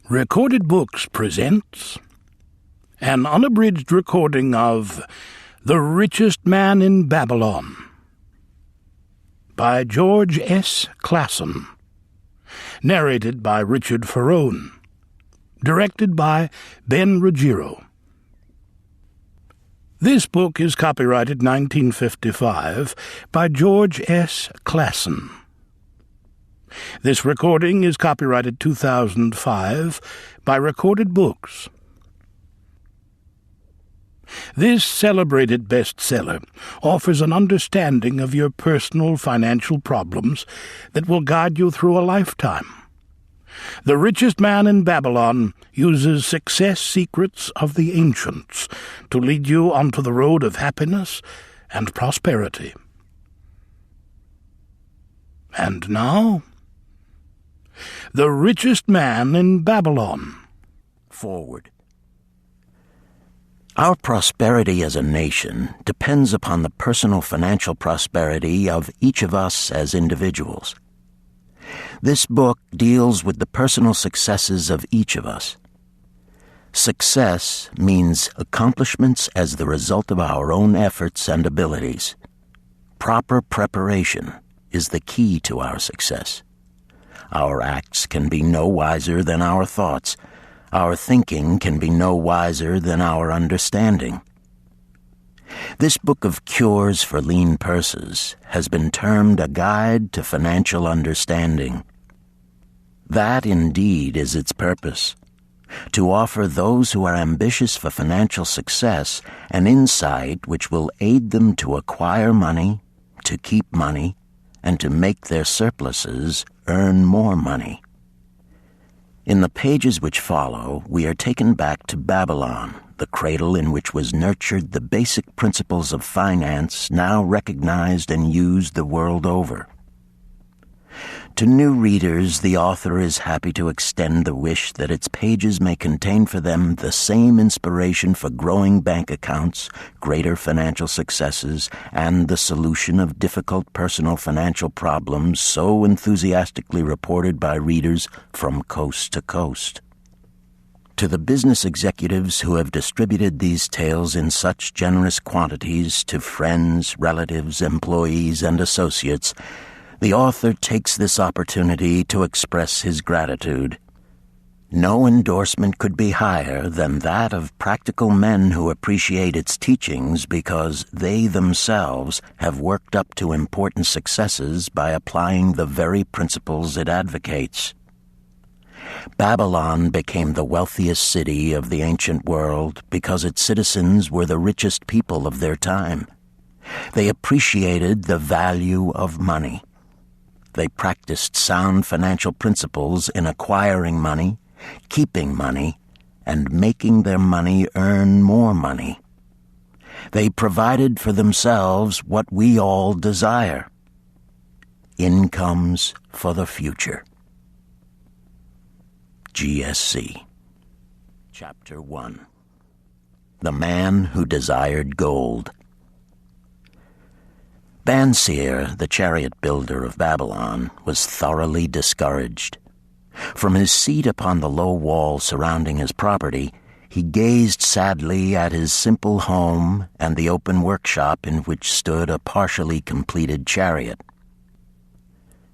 Recorded Books presents an unabridged recording of The Richest Man in Babylon by George S. Clason, narrated by Richard Ferrone, directed by Ben Ruggiero. This book is copyrighted 1955 by George S. Clason. This recording is copyrighted 2005 by Recorded Books. This celebrated bestseller offers an understanding of your personal financial problems that will guide you through a lifetime. The Richest Man in Babylon uses success secrets of the ancients to lead you onto the road of happiness and prosperity. And now, The Richest Man in Babylon. Forward. Our prosperity as a nation depends upon the personal financial prosperity of each of us as individuals. This book deals with the personal successes of each of us. Success means accomplishments as the result of our own efforts and abilities. Proper preparation is the key to our success. Our acts can be no wiser than our thoughts. Our thinking can be no wiser than our understanding. This book of cures for lean purses has been termed a guide to financial understanding. That indeed is its purpose, to offer those who are ambitious for financial success an insight which will aid them to acquire money, to keep money, and to make their surpluses earn more money. In the pages which follow, we are taken back to Babylon, the cradle in which was nurtured the basic principles of finance now recognized and used the world over. To new readers, the author is happy to extend the wish that its pages may contain for them the same inspiration for growing bank accounts, greater financial successes, and the solution of difficult personal financial problems so enthusiastically reported by readers from coast to coast. To the business executives who have distributed these tales in such generous quantities to friends, relatives, employees, and associates, the author takes this opportunity to express his gratitude. No endorsement could be higher than that of practical men who appreciate its teachings because they themselves have worked up to important successes by applying the very principles it advocates. Babylon became the wealthiest city of the ancient world because its citizens were the richest people of their time. They appreciated the value of money. They practiced sound financial principles in acquiring money, keeping money, and making their money earn more money. They provided for themselves what we all desire: incomes for the future. GSC. Chapter 1. The Man Who Desired Gold. Banseer, the chariot builder of Babylon, was thoroughly discouraged. From his seat upon the low wall surrounding his property, he gazed sadly at his simple home and the open workshop in which stood a partially completed chariot.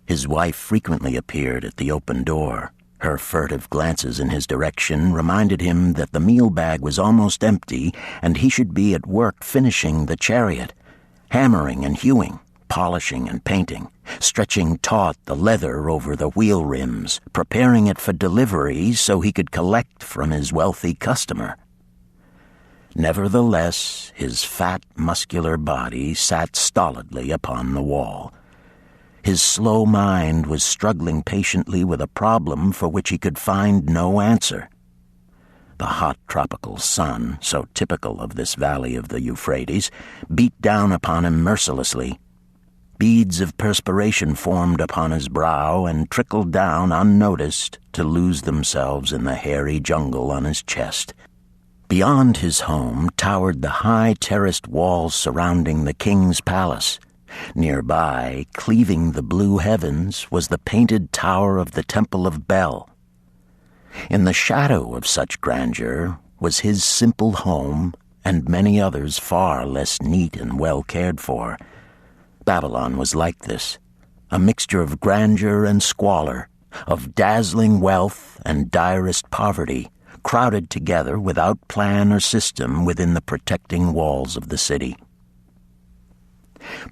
His wife frequently appeared at the open door. Her furtive glances in his direction reminded him that the meal bag was almost empty and he should be at work finishing the chariot, hammering and hewing, polishing and painting, stretching taut the leather over the wheel rims, preparing it for delivery so he could collect from his wealthy customer. Nevertheless, his fat, muscular body sat stolidly upon the wall. His slow mind was struggling patiently with a problem for which he could find no answer. The hot tropical sun, so typical of this valley of the Euphrates, beat down upon him mercilessly. Beads of perspiration formed upon his brow and trickled down unnoticed to lose themselves in the hairy jungle on his chest. Beyond his home towered the high terraced walls surrounding the king's palace. Nearby, cleaving the blue heavens, was the painted tower of the Temple of Bel. In the shadow of such grandeur was his simple home and many others far less neat and well cared for. Babylon was like this, a mixture of grandeur and squalor, of dazzling wealth and direst poverty, crowded together without plan or system within the protecting walls of the city.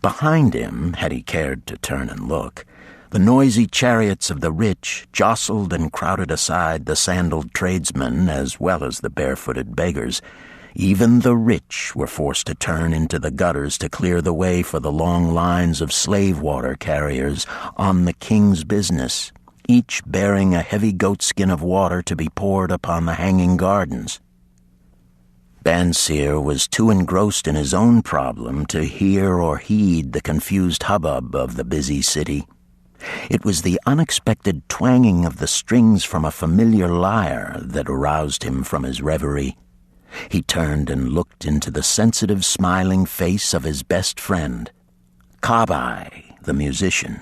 Behind him, had he cared to turn and look, the noisy chariots of the rich jostled and crowded aside the sandaled tradesmen as well as the barefooted beggars. Even the rich were forced to turn into the gutters to clear the way for the long lines of slave water carriers on the king's business, each bearing a heavy goatskin of water to be poured upon the hanging gardens. Bansir was too engrossed in his own problem to hear or heed the confused hubbub of the busy city. It was the unexpected twanging of the strings from a familiar lyre that aroused him from his reverie. He turned and looked into the sensitive, smiling face of his best friend, Kabai, the musician.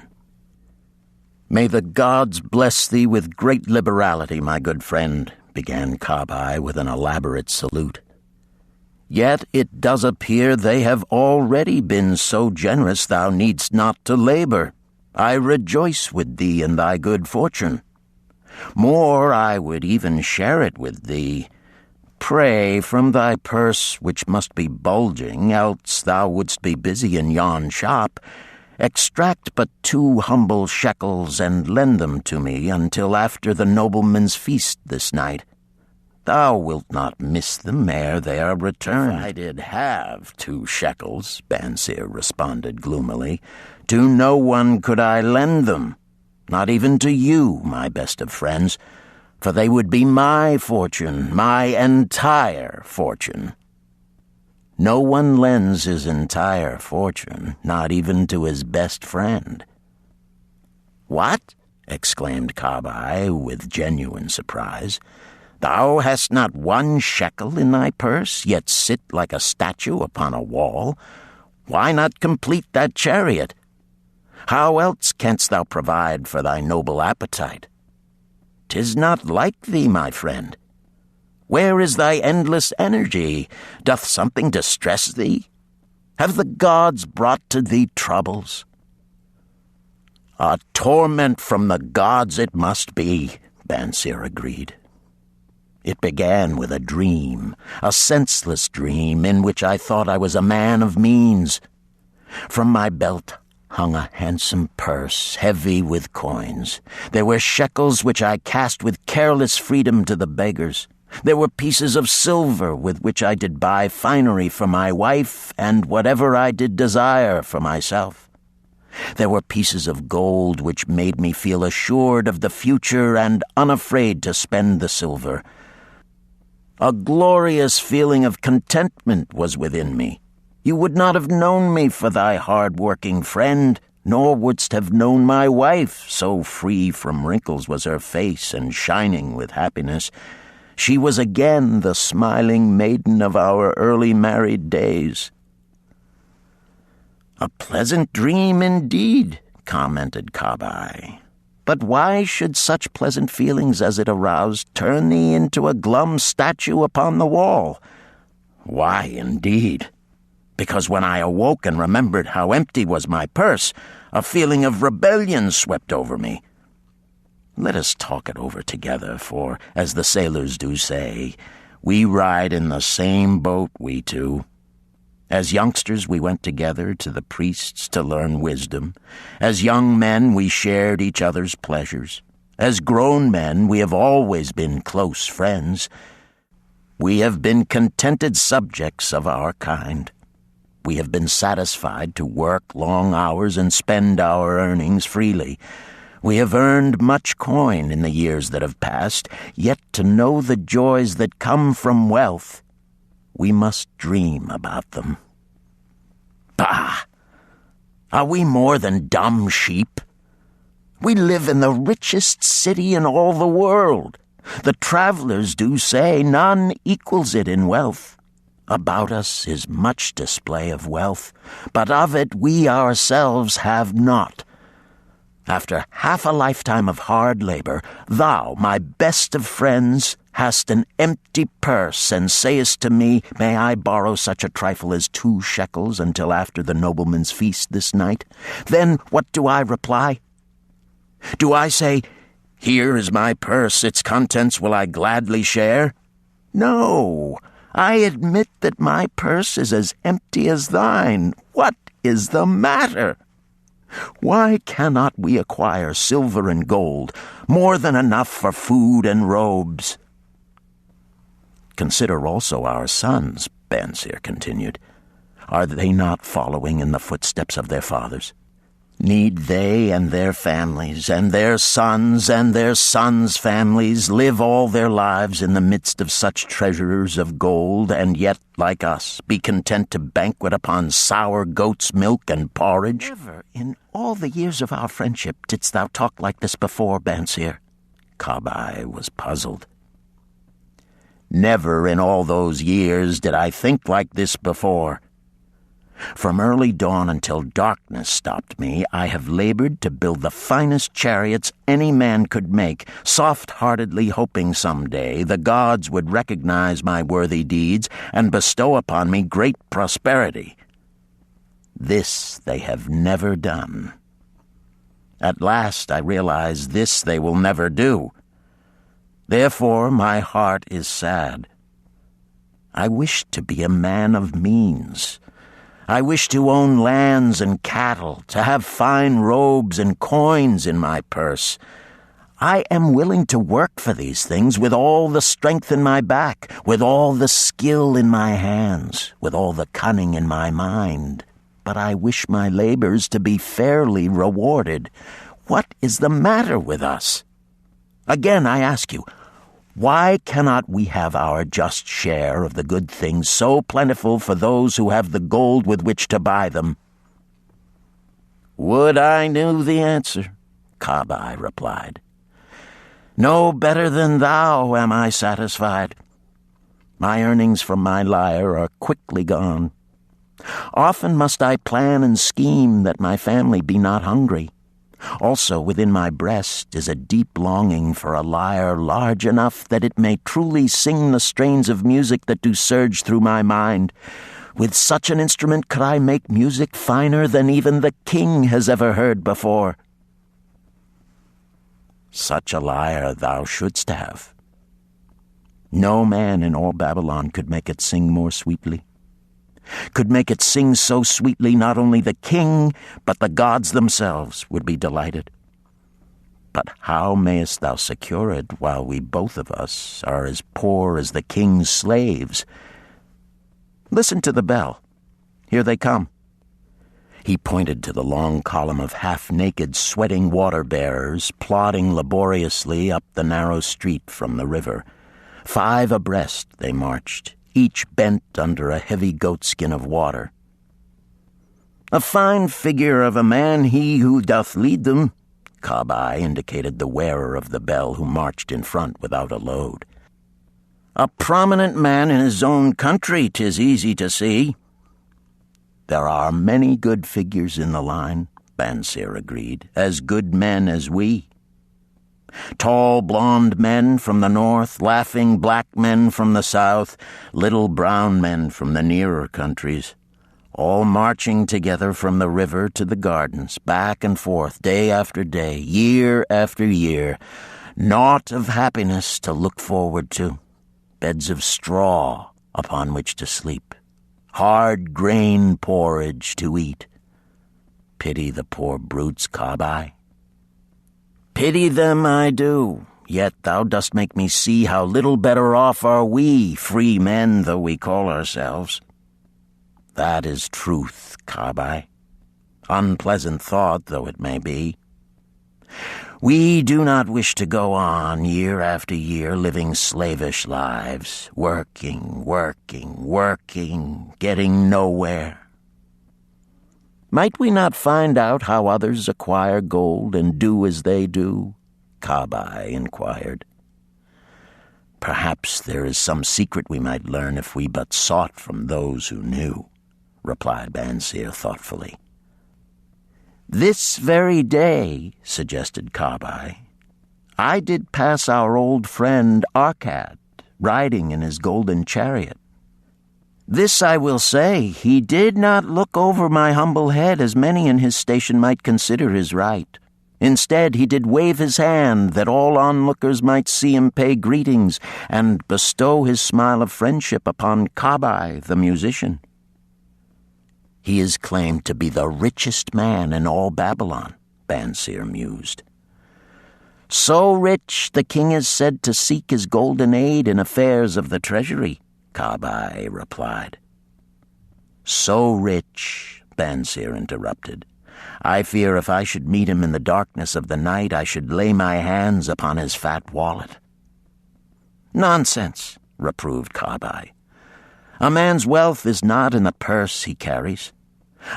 "May the gods bless thee with great liberality, my good friend," began Kabai with an elaborate salute. "Yet it does appear they have already been so generous thou needst not to labor. I rejoice with thee in thy good fortune. More, I would even share it with thee. Pray, from thy purse, which must be bulging, else thou wouldst be busy in yon shop, extract but 2 humble shekels and lend them to me until after the nobleman's feast this night. Thou wilt not miss them ere they are returned." "If I did have 2 shekels," Bansir responded gloomily, "to no one could I lend them, not even to you, my best of friends, for they would be my fortune, my entire fortune." No one lends his entire fortune, not even to his best friend. "What?" exclaimed Kabai with genuine surprise. "Thou hast not 1 shekel in thy purse, yet sit like a statue upon a wall. Why not complete that chariot? How else canst thou provide for thy noble appetite? 'Tis not like thee, my friend. Where is thy endless energy? Doth something distress thee? Have the gods brought to thee troubles?" "A torment from the gods it must be," Bansir agreed. "It began with a dream, a senseless dream in which I thought I was a man of means. From my belt hung a handsome purse, heavy with coins. There were shekels which I cast with careless freedom to the beggars. There were pieces of silver with which I did buy finery for my wife and whatever I did desire for myself. There were pieces of gold which made me feel assured of the future and unafraid to spend the silver. A glorious feeling of contentment was within me. You would not have known me for thy hard-working friend, nor wouldst have known my wife, so free from wrinkles was her face and shining with happiness. She was again the smiling maiden of our early married days." "A pleasant dream indeed," commented Kabai. "But why should such pleasant feelings as it aroused turn thee into a glum statue upon the wall?" "Why, indeed? Because when I awoke and remembered how empty was my purse, a feeling of rebellion swept over me. Let us talk it over together, for, as the sailors do say, we ride in the same boat, we two. As youngsters we went together to the priests to learn wisdom. As young men we shared each other's pleasures. As grown men we have always been close friends. We have been contented subjects of our kind. We have been satisfied to work long hours and spend our earnings freely. We have earned much coin in the years that have passed, yet to know the joys that come from wealth, we must dream about them. Bah! Are we more than dumb sheep? We live in the richest city in all the world. The travelers do say none equals it in wealth. About us is much display of wealth, but of it we ourselves have not. After half a lifetime of hard labor, thou, my best of friends, hast an empty purse, and sayest to me, may I borrow such a trifle as 2 shekels until after the nobleman's feast this night? Then what do I reply? Do I say, here is my purse, its contents will I gladly share? No, I admit that my purse is as empty as thine. What is the matter? Why cannot we acquire silver and gold, more than enough for food and robes? Consider also our sons, Bansier continued. Are they not following in the footsteps of their fathers? Need they and their families, and their sons' families, live all their lives in the midst of such treasures of gold, and yet, like us, be content to banquet upon sour goat's milk and porridge? Never in all the years of our friendship didst thou talk like this before, Bansier. Kabai was puzzled. Never in all those years did I think like this before. From early dawn until darkness stopped me, I have labored to build the finest chariots any man could make, soft-heartedly hoping some day the gods would recognize my worthy deeds and bestow upon me great prosperity. This they have never done. At last I realize this they will never do. Therefore my heart is sad. I wish to be a man of means. I wish to own lands and cattle, to have fine robes and coins in my purse. I am willing to work for these things with all the strength in my back, with all the skill in my hands, with all the cunning in my mind. But I wish my labors to be fairly rewarded. What is the matter with us? Again, I ask you, why cannot we have our just share of the good things so plentiful for those who have the gold with which to buy them? Would I knew the answer, Kabai replied. No better than thou am I satisfied. My earnings from my lyre are quickly gone. Often must I plan and scheme that my family be not hungry. Also within my breast is a deep longing for a lyre large enough that it may truly sing the strains of music that do surge through my mind. With such an instrument could I make music finer than even the king has ever heard before. Such a lyre thou shouldst have. No man in all Babylon could make it sing more sweetly. Could make it sing so sweetly not only the king, but the gods themselves would be delighted. But how mayest thou secure it while we both of us are as poor as the king's slaves? Listen to the bell. Here they come. He pointed to the long column of half-naked, sweating water-bearers plodding laboriously up the narrow street from the river. 5 abreast they marched, each bent under a heavy goatskin of water. A fine figure of a man he who doth lead them, Kabai indicated the wearer of the bell who marched in front without a load. A prominent man in his own country, 'tis easy to see. There are many good figures in the line, Bansier agreed, as good men as we. Tall blond men from the north, laughing black men from the south, little brown men from the nearer countries, all marching together from the river to the gardens, back and forth, day after day, year after year, naught of happiness to look forward to, beds of straw upon which to sleep, hard grain porridge to eat. Pity the poor brutes, Kabai. Pity them I do, yet thou dost make me see how little better off are we, free men though we call ourselves. That is truth, Kabai. Unpleasant thought though it may be. We do not wish to go on year after year living slavish lives, working, getting nowhere. Might we not find out how others acquire gold and do as they do? Kabai inquired. Perhaps there is some secret we might learn if we but sought from those who knew, replied Bansier thoughtfully. "This very day," suggested Kabai, "I did pass our old friend Arcad, riding in his golden chariot. This I will say, he did not look over my humble head as many in his station might consider his right. Instead, he did wave his hand that all onlookers might see him pay greetings and bestow his smile of friendship upon Kabai, the musician. He is claimed to be the richest man in all Babylon," Bansir mused. "So rich, the king is said to seek his golden aid in affairs of the treasury," Kabai replied. "So rich," Bansir interrupted, "I fear if I should meet him in the darkness of the night, I should lay my hands upon his fat wallet." "Nonsense," reproved Kabai. "A man's wealth is not in the purse he carries.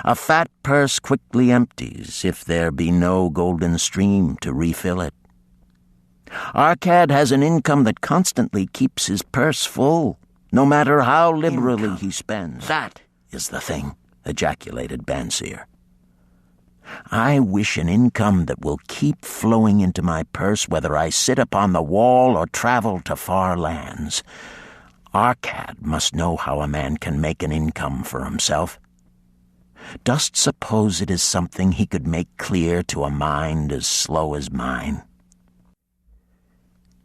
A fat purse quickly empties if there be no golden stream to refill it. Arcad has an income that constantly keeps his purse full, no matter how liberally he spends." "That is the thing," ejaculated Bansir. "I wish an income that will keep flowing into my purse whether I sit upon the wall or travel to far lands. Arcad must know how a man can make an income for himself. Dost suppose it is something he could make clear to a mind as slow as mine?"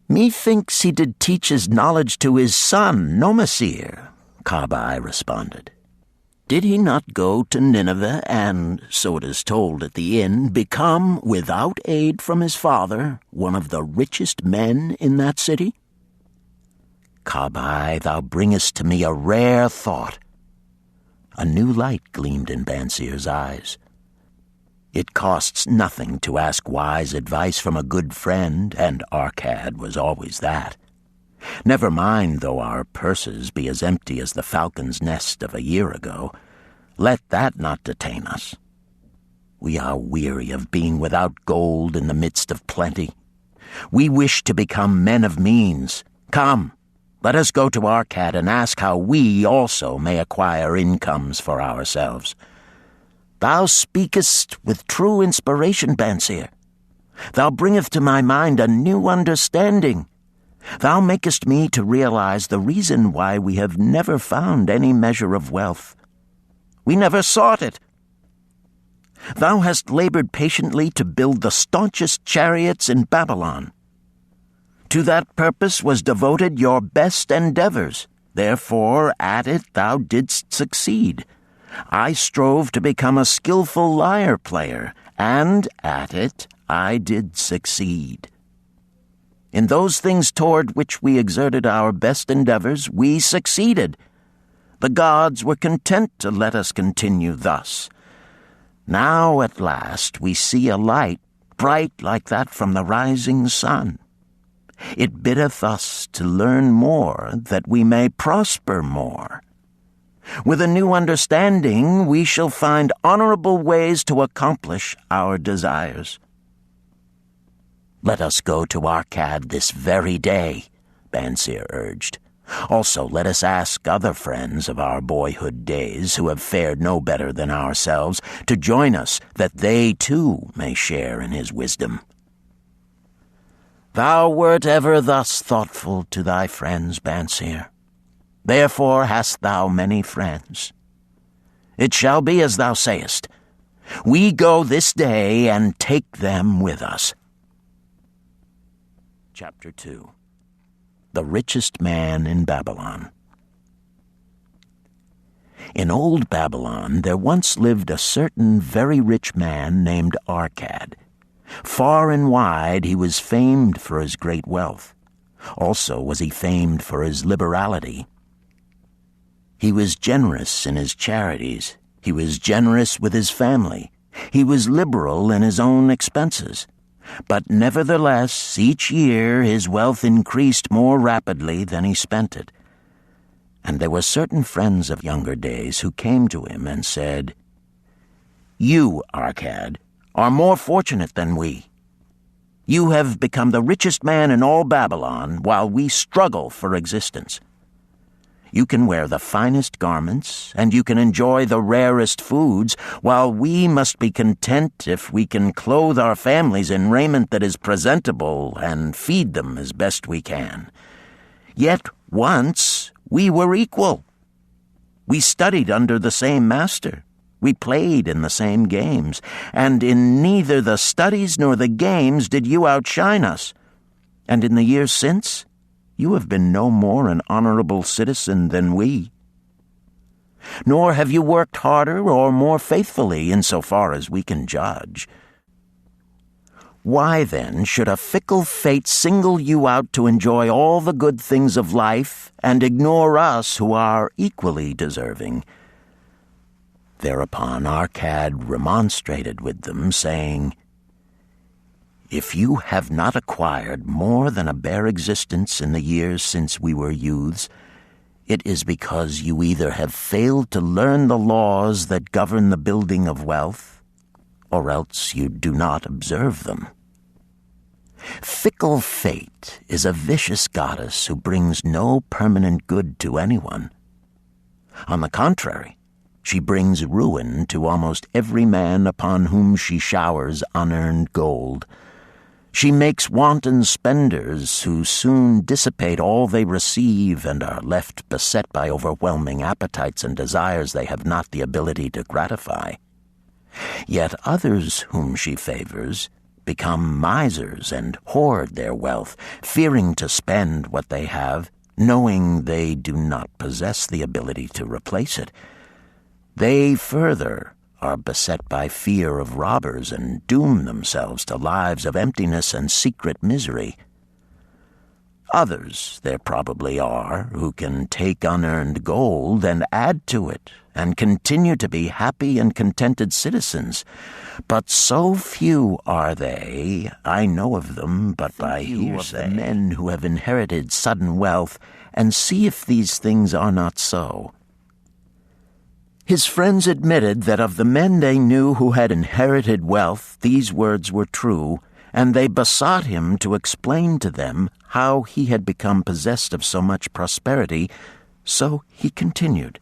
"Methinks he did teach his knowledge to his son, Nomasir," Kabai responded. "Did he not go to Nineveh and, so it is told at the inn, become, without aid from his father, one of the richest men in that city?" "Kabai, thou bringest to me a rare thought." A new light gleamed in Bansir's eyes. It costs nothing to ask wise advice from a good friend, and Arcad was always that. Never mind though our purses be as empty as the falcon's nest of a year ago. Let that not detain us. We are weary of being without gold in the midst of plenty. We wish to become men of means. Come, let us go to Arcad and ask how we also may acquire incomes for ourselves. Thou speakest with true inspiration, Bansir. Thou bringest to my mind a new understanding. Thou makest me to realize the reason why we have never found any measure of wealth. We never sought it. Thou hast labored patiently to build the staunchest chariots in Babylon. To that purpose was devoted your best endeavors. Therefore, at it thou didst succeed. I strove to become a skillful lyre player, and at it I did succeed. In those things toward which we exerted our best endeavors, we succeeded. The gods were content to let us continue thus. Now at last we see a light, bright like that from the rising sun. It biddeth us to learn more, that we may prosper more. With a new understanding, we shall find honorable ways to accomplish our desires. Let us go to Arcad this very day, Bansir urged. Also, let us ask other friends of our boyhood days who have fared no better than ourselves to join us, that they too may share in his wisdom. Thou wert ever thus thoughtful to thy friends, Bansir. Therefore hast thou many friends. It shall be as thou sayest. We go this day and take them with us. Chapter 2. The Richest Man in Babylon. In old Babylon there once lived a certain very rich man named Arcad. Far and wide he was famed for his great wealth. Also was he famed for his liberality. He was generous in his charities. He was generous with his family. He was liberal in his own expenses. But nevertheless, each year his wealth increased more rapidly than he spent it. And there were certain friends of younger days who came to him and said, You, Arcad, are more fortunate than we. You have become the richest man in all Babylon while we struggle for existence. You can wear the finest garments, and you can enjoy the rarest foods, while we must be content if we can clothe our families in raiment that is presentable and feed them as best we can. Yet once we were equal. We studied under the same master. We played in the same games, and in neither the studies nor the games did you outshine us. And in the years since, you have been no more an honorable citizen than we. Nor have you worked harder or more faithfully insofar as we can judge. Why, then, should a fickle fate single you out to enjoy all the good things of life and ignore us who are equally deserving? Thereupon Arcad remonstrated with them, saying, If you have not acquired more than a bare existence in the years since we were youths, it is because you either have failed to learn the laws that govern the building of wealth, or else you do not observe them. Fickle fate is a vicious goddess who brings no permanent good to anyone. On the contrary, she brings ruin to almost every man upon whom she showers unearned gold. She makes wanton spenders who soon dissipate all they receive and are left beset by overwhelming appetites and desires they have not the ability to gratify. Yet others whom she favors become misers and hoard their wealth, fearing to spend what they have, knowing they do not possess the ability to replace it. They further are beset by fear of robbers and doom themselves to lives of emptiness and secret misery. Others there probably are who can take unearned gold and add to it and continue to be happy and contented citizens. But so few are they, I know of them but by hearsay, men who have inherited sudden wealth, and see if these things are not so. His friends admitted that of the men they knew who had inherited wealth, these words were true, and they besought him to explain to them how he had become possessed of so much prosperity. So he continued,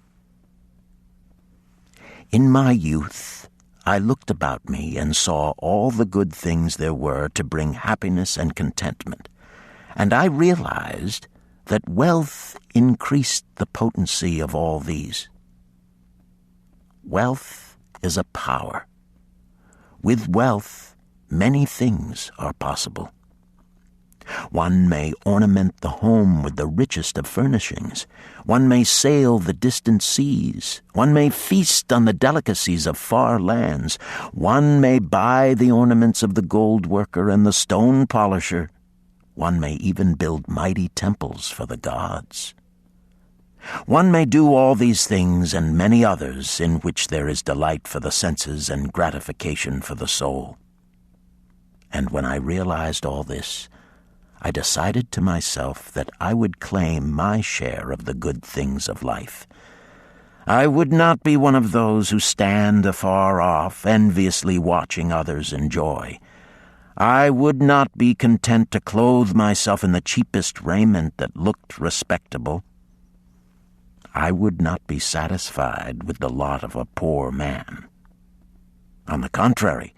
In my youth, I looked about me and saw all the good things there were to bring happiness and contentment, and I realized that wealth increased the potency of all these. Wealth is a power. With wealth, many things are possible. One may ornament the home with the richest of furnishings. One may sail the distant seas. One may feast on the delicacies of far lands. One may buy the ornaments of the gold worker and the stone polisher. One may even build mighty temples for the gods. One may do all these things and many others in which there is delight for the senses and gratification for the soul. And when I realized all this, I decided to myself that I would claim my share of the good things of life. I would not be one of those who stand afar off, enviously watching others enjoy. I would not be content to clothe myself in the cheapest raiment that looked respectable. I would not be satisfied with the lot of a poor man. On the contrary,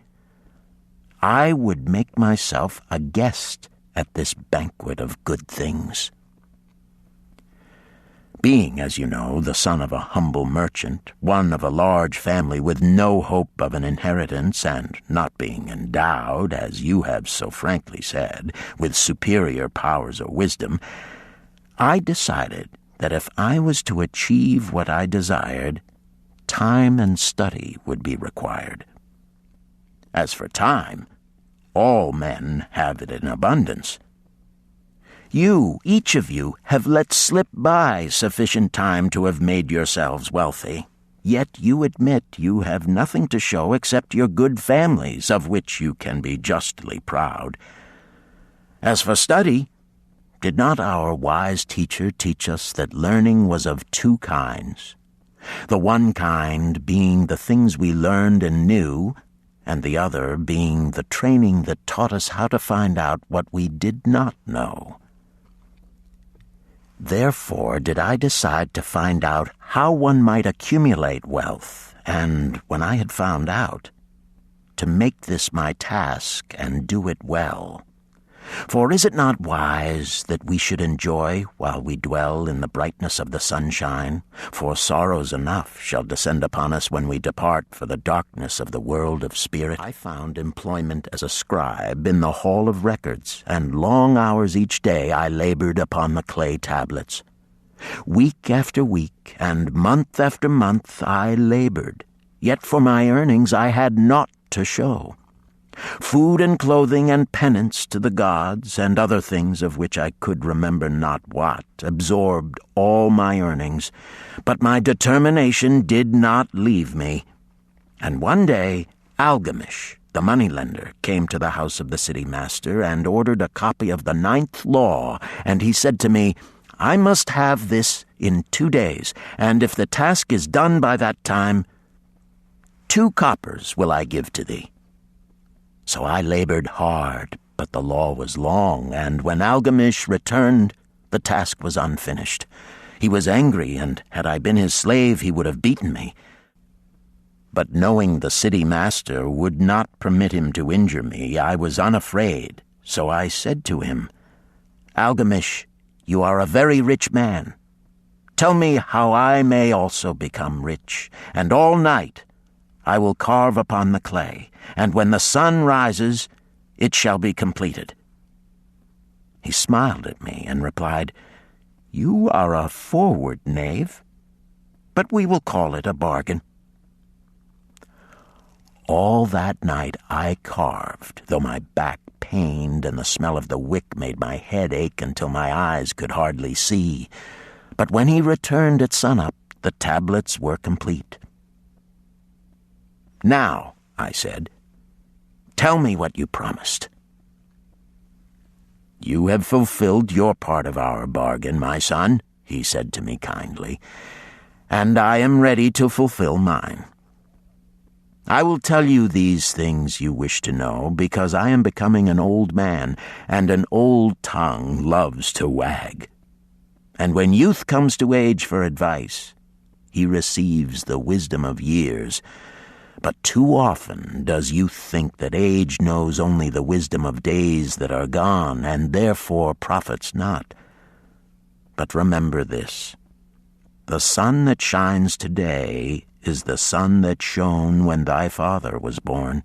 I would make myself a guest at this banquet of good things. Being, as you know, the son of a humble merchant, one of a large family with no hope of an inheritance, and not being endowed, as you have so frankly said, with superior powers or wisdom, I decided that if I was to achieve what I desired, time and study would be required. As for time, all men have it in abundance. You, each of you, have let slip by sufficient time to have made yourselves wealthy. Yet you admit you have nothing to show except your good families, of which you can be justly proud. As for study, did not our wise teacher teach us that learning was of two kinds, the one kind being the things we learned and knew, and the other being the training that taught us how to find out what we did not know? Therefore did I decide to find out how one might accumulate wealth, and when I had found out, to make this my task and do it well. For is it not wise that we should enjoy while we dwell in the brightness of the sunshine? For sorrows enough shall descend upon us when we depart for the darkness of the world of spirit. I found employment as a scribe in the hall of records, and long hours each day I labored upon the clay tablets. Week after week, and month after month I labored, yet for my earnings I had naught to show. Food and clothing and penance to the gods, and other things of which I could remember not what, absorbed all my earnings, but my determination did not leave me. And one day Algamish, the moneylender, came to the house of the city master and ordered a copy of the 9th law, and he said to me, I must have this in 2 days, and if the task is done by that time, 2 coppers will I give to thee. So I labored hard, but the law was long, and when Algamish returned, the task was unfinished. He was angry, and had I been his slave, he would have beaten me. But knowing the city master would not permit him to injure me, I was unafraid. So I said to him, Algamish, you are a very rich man. Tell me how I may also become rich, and all night I will carve upon the clay, and when the sun rises, it shall be completed. He smiled at me and replied, You are a forward knave, but we will call it a bargain. All that night I carved, though my back pained and the smell of the wick made my head ache until my eyes could hardly see. But when he returned at sunup, the tablets were complete. Now, I said, tell me what you promised. You have fulfilled your part of our bargain, my son, he said to me kindly, and I am ready to fulfill mine. I will tell you these things you wish to know, because I am becoming an old man, and an old tongue loves to wag. And when youth comes to age for advice, he receives the wisdom of years. But too often does youth think that age knows only the wisdom of days that are gone, and therefore profits not. But remember this, the sun that shines today is the sun that shone when thy father was born,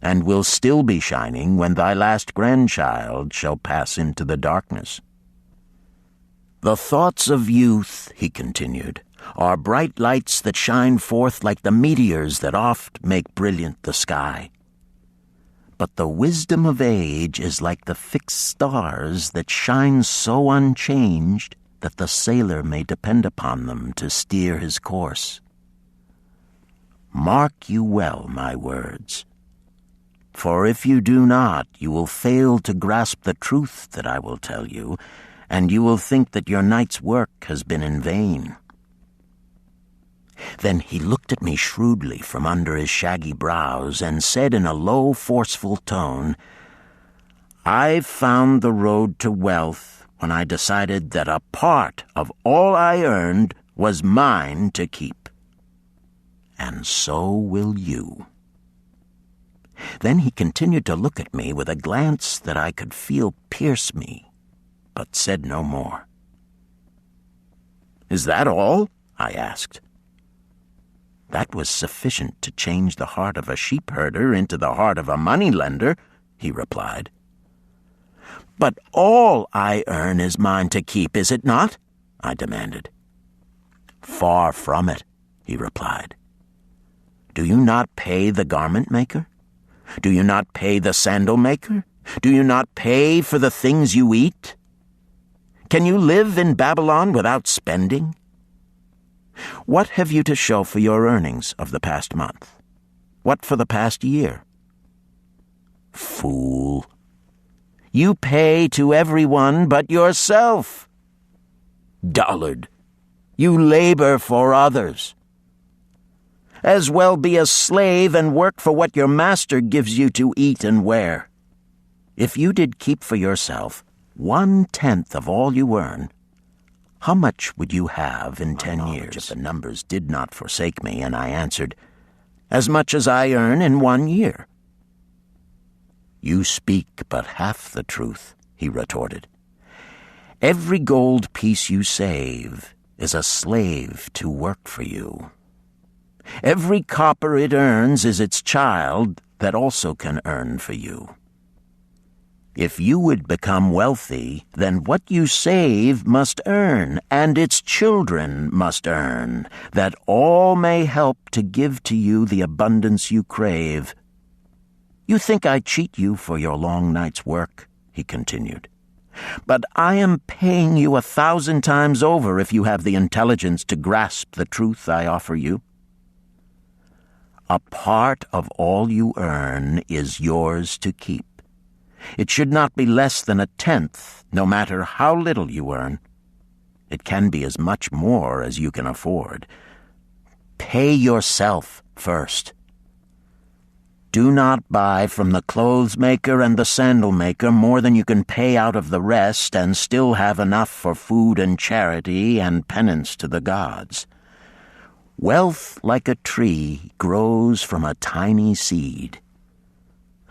and will still be shining when thy last grandchild shall pass into the darkness. The thoughts of youth, he continued, are bright lights that shine forth like the meteors that oft make brilliant the sky. But the wisdom of age is like the fixed stars that shine so unchanged that the sailor may depend upon them to steer his course. Mark you well my words, for if you do not, you will fail to grasp the truth that I will tell you, and you will think that your night's work has been in vain. Then he looked at me shrewdly from under his shaggy brows and said in a low, forceful tone, I've found the road to wealth when I decided that a part of all I earned was mine to keep. And so will you. Then he continued to look at me with a glance that I could feel pierce me, but said no more. Is that all? I asked. That was sufficient to change the heart of a sheep-herder into the heart of a money-lender, he replied. But all I earn is mine to keep, is it not? I demanded. Far from it, he replied. Do you not pay the garment maker? Do you not pay the sandal maker? Do you not pay for the things you eat? Can you live in Babylon without spending? What have you to show for your earnings of the past month? What for the past year? Fool! You pay to everyone but yourself. Dullard! You labor for others. As well be a slave and work for what your master gives you to eat and wear. If you did keep for yourself 1/10 of all you earn, "How much would you have in 10 years?" If the numbers did not forsake me, and I answered, "As much as I earn in 1 year." "You speak but half the truth," he retorted. "Every gold piece you save is a slave to work for you. Every copper it earns is its child that also can earn for you. If you would become wealthy, then what you save must earn, and its children must earn, that all may help to give to you the abundance you crave. You think I cheat you for your long night's work," he continued. "But I am paying you 1,000 times over if you have the intelligence to grasp the truth I offer you. A part of all you earn is yours to keep. It should not be less than 1/10, no matter how little you earn. It can be as much more as you can afford. Pay yourself first. Do not buy from the clothes maker and the sandal maker more than you can pay out of the rest and still have enough for food and charity and penance to the gods. Wealth, like a tree, grows from a tiny seed.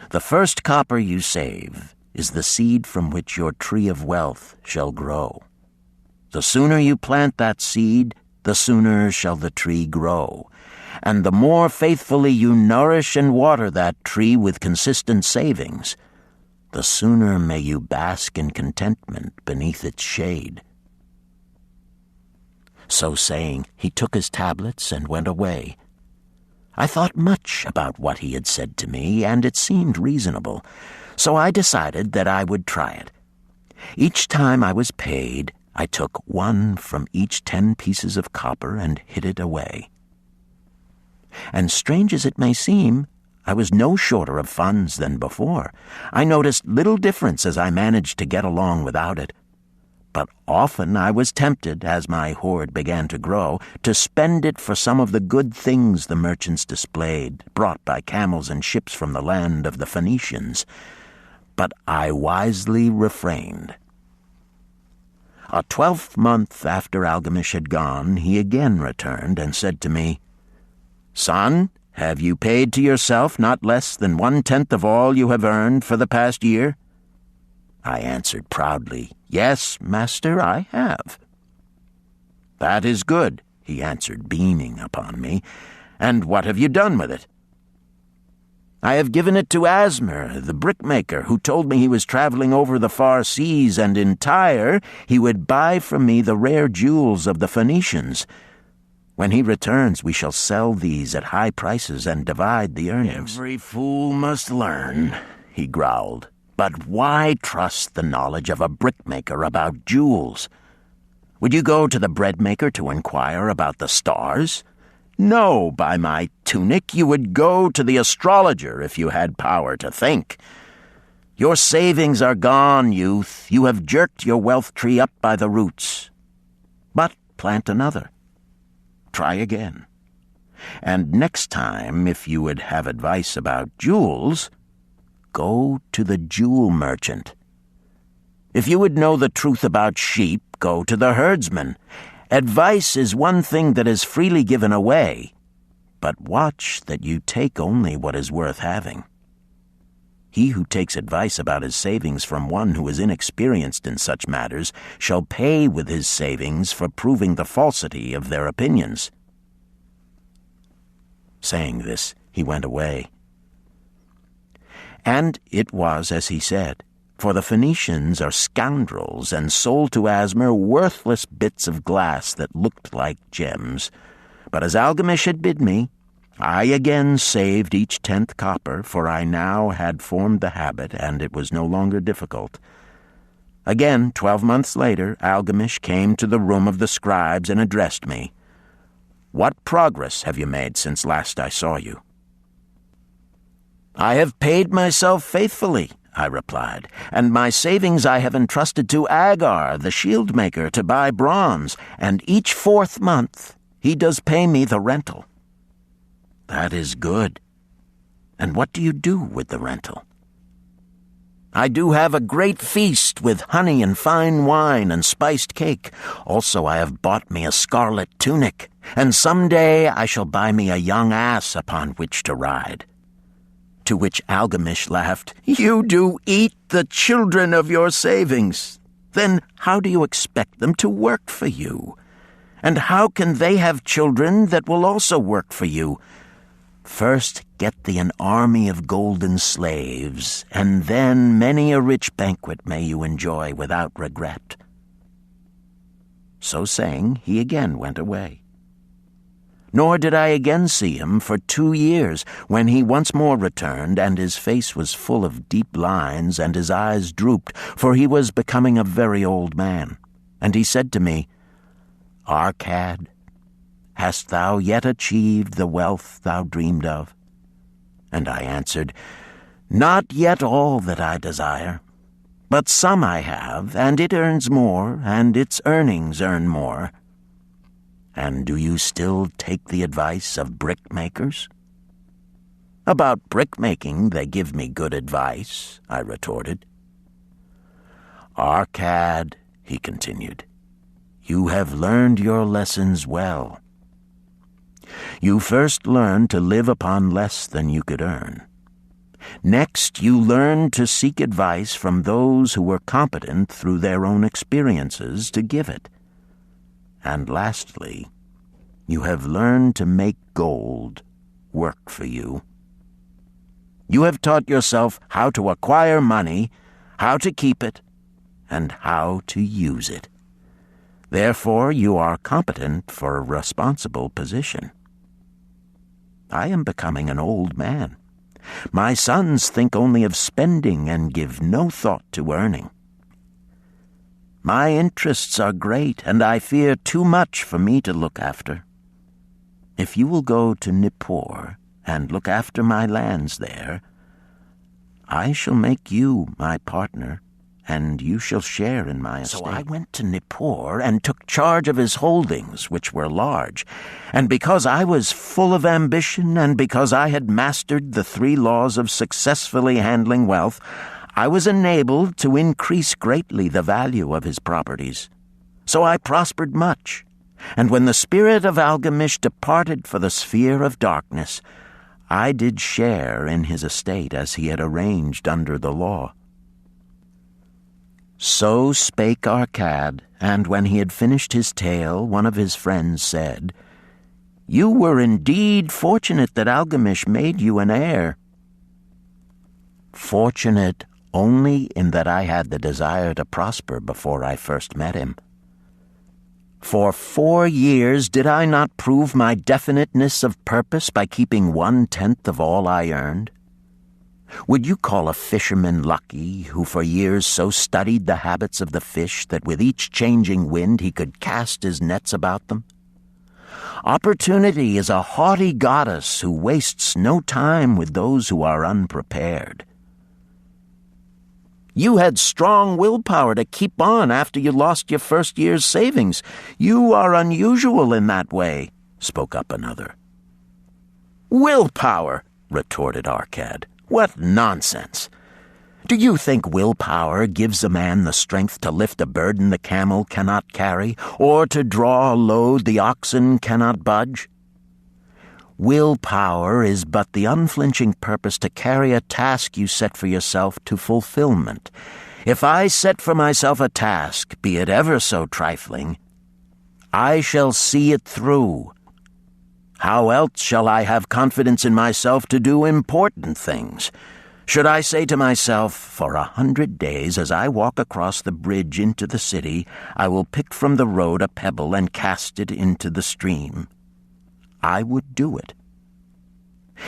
The first copper you save is the seed from which your tree of wealth shall grow. The sooner you plant that seed, the sooner shall the tree grow. And the more faithfully you nourish and water that tree with consistent savings, the sooner may you bask in contentment beneath its shade." So saying, he took his tablets and went away. I thought much about what he had said to me, and it seemed reasonable, so I decided that I would try it. Each time I was paid, I took 1 from each 10 pieces of copper and hid it away. And strange as it may seem, I was no shorter of funds than before. I noticed little difference as I managed to get along without it. But often I was tempted, as my hoard began to grow, to spend it for some of the good things the merchants displayed, brought by camels and ships from the land of the Phoenicians. But I wisely refrained. A 12th month after Algamish had gone, he again returned and said to me, "Son, have you paid to yourself not less than 1/10 of all you have earned for the past year?" I answered proudly, "Yes, master, I have." "That is good," he answered, beaming upon me. "And what have you done with it?" "I have given it to Asmer, the brickmaker, who told me he was traveling over the far seas, and in Tyre he would buy from me the rare jewels of the Phoenicians. When he returns, we shall sell these at high prices and divide the earnings." "Every fool must learn," he growled. "But why trust the knowledge of a brickmaker about jewels? Would you go to the breadmaker to inquire about the stars? No, by my tunic, you would go to the astrologer if you had power to think. Your savings are gone, youth. You have jerked your wealth tree up by the roots. But plant another. Try again. And next time, if you would have advice about jewels, go to the jewel merchant. If you would know the truth about sheep, go to the herdsman. Advice is one thing that is freely given away, but watch that you take only what is worth having. He who takes advice about his savings from one who is inexperienced in such matters shall pay with his savings for proving the falsity of their opinions." Saying this, he went away. And it was as he said, for the Phoenicians are scoundrels and sold to Asmer worthless bits of glass that looked like gems. But as Algamish had bid me, I again saved each 10th copper, for I now had formed the habit, and it was no longer difficult. Again, 12 months later, Algamish came to the room of the scribes and addressed me. "What progress have you made since last I saw you?" "I have paid myself faithfully," I replied, "and my savings I have entrusted to Agar, the shield maker, to buy bronze, and each 4th month he does pay me the rental." "That is good. And what do you do with the rental?" I do have a great feast with honey and fine wine and spiced cake. Also I have bought me a scarlet tunic, and some day I shall buy me a young ass upon which to ride." To which Algamish laughed, "You do eat the children of your savings. Then how do you expect them to work for you? And how can they have children that will also work for you? First get thee an army of golden slaves, and then many a rich banquet may you enjoy without regret." So saying, he again went away. Nor did I again see him for 2 years, when he once more returned, and his face was full of deep lines, and his eyes drooped, for he was becoming a very old man. And he said to me, "Arcad, hast thou yet achieved the wealth thou dreamed of?" And I answered, "Not yet all that I desire, but some I have, and it earns more, and its earnings earn more." "And do you still take the advice of brickmakers?" "About brickmaking they give me good advice," I retorted. "Arcad," he continued, "you have learned your lessons well. You first learned to live upon less than you could earn. Next, you learned to seek advice from those who were competent through their own experiences to give it. And lastly, you have learned to make gold work for you. You have taught yourself how to acquire money, how to keep it, and how to use it. Therefore, you are competent for a responsible position. I am becoming an old man. My sons think only of spending and give no thought to earning. My interests are great, and I fear too much for me to look after. If you will go to Nippur and look after my lands there, I shall make you my partner, and you shall share in my estate." So I went to Nippur and took charge of his holdings, which were large, and because I was full of ambition and because I had mastered the 3 laws of successfully handling wealth, I was enabled to increase greatly the value of his properties. So I prospered much, and when the spirit of Algamish departed for the sphere of darkness, I did share in his estate as he had arranged under the law. So spake Arcad, and when he had finished his tale, one of his friends said, "You were indeed fortunate that Algamish made you an heir." "Fortunate only in that I had the desire to prosper before I first met him. For 4 years did I not prove my definiteness of purpose by keeping 1/10 of all I earned? Would you call a fisherman lucky who for years so studied the habits of the fish that with each changing wind he could cast his nets about them? Opportunity is a haughty goddess who wastes no time with those who are unprepared. You had strong willpower to keep on after you lost your first year's savings. You are unusual in that way," spoke up another. "Willpower," retorted Arcad. "What nonsense! Do you think willpower gives a man the strength to lift a burden the camel cannot carry, or to draw a load the oxen cannot budge? Willpower is but the unflinching purpose to carry a task you set for yourself to fulfillment. If I set for myself a task, be it ever so trifling, I shall see it through. How else shall I have confidence in myself to do important things? Should I say to myself, for 100 days as I walk across the bridge into the city, I will pick from the road a pebble and cast it into the stream? I would do it.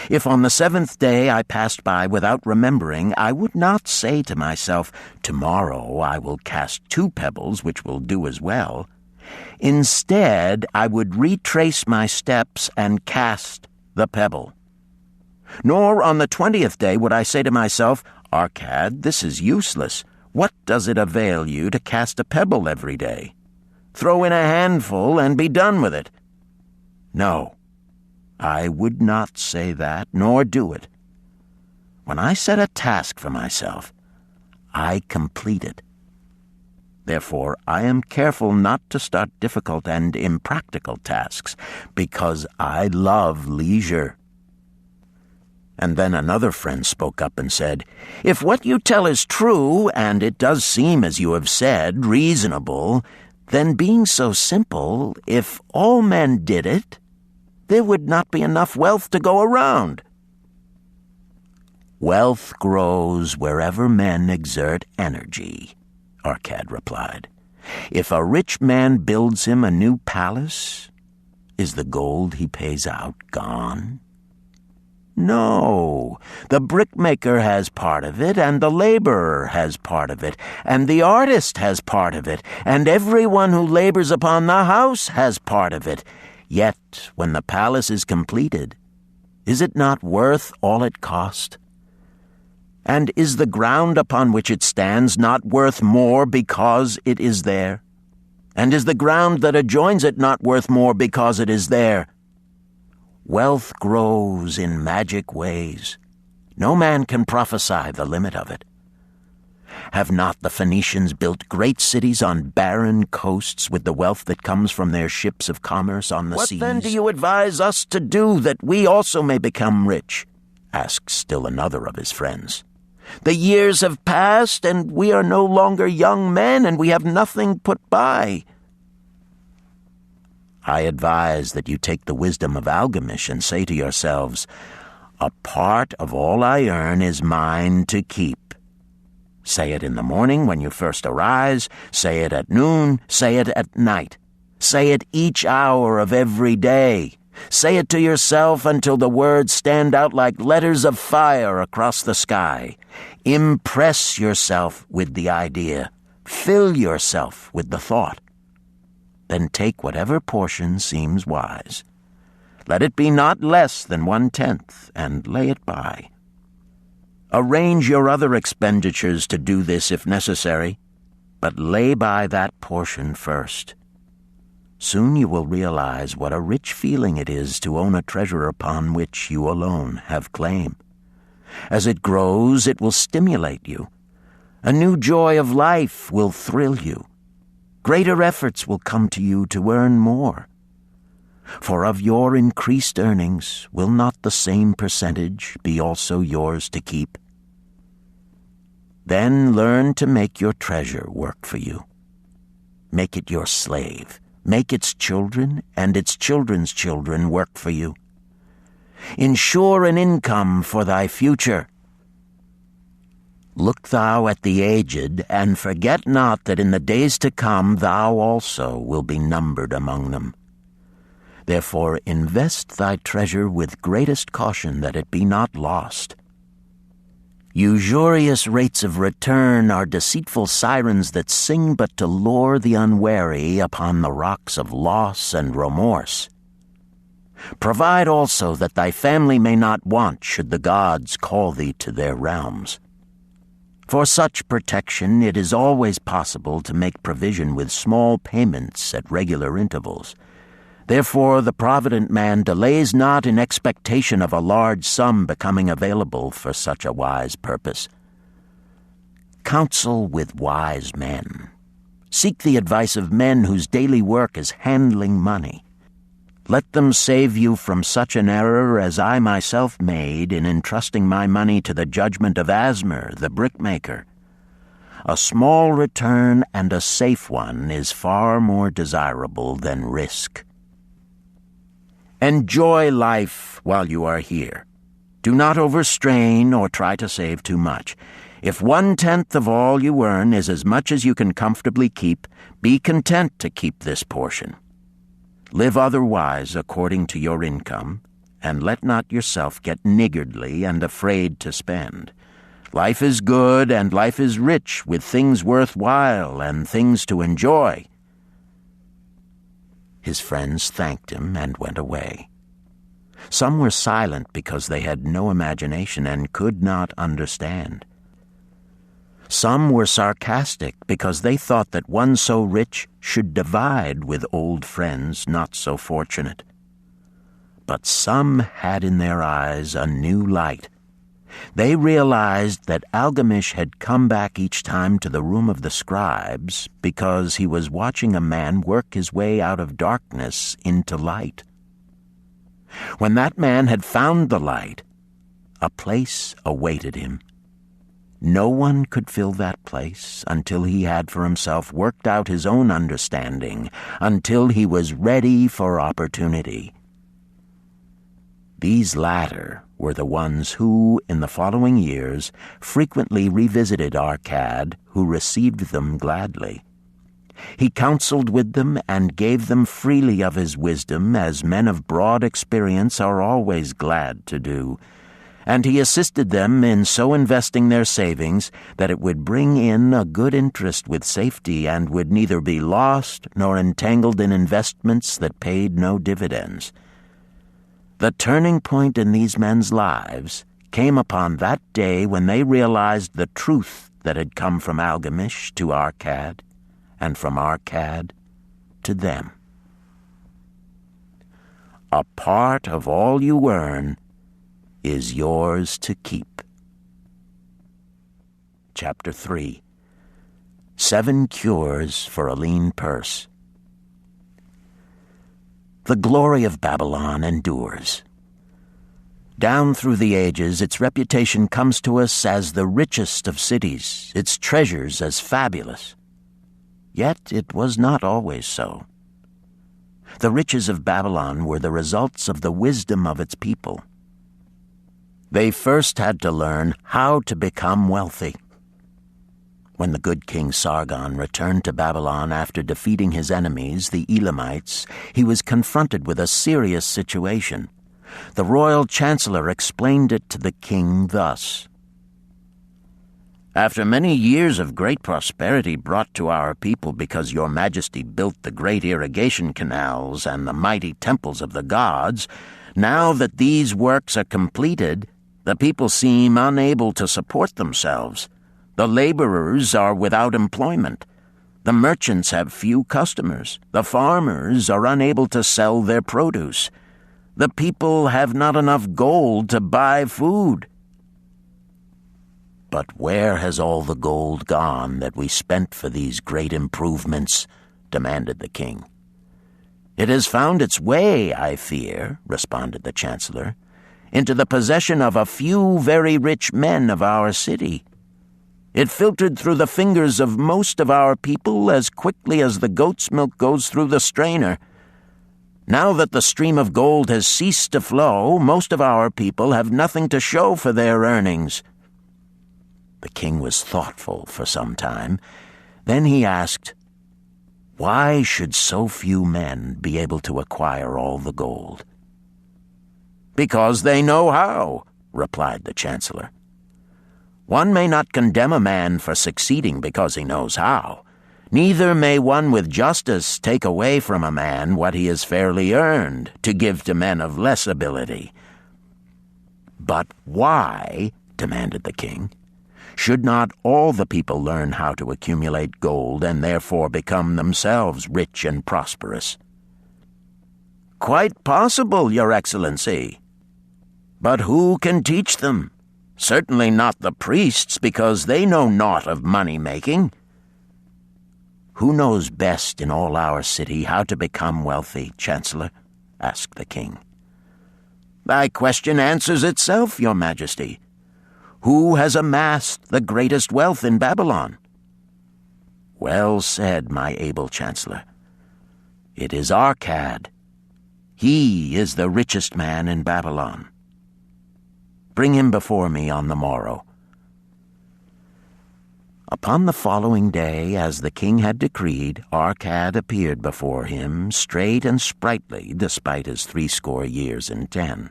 If on the 7th day I passed by without remembering, I would not say to myself, "Tomorrow I will cast 2 pebbles, which will do as well." Instead, I would retrace my steps and cast the pebble. Nor on the 20th day would I say to myself, "Arcad, this is useless. What does it avail you to cast a pebble every day? Throw in a handful and be done with it." No, I would not say that, nor do it. When I set a task for myself, I complete it. Therefore, I am careful not to start difficult and impractical tasks, because I love leisure." And then another friend spoke up and said, "If what you tell is true, and it does seem, as you have said, reasonable, then being so simple, if all men did it, there would not be enough wealth to go around." "Wealth grows wherever men exert energy," Arcad replied. "If a rich man builds him a new palace, is the gold he pays out gone? No, the brickmaker has part of it, and the laborer has part of it, and the artist has part of it, and everyone who labors upon the house has part of it. Yet, when the palace is completed, is it not worth all it cost? And is the ground upon which it stands not worth more because it is there? And is the ground that adjoins it not worth more because it is there? Wealth grows in magic ways. No man can prophesy the limit of it. Have not the Phoenicians built great cities on barren coasts with the wealth that comes from their ships of commerce on the seas? What then do you advise us to do that we also may become rich?" asked still another of his friends. "The years have passed, and we are no longer young men, and we have nothing put by." "I advise that you take the wisdom of Algamish and say to yourselves, 'A part of all I earn is mine to keep.' Say it in the morning when you first arise, say it at noon, say it at night. Say it each hour of every day. Say it to yourself until the words stand out like letters of fire across the sky. Impress yourself with the idea. Fill yourself with the thought. Then take whatever portion seems wise. Let it be not less than 1/10, and lay it by. Arrange your other expenditures to do this if necessary, but lay by that portion first. Soon you will realize what a rich feeling it is to own a treasure upon which you alone have claim. As it grows, it will stimulate you. A new joy of life will thrill you. Greater efforts will come to you to earn more. For of your increased earnings, will not the same percentage be also yours to keep? Then learn to make your treasure work for you. Make it your slave. Make its children and its children's children work for you. Ensure an income for thy future. Look thou at the aged, and forget not that in the days to come thou also will be numbered among them. Therefore invest thy treasure with greatest caution that it be not lost. Usurious rates of return are deceitful sirens that sing but to lure the unwary upon the rocks of loss and remorse. Provide also that thy family may not want should the gods call thee to their realms. For such protection it is always possible to make provision with small payments at regular intervals. Therefore the provident man delays not in expectation of a large sum becoming available for such a wise purpose. Counsel with wise men. Seek the advice of men whose daily work is handling money. Let them save you from such an error as I myself made in entrusting my money to the judgment of Asmer, the brickmaker. A small return and a safe one is far more desirable than risk. Enjoy life while you are here. Do not overstrain or try to save too much. If 1/10 of all you earn is as much as you can comfortably keep, be content to keep this portion. Live otherwise according to your income, and let not yourself get niggardly and afraid to spend. Life is good and life is rich with things worth while and things to enjoy. His friends thanked him and went away. Some were silent because they had no imagination and could not understand. Some were sarcastic because they thought that one so rich should divide with old friends not so fortunate. But some had in their eyes a new light, They realized that Algamish had come back each time to the room of the scribes because he was watching a man work his way out of darkness into light. When that man had found the light, a place awaited him. No one could fill that place until he had for himself worked out his own understanding, until he was ready for opportunity. These latter were the ones who, in the following years, frequently revisited Arcad, who received them gladly. He counseled with them and gave them freely of his wisdom, as men of broad experience are always glad to do, and he assisted them in so investing their savings that it would bring in a good interest with safety and would neither be lost nor entangled in investments that paid no dividends. The turning point in these men's lives came upon that day when they realized the truth that had come from Algamish to Arcad, and from Arcad to them. A part of all you earn is yours to keep. Chapter 3. 7 Cures for a Lean Purse. The glory of Babylon endures. Down through the ages, its reputation comes to us as the richest of cities, its treasures as fabulous. Yet it was not always so. The riches of Babylon were the results of the wisdom of its people. They first had to learn how to become wealthy. When the good King Sargon returned to Babylon after defeating his enemies, the Elamites, he was confronted with a serious situation. The royal chancellor explained it to the king thus: "After many years of great prosperity brought to our people because your majesty built the great irrigation canals and the mighty temples of the gods, now that these works are completed, the people seem unable to support themselves. The laborers are without employment. The merchants have few customers. The farmers are unable to sell their produce. The people have not enough gold to buy food." "But where has all the gold gone that we spent for these great improvements?" demanded the king. "It has found its way, I fear," responded the chancellor, "into the possession of a few very rich men of our city. It filtered through the fingers of most of our people as quickly as the goat's milk goes through the strainer. Now that the stream of gold has ceased to flow, most of our people have nothing to show for their earnings." The king was thoughtful for some time. Then he asked, "Why should so few men be able to acquire all the gold?" "Because they know how," replied the chancellor. "One may not condemn a man for succeeding because he knows how. Neither may one with justice take away from a man what he has fairly earned to give to men of less ability." "But why," demanded the king, "should not all the people learn how to accumulate gold and therefore become themselves rich and prosperous?" "Quite possible, Your Excellency. But who can teach them? Certainly not the priests, because they know naught of money-making." "Who knows best in all our city how to become wealthy, Chancellor?" asked the king. "Thy question answers itself, Your Majesty. Who has amassed the greatest wealth in Babylon?" "Well said, my able chancellor. It is Arcad. He is the richest man in Babylon. Bring him before me on the morrow." Upon the following day, as the king had decreed, Arcad appeared before him, straight and sprightly, despite his 80 years and 10.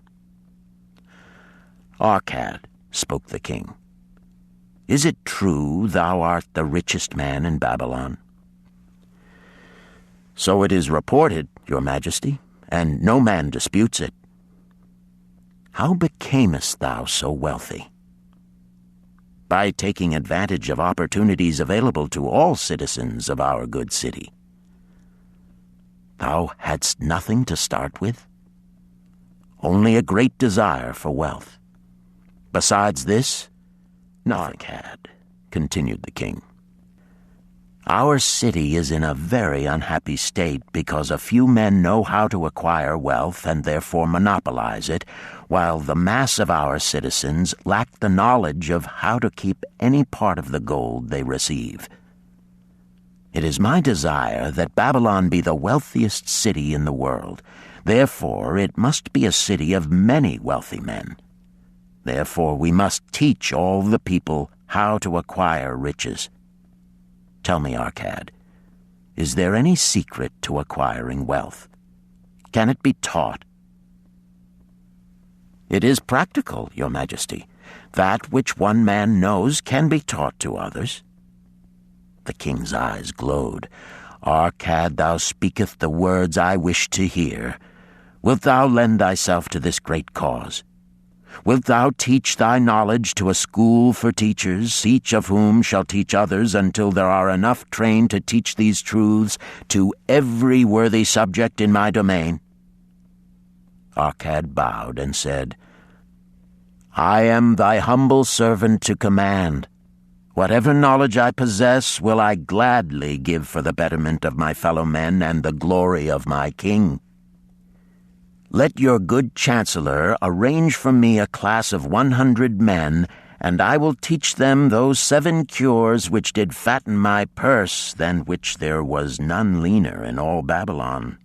"Arcad," spoke the king, "is it true thou art the richest man in Babylon?" "So it is reported, Your Majesty, and no man disputes it." "How becamest thou so wealthy?" "By taking advantage of opportunities available to all citizens of our good city." "Thou hadst nothing to start with?" "Only a great desire for wealth." Besides this, nothing had, continued the king. Our city is in a very unhappy state because a few men know how to acquire wealth and therefore monopolize it, while the mass of our citizens lack the knowledge of how to keep any part of the gold they receive. It is my desire that Babylon be the wealthiest city in the world. Therefore, it must be a city of many wealthy men. Therefore, we must teach all the people how to acquire riches. Tell me, Arcad, is there any secret to acquiring wealth? Can it be taught? It is practical, Your Majesty. That which one man knows can be taught to others. The king's eyes glowed. Arcad, thou speakest the words I wish to hear. Wilt thou lend thyself to this great cause? Wilt thou teach thy knowledge to a school for teachers, each of whom shall teach others until there are enough trained to teach these truths to every worthy subject in my domain? Arcad bowed and said, I am thy humble servant to command. Whatever knowledge I possess will I gladly give for the betterment of my fellow men and the glory of my king. Let your good chancellor arrange for me a class of 100 men, and I will teach them those 7 cures which did fatten my purse, than which there was none leaner in all Babylon.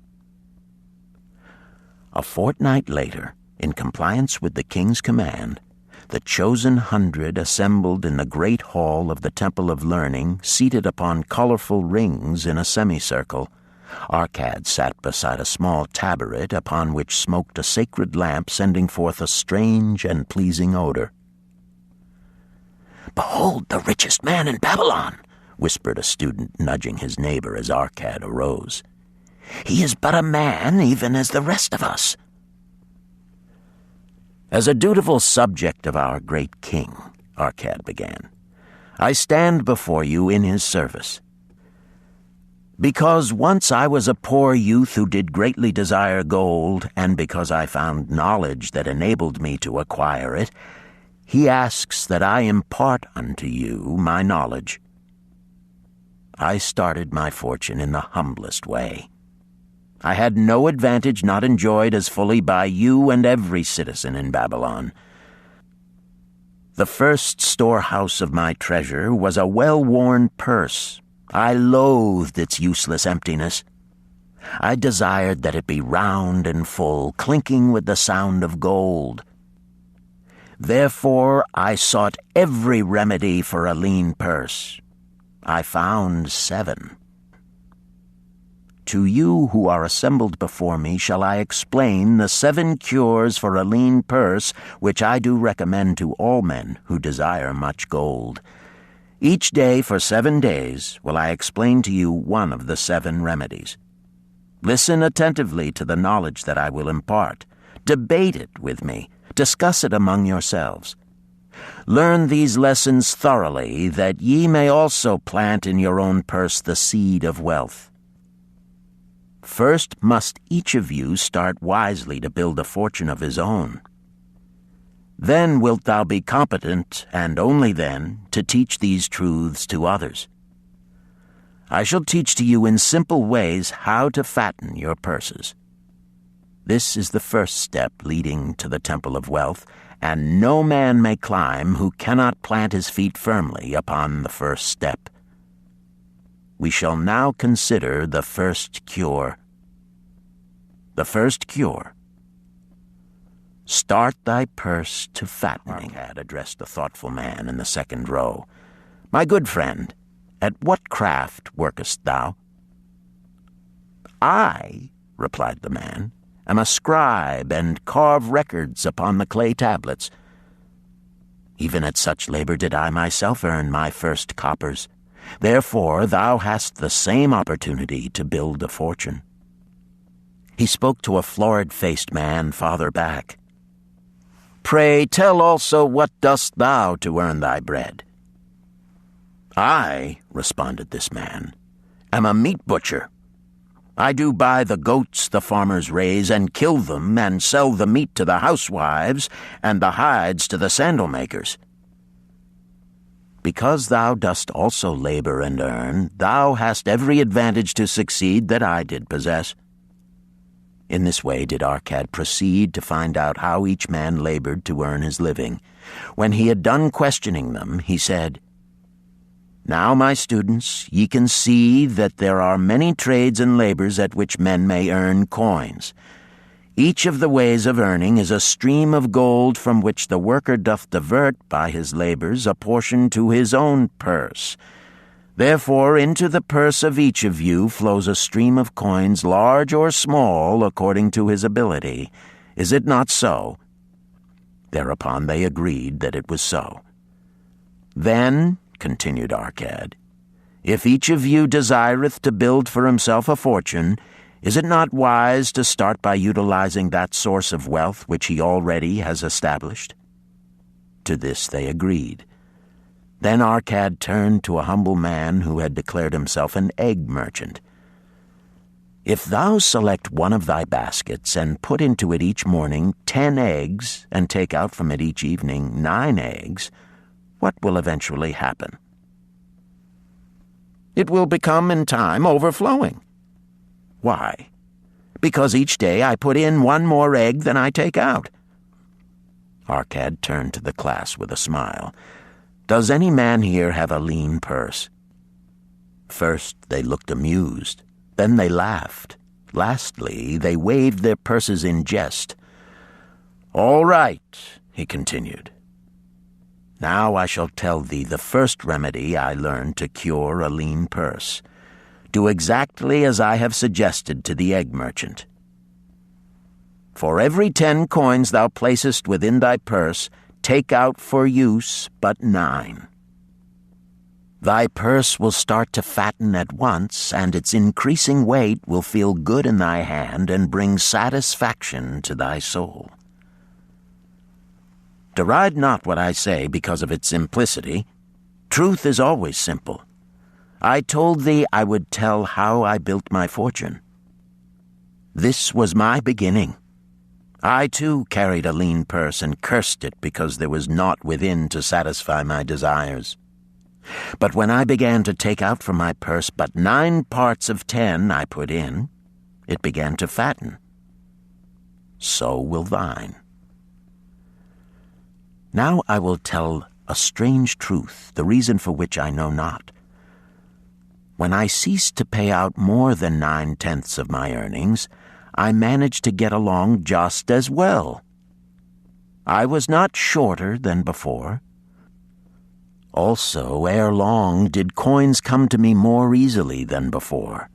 A fortnight later, in compliance with the king's command, the chosen 100 assembled in the great hall of the Temple of Learning, seated upon colorful rings in a semicircle. Arcad sat beside a small tabaret upon which smoked a sacred lamp sending forth a strange and pleasing odor. "Behold the richest man in Babylon," whispered a student, nudging his neighbor as Arcad arose. "He is but a man, even as the rest of us." "As a dutiful subject of our great king," Arcad began, "I stand before you in his service. Because once I was a poor youth who did greatly desire gold, and because I found knowledge that enabled me to acquire it, he asks that I impart unto you my knowledge. I started my fortune in the humblest way. I had no advantage not enjoyed as fully by you and every citizen in Babylon. The first storehouse of my treasure was a well-worn purse. I loathed its useless emptiness. I desired that it be round and full, clinking with the sound of gold. Therefore I sought every remedy for a lean purse. I found 7. To you who are assembled before me shall I explain the 7 cures for a lean purse which I do recommend to all men who desire much gold. Each day for 7 days will I explain to you one of the 7 remedies. Listen attentively to the knowledge that I will impart. Debate it with me. Discuss it among yourselves. Learn these lessons thoroughly, that ye may also plant in your own purse the seed of wealth. First must each of you start wisely to build a fortune of his own. Then wilt thou be competent, and only then, to teach these truths to others. I shall teach to you in simple ways how to fatten your purses. This is the first step leading to the Temple of Wealth, and no man may climb who cannot plant his feet firmly upon the first step. We shall now consider the first cure. The first cure. Start thy purse to fattening, had addressed the thoughtful man in the second row. My good friend, at what craft workest thou? I, replied the man, am a scribe and carve records upon the clay tablets. Even at such labor did I myself earn my first coppers. Therefore thou hast the same opportunity to build a fortune. He spoke to a florid-faced man farther back. Pray tell also what dost thou to earn thy bread? I, responded this man, am a meat butcher. I do buy the goats the farmers raise, and kill them, and sell the meat to the housewives, and the hides to the sandal makers. Because thou dost also labor and earn, thou hast every advantage to succeed that I did possess. In this way did Arcad proceed to find out how each man labored to earn his living. When he had done questioning them, he said, Now, my students, ye can see that there are many trades and labors at which men may earn coins. Each of the ways of earning is a stream of gold from which the worker doth divert by his labors a portion to his own purse. Therefore into the purse of each of you flows a stream of coins, large or small, according to his ability. Is it not so?" Thereupon they agreed that it was so. "Then," continued Arcad, "if each of you desireth to build for himself a fortune, is it not wise to start by utilizing that source of wealth which he already has established?" To this they agreed. Then Arcad turned to a humble man who had declared himself an egg merchant. "If thou select one of thy baskets and put into it each morning 10 eggs and take out from it each evening 9 eggs, what will eventually happen?" "It will become in time overflowing." "Why?" "Because each day I put in 1 more egg than I take out." Arcad turned to the class with a smile. "Does any man here have a lean purse?" First they looked amused, then they laughed. Lastly, they waved their purses in jest. "All right," he continued. "Now I shall tell thee the first remedy I learned to cure a lean purse. Do exactly as I have suggested to the egg merchant. For every 10 coins thou placest within thy purse, take out for use but 9. Thy purse will start to fatten at once, and its increasing weight will feel good in thy hand and bring satisfaction to thy soul. Deride not what I say because of its simplicity. Truth is always simple. I told thee I would tell how I built my fortune. This was my beginning. I, too, carried a lean purse and cursed it because there was naught within to satisfy my desires. But when I began to take out from my purse but 9 parts of 10 I put in, it began to fatten. So will thine. Now I will tell a strange truth, the reason for which I know not. When I ceased to pay out more than 9/10 of my earnings, I managed to get along just as well. I was not shorter than before. Also, ere long did coins come to me more easily than before.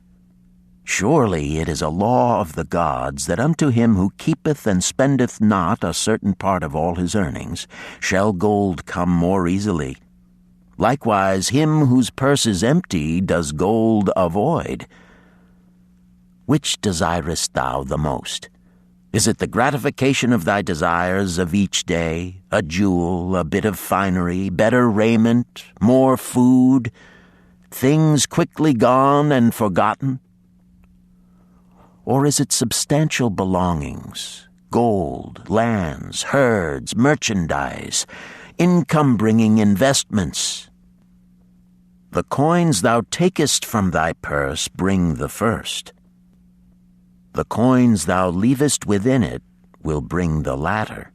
Surely it is a law of the gods that unto him who keepeth and spendeth not a certain part of all his earnings shall gold come more easily. Likewise him whose purse is empty does gold avoid. Which desirest thou the most? Is it the gratification of thy desires of each day, a jewel, a bit of finery, better raiment, more food, things quickly gone and forgotten? Or is it substantial belongings, gold, lands, herds, merchandise, income-bringing investments? The coins thou takest from thy purse bring the first. The coins thou leavest within it will bring the latter.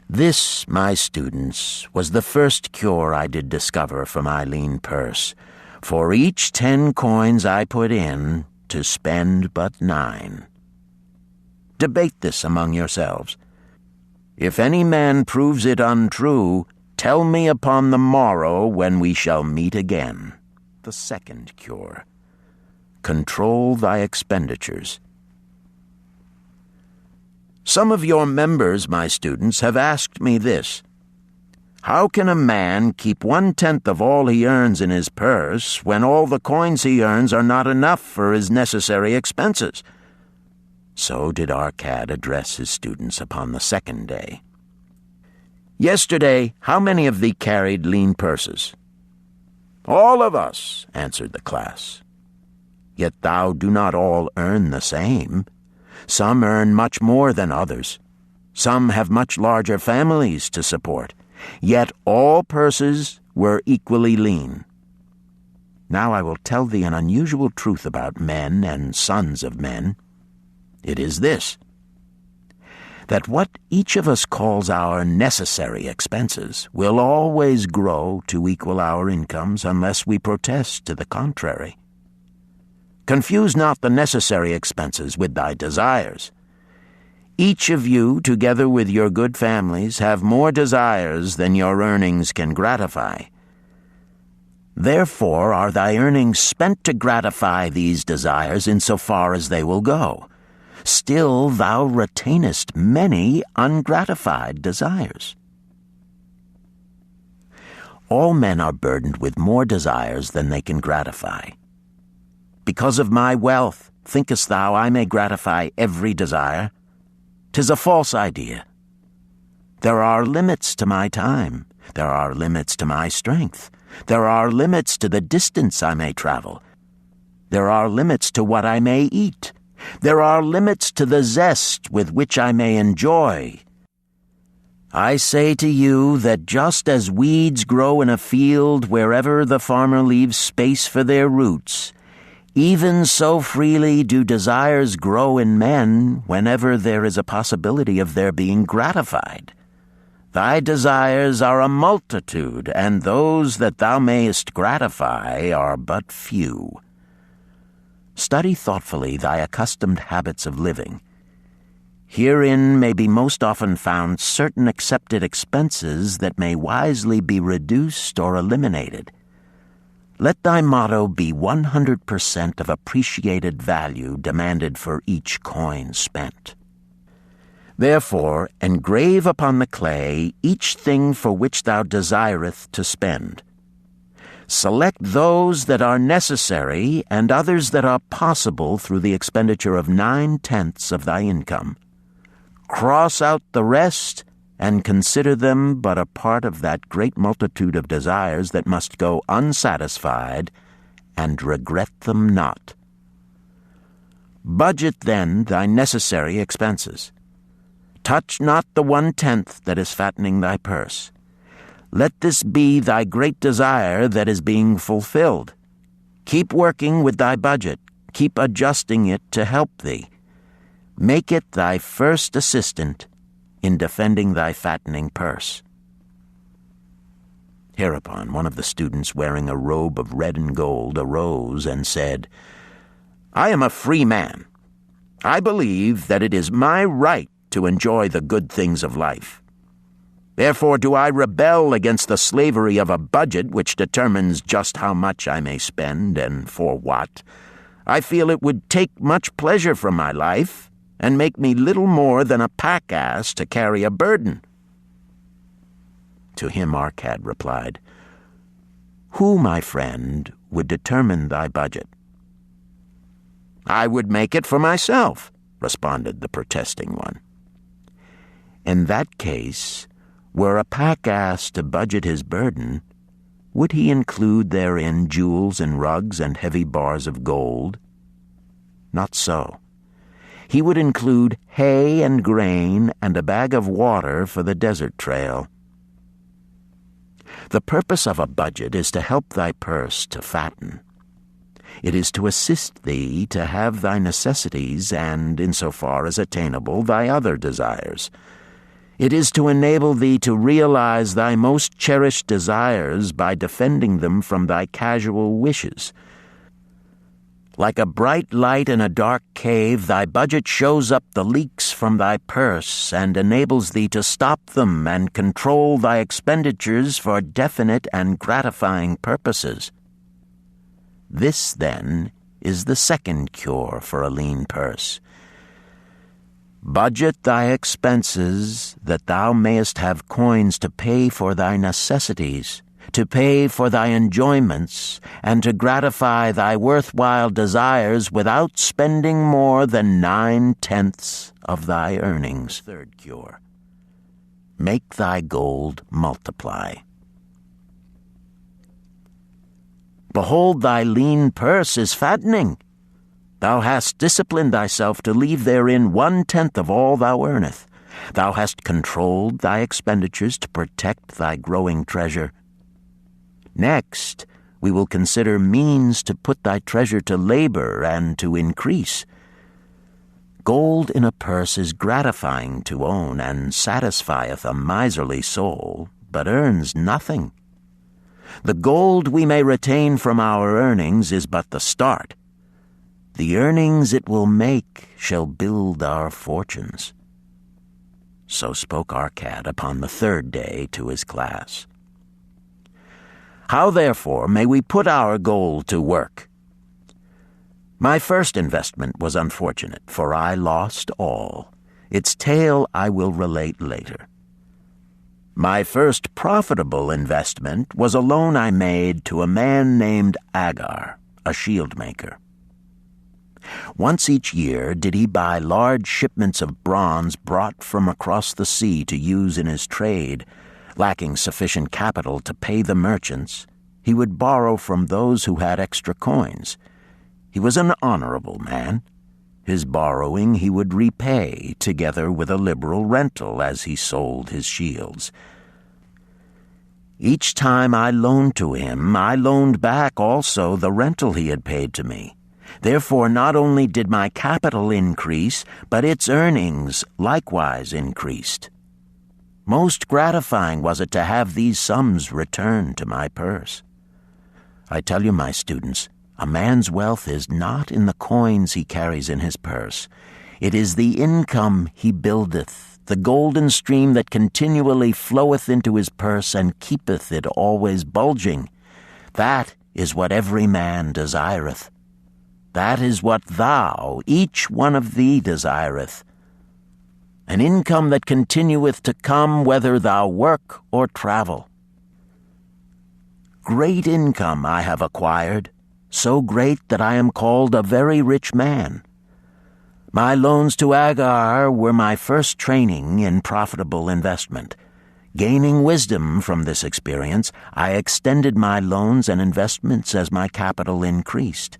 This, my students, was the first cure I did discover for my lean purse. For each 10 coins I put in, to spend but 9. Debate this among yourselves. If any man proves it untrue, tell me upon the morrow when we shall meet again. The second cure. Control thy expenditures. Some of your members, my students, have asked me this. How can a man keep 1/10 of all he earns in his purse when all the coins he earns are not enough for his necessary expenses? So did Arcad address his students upon the second day. Yesterday, how many of thee carried lean purses? All of us, answered the class. Yet thou do not all earn the same. Some earn much more than others. Some have much larger families to support. Yet all purses were equally lean. Now I will tell thee an unusual truth about men and sons of men. It is this, that what each of us calls our necessary expenses will always grow to equal our incomes unless we protest to the contrary. Confuse not the necessary expenses with thy desires. Each of you, together with your good families, have more desires than your earnings can gratify. Therefore are thy earnings spent to gratify these desires in so far as they will go. Still thou retainest many ungratified desires. All men are burdened with more desires than they can gratify. Because of my wealth, thinkest thou I may gratify every desire? 'Tis a false idea. There are limits to my time. There are limits to my strength. There are limits to the distance I may travel. There are limits to what I may eat. There are limits to the zest with which I may enjoy. I say to you that just as weeds grow in a field wherever the farmer leaves space for their roots, even so freely do desires grow in men whenever there is a possibility of their being gratified. Thy desires are a multitude, and those that thou mayest gratify are but few. Study thoughtfully thy accustomed habits of living. Herein may be most often found certain accepted expenses that may wisely be reduced or eliminated. Let thy motto be 100% of appreciated value demanded for each coin spent. Therefore, engrave upon the clay each thing for which thou desireth to spend. Select those that are necessary and others that are possible through the expenditure of 9/10 of thy income. Cross out the rest and consider them but a part of that great multitude of desires that must go unsatisfied, and regret them not. Budget then thy necessary expenses. Touch not the 1/10 that is fattening thy purse. Let this be thy great desire that is being fulfilled. Keep working with thy budget. Keep adjusting it to help thee. Make it thy first assistant in defending thy fattening purse. Hereupon one of the students, wearing a robe of red and gold, arose and said, I am a free man. I believe that it is my right to enjoy the good things of life. Therefore do I rebel against the slavery of a budget which determines just how much I may spend and for what. I feel it would take much pleasure from my life and make me little more than a pack-ass to carry a burden. To him Arcad replied, Who, my friend, would determine thy budget? I would make it for myself, responded the protesting one. In that case, were a pack-ass to budget his burden, would he include therein jewels and rugs and heavy bars of gold? Not so. He would include hay and grain and a bag of water for the desert trail. The purpose of a budget is to help thy purse to fatten. It is to assist thee to have thy necessities and, insofar as attainable, thy other desires. It is to enable thee to realize thy most cherished desires by defending them from thy casual wishes. Like a bright light in a dark cave, thy budget shows up the leaks from thy purse and enables thee to stop them and control thy expenditures for definite and gratifying purposes. This, then, is the second cure for a lean purse. Budget thy expenses that thou mayest have coins to pay for thy necessities, to pay for thy enjoyments, and to gratify thy worthwhile desires without spending more than 9/10 of thy earnings. Third cure. Make thy gold multiply. Behold, thy lean purse is fattening. Thou hast disciplined thyself to leave therein 1/10 of all thou earnest. Thou hast controlled thy expenditures to protect thy growing treasure. Next, we will consider means to put thy treasure to labor and to increase. Gold in a purse is gratifying to own and satisfieth a miserly soul, but earns nothing. The gold we may retain from our earnings is but the start. The earnings it will make shall build our fortunes. So spoke our cat upon the 3rd day to his class. How, therefore, may we put our gold to work? My first investment was unfortunate, for I lost all. Its tale I will relate later. My first profitable investment was a loan I made to a man named Agar, a shield maker. Once each year did he buy large shipments of bronze brought from across the sea to use in his trade. Lacking sufficient capital to pay the merchants, he would borrow from those who had extra coins. He was an honorable man. His borrowing he would repay, together with a liberal rental as he sold his shields. Each time I loaned to him, I loaned back also the rental he had paid to me. Therefore, not only did my capital increase, but its earnings likewise increased. Most gratifying was it to have these sums returned to my purse. I tell you, my students, a man's wealth is not in the coins he carries in his purse. It is the income he buildeth, the golden stream that continually floweth into his purse and keepeth it always bulging. That is what every man desireth. That is what thou, each one of thee, desireth. An income that continueth to come whether thou work or travel. Great income I have acquired, so great that I am called a very rich man. My loans to Agar were my first training in profitable investment. Gaining wisdom from this experience, I extended my loans and investments as my capital increased.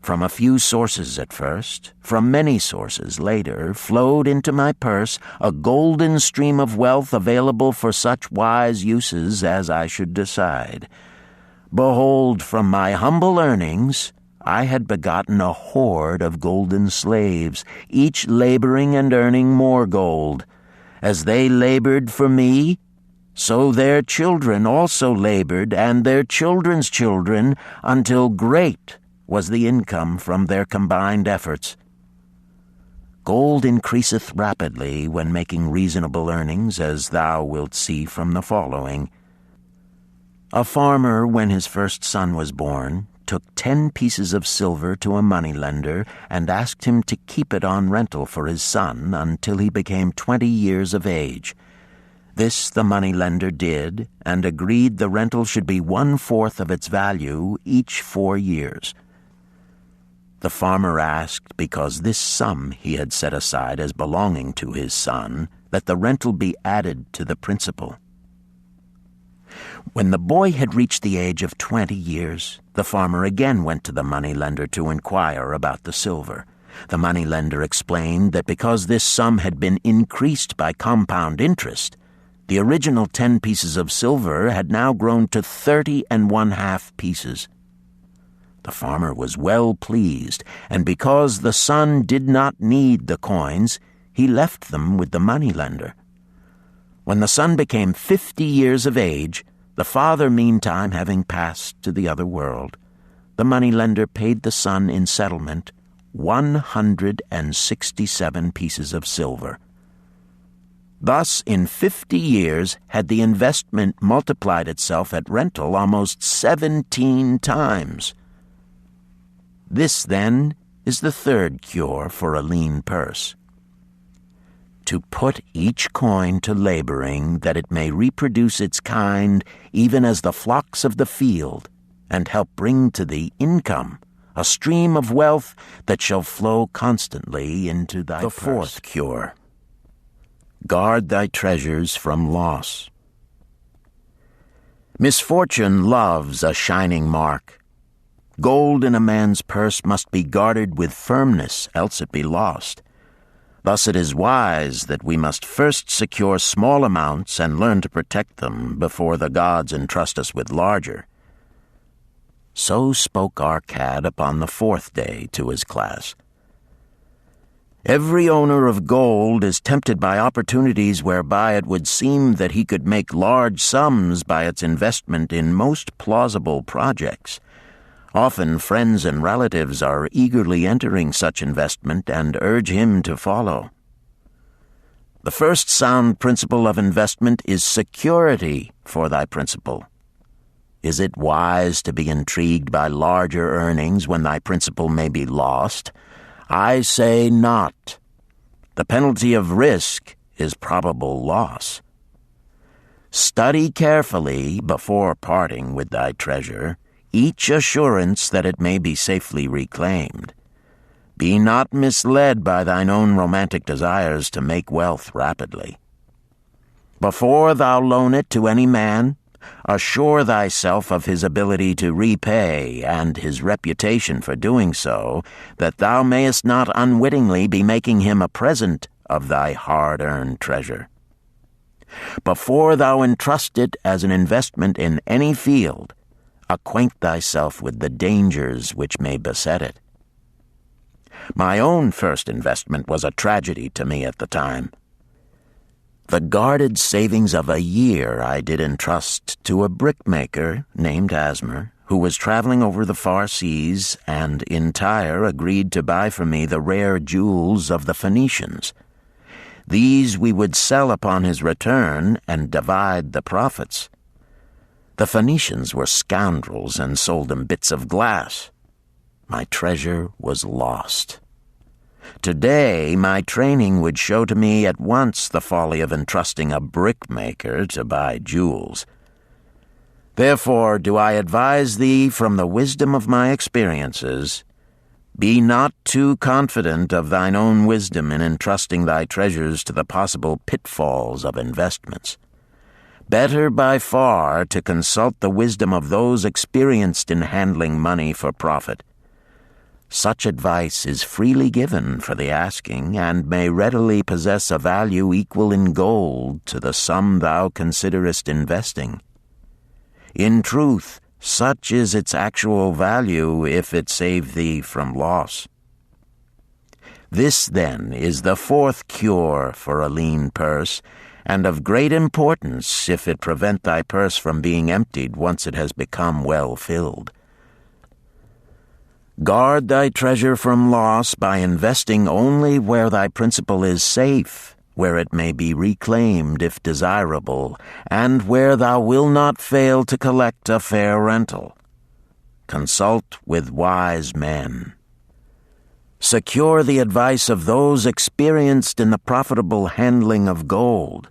From a few sources at first, from many sources later, flowed into my purse a golden stream of wealth available for such wise uses as I should decide. Behold, from my humble earnings, I had begotten a horde of golden slaves, each laboring and earning more gold. As they labored for me, so their children also labored, and their children's children, until great was the income from their combined efforts. Gold increaseth rapidly when making reasonable earnings, as thou wilt see from the following. A farmer, when his first son was born, took 10 pieces of silver to a moneylender and asked him to keep it on rental for his son until he became 20 years of age. This the moneylender did, and agreed the rental should be 1/4 of its value each 4 years. The farmer asked, because this sum he had set aside as belonging to his son, that the rental be added to the principal. When the boy had reached the age of 20 years, the farmer again went to the moneylender to inquire about the silver. The moneylender explained that because this sum had been increased by compound interest, the original 10 pieces of silver had now grown to 30 1/2 pieces. The farmer was well pleased, and because the son did not need the coins, he left them with the moneylender. When the son became 50 years of age, the father meantime having passed to the other world, the moneylender paid the son in settlement 167 pieces of silver. Thus, in 50 years, had the investment multiplied itself at rental almost 17 times. This, then, is the third cure for a lean purse. To put each coin to laboring, that it may reproduce its kind, even as the flocks of the field, and help bring to thee income, a stream of wealth that shall flow constantly into thy purse. The fourth cure. Guard thy treasures from loss. Misfortune loves a shining mark. Gold in a man's purse must be guarded with firmness, else it be lost. Thus it is wise that we must first secure small amounts and learn to protect them before the gods entrust us with larger. So spoke our cad upon the 4th day to his class. Every owner of gold is tempted by opportunities whereby it would seem that he could make large sums by its investment in most plausible projects. Often friends and relatives are eagerly entering such investment and urge him to follow. The first sound principle of investment is security for thy principal. Is it wise to be intrigued by larger earnings when thy principal may be lost? I say not. The penalty of risk is probable loss. Study carefully before parting with thy treasure each assurance that it may be safely reclaimed. Be not misled by thine own romantic desires to make wealth rapidly. Before thou loan it to any man, assure thyself of his ability to repay and his reputation for doing so, that thou mayest not unwittingly be making him a present of thy hard-earned treasure. Before thou entrust it as an investment in any field, acquaint thyself with the dangers which may beset it. My own first investment was a tragedy to me at the time. The guarded savings of a year I did entrust to a brickmaker named Asmer, who was traveling over the far seas and in Tyre agreed to buy for me the rare jewels of the Phoenicians. These we would sell upon his return and divide the profits. The Phoenicians were scoundrels and sold him bits of glass. My treasure was lost. Today, my training would show to me at once the folly of entrusting a brickmaker to buy jewels. Therefore do I advise thee from the wisdom of my experiences, be not too confident of thine own wisdom in entrusting thy treasures to the possible pitfalls of investments. Better by far to consult the wisdom of those experienced in handling money for profit. Such advice is freely given for the asking, and may readily possess a value equal in gold to the sum thou considerest investing. In truth, such is its actual value if it save thee from loss. This, then, is the 4th cure for a lean purse, and of great importance if it prevent thy purse from being emptied once it has become well filled. Guard thy treasure from loss by investing only where thy principal is safe, where it may be reclaimed if desirable, and where thou wilt not fail to collect a fair rental. Consult with wise men. Secure the advice of those experienced in the profitable handling of gold.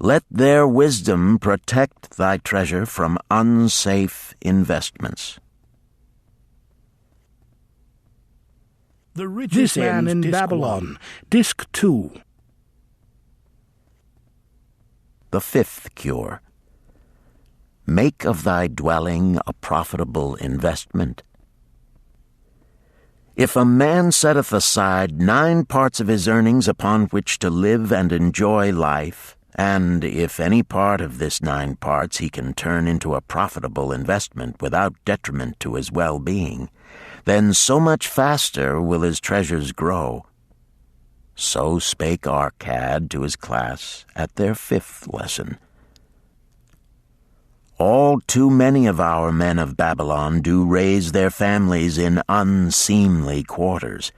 Let their wisdom protect thy treasure from unsafe investments. The Richest Man in Babylon, Disc 2. The 5th cure. Make of thy dwelling a profitable investment. If a man setteth aside 9 parts of his earnings upon which to live and enjoy life, and if any part of this 9 parts he can turn into a profitable investment without detriment to his well-being, then so much faster will his treasures grow. So spake our cad to his class at their 5th lesson. All too many of our men of Babylon do raise their families in unseemly quarters.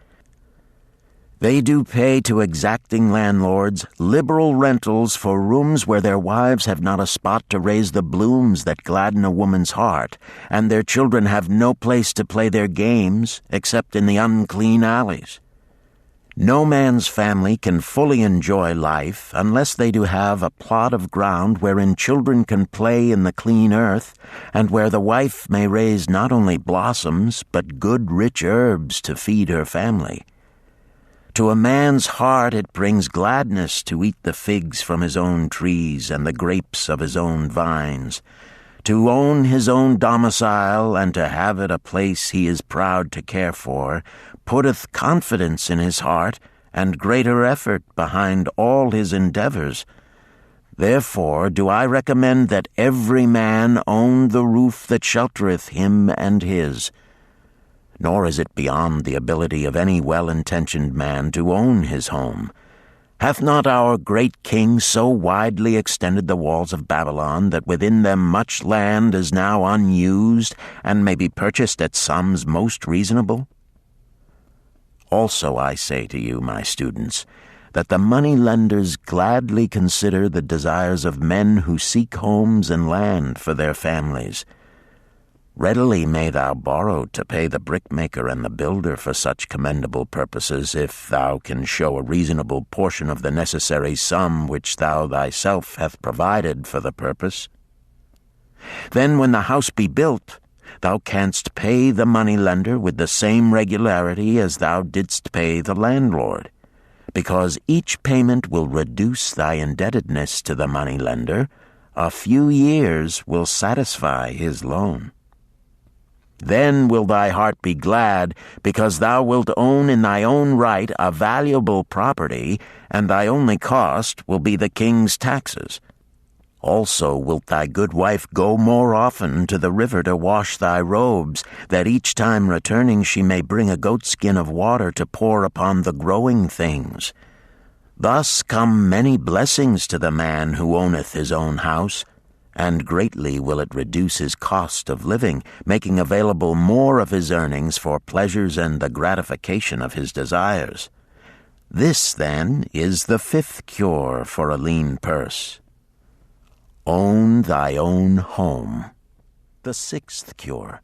They do pay to exacting landlords liberal rentals for rooms where their wives have not a spot to raise the blooms that gladden a woman's heart, and their children have no place to play their games except in the unclean alleys. No man's family can fully enjoy life unless they do have a plot of ground wherein children can play in the clean earth, and where the wife may raise not only blossoms but good rich herbs to feed her family. To a man's heart it brings gladness to eat the figs from his own trees and the grapes of his own vines. to own his own domicile and to have it a place he is proud to care for, putteth confidence in his heart and greater effort behind all his endeavors. Therefore do I recommend that every man own the roof that sheltereth him and his. Nor is it beyond the ability of any well-intentioned man to own his home. Hath not our great king so widely extended the walls of Babylon that within them much land is now unused and may be purchased at sums most reasonable? Also I say to you, my students, that the money-lenders gladly consider the desires of men who seek homes and land for their families. Readily may thou borrow to pay the brickmaker and the builder for such commendable purposes, if thou can show a reasonable portion of the necessary sum which thou thyself hast provided for the purpose. Then when the house be built, thou canst pay the money-lender with the same regularity as thou didst pay the landlord, because each payment will reduce thy indebtedness to the money-lender. A few years will satisfy his loan. Then will thy heart be glad, because thou wilt own in thy own right a valuable property, and thy only cost will be the king's taxes. Also wilt thy good wife go more often to the river to wash thy robes, that each time returning she may bring a goatskin of water to pour upon the growing things. Thus come many blessings to the man who owneth his own house, and greatly will it reduce his cost of living, making available more of his earnings for pleasures and the gratification of his desires. This, then, is the fifth cure for a lean purse. Own thy own home. The sixth cure.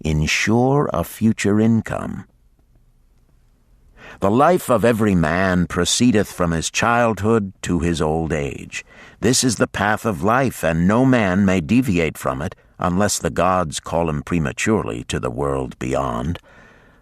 Ensure a future income. The life of every man proceedeth from his childhood to his old age. This is the path of life, and no man may deviate from it, unless the gods call him prematurely to the world beyond.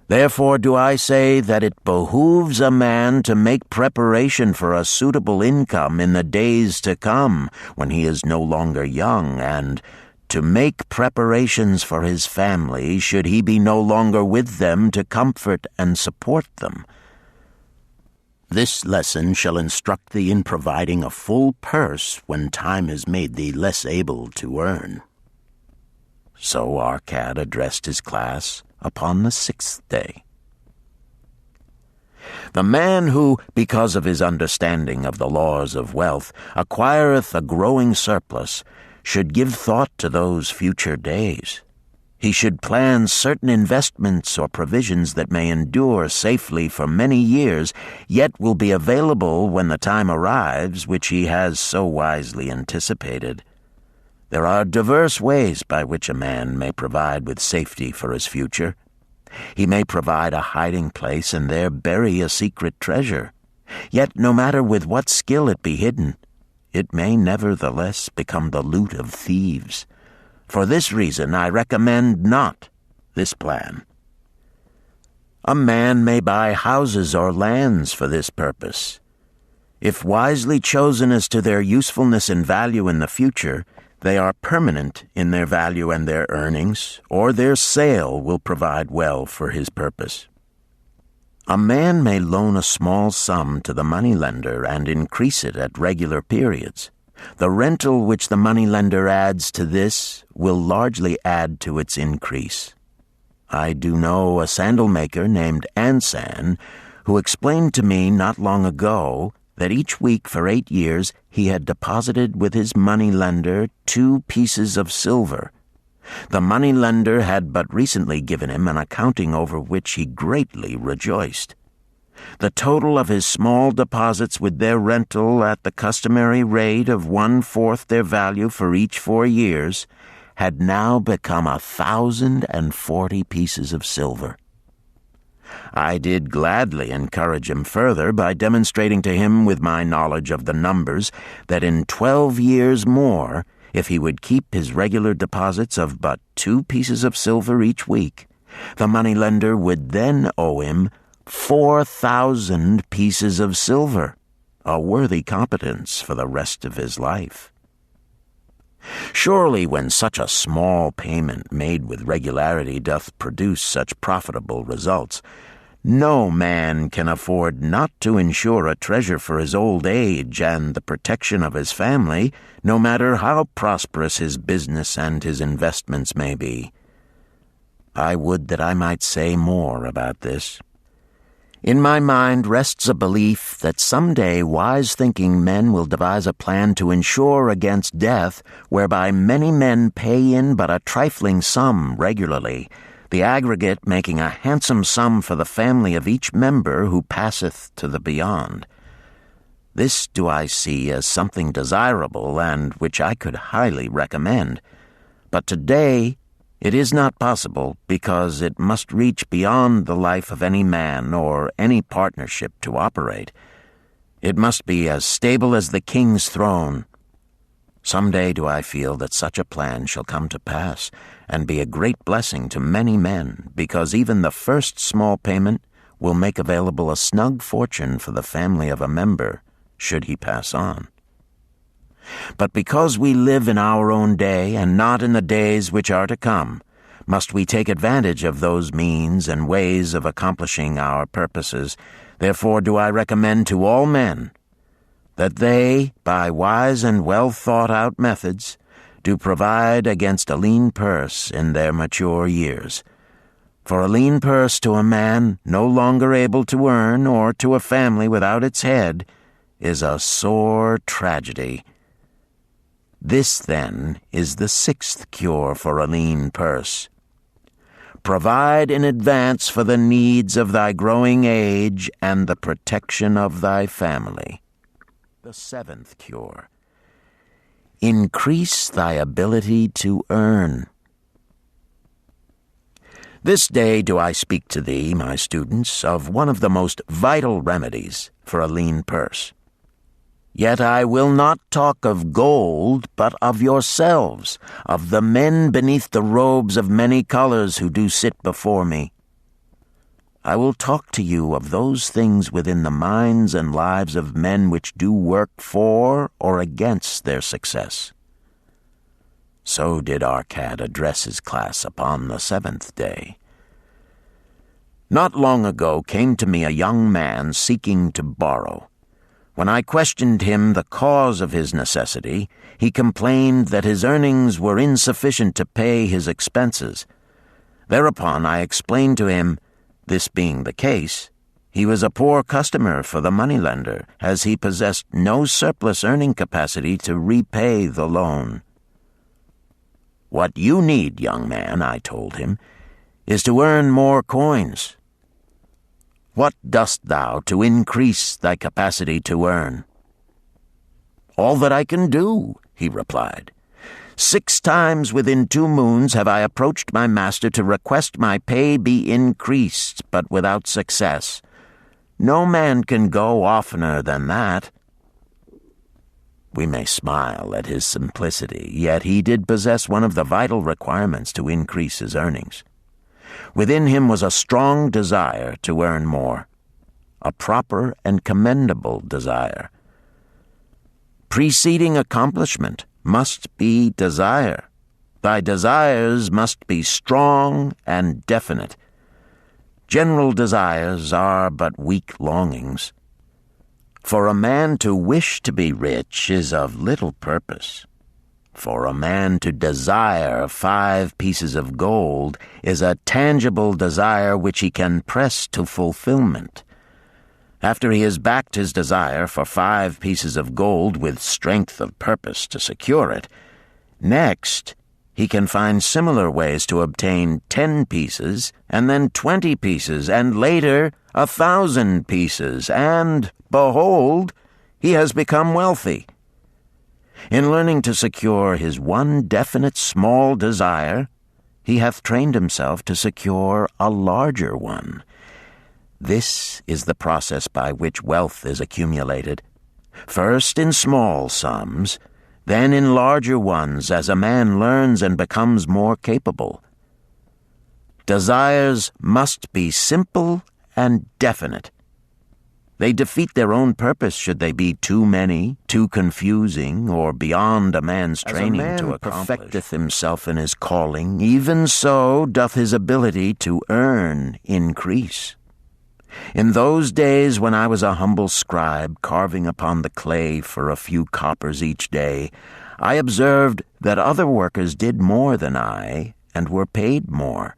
Therefore do I say that it behooves a man to make preparation for a suitable income in the days to come, when he is no longer young, and to make preparations for his family, should he be no longer with them to comfort and support them. This lesson shall instruct thee in providing a full purse when time has made thee less able to earn. So Arcad addressed his class upon the sixth day. The man who, because of his understanding of the laws of wealth, acquireth a growing surplus, should give thought to those future days. He should plan certain investments or provisions that may endure safely for many years, yet will be available when the time arrives which he has so wisely anticipated. There are diverse ways by which a man may provide with safety for his future. He may provide a hiding place and there bury a secret treasure. Yet no matter with what skill it be hidden, it may nevertheless become the loot of thieves. For this reason I recommend not this plan. A man may buy houses or lands for this purpose. If wisely chosen as to their usefulness and value in the future, they are permanent in their value and their earnings, or their sale will provide well for his purpose. A man may loan a small sum to the moneylender and increase it at regular periods. The rental which the moneylender adds to this will largely add to its increase. I do know a sandal maker named Ansan, who explained to me not long ago that each week for 8 years he had deposited with his moneylender 2 pieces of silver. The moneylender had but recently given him an accounting over which he greatly rejoiced. The total of his small deposits with their rental at the customary rate of 1/4 their value for each 4 years had now become 1,040 pieces of silver. I did gladly encourage him further by demonstrating to him with my knowledge of the numbers that in 12 years more, if he would keep his regular deposits of but 2 pieces of silver each week, the moneylender would then owe him 4,000 pieces of silver, a worthy competence for the rest of his life. Surely when such a small payment made with regularity doth produce such profitable results, no man can afford not to insure a treasure for his old age and the protection of his family, no matter how prosperous his business and his investments may be. I would that I might say more about this. In my mind rests a belief that someday wise-thinking men will devise a plan to insure against death, whereby many men pay in but a trifling sum regularly, the aggregate making a handsome sum for the family of each member who passeth to the beyond. This do I see as something desirable and which I could highly recommend. But today it is not possible, because it must reach beyond the life of any man or any partnership to operate. It must be as stable as the king's throne. Some day do I feel that such a plan shall come to pass, and be a great blessing to many men, because even the first small payment will make available a snug fortune for the family of a member, should he pass on. But because we live in our own day and not in the days which are to come, must we take advantage of those means and ways of accomplishing our purposes. Therefore do I recommend to all men that they, by wise and well-thought-out methods, do provide against a lean purse in their mature years. For a lean purse to a man no longer able to earn, or to a family without its head, is a sore tragedy. This, then, is the sixth cure for a lean purse. Provide in advance for the needs of thy growing age and the protection of thy family. The seventh cure. Increase thy ability to earn. This day do I speak to thee, my students, of one of the most vital remedies for a lean purse. Yet I will not talk of gold, but of yourselves, of the men beneath the robes of many colors who do sit before me. I will talk to you of those things within the minds and lives of men which do work for or against their success. So did Arcad address his class upon the seventh day. Not long ago came to me a young man seeking to borrow. When I questioned him the cause of his necessity, he complained that his earnings were insufficient to pay his expenses. Thereupon I explained to him, this being the case, he was a poor customer for the moneylender, as he possessed no surplus earning capacity to repay the loan. What you need, young man, I told him, is to earn more coins. What dost thou to increase thy capacity to earn? All that I can do, he replied. 6 times within 2 moons have I approached my master to request my pay be increased, but without success. No man can go oftener than that. We may smile at his simplicity, yet he did possess one of the vital requirements to increase his earnings. Within him was a strong desire to earn more, a proper and commendable desire. Preceding accomplishment must be desire. Thy desires must be strong and definite. General desires are but weak longings. For a man to wish to be rich is of little purpose. For a man to desire 5 pieces of gold is a tangible desire which he can press to fulfillment. After he has backed his desire for 5 pieces of gold with strength of purpose to secure it, next he can find similar ways to obtain 10 pieces, and then 20 pieces, and later 1,000 pieces, and, behold, he has become wealthy. In learning to secure his one definite small desire, he hath trained himself to secure a larger one. This is the process by which wealth is accumulated, first in small sums, then in larger ones as a man learns and becomes more capable. Desires must be simple and definite. They defeat their own purpose should they be too many, too confusing, or beyond a man's training to accomplish. As a man perfecteth himself in his calling, even so doth his ability to earn increase. In those days when I was a humble scribe carving upon the clay for a few coppers each day, I observed that other workers did more than I and were paid more.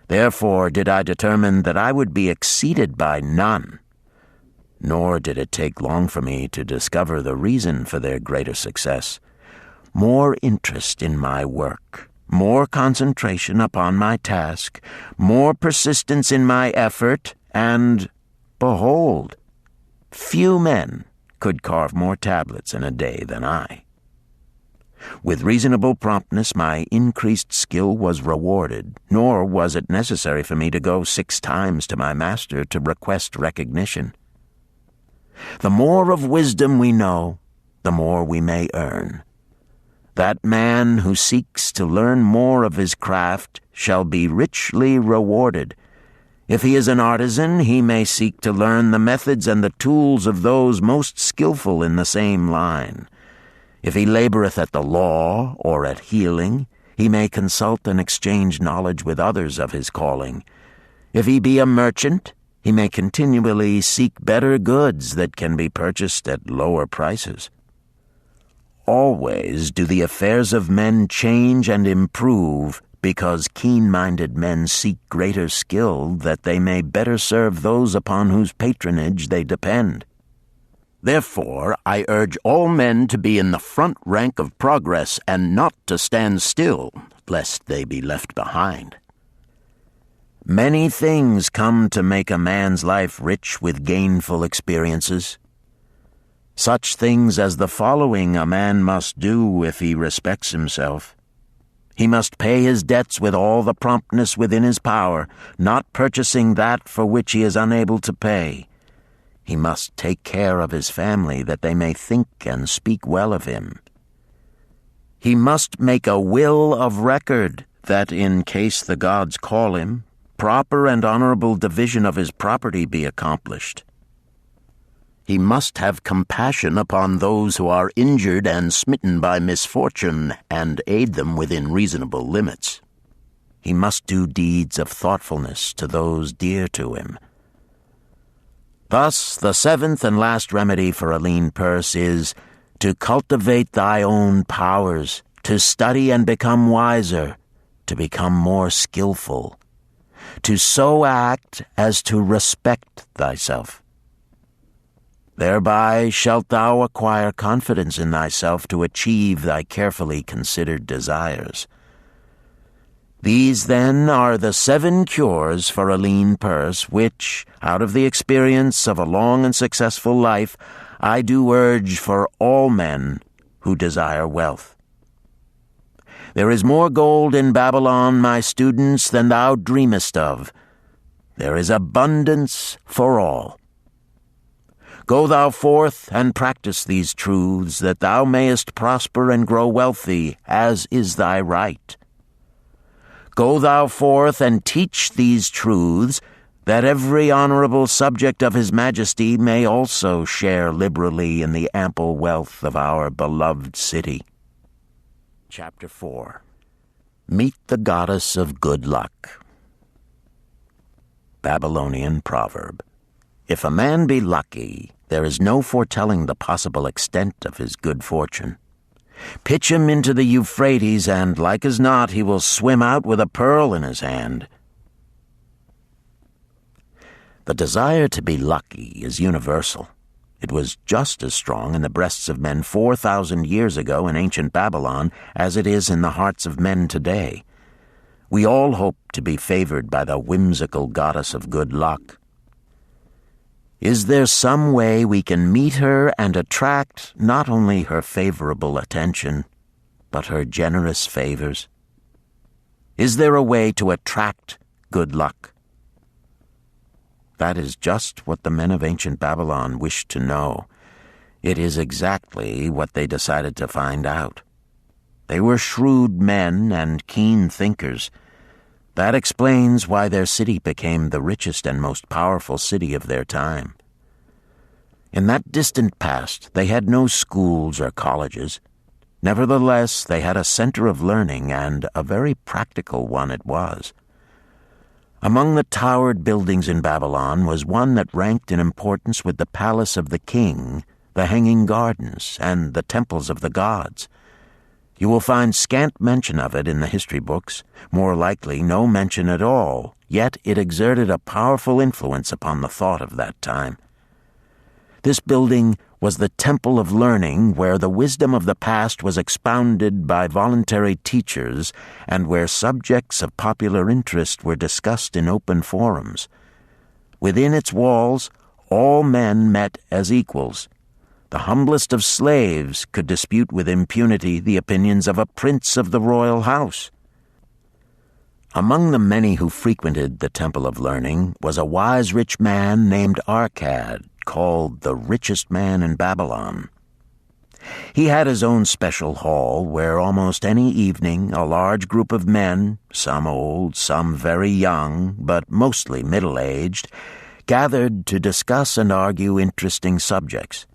Therefore did I determine that I would be exceeded by none. Nor did it take long for me to discover the reason for their greater success. More interest in my work, more concentration upon my task, more persistence in my effort, and, behold, few men could carve more tablets in a day than I. With reasonable promptness my increased skill was rewarded, nor was it necessary for me to go 6 times to my master to request recognition. The more of wisdom we know, the more we may earn. That man who seeks to learn more of his craft shall be richly rewarded. If he is an artisan, he may seek to learn the methods and the tools of those most skillful in the same line. If he laboreth at the law or at healing, he may consult and exchange knowledge with others of his calling. If he be a merchant, he may continually seek better goods that can be purchased at lower prices. Always do the affairs of men change and improve, because keen-minded men seek greater skill that they may better serve those upon whose patronage they depend. Therefore, I urge all men to be in the front rank of progress and not to stand still, lest they be left behind. Many things come to make a man's life rich with gainful experiences. Such things as the following a man must do if he respects himself. He must pay his debts with all the promptness within his power, not purchasing that for which he is unable to pay. He must take care of his family that they may think and speak well of him. He must make a will of record that, in case the gods call him, proper and honorable division of his property be accomplished. He must have compassion upon those who are injured and smitten by misfortune, and aid them within reasonable limits. He must do deeds of thoughtfulness to those dear to him. Thus, the 7th and last remedy for a lean purse is to cultivate thy own powers, to study and become wiser, to become more skillful, to so act as to respect thyself. Thereby shalt thou acquire confidence in thyself to achieve thy carefully considered desires. These, then, are the 7 cures for a lean purse, which, out of the experience of a long and successful life, I do urge for all men who desire wealth. There is more gold in Babylon, my students, than thou dreamest of. There is abundance for all. Go thou forth and practice these truths, that thou mayest prosper and grow wealthy, as is thy right. Go thou forth and teach these truths, that every honorable subject of his majesty may also share liberally in the ample wealth of our beloved city. Chapter 4. Meet the Goddess of Good Luck. Babylonian Proverb. If a man be lucky, there is no foretelling the possible extent of his good fortune. Pitch him into the Euphrates, and, like as not, he will swim out with a pearl in his hand. The desire to be lucky is universal. It was just as strong in the breasts of men 4,000 years ago in ancient Babylon as it is in the hearts of men today. We all hope to be favored by the whimsical goddess of good luck. Is there some way we can meet her and attract not only her favorable attention, but her generous favors? Is there a way to attract good luck? That is just what the men of ancient Babylon wished to know. It is exactly what they decided to find out. They were shrewd men and keen thinkers. That explains why their city became the richest and most powerful city of their time. In that distant past, they had no schools or colleges. Nevertheless, they had a center of learning, and a very practical one it was. Among the towered buildings in Babylon was one that ranked in importance with the palace of the king, the hanging gardens, and the temples of the gods. You will find scant mention of it in the history books, more likely no mention at all, yet it exerted a powerful influence upon the thought of that time. This building was the temple of learning, where the wisdom of the past was expounded by voluntary teachers and where subjects of popular interest were discussed in open forums. Within its walls, all men met as equals. The humblest of slaves could dispute with impunity the opinions of a prince of the royal house. Among the many who frequented the Temple of Learning was a wise rich man named Arcad, called the Richest Man in Babylon. He had his own special hall where almost any evening a large group of men, some old, some very young, but mostly middle-aged, gathered to discuss and argue interesting subjects.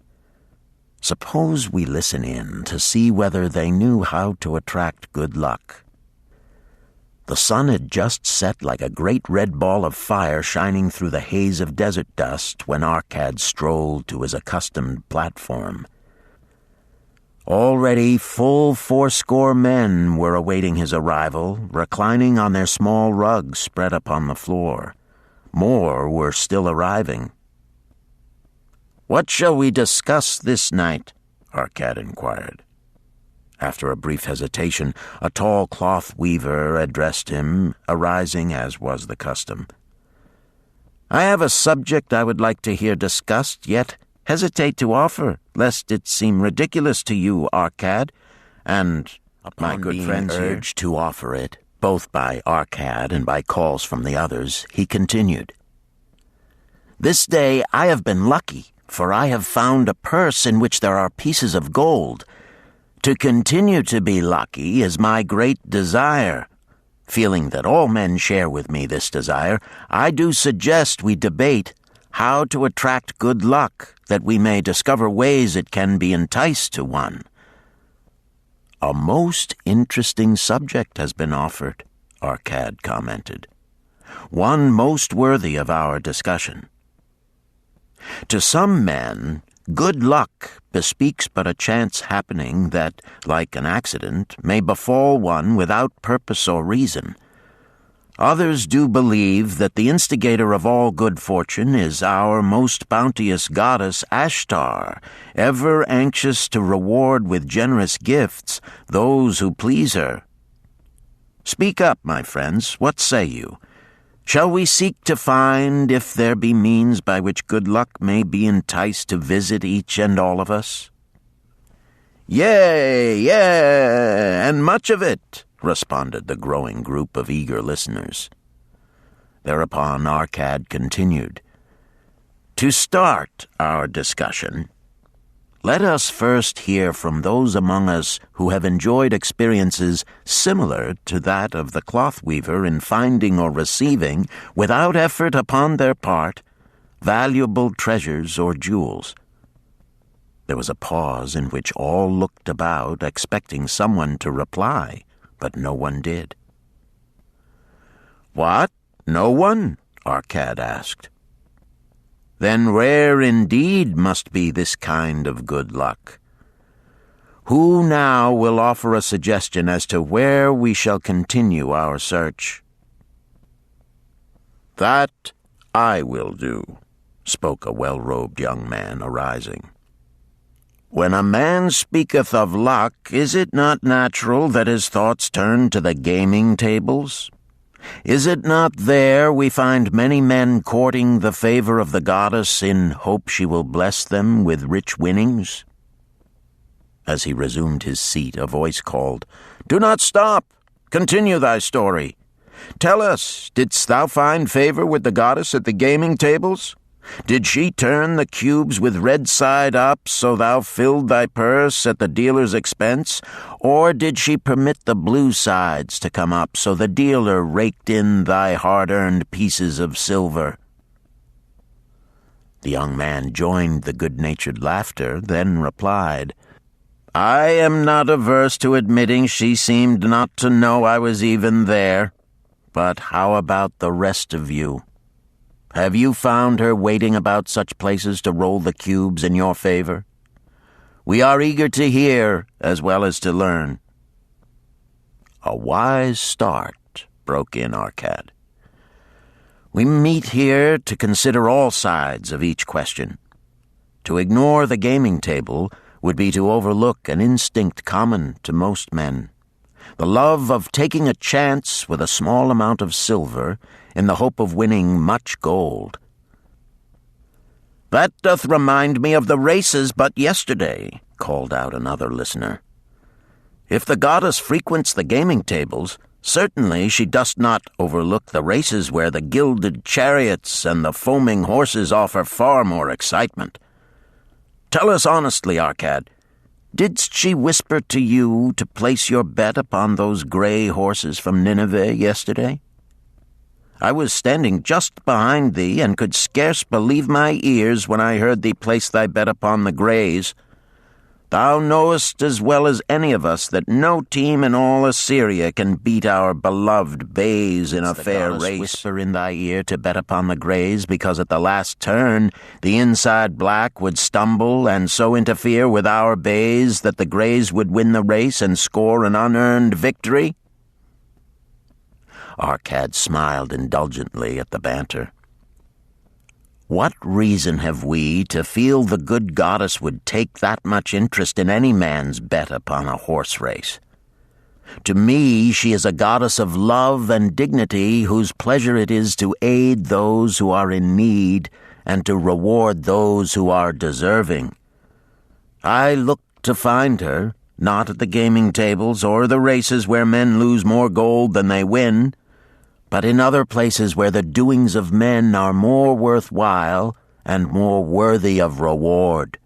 Suppose we listen in to see whether they knew how to attract good luck. The sun had just set like a great red ball of fire shining through the haze of desert dust when Arcad strolled to his accustomed platform. Already full 80 men were awaiting his arrival, reclining on their small rugs spread upon the floor. More were still arriving. "What shall we discuss this night?" Arcad inquired. After a brief hesitation, a tall cloth weaver addressed him, arising as was the custom. "I have a subject I would like to hear discussed, yet hesitate to offer, lest it seem ridiculous to you, Arcad, and my good friends urged to offer it, both by Arcad and by calls from the others, he continued. "This day I have been lucky, for I have found a purse in which there are pieces of gold. To continue to be lucky is my great desire. Feeling that all men share with me this desire, I do suggest we debate how to attract good luck, that we may discover ways it can be enticed to one." "A most interesting subject has been offered," Arcad commented. "One most worthy of our discussion. To some men, good luck bespeaks but a chance happening that, like an accident, may befall one without purpose or reason. Others do believe that the instigator of all good fortune is our most bounteous goddess Ashtar, ever anxious to reward with generous gifts those who please her. Speak up, my friends, what say you? Shall we seek to find if there be means by which good luck may be enticed to visit each and all of us?" "Yea, and much of it," responded the growing group of eager listeners. Thereupon Arcad continued, "To start our discussion, let us first hear from those among us who have enjoyed experiences similar to that of the cloth weaver in finding or receiving, without effort upon their part, valuable treasures or jewels." There was a pause in which all looked about, expecting someone to reply, but no one did. "What? No one?" Arcad asked. "Then rare indeed must be this kind of good luck. Who now will offer a suggestion as to where we shall continue our search?" "That I will do," spoke a well-robed young man, arising. "When a man speaketh of luck, is it not natural that his thoughts turn to the gaming tables? Is it not there we find many men courting the favor of the goddess in hope she will bless them with rich winnings?" As he resumed his seat, a voice called, "Do not stop! Continue thy story. Tell us, didst thou find favor with the goddess at the gaming tables? Did she turn the cubes with red side up so thou filled thy purse at the dealer's expense? Or did she permit the blue sides to come up so the dealer raked in thy hard-earned pieces of silver?" The young man joined the good-natured laughter, then replied, "I am not averse to admitting she seemed not to know I was even there. But how about the rest of you? Have you found her waiting about such places to roll the cubes in your favor? We are eager to hear as well as to learn." "A wise start," broke in Arcad. "We meet here to consider all sides of each question. To ignore the gaming table would be to overlook an instinct common to most men, the love of taking a chance with a small amount of silver in the hope of winning much gold." "That doth remind me of the races but yesterday," called out another listener. "If the goddess frequents the gaming tables, certainly she does not overlook the races where the gilded chariots and the foaming horses offer far more excitement. Tell us honestly, Arcad, didst she whisper to you to place your bet upon those gray horses from Nineveh yesterday? I was standing just behind thee, and could scarce believe my ears when I heard thee place thy bet upon the grays. Thou knowest as well as any of us that no team in all Assyria can beat our beloved bays in a fair race. Whisper in thy ear to bet upon the grays, because at the last turn the inside black would stumble and so interfere with our bays that the grays would win the race and score an unearned victory?" Arcad smiled indulgently at the banter. "What reason have we to feel the good goddess would take that much interest in any man's bet upon a horse race? To me, she is a goddess of love and dignity, whose pleasure it is to aid those who are in need and to reward those who are deserving. I look to find her, not at the gaming tables or the races where men lose more gold than they win, but in other places where the doings of men are more worthwhile and more worthy of reward.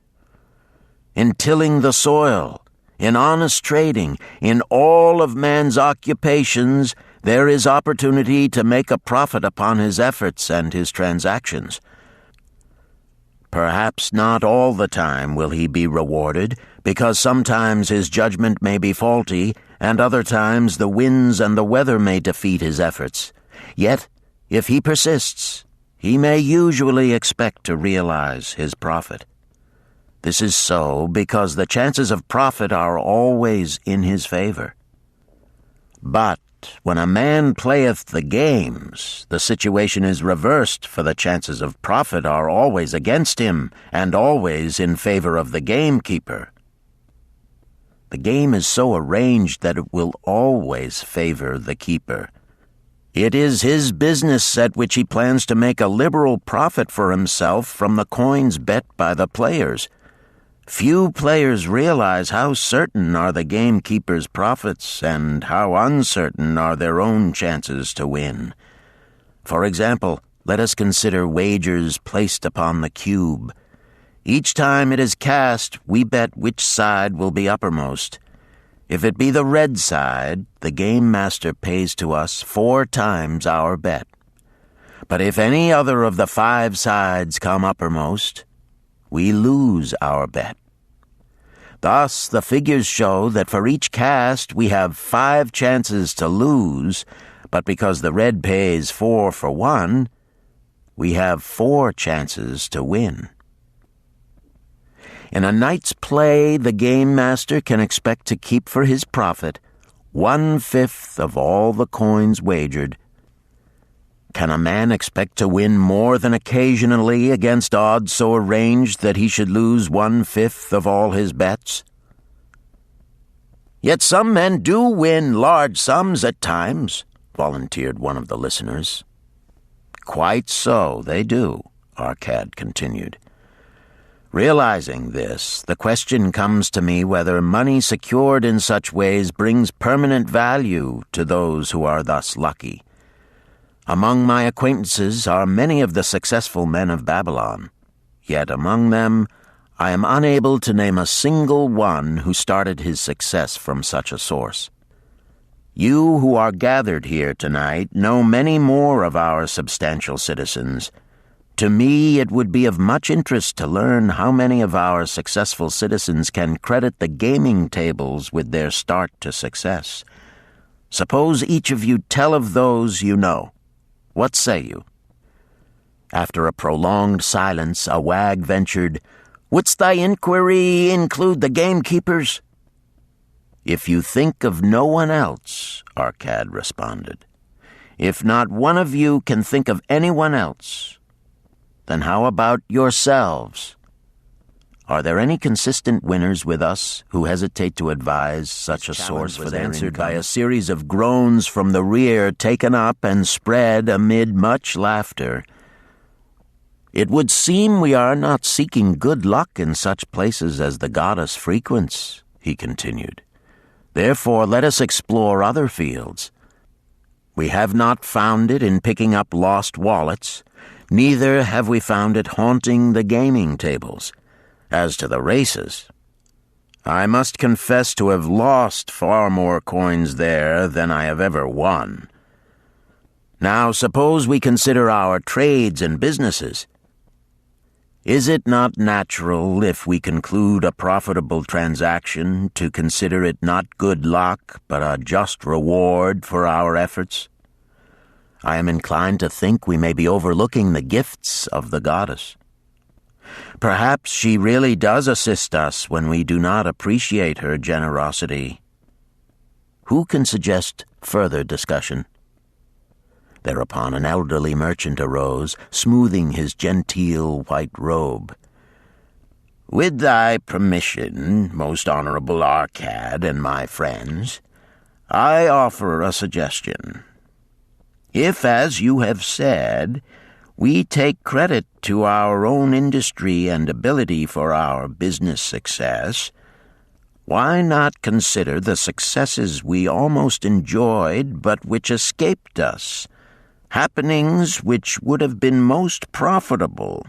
In tilling the soil, in honest trading, in all of man's occupations, there is opportunity to make a profit upon his efforts and his transactions. Perhaps not all the time will he be rewarded, because sometimes his judgment may be faulty, and other times the winds and the weather may defeat his efforts. Yet, if he persists, he may usually expect to realize his profit. This is so because the chances of profit are always in his favor. But when a man playeth the games, the situation is reversed, for the chances of profit are always against him, and always in favor of the gamekeeper. The game is so arranged that it will always favor the keeper. It is his business at which he plans to make a liberal profit for himself from the coins bet by the players. Few players realize how certain are the gamekeeper's profits and how uncertain are their own chances to win. For example, let us consider wagers placed upon the cube. Each time it is cast, we bet which side will be uppermost. If it be the red side, the game master pays to us 4 times our bet. But if any other of the 5 sides come uppermost, we lose our bet. Thus, the figures show that for each cast we have 5 chances to lose, but because the red pays 4 for 1, we have 4 chances to win. In a night's play, the game master can expect to keep for his profit 1/5 of all the coins wagered. Can a man expect to win more than occasionally against odds so arranged that he should lose 1/5 of all his bets? "Yet some men do win large sums at times," volunteered one of the listeners. "Quite so, they do," Arcad continued. Realizing this, the question comes to me whether money secured in such ways brings permanent value to those who are thus lucky. Among my acquaintances are many of the successful men of Babylon, yet among them I am unable to name a single one who started his success from such a source. You who are gathered here tonight know many more of our substantial citizens, To me, it would be of much interest to learn how many of our successful citizens can credit the gaming tables with their start to success. Suppose each of you tell of those you know. What say you?" After a prolonged silence, a wag ventured, "Wouldst thy inquiry include the gamekeepers?" "If you think of no one else," Arcad responded. "If not one of you can think of anyone else, then how about yourselves? Are there any consistent winners with us who hesitate to advise such a source was answered by a series of groans from the rear, taken up and spread amid much laughter. "It would seem we are not seeking good luck in such places as the goddess frequents," he continued. "Therefore let us explore other fields. We have not found it in picking up lost wallets, neither have we found it haunting the gaming tables. As to the races, I must confess to have lost far more coins there than I have ever won. Now suppose we consider our trades and businesses. Is it not natural, if we conclude a profitable transaction, to consider it not good luck, but a just reward for our efforts? I am inclined to think we may be overlooking the gifts of the goddess. Perhaps she really does assist us when we do not appreciate her generosity. Who can suggest further discussion?" Thereupon an elderly merchant arose, smoothing his genteel white robe. "With thy permission, most honorable Arcad and my friends, I offer a suggestion. If, as you have said, we take credit to our own industry and ability for our business success, why not consider the successes we almost enjoyed but which escaped us, happenings which would have been most profitable?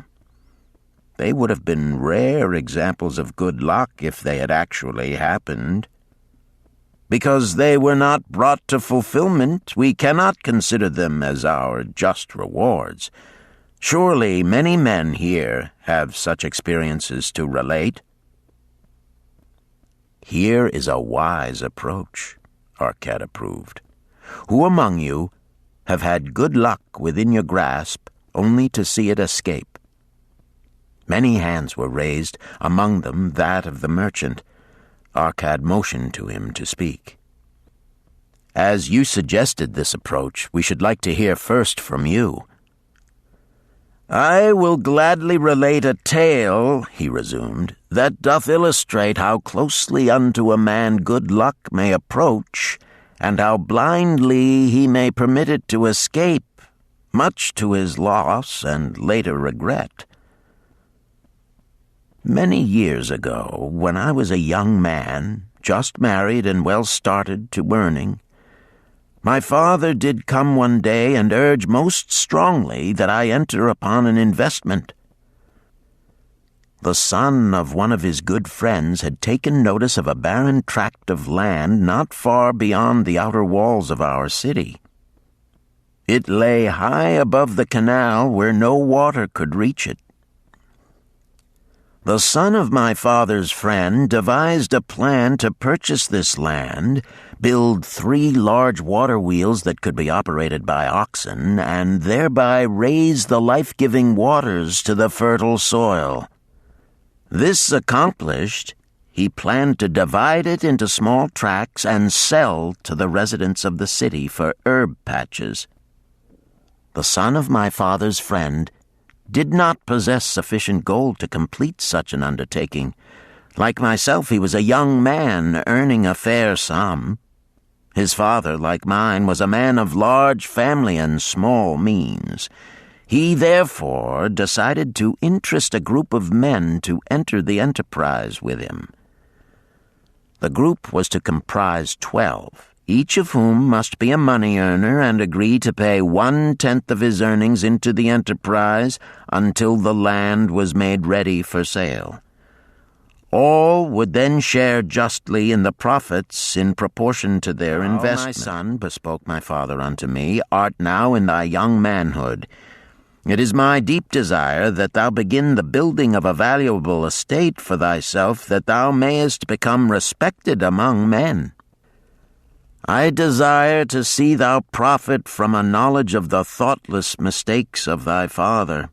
They would have been rare examples of good luck if they had actually happened. Because they were not brought to fulfillment, we cannot consider them as our just rewards. Surely many men here have such experiences to relate." "Here is a wise approach," Arcad approved. "Who among you have had good luck within your grasp only to see it escape?" Many hands were raised, among them that of the merchant. Arcad motioned to him to speak. "As you suggested this approach, we should like to hear first from you." "I will gladly relate a tale," he resumed, "that doth illustrate how closely unto a man good luck may approach, and how blindly he may permit it to escape, much to his loss and later regret. Many years ago, when I was a young man, just married and well started to earning, my father did come one day and urge most strongly that I enter upon an investment. The son of one of his good friends had taken notice of a barren tract of land not far beyond the outer walls of our city. It lay high above the canal where no water could reach it. The son of my father's friend devised a plan to purchase this land, build 3 large water wheels that could be operated by oxen, and thereby raise the life-giving waters to the fertile soil. This accomplished, he planned to divide it into small tracts and sell to the residents of the city for herb patches. The son of my father's friend did not possess sufficient gold to complete such an undertaking. Like myself, he was a young man earning a fair sum. His father, like mine, was a man of large family and small means. He therefore decided to interest a group of men to enter the enterprise with him. The group was to comprise 12, each of whom must be a money earner and agree to pay 1/10 of his earnings into the enterprise until the land was made ready for sale. All would then share justly in the profits in proportion to their investment. "My son," bespoke my father unto me, "art now in thy young manhood. It is my deep desire that thou begin the building of a valuable estate for thyself, that thou mayest become respected among men. I desire to see thou profit from a knowledge of the thoughtless mistakes of thy father.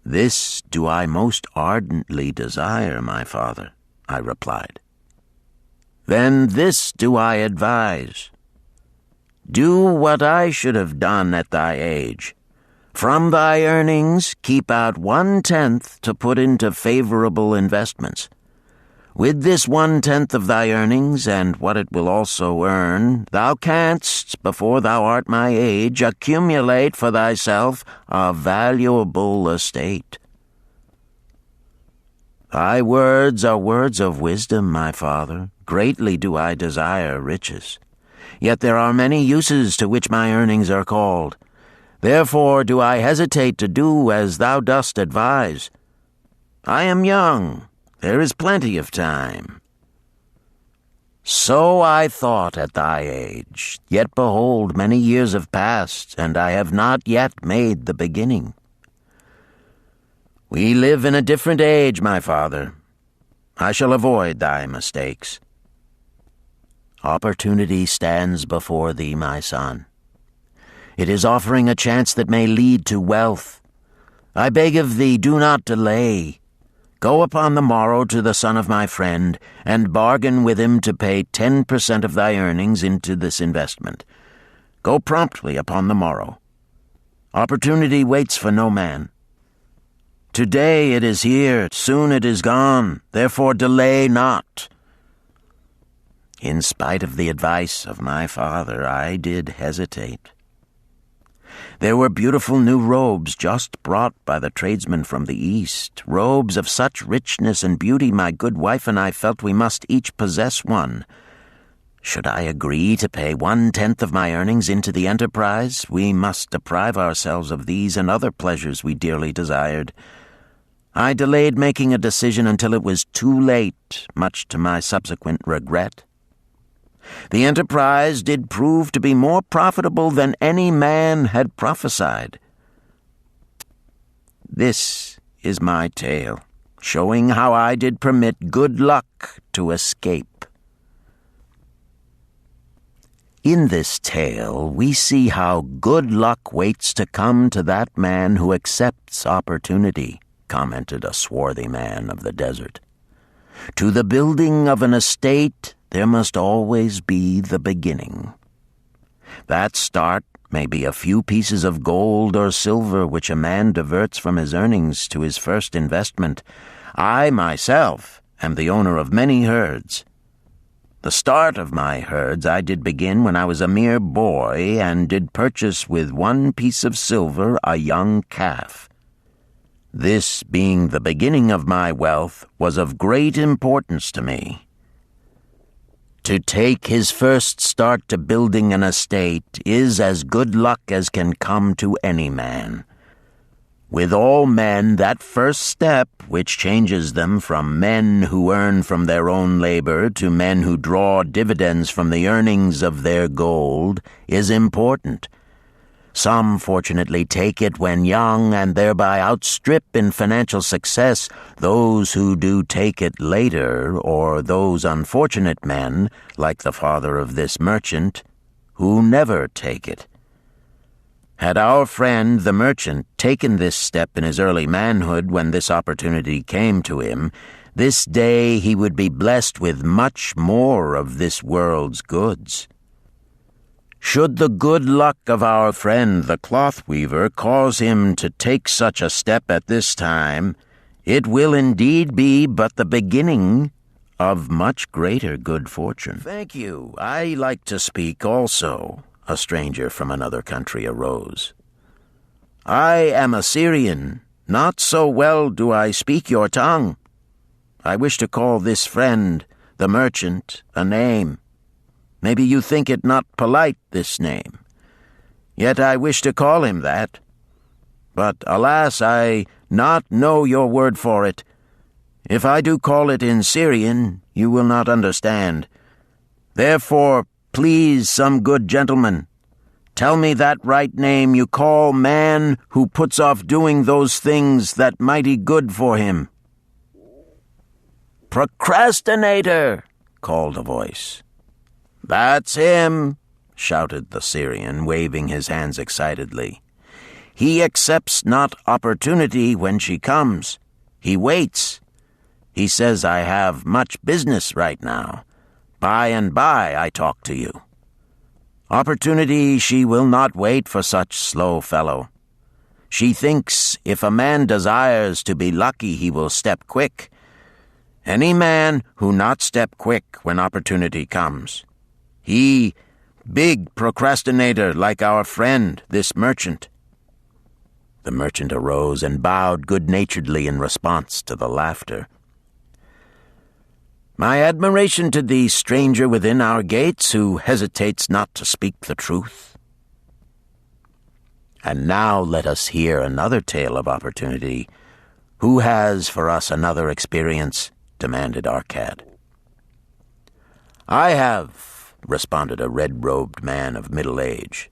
This do I most ardently desire, my father, I replied. Then this do I advise. Do what I should have done at thy age. From thy earnings, keep out 1/10 to put into favorable investments. With this 1/10 of thy earnings, and what it will also earn, thou canst, before thou art my age, accumulate for thyself a valuable estate. Thy words are words of wisdom, my father. Greatly do I desire riches. Yet there are many uses to which my earnings are called. Therefore do I hesitate to do as thou dost advise. I am young. There is plenty of time. So I thought at thy age, yet behold, many years have passed, and I have not yet made the beginning. We live in a different age, my father. I shall avoid thy mistakes. Opportunity stands before thee, my son. It is offering a chance that may lead to wealth. I beg of thee, do not delay. Go upon the morrow to the son of my friend, and bargain with him to pay 10% of thy earnings into this investment. Go promptly upon the morrow. Opportunity waits for no man. Today it is here, soon it is gone, therefore delay not. In spite of the advice of my father, I did hesitate. There were beautiful new robes just brought by the tradesmen from the East, robes of such richness and beauty my good wife and I felt we must each possess one. Should I agree to pay 1/10 of my earnings into the enterprise, we must deprive ourselves of these and other pleasures we dearly desired. I delayed making a decision until it was too late, much to my subsequent regret. The enterprise did prove to be more profitable than any man had prophesied. This is my tale, showing how I did permit good luck to escape. In this tale, we see how good luck waits to come to that man who accepts opportunity, commented a swarthy man of the desert. To the building of an estate, there must always be the beginning. That start may be a few pieces of gold or silver which a man diverts from his earnings to his first investment. I myself am the owner of many herds. The start of my herds I did begin when I was a mere boy, and did purchase with 1 piece of silver a young calf. This, being the beginning of my wealth, was of great importance to me. To take his first start to building an estate is as good luck as can come to any man. With all men, that first step, which changes them from men who earn from their own labor to men who draw dividends from the earnings of their gold, is important. Some fortunately take it when young and thereby outstrip in financial success those who do take it later, or those unfortunate men, like the father of this merchant, who never take it. Had our friend, the merchant, taken this step in his early manhood when this opportunity came to him, this day he would be blessed with much more of this world's goods. Should the good luck of our friend the cloth weaver cause him to take such a step at this time, it will indeed be but the beginning of much greater good fortune. Thank you. I like to speak also. A stranger from another country arose. I am a Syrian. Not so well do I speak your tongue. I wish to call this friend, the merchant, a name. Maybe you think it not polite, this name. Yet I wish to call him that. But, alas, I not know your word for it. If I do call it in Syrian, you will not understand. Therefore, please, some good gentleman, Tell me that right name you call man who puts off doing those things that mighty good for him." "Procrastinator," called a voice. "That's him," shouted the Syrian, waving his hands excitedly. "He accepts not opportunity when she comes. He waits. He says, 'I have much business right now. By and by I talk to you.' Opportunity she will not wait for such slow fellow. She thinks if a man desires to be lucky, he will step quick. Any man who not step quick when opportunity comes. He, big procrastinator like our friend, this merchant." The merchant arose and bowed good-naturedly in response to the laughter. "My admiration to thee, stranger within our gates, who hesitates not to speak the truth." And now let us hear another tale of opportunity. Who has for us another experience? Demanded Arcad. "I have," responded a red-robed man of middle age.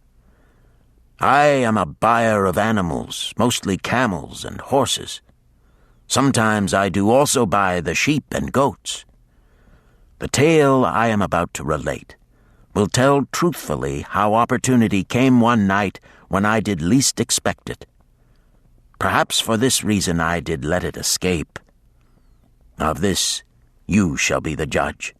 "I am a buyer of animals, mostly camels and horses. Sometimes I do also buy the sheep and goats. The tale I am about to relate will tell truthfully how opportunity came one night when I did least expect it. Perhaps for this reason I did let it escape. Of this you shall be the judge.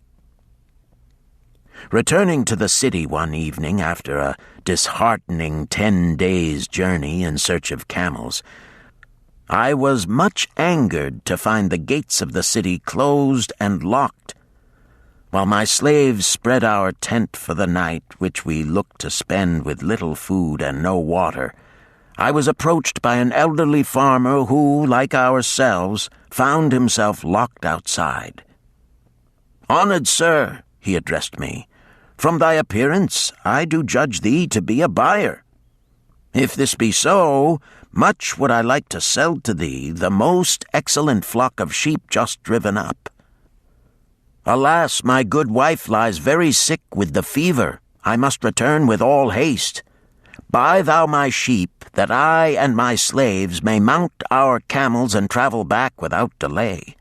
Returning to the city one evening after a disheartening 10 days' journey in search of camels, I was much angered to find the gates of the city closed and locked. While my slaves spread our tent for the night, which we looked to spend with little food and no water, I was approached by an elderly farmer who, like ourselves, found himself locked outside. "Honored sir," he addressed me, "from thy appearance I do judge thee to be a buyer. If this be so, much would I like to sell to thee the most excellent flock of sheep just driven up. Alas, my good wife lies very sick with the fever. I must return with all haste. Buy thou my sheep, that I and my slaves may mount our camels and travel back without delay."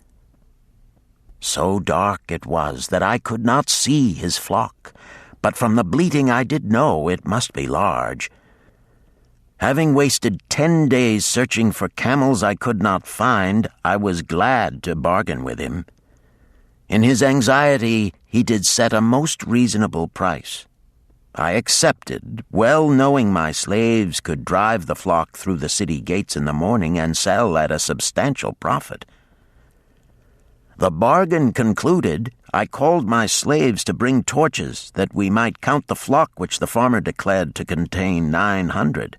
So dark it was that I could not see his flock, but from the bleating I did know it must be large. Having wasted 10 days searching for camels I could not find, I was glad to bargain with him. In his anxiety, he did set a most reasonable price. I accepted, well knowing my slaves could drive the flock through the city gates in the morning and sell at a substantial profit. The bargain concluded, I called my slaves to bring torches that we might count the flock which the farmer declared to contain 900.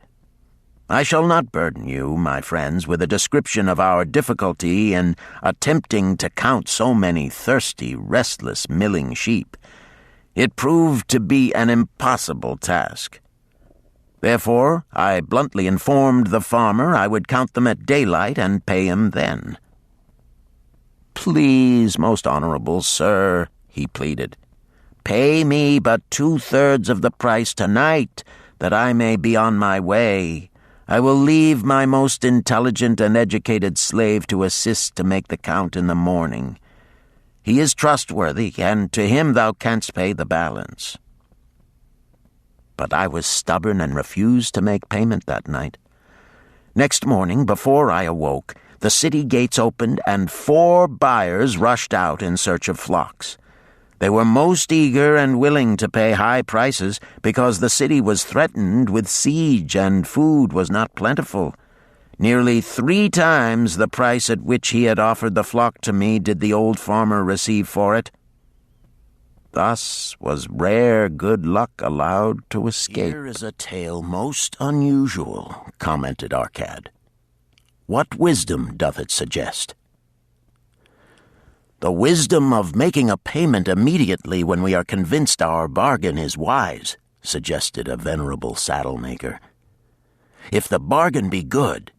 I shall not burden you, my friends, with a description of our difficulty in attempting to count so many thirsty, restless, milling sheep. It proved to be an impossible task. Therefore, I bluntly informed the farmer I would count them at daylight and pay him then. "Please, most honorable sir," he pleaded, "pay me but 2/3 of the price tonight, that I may be on my way. I will leave my most intelligent and educated slave to assist to make the count in the morning. He is trustworthy, and to him thou canst pay the balance." But I was stubborn and refused to make payment that night. Next morning, before I awoke, the city gates opened and 4 buyers rushed out in search of flocks. They were most eager and willing to pay high prices because the city was threatened with siege and food was not plentiful. Nearly 3 times the price at which he had offered the flock to me did the old farmer receive for it. Thus was rare good luck allowed to escape. "Here is a tale most unusual," commented Arcad. "What wisdom doth it suggest?" "The wisdom of making a payment immediately when we are convinced our bargain is wise," suggested a venerable saddle-maker. "If the bargain be good,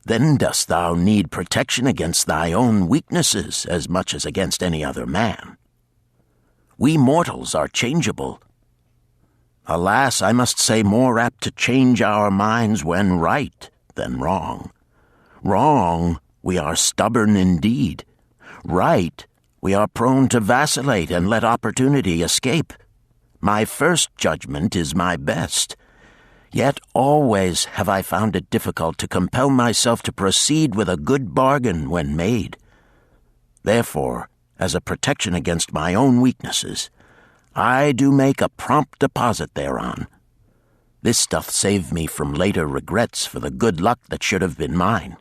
then dost thou need protection against thy own weaknesses as much as against any other man. We mortals are changeable. alas, I must say, more apt to change our minds when right than wrong. Wrong, we are stubborn indeed. Right, we are prone to vacillate and let opportunity escape. My first judgment is my best. Yet always have I found it difficult to compel myself to proceed with a good bargain when made. Therefore, as a protection against my own weaknesses, I do make a prompt deposit thereon. This doth save me from later regrets for the good luck that should have been mine.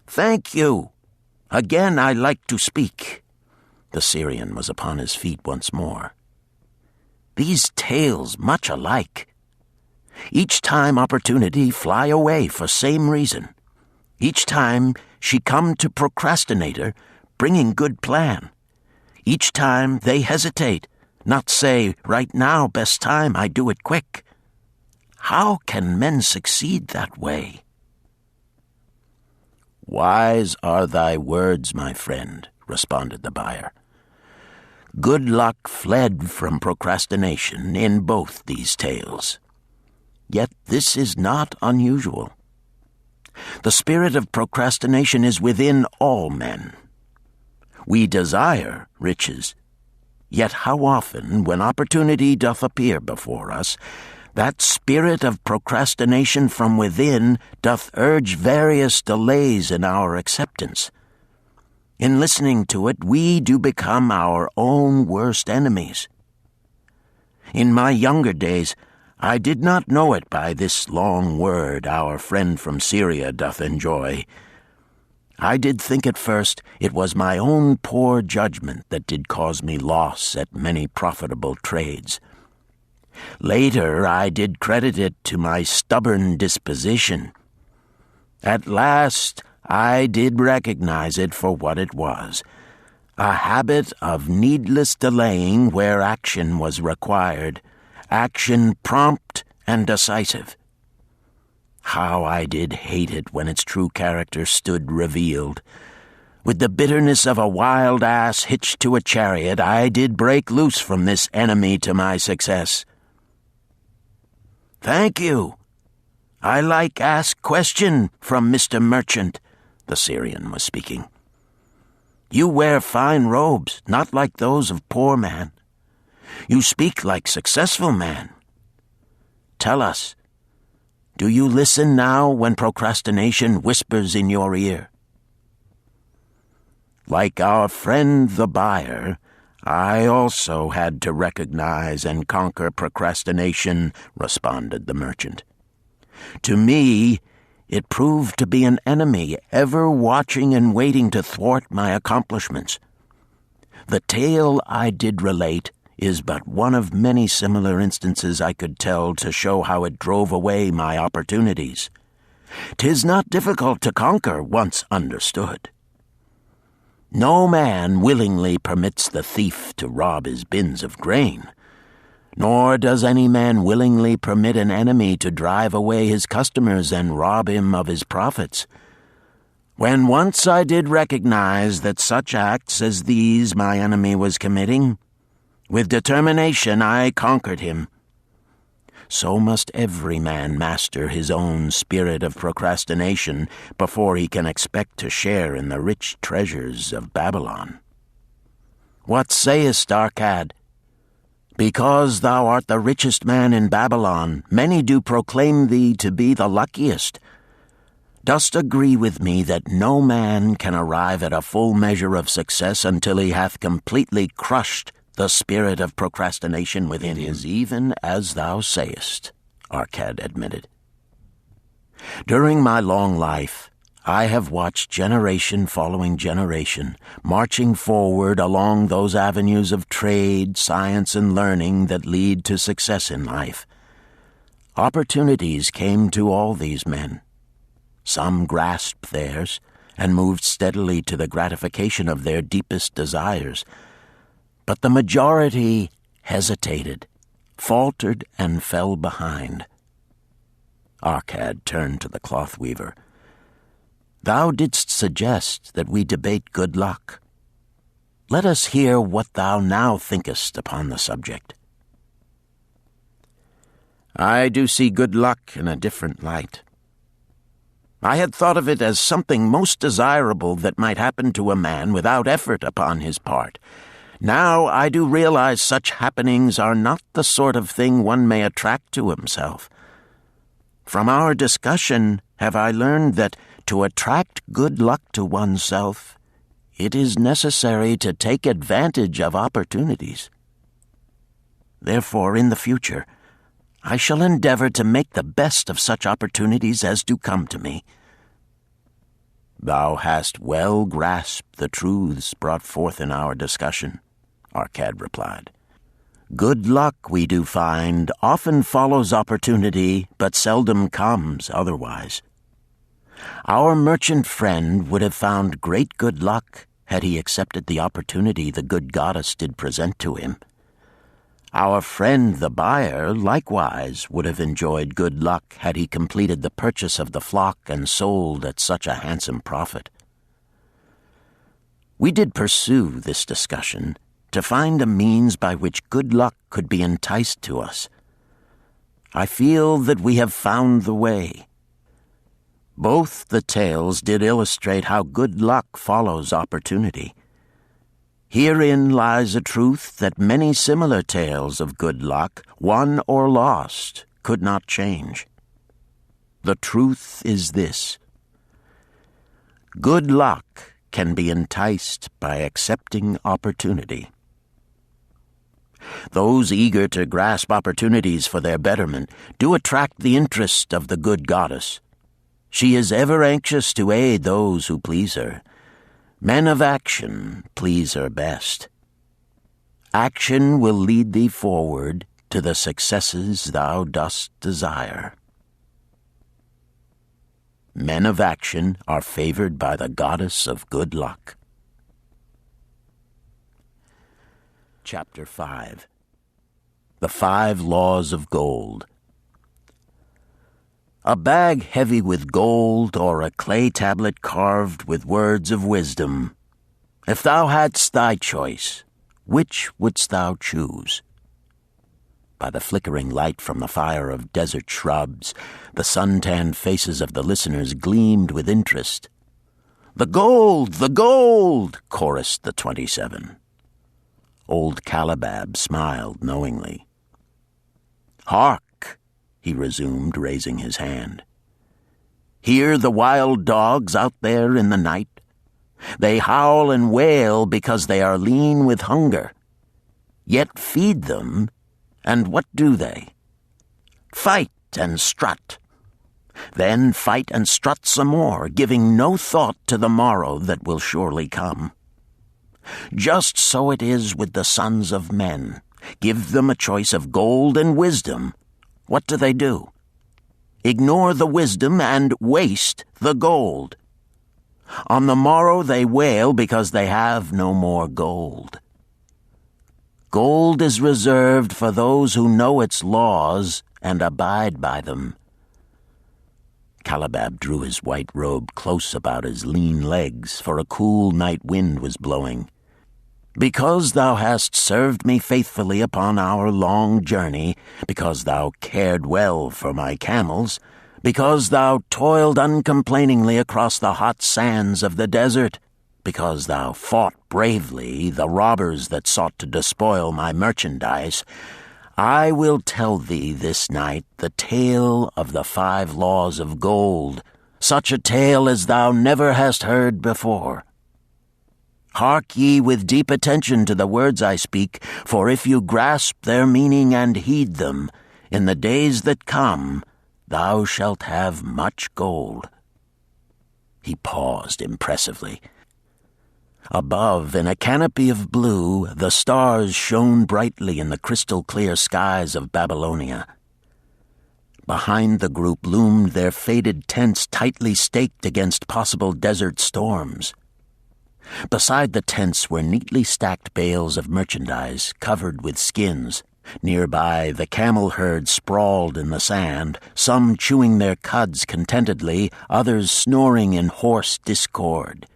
Thank you. Again I like to speak. The Syrian was upon his feet once more. These tales much alike. Each time opportunity fly away for same reason. Each time she come to procrastinator, bringing good plan. Each time they hesitate, not say, right now, best time, I do it quick. How can men succeed that way? Wise are thy words, my friend, responded the buyer. Good luck fled from procrastination in both these tales. Yet this is not unusual. The spirit of procrastination is within all men. We desire riches, yet how often, when opportunity doth appear before us, that spirit of procrastination from within doth urge various delays in our acceptance. In listening to it, we do become our own worst enemies. In my younger days, I did not know it by this long word our friend from Syria doth enjoy. I did think at first it was my own poor judgment that did cause me loss at many profitable trades. Later I did credit it to my stubborn disposition. At last I did recognize it for what it was, a habit of needless delaying where action was required, action prompt and decisive. How I did hate it when its true character stood revealed. With the bitterness of a wild ass hitched to a chariot, I did break loose from this enemy to my success. Thank you. I like ask question from Mr. Merchant, the Syrian was speaking. You wear fine robes, not like those of poor man. You speak like successful man. Tell us, do you listen now when procrastination whispers in your ear? Like our friend the buyer, I also had to recognize and conquer procrastination, responded the merchant. To me, it proved to be an enemy ever watching and waiting to thwart my accomplishments. The tale I did relate is but one of many similar instances I could tell to show how it drove away my opportunities. 'Tis not difficult to conquer once understood. No man willingly permits the thief to rob his bins of grain, nor does any man willingly permit an enemy to drive away his customers and rob him of his profits. When once I did recognize that such acts as these my enemy was committing, with determination I conquered him. So must every man master his own spirit of procrastination before he can expect to share in the rich treasures of Babylon. What sayest, Arcad? Because thou art the richest man in Babylon, many do proclaim thee to be the luckiest. Dost agree with me that no man can arrive at a full measure of success until he hath completely crushed the spirit of procrastination within him? It is even as thou sayest, Arcad admitted. During my long life, I have watched generation following generation, marching forward along those avenues of trade, science, and learning that lead to success in life. Opportunities came to all these men. Some grasped theirs and moved steadily to the gratification of their deepest desires, but the majority hesitated, faltered, and fell behind. Arcad turned to the cloth weaver. Thou didst suggest that we debate good luck. Let us hear what thou now thinkest upon the subject. I do see good luck in a different light. I had thought of it as something most desirable that might happen to a man without effort upon his part. Now I do realize such happenings are not the sort of thing one may attract to himself. From our discussion have I learned that to attract good luck to oneself, it is necessary to take advantage of opportunities. Therefore, in the future, I shall endeavor to make the best of such opportunities as do come to me. Thou hast well grasped the truths brought forth in our discussion, Arcad replied. Good luck, we do find, often follows opportunity, but seldom comes otherwise. Our merchant friend would have found great good luck had he accepted the opportunity the good goddess did present to him. Our friend the buyer likewise would have enjoyed good luck had he completed the purchase of the flock and sold at such a handsome profit. We did pursue this discussion to find a means by which good luck could be enticed to us. I feel that we have found the way. Both the tales did illustrate how good luck follows opportunity. Herein lies a truth that many similar tales of good luck, won or lost, could not change. The truth is this: good luck can be enticed by accepting opportunity. Those eager to grasp opportunities for their betterment do attract the interest of the good goddess. She is ever anxious to aid those who please her. Men of action please her best. Action will lead thee forward to the successes thou dost desire. Men of action are favored by the goddess of good luck. Chapter 5. The 5 Laws of Gold. A bag heavy with gold, or a clay tablet carved with words of wisdom. If thou hadst thy choice, which wouldst thou choose? By the flickering light from the fire of desert shrubs, the sun-tanned faces of the listeners gleamed with interest. "The gold! The gold!" chorused the 27. Old Calabab smiled knowingly. "Hark!" he resumed, raising his hand. "Hear the wild dogs out there in the night? They howl and wail because they are lean with hunger. Yet feed them, and what do they? Fight and strut. Then fight and strut some more, giving no thought to the morrow that will surely come. Just so it is with the sons of men. Give them a choice of gold and wisdom. What do? Ignore the wisdom and waste the gold. On the morrow they wail because they have no more gold. Gold is reserved for those who know its laws and abide by them." Calabab drew his white robe close about his lean legs, for a cool night wind was blowing. "Because thou hast served me faithfully upon our long journey, because thou cared well for my camels, because thou toiled uncomplainingly across the hot sands of the desert, because thou fought bravely the robbers that sought to despoil my merchandise, I will tell thee this night the tale of the 5 laws of gold, such a tale as thou never hast heard before. Hark ye with deep attention to the words I speak, for if you grasp their meaning and heed them, in the days that come, thou shalt have much gold." He paused impressively. Above, in a canopy of blue, the stars shone brightly in the crystal-clear skies of Babylonia. Behind the group loomed their faded tents tightly staked against possible desert storms. Beside the tents were neatly stacked bales of merchandise covered with skins. Nearby, the camel herd sprawled in the sand, some chewing their cuds contentedly, others snoring in hoarse discord.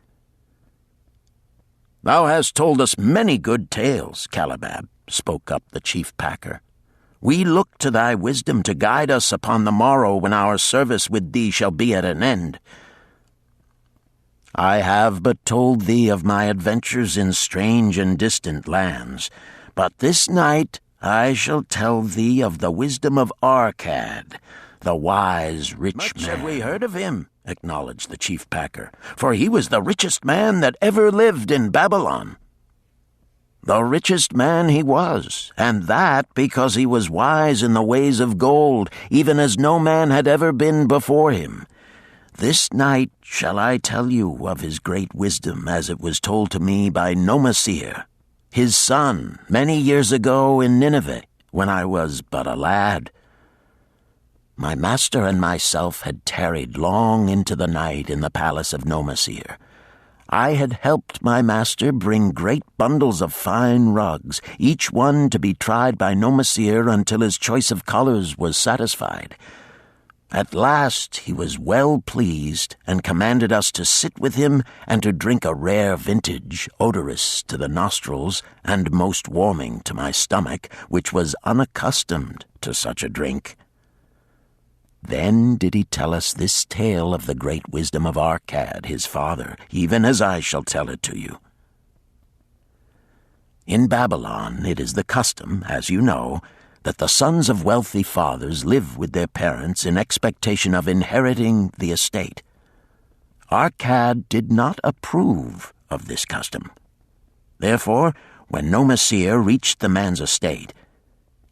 "Thou hast told us many good tales, Calabab," spoke up the chief packer. We look to thy wisdom to guide us upon the morrow when our service with thee shall be at an end. I have but told thee of my adventures in strange and distant lands, but this night I shall tell thee of the wisdom of Arcad, the wise rich man. Much have we heard of him, acknowledged the chief packer, for he was the richest man that ever lived in Babylon. The richest man he was, and that because he was wise in the ways of gold, even as no man had ever been before him. This night shall I tell you of his great wisdom, as it was told to me by Nomasir, his son, many years ago in Nineveh, when I was but a lad. My master and myself had tarried long into the night in the palace of Nomasir. I had helped my master bring great bundles of fine rugs, each one to be tried by Nomasir until his choice of colors was satisfied. At last he was well pleased, and commanded us to sit with him and to drink a rare vintage, odorous to the nostrils and most warming to my stomach, which was unaccustomed to such a drink. Then did he tell us this tale of the great wisdom of Arcad, his father, even as I shall tell it to you. In Babylon it is the custom, as you know, that the sons of wealthy fathers live with their parents in expectation of inheriting the estate. Arcad did not approve of this custom. Therefore, when Nomasir reached the man's estate,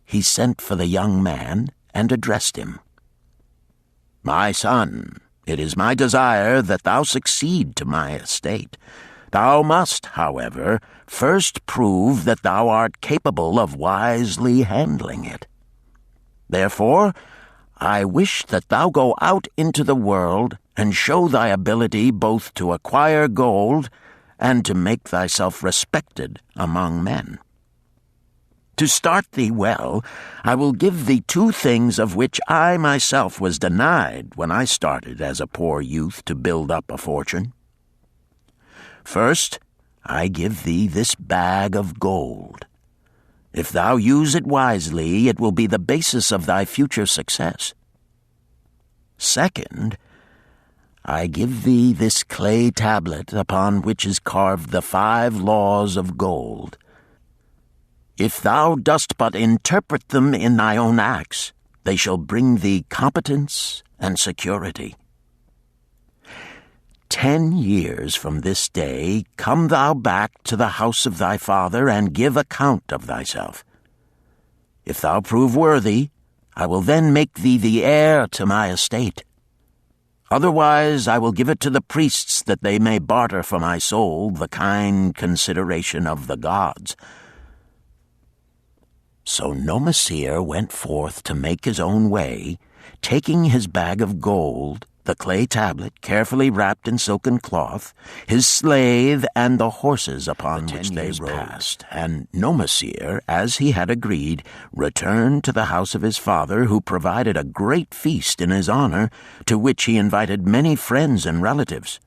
he sent for the young man and addressed him. My son, it is my desire that thou succeed to my estate. Thou must, however, first prove that thou art capable of wisely handling it. Therefore, I wish that thou go out into the world and show thy ability both to acquire gold and to make thyself respected among men. To start thee well, I will give thee 2 things of which I myself was denied when I started as a poor youth to build up a fortune. First, I give thee this bag of gold. If thou use it wisely, it will be the basis of thy future success. Second, I give thee this clay tablet upon which is carved the 5 laws of gold. If thou dost but interpret them in thy own acts, they shall bring thee competence and security. 10 years from this day come thou back to the house of thy father and give account of thyself. If thou prove worthy, I will then make thee the heir to my estate. Otherwise I will give it to the priests that they may barter for my soul the kind consideration of the gods. So Nomasir went forth to make his own way, taking his bag of gold, the clay tablet carefully wrapped in silken cloth, his slave, and the horses upon which they rode. And Nomasir, as he had agreed, returned to the house of his father, who provided a great feast in his honor, to which he invited many friends and relatives.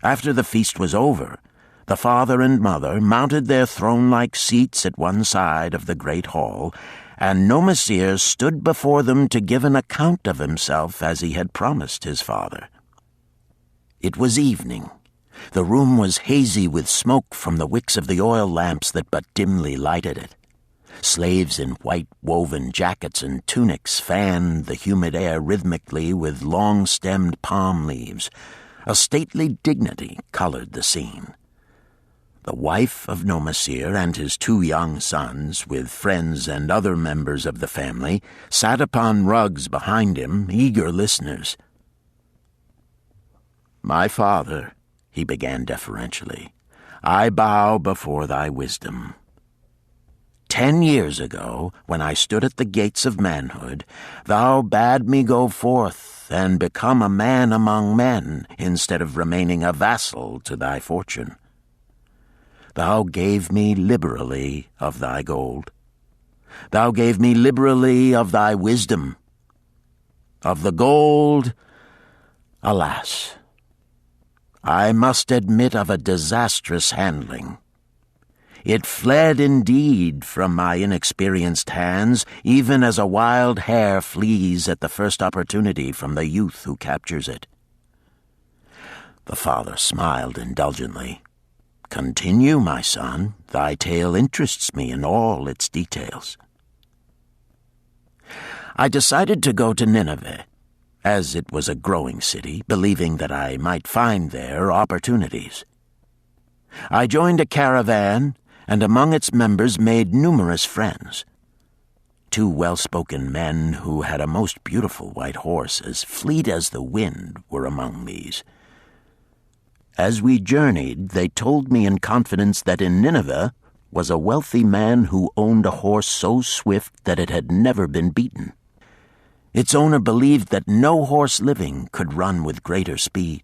After the feast was over, the father and mother mounted their throne-like seats at one side of the great hall, and Nomasir stood before them to give an account of himself as he had promised his father. It was evening. The room was hazy with smoke from the wicks of the oil lamps that but dimly lighted it. Slaves in white woven jackets and tunics fanned the humid air rhythmically with long-stemmed palm leaves. A stately dignity colored the scene. The wife of Nomasir and his 2 young sons, with friends and other members of the family, sat upon rugs behind him, eager listeners. My father, he began deferentially, I bow before thy wisdom. 10 years ago, when I stood at the gates of manhood, thou bade me go forth and become a man among men, instead of remaining a vassal to thy fortune. Thou gave me liberally of thy gold. Thou gave me liberally of thy wisdom. Of the gold, alas, I must admit of a disastrous handling. It fled indeed from my inexperienced hands, even as a wild hare flees at the first opportunity from the youth who captures it. The father smiled indulgently. "Continue, my son. Thy tale interests me in all its details." I decided to go to Nineveh, as it was a growing city, believing that I might find there opportunities. I joined a caravan, and among its members made numerous friends. 2 well-spoken men who had a most beautiful white horse, as fleet as the wind, were among these. As we journeyed, they told me in confidence that in Nineveh was a wealthy man who owned a horse so swift that it had never been beaten. Its owner believed that no horse living could run with greater speed.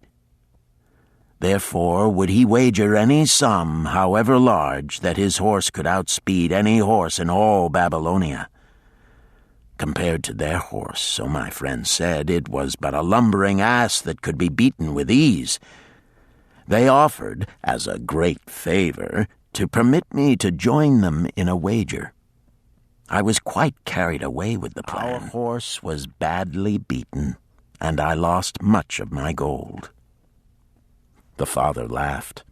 Therefore would he wager any sum, however large, that his horse could outspeed any horse in all Babylonia. Compared to their horse, so my friend said, it was but a lumbering ass that could be beaten with ease. They offered, as a great favor, to permit me to join them in a wager. I was quite carried away with the plan. Our horse was badly beaten, and I lost much of my gold. The father laughed.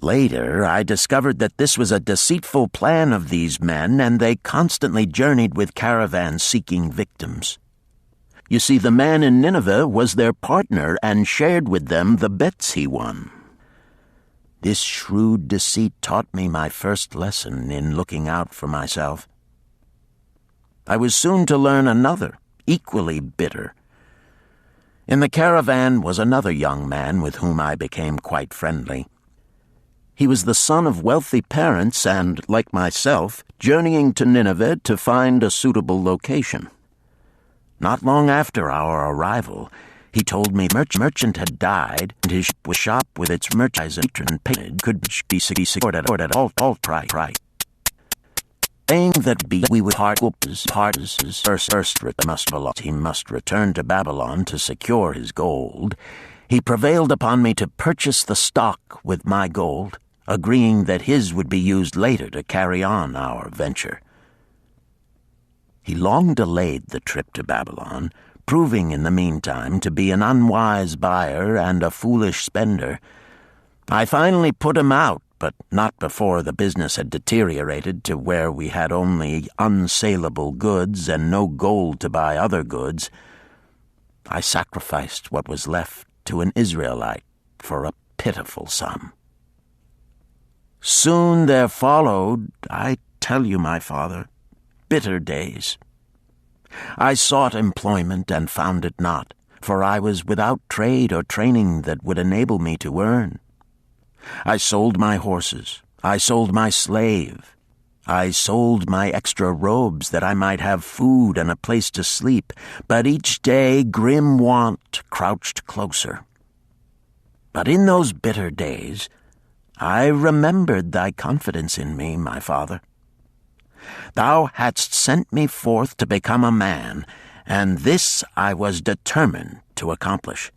Later, I discovered that this was a deceitful plan of these men, and they constantly journeyed with caravans seeking victims. You see, the man in Nineveh was their partner and shared with them the bets he won. This shrewd deceit taught me my first lesson in looking out for myself. I was soon to learn another, equally bitter. In the caravan was another young man with whom I became quite friendly. He was the son of wealthy parents and, like myself, journeying to Nineveh to find a suitable location. Not long after our arrival, he told me the merchant had died, and his shop with its merchandise and painted could be secured at all price. Saying that we would he must return to Babylon to secure his gold, he prevailed upon me to purchase the stock with my gold, agreeing that his would be used later to carry on our venture. He long delayed the trip to Babylon, proving in the meantime to be an unwise buyer and a foolish spender. I finally put him out, but not before the business had deteriorated to where we had only unsaleable goods and no gold to buy other goods. I sacrificed what was left to an Israelite for a pitiful sum. Soon there followed, I tell you, my father, bitter days. I sought employment and found it not, for I was without trade or training that would enable me to earn. I sold my horses, I sold my slave, I sold my extra robes that I might have food and a place to sleep, but each day grim want crouched closer. But in those bitter days, I remembered thy confidence in me, my father. Thou hadst sent me forth to become a man, and this I was determined to accomplish.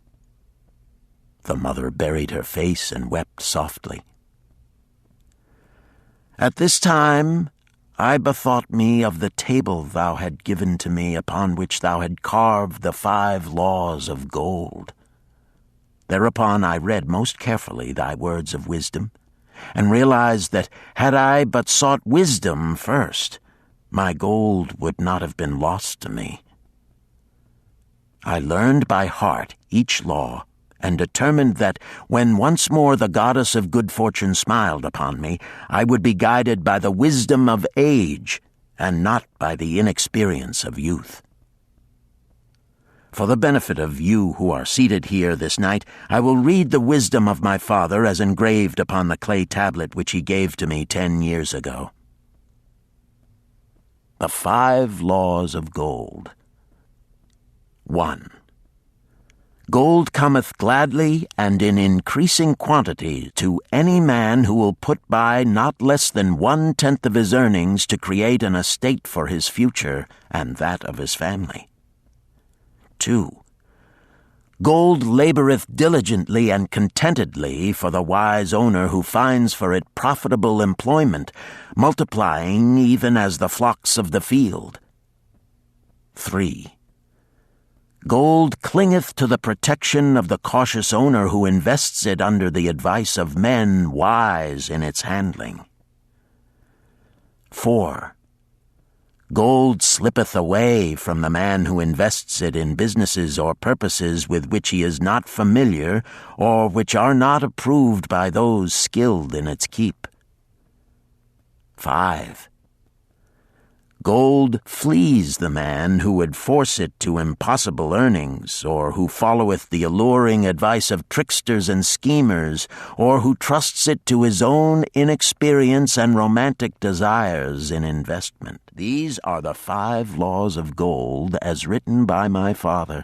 The mother buried her face and wept softly. At this time I bethought me of the table thou had given to me, upon which thou had carved the 5 laws of gold. Thereupon I read most carefully thy words of wisdom, and realized that had I but sought wisdom first, my gold would not have been lost to me. I learned by heart each law, and determined that when once more the goddess of good fortune smiled upon me, I would be guided by the wisdom of age, and not by the inexperience of youth. For the benefit of you who are seated here this night, I will read the wisdom of my father as engraved upon the clay tablet which he gave to me 10 years ago. The 5 laws of gold. 1. Gold cometh gladly and in increasing quantity to any man who will put by not less than 1/10 of his earnings to create an estate for his future and that of his family. 2. Gold laboreth diligently and contentedly for the wise owner who finds for it profitable employment, multiplying even as the flocks of the field. 3. Gold clingeth to the protection of the cautious owner who invests it under the advice of men wise in its handling. 4. Gold slippeth away from the man who invests it in businesses or purposes with which he is not familiar or which are not approved by those skilled in its keep. 5. Gold flees the man who would force it to impossible earnings, or who followeth the alluring advice of tricksters and schemers, or who trusts it to his own inexperience and romantic desires in investment. These are the 5 laws of gold as written by my father.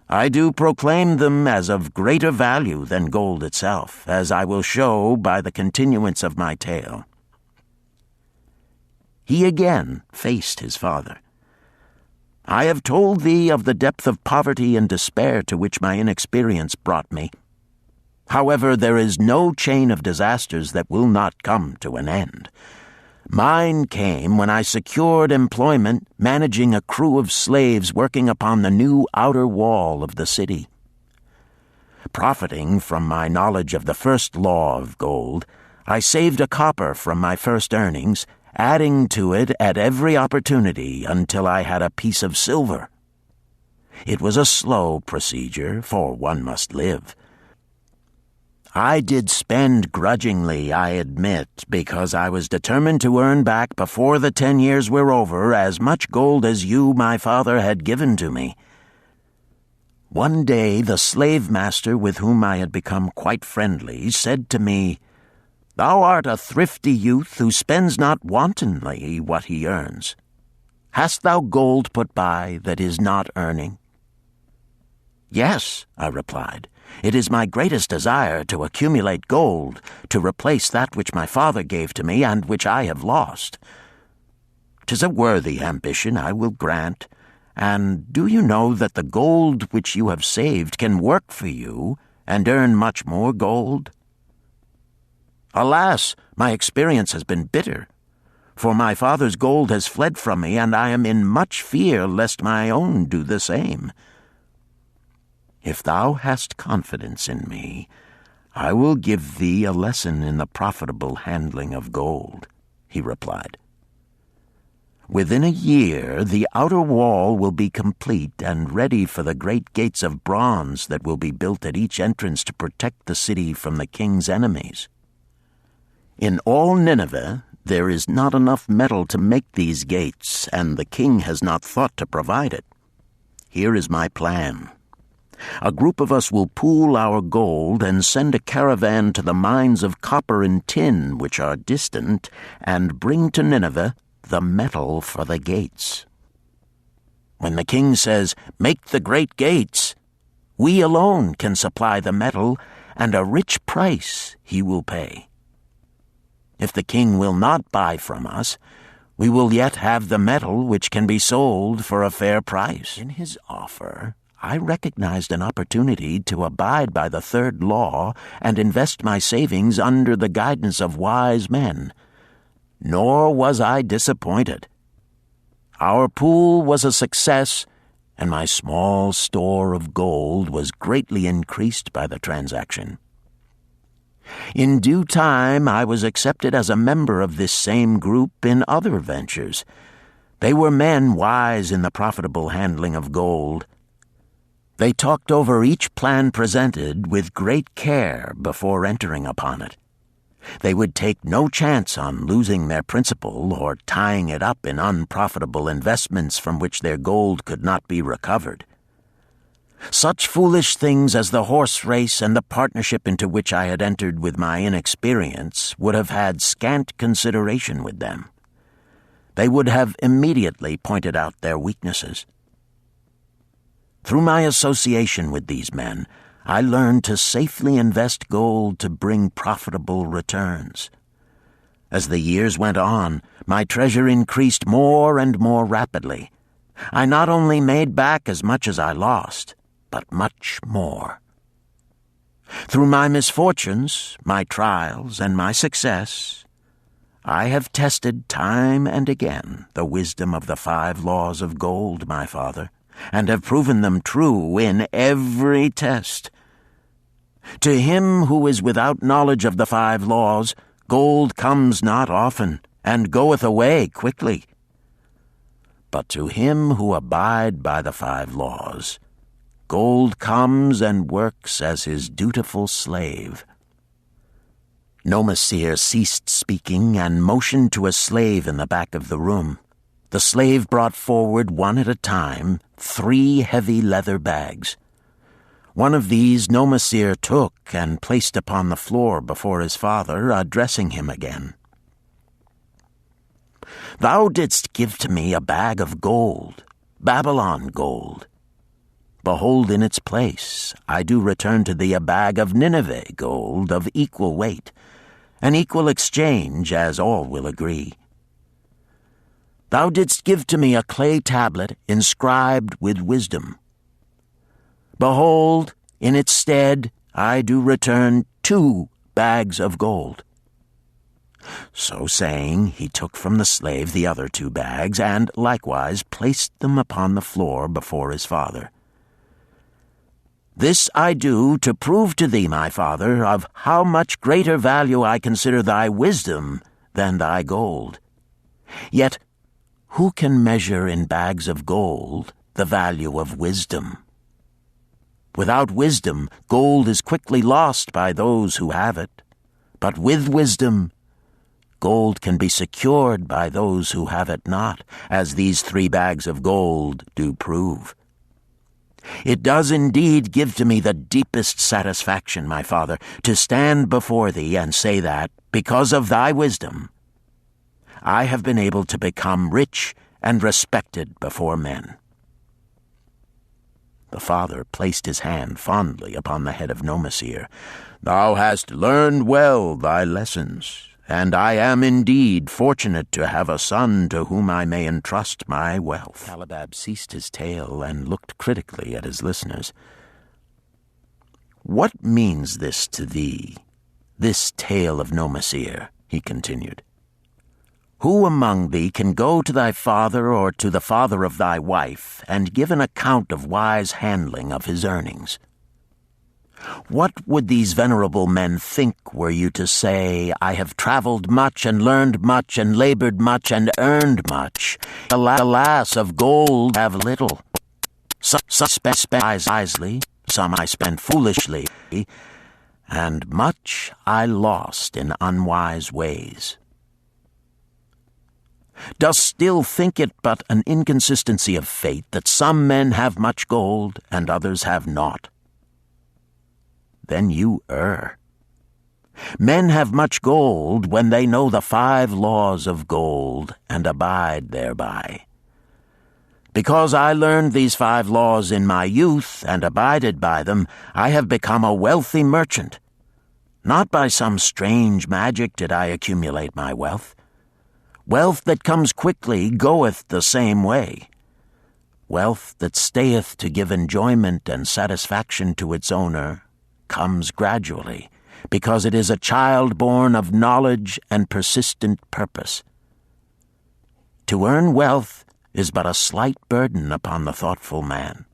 I do proclaim them as of greater value than gold itself, as I will show by the continuance of my tale. He again faced his father. I have told thee of the depth of poverty and despair to which my inexperience brought me. However, there is no chain of disasters that will not come to an end. Mine came when I secured employment managing a crew of slaves working upon the new outer wall of the city. Profiting from my knowledge of the first law of gold, I saved a copper from my first earnings, adding to it at every opportunity until I had a piece of silver. It was a slow procedure, for one must live. I did spend grudgingly, I admit, because I was determined to earn back before the 10 years were over as much gold as you, my father, had given to me. One day the slave master with whom I had become quite friendly said to me, "Thou art a thrifty youth who spends not wantonly what he earns. Hast thou gold put by that is not earning?" "Yes," I replied. "It is my greatest desire to accumulate gold, to replace that which my father gave to me and which I have lost. 'Tis a worthy ambition, I will grant. And do you know that the gold which you have saved can work for you and earn much more gold?" "Alas, my experience has been bitter, for my father's gold has fled from me, and I am in much fear lest my own do the same." "If thou hast confidence in me, I will give thee a lesson in the profitable handling of gold," he replied. "Within a year the outer wall will be complete and ready for the great gates of bronze that will be built at each entrance to protect the city from the king's enemies. In all Nineveh there is not enough metal to make these gates, and the king has not thought to provide it. Here is my plan. A group of us will pool our gold and send a caravan to the mines of copper and tin which are distant, and bring to Nineveh the metal for the gates. When the king says, 'Make the great gates,' we alone can supply the metal, and a rich price he will pay. If the king will not buy from us, we will yet have the metal which can be sold for a fair price." In his offer, I recognized an opportunity to abide by the 3rd law and invest my savings under the guidance of wise men. Nor was I disappointed. Our pool was a success, and my small store of gold was greatly increased by the transaction. In due time I was accepted as a member of this same group in other ventures. They were men wise in the profitable handling of gold. They talked over each plan presented with great care before entering upon it. They would take no chance on losing their principal or tying it up in unprofitable investments from which their gold could not be recovered. Such foolish things as the horse race and the partnership into which I had entered with my inexperience would have had scant consideration with them. They would have immediately pointed out their weaknesses. Through my association with these men, I learned to safely invest gold to bring profitable returns. As the years went on, my treasure increased more and more rapidly. I not only made back as much as I lost, but much more. Through my misfortunes, my trials, and my success, I have tested time and again the wisdom of the 5 laws of gold, my father, and have proven them true in every test. To him who is without knowledge of the 5 laws, gold comes not often, and goeth away quickly. But to him who abide by the 5 laws, gold comes and works as his dutiful slave. Nomasir ceased speaking and motioned to a slave in the back of the room. The slave brought forward one at a time 3 heavy leather bags. One of these Nomasir took and placed upon the floor before his father, addressing him again. "Thou didst give to me a bag of gold, Babylon gold. Behold, in its place I do return to thee a bag of Nineveh gold of equal weight, an equal exchange, as all will agree. Thou didst give to me a clay tablet inscribed with wisdom. Behold, in its stead I do return 2 bags of gold." So saying, he took from the slave the other 2 bags, and likewise placed them upon the floor before his father. "This I do to prove to thee, my father, of how much greater value I consider thy wisdom than thy gold. Yet who can measure in bags of gold the value of wisdom? Without wisdom, gold is quickly lost by those who have it, but with wisdom, gold can be secured by those who have it not, as these 3 bags of gold do prove. It does indeed give to me the deepest satisfaction, my father, to stand before thee and say that, because of thy wisdom, I have been able to become rich and respected before men." The father placed his hand fondly upon the head of Nomasir. "Thou hast learned well thy lessons, and I am indeed fortunate to have a son to whom I may entrust my wealth." Kalabab ceased his tale and looked critically at his listeners. "What means this to thee, this tale of Nomasir?" he continued. "Who among thee can go to thy father or to the father of thy wife and give an account of wise handling of his earnings? What would these venerable men think were you to say, 'I have traveled much and learned much and labored much and earned much. Alas, of gold have little. Some spent wisely, some I spent foolishly, and much I lost in unwise ways.' Dost still think it but an inconsistency of fate that some men have much gold and others have naught? Then you err. Men have much gold when they know the 5 laws of gold and abide thereby. Because I learned these 5 laws in my youth and abided by them, I have become a wealthy merchant. Not by some strange magic did I accumulate my wealth. Wealth that comes quickly goeth the same way. Wealth that stayeth to give enjoyment and satisfaction to its owner comes gradually, because it is a child born of knowledge and persistent purpose. To earn wealth is but a slight burden upon the thoughtful man.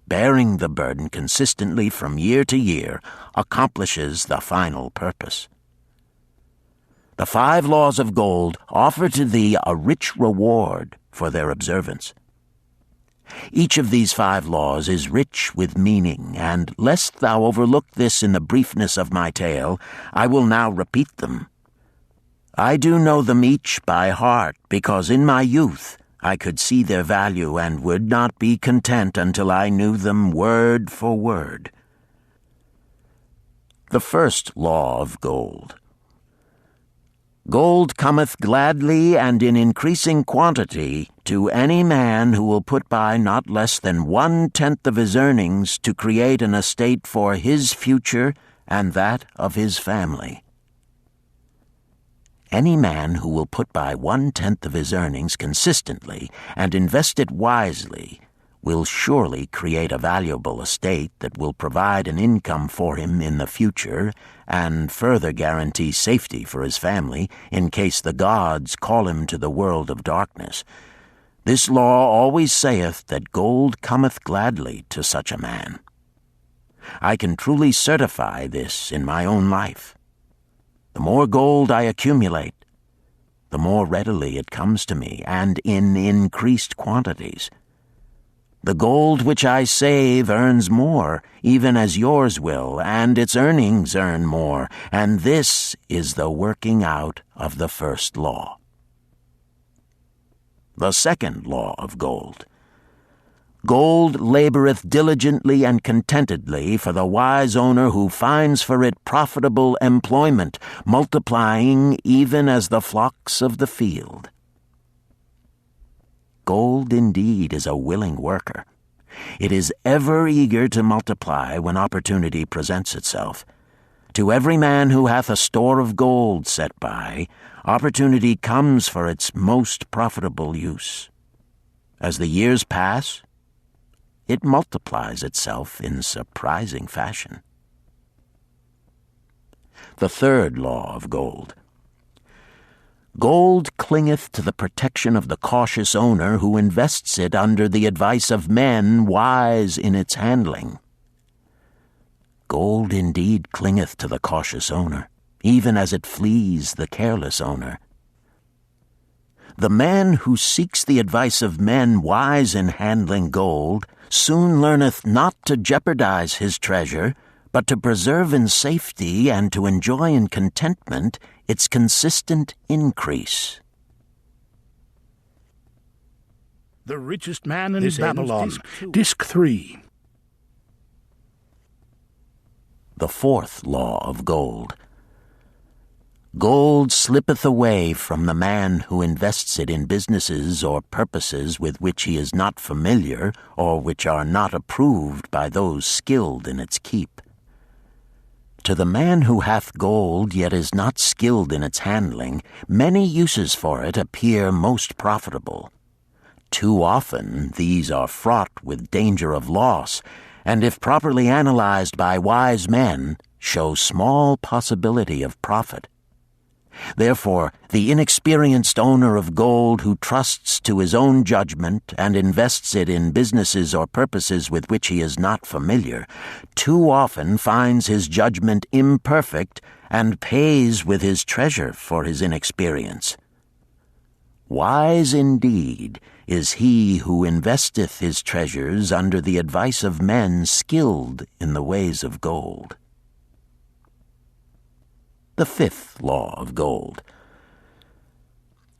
Bearing the burden consistently from year to year accomplishes the final purpose. The 5 laws of gold offer to thee a rich reward for their observance. Each of these 5 laws is rich with meaning, and lest thou overlook this in the briefness of my tale, I will now repeat them. I do know them each by heart, because in my youth I could see their value and would not be content until I knew them word for word. The first law of gold. Gold cometh gladly and in increasing quantity to any man who will put by not less than 1/10 of his earnings to create an estate for his future and that of his family. Any man who will put by 1/10 of his earnings consistently and invest it wisely will surely create a valuable estate that will provide an income for him in the future and further guarantee safety for his family in case the gods call him to the world of darkness. This law always saith that gold cometh gladly to such a man. I can truly certify this in my own life. The more gold I accumulate, the more readily it comes to me, and in increased quantities. The gold which I save earns more, even as yours will, and its earnings earn more, and this is the working out of the first law. The second law of gold. Gold laboreth diligently and contentedly for the wise owner who finds for it profitable employment, multiplying even as the flocks of the field. Gold indeed is a willing worker. It is ever eager to multiply when opportunity presents itself. To every man who hath a store of gold set by, opportunity comes for its most profitable use. As the years pass, it multiplies itself in surprising fashion. The third law of gold. Gold clingeth to the protection of the cautious owner who invests it under the advice of men wise in its handling. Gold indeed clingeth to the cautious owner, even as it flees the careless owner. The man who seeks the advice of men wise in handling gold soon learneth not to jeopardize his treasure, but to preserve in safety and to enjoy in contentment its consistent increase. The Richest Man in Babylon, Disc 3. The fourth law of gold. Gold slippeth away from the man who invests it in businesses or purposes with which he is not familiar or which are not approved by those skilled in its keep. To the man who hath gold yet is not skilled in its handling, many uses for it appear most profitable. Too often these are fraught with danger of loss, and if properly analyzed by wise men, show small possibility of profit. Therefore, the inexperienced owner of gold who trusts to his own judgment and invests it in businesses or purposes with which he is not familiar, too often finds his judgment imperfect and pays with his treasure for his inexperience. Wise indeed is he who investeth his treasures under the advice of men skilled in the ways of gold. The fifth law of gold.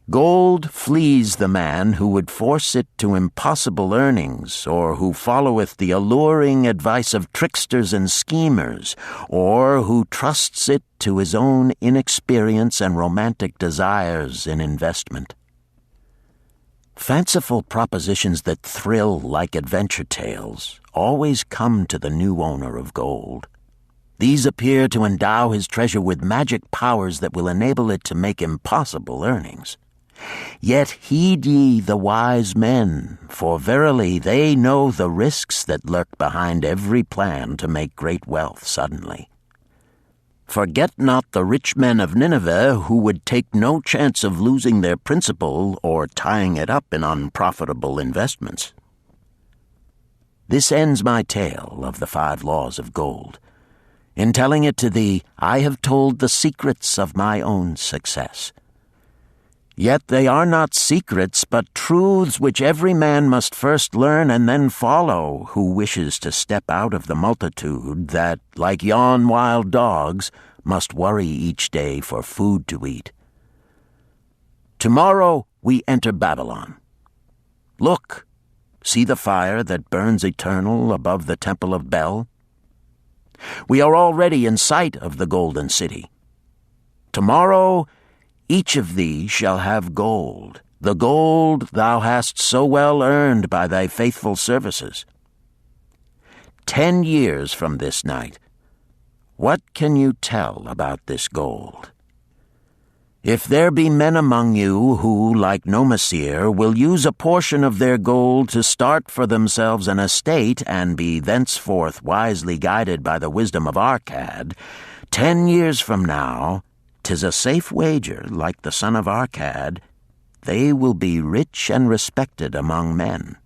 Gold flees the man who would force it to impossible earnings, or who followeth the alluring advice of tricksters and schemers, or who trusts it to his own inexperience and romantic desires in investment. Fanciful propositions that thrill like adventure tales always come to the new owner of gold. These appear to endow his treasure with magic powers that will enable it to make impossible earnings. Yet heed ye the wise men, for verily they know the risks that lurk behind every plan to make great wealth suddenly. Forget not the rich men of Nineveh who would take no chance of losing their principal or tying it up in unprofitable investments. This ends my tale of the 5 laws of gold. In telling it to thee, I have told the secrets of my own success. Yet they are not secrets, but truths which every man must first learn and then follow who wishes to step out of the multitude that, like yon wild dogs, must worry each day for food to eat. Tomorrow we enter Babylon. Look, see the fire that burns eternal above the temple of Bel? We are already in sight of the golden city. Tomorrow each of thee shall have gold, the gold thou hast so well earned by thy faithful services. 10 years from this night, what can you tell about this gold? If there be men among you who, like Nomasir, will use a portion of their gold to start for themselves an estate and be thenceforth wisely guided by the wisdom of Arcad, 10 years from now, 'tis a safe wager, like the son of Arcad, they will be rich and respected among men.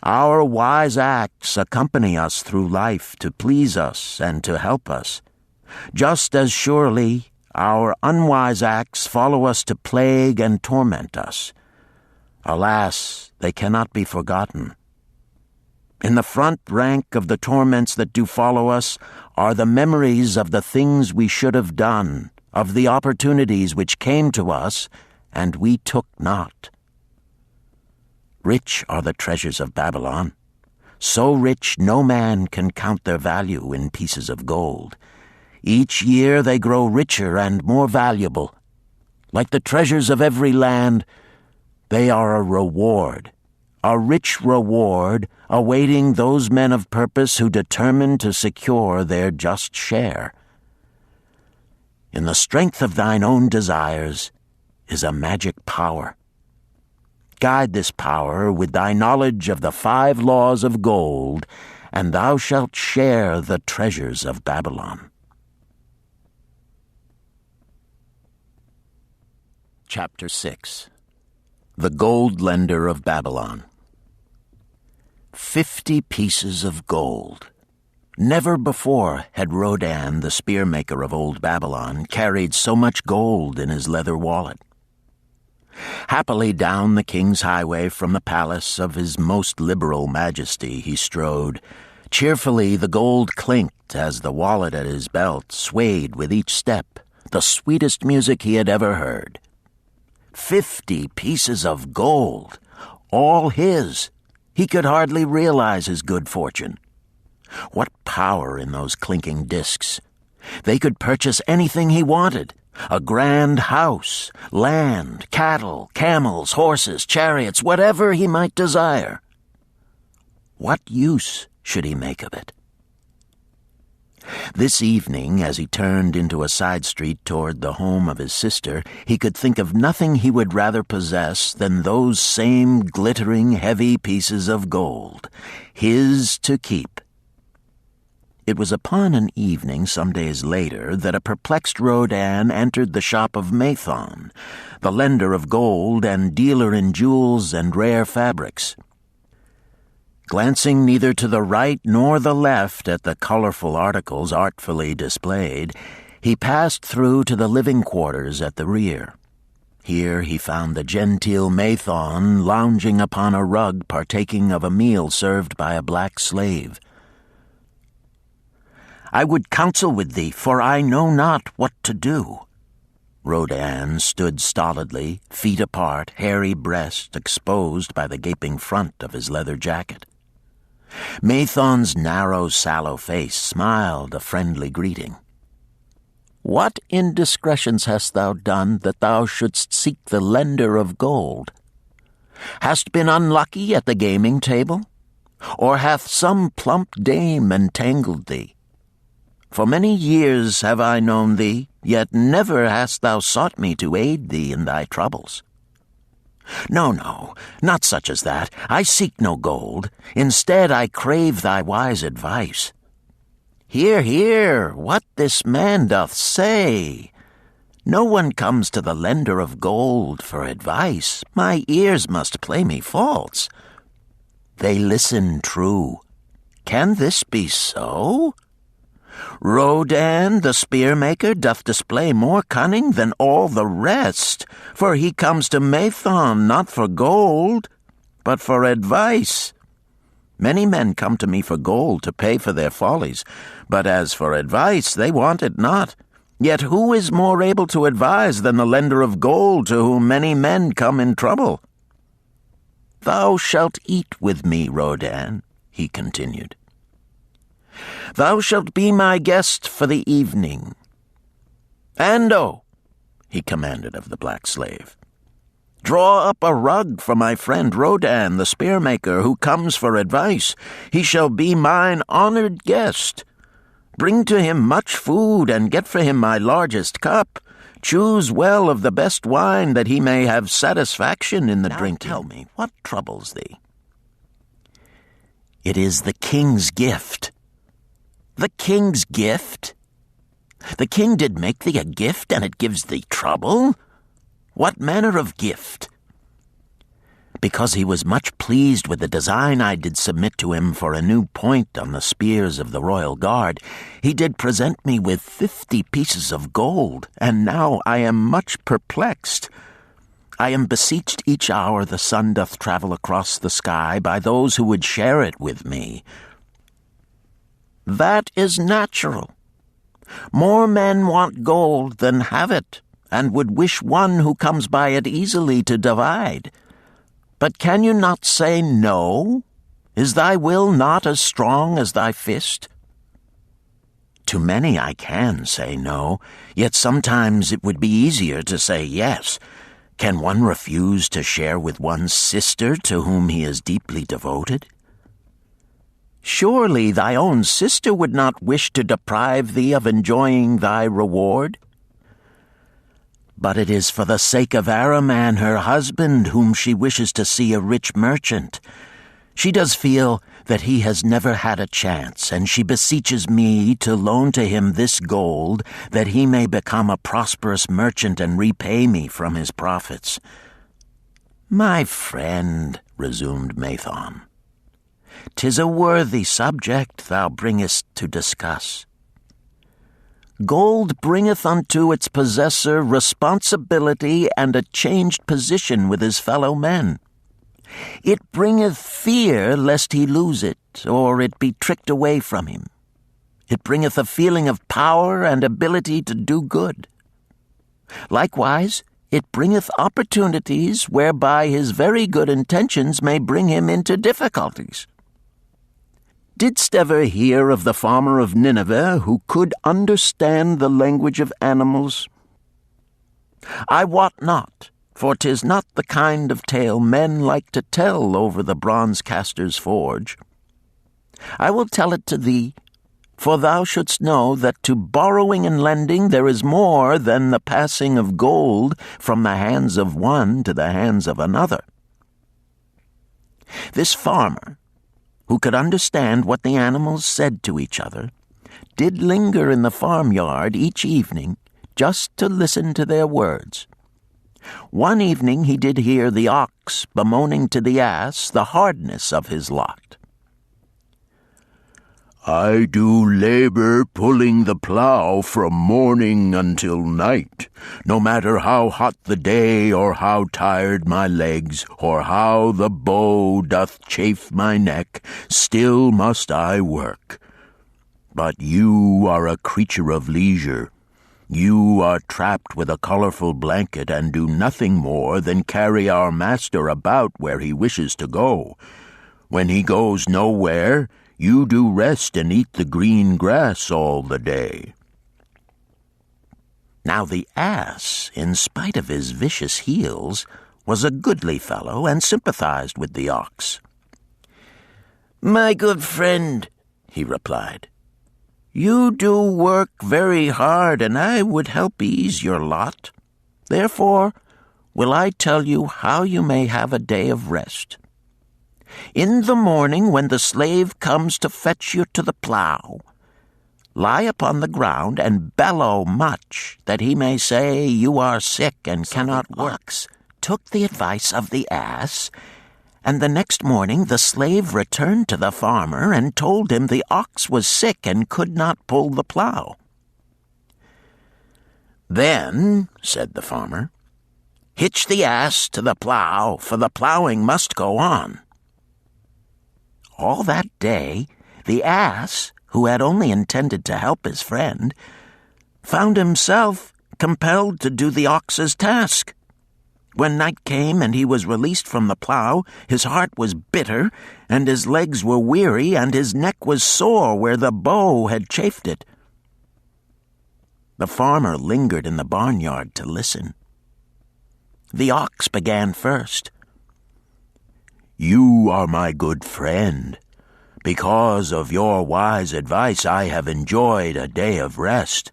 Our wise acts accompany us through life to please us and to help us, just as surely our unwise acts follow us to plague and torment us. Alas, they cannot be forgotten. In the front rank of the torments that do follow us are the memories of the things we should have done, of the opportunities which came to us, and we took not. Rich are the treasures of Babylon, so rich no man can count their value in pieces of gold. Each year they grow richer and more valuable. Like the treasures of every land, they are a reward, a rich reward awaiting those men of purpose who determine to secure their just share. In the strength of thine own desires is a magic power. Guide this power with thy knowledge of the 5 laws of gold, and thou shalt share the treasures of Babylon. Chapter 6. The Gold Lender of Babylon. 50 pieces of gold. Never before had Rodan, the spearmaker of old Babylon, carried so much gold in his leather wallet. Happily down the king's highway from the palace of his most liberal majesty he strode. Cheerfully the gold clinked as the wallet at his belt swayed with each step, the sweetest music he had ever heard. 50 pieces of gold, all his. He could hardly realize his good fortune. What power in those clinking discs! They could purchase anything he wanted. A grand house, land, cattle, camels, horses, chariots, whatever he might desire. What use should he make of it? This evening, as he turned into a side street toward the home of his sister, he could think of nothing he would rather possess than those same glittering, heavy pieces of gold, his to keep. It was upon an evening some days later that a perplexed Rodan entered the shop of Mathon, the lender of gold and dealer in jewels and rare fabrics. Glancing neither to the right nor the left at the colorful articles artfully displayed, he passed through to the living quarters at the rear. Here he found the genteel Mathon lounging upon a rug partaking of a meal served by a black slave. "I would counsel with thee, for I know not what to do." Rodan stood stolidly, feet apart, hairy breast exposed by the gaping front of his leather jacket. Mathon's narrow, sallow face smiled a friendly greeting. "What indiscretions hast thou done that thou shouldst seek the lender of gold? Hast been unlucky at the gaming table? Or hath some plump dame entangled thee? For many years have I known thee, yet never hast thou sought me to aid thee in thy troubles. No, not such as that. I seek no gold. Instead, I crave thy wise advice. Hear, what this man doth say. No one comes to the lender of gold for advice. My ears must play me false. They listen true. Can this be so? Rodan, the spearmaker, doth display more cunning than all the rest, for he comes to Mathon not for gold, but for advice. Many men come to me for gold to pay for their follies, but as for advice, they want it not. Yet who is more able to advise than the lender of gold to whom many men come in trouble? Thou shalt eat with me, Rodan," he continued. "Thou shalt be my guest for the evening. Ando," he commanded of the black slave, "draw up a rug for my friend Rodan, the spearmaker, who comes for advice. He shall be mine honored guest. Bring to him much food, and get for him my largest cup. Choose well of the best wine, that he may have satisfaction in the drinking. Tell me, what troubles thee? It is the king's gift. The king's gift? The king did make thee a gift, and it gives thee trouble? What manner of gift? Because he was much pleased with the design I did submit to him for a new point on the spears of the royal guard, he did present me with 50 pieces of gold, and now I am much perplexed. I am beseeched each hour the sun doth travel across the sky by those who would share it with me. That is natural. More men want gold than have it, and would wish one who comes by it easily to divide. But can you not say no? Is thy will not as strong as thy fist? To many I can say no, yet sometimes it would be easier to say yes. Can one refuse to share with one's sister to whom he is deeply devoted? Surely thy own sister would not wish to deprive thee of enjoying thy reward? But it is for the sake of Araman, her husband, whom she wishes to see a rich merchant. She does feel that he has never had a chance, and she beseeches me to loan to him this gold, that he may become a prosperous merchant and repay me from his profits. My friend, resumed Mathon, 'tis a worthy subject thou bringest to discuss. Gold bringeth unto its possessor responsibility and a changed position with his fellow men. It bringeth fear lest he lose it, or it be tricked away from him. It bringeth a feeling of power and ability to do good. Likewise, it bringeth opportunities whereby his very good intentions may bring him into difficulties. Didst ever hear of the farmer of Nineveh who could understand the language of animals? I wot not, for 'tis not the kind of tale men like to tell over the bronze-caster's forge. I will tell it to thee, for thou shouldst know that to borrowing and lending there is more than the passing of gold from the hands of one to the hands of another. This farmer, who could understand what the animals said to each other, did linger in the farmyard each evening just to listen to their words. One evening he did hear the ox bemoaning to the ass the hardness of his lot. I do labor pulling the plough from morning until night, no matter how hot the day, or how tired my legs, or how the bow doth chafe my neck, still must I work. But you are a creature of leisure. You are trapped with a colorful blanket and do nothing more than carry our master about where he wishes to go. When he goes nowhere, you do rest and eat the green grass all the day. Now the ass, in spite of his vicious heels, was a goodly fellow and sympathized with the ox. My good friend, he replied, you do work very hard, and I would help ease your lot. Therefore will I tell you how you may have a day of rest. In the morning, when the slave comes to fetch you to the plough, lie upon the ground and bellow much, that he may say you are sick and cannot work. Ox took the advice of the ass, and the next morning the slave returned to the farmer and told him the ox was sick and could not pull the plough. Then, said the farmer, hitch the ass to the plough, for the ploughing must go on. All that day, the ass, who had only intended to help his friend, found himself compelled to do the ox's task. When night came and he was released from the plough, his heart was bitter, and his legs were weary, and his neck was sore where the bow had chafed it. The farmer lingered in the barnyard to listen. The ox began first. You are my good friend. Because of your wise advice, I have enjoyed a day of rest.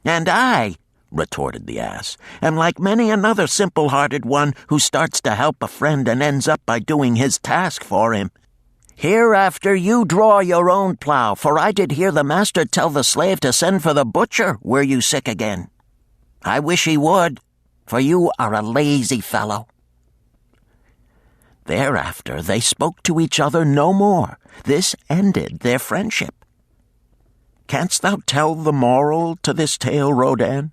And I, retorted the ass, "and like many another simple-hearted one who starts to help a friend and ends up by doing his task for him. Hereafter you draw your own plough, for I did hear the master tell the slave to send for the butcher were you sick again. I wish he would, for you are a lazy fellow." Thereafter they spoke to each other no more. This ended their friendship. Canst thou tell the moral to this tale, Rodan?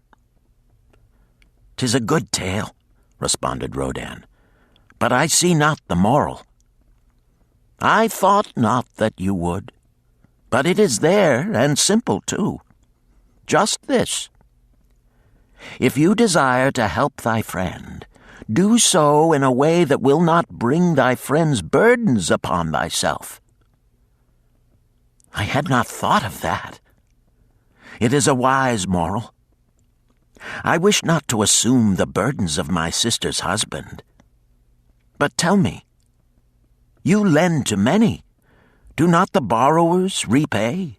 "'Tis a good tale," responded Rodan, "but I see not the moral." "I thought not that you would, but it is there, and simple too. Just this: if you desire to help thy friend, do so in a way that will not bring thy friend's burdens upon thyself." "I had not thought of that. It is a wise moral. I wish not to assume the burdens of my sister's husband. But tell me, you lend to many. Do not the borrowers repay?"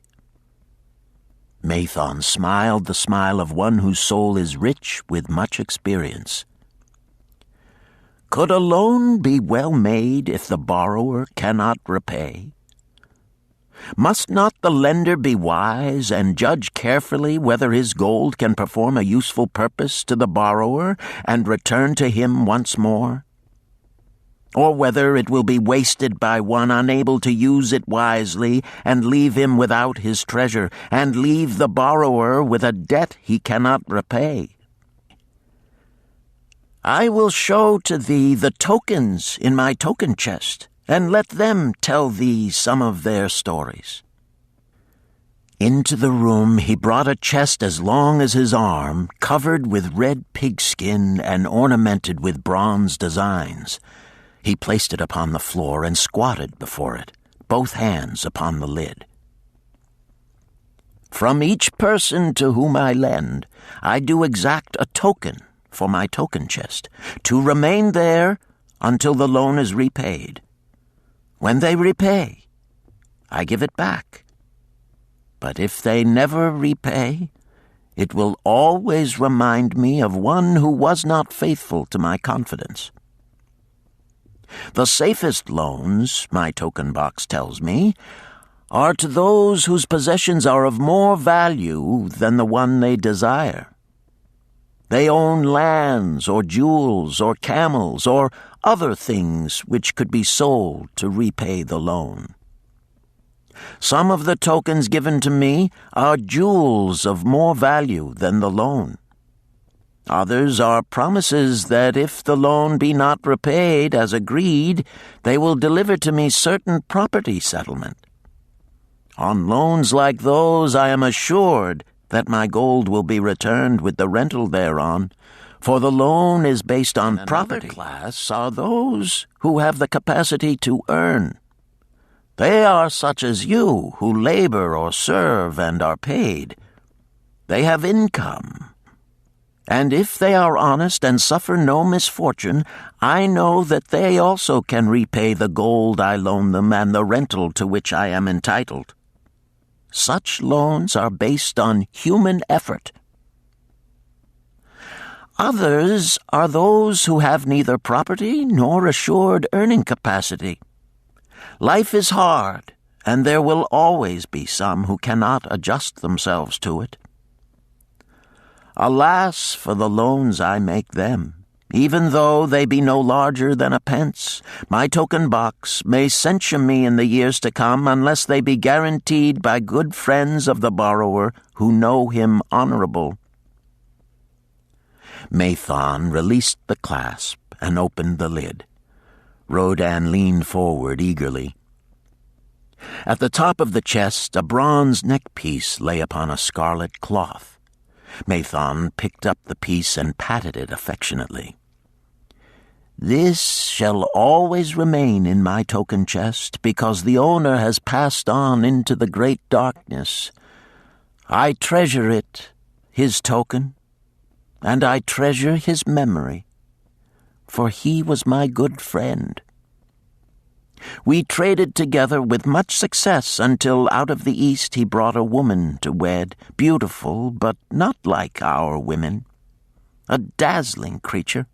Mathon smiled the smile of one whose soul is rich with much experience. "Could a loan be well made if the borrower cannot repay? Must not the lender be wise and judge carefully whether his gold can perform a useful purpose to the borrower and return to him once more? Or whether it will be wasted by one unable to use it wisely and leave him without his treasure, and leave the borrower with a debt he cannot repay? I will show to thee the tokens in my token chest, and let them tell thee some of their stories." Into the room he brought a chest as long as his arm, covered with red pigskin and ornamented with bronze designs. He placed it upon the floor and squatted before it, both hands upon the lid. "From each person to whom I lend, I do exact a token for my token chest, to remain there until the loan is repaid. When they repay, I give it back. But if they never repay, it will always remind me of one who was not faithful to my confidence. The safest loans, my token box tells me, are to those whose possessions are of more value than the one they desire. They own lands or jewels or camels or other things which could be sold to repay the loan. Some of the tokens given to me are jewels of more value than the loan. Others are promises that if the loan be not repaid as agreed, they will deliver to me certain property settlement. On loans like those I am assured that my gold will be returned with the rental thereon, for the loan is based on property. Another class are those who have the capacity to earn. They are such as you, who labor or serve and are paid. They have income. And if they are honest and suffer no misfortune, I know that they also can repay the gold I loan them and the rental to which I am entitled. Such loans are based on human effort. Others are those who have neither property nor assured earning capacity. Life is hard, and there will always be some who cannot adjust themselves to it. Alas for the loans I make them! Even though they be no larger than a pence, my token box may censure me in the years to come unless they be guaranteed by good friends of the borrower who know him honorable. Mathon released the clasp and opened the lid. Rodan leaned forward eagerly. At the top of the chest, a bronze neckpiece lay upon a scarlet cloth. Mathon picked up the piece and patted it affectionately. This shall always remain in my token chest, because the owner has passed on into the great darkness. I treasure it, his token, and I treasure his memory, for he was my good friend. We traded together with much success until out of the East he brought a woman to wed, beautiful but not like our women. a dazzling creature.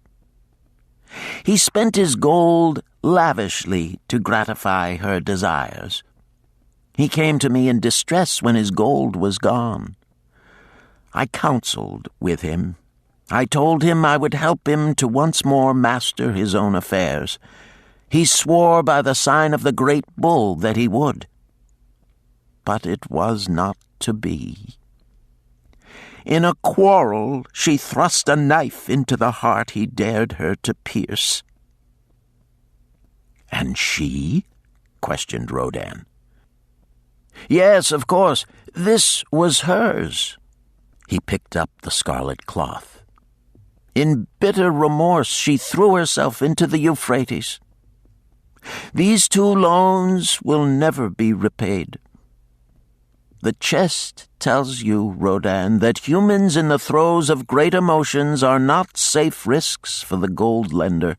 He spent his gold lavishly to gratify her desires. He came to me in distress when his gold was gone. I counseled with him. I told him I would help him to once more master his own affairs. He swore by the sign of the great bull that he would. But it was not to be. In a quarrel, she thrust a knife into the heart he dared her to pierce. "And she?" questioned Rodan. "Yes, of course. This was hers." He picked up the scarlet cloth. In bitter remorse, she threw herself into the Euphrates. These 2 loans will never be repaid. The chest tells you, Rodan, that humans in the throes of great emotions are not safe risks for the gold lender.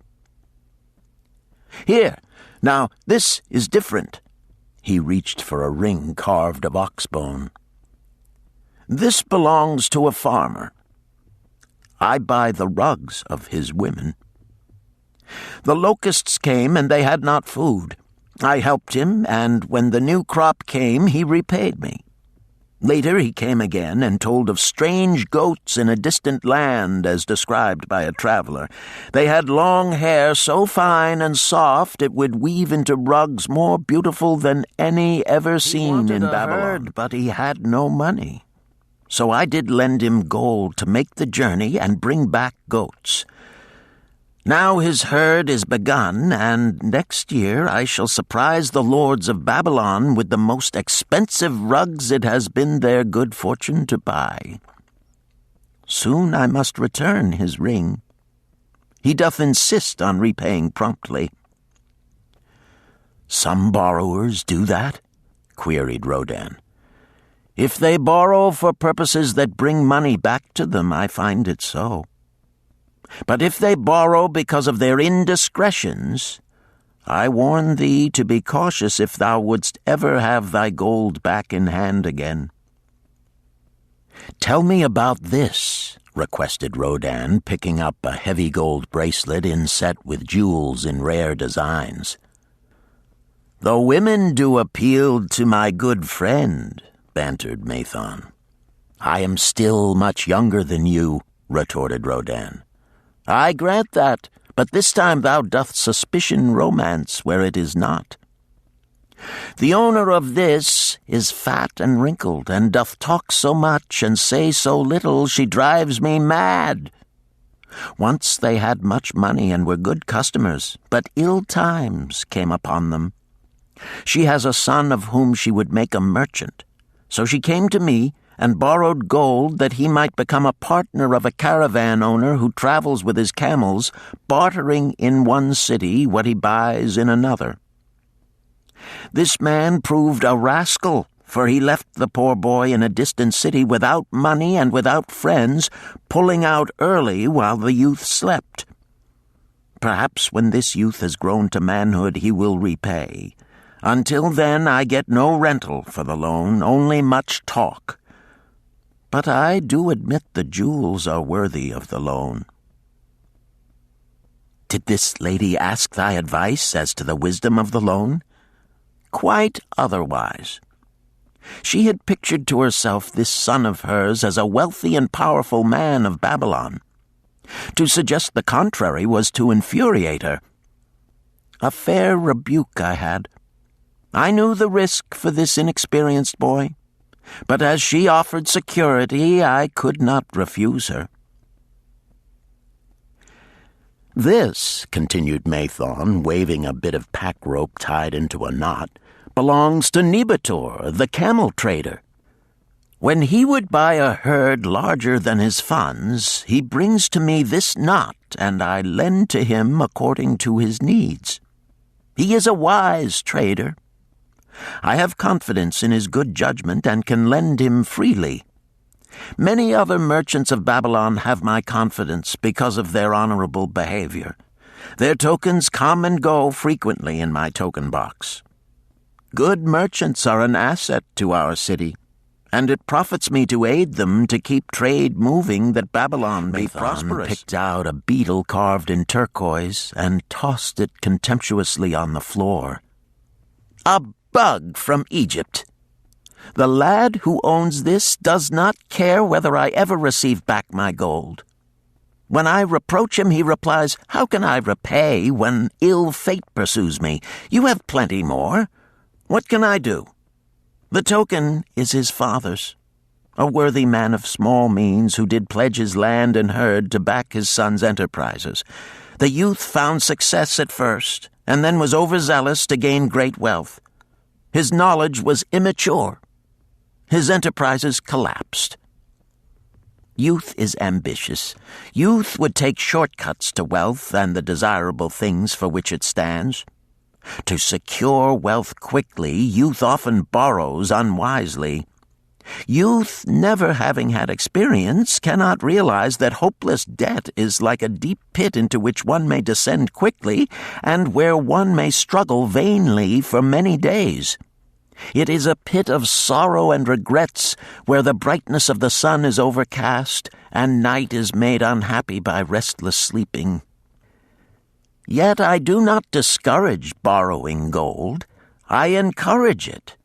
Here, now, this is different. He reached for a ring carved of ox bone. This belongs to a farmer. I buy the rugs of his women. The locusts came, and they had not food. I helped him, and when the new crop came, he repaid me. Later he came again and told of strange goats in a distant land, as described by a traveler. They had long hair so fine and soft it would weave into rugs more beautiful than any ever seen in Babylon. But he had no money. So I did lend him gold to make the journey and bring back goats. Now his herd is begun, and next year I shall surprise the lords of Babylon with the most expensive rugs it has been their good fortune to buy. Soon I must return his ring. He doth insist on repaying promptly." "Some borrowers do that?" queried Rodan. If they borrow for purposes that bring money back to them, I find it so. But if they borrow because of their indiscretions, I warn thee to be cautious if thou wouldst ever have thy gold back in hand again." "Tell me about this," requested Rodan, picking up a heavy gold bracelet inset with jewels in rare designs. "The women do appeal to my good friend," bantered Mathon. "I am still much younger than you," retorted Rodan. "I grant that, but this time thou doth suspicion romance where it is not. The owner of this is fat and wrinkled, and doth talk so much and say so little she drives me mad. Once they had much money and were good customers, but ill times came upon them. She has a son of whom she would make a merchant. So she came to me and borrowed gold that he might become a partner of a caravan owner who travels with his camels, bartering in one city what he buys in another. This man proved a rascal, for he left the poor boy in a distant city without money and without friends, pulling out early while the youth slept. Perhaps when this youth has grown to manhood he will repay. Until then I get no rental for the loan, only much talk. But I do admit the jewels are worthy of the loan." "Did this lady ask thy advice as to the wisdom of the loan?" "Quite otherwise. She had pictured to herself this son of hers as a wealthy and powerful man of Babylon. To suggest the contrary was to infuriate her. A fair rebuke I had. I knew the risk for this inexperienced boy, but as she offered security, I could not refuse her." "This," continued Mathon, waving a bit of pack rope tied into a knot, "belongs to Nebator, the camel trader. When he would buy a herd larger than his funds, he brings to me this knot, and I lend to him according to his needs. He is a wise trader. I have confidence in his good judgment and can lend him freely. Many other merchants of Babylon have my confidence because of their honorable behavior. Their tokens come and go frequently in my token box. Good merchants are an asset to our city, and it profits me to aid them to keep trade moving that Babylon may prosperous. Picked out a beetle carved in turquoise and tossed it contemptuously on the floor. A bug from Egypt. The lad who owns this does not care whether I ever receive back my gold. When I reproach him, he replies, "How can I repay when ill fate pursues me? You have plenty more. What can I do?" The token is his father's, a worthy man of small means who did pledge his land and herd to back his son's enterprises. The youth found success at first, and then was overzealous to gain great wealth. His knowledge was immature. His enterprises collapsed. Youth is ambitious. Youth would take shortcuts to wealth and the desirable things for which it stands. To secure wealth quickly, youth often borrows unwisely. Youth, never having had experience, cannot realize that hopeless debt is like a deep pit into which one may descend quickly and where one may struggle vainly for many days. It is a pit of sorrow and regrets where the brightness of the sun is overcast and night is made unhappy by restless sleeping. Yet I do not discourage borrowing gold. I encourage it.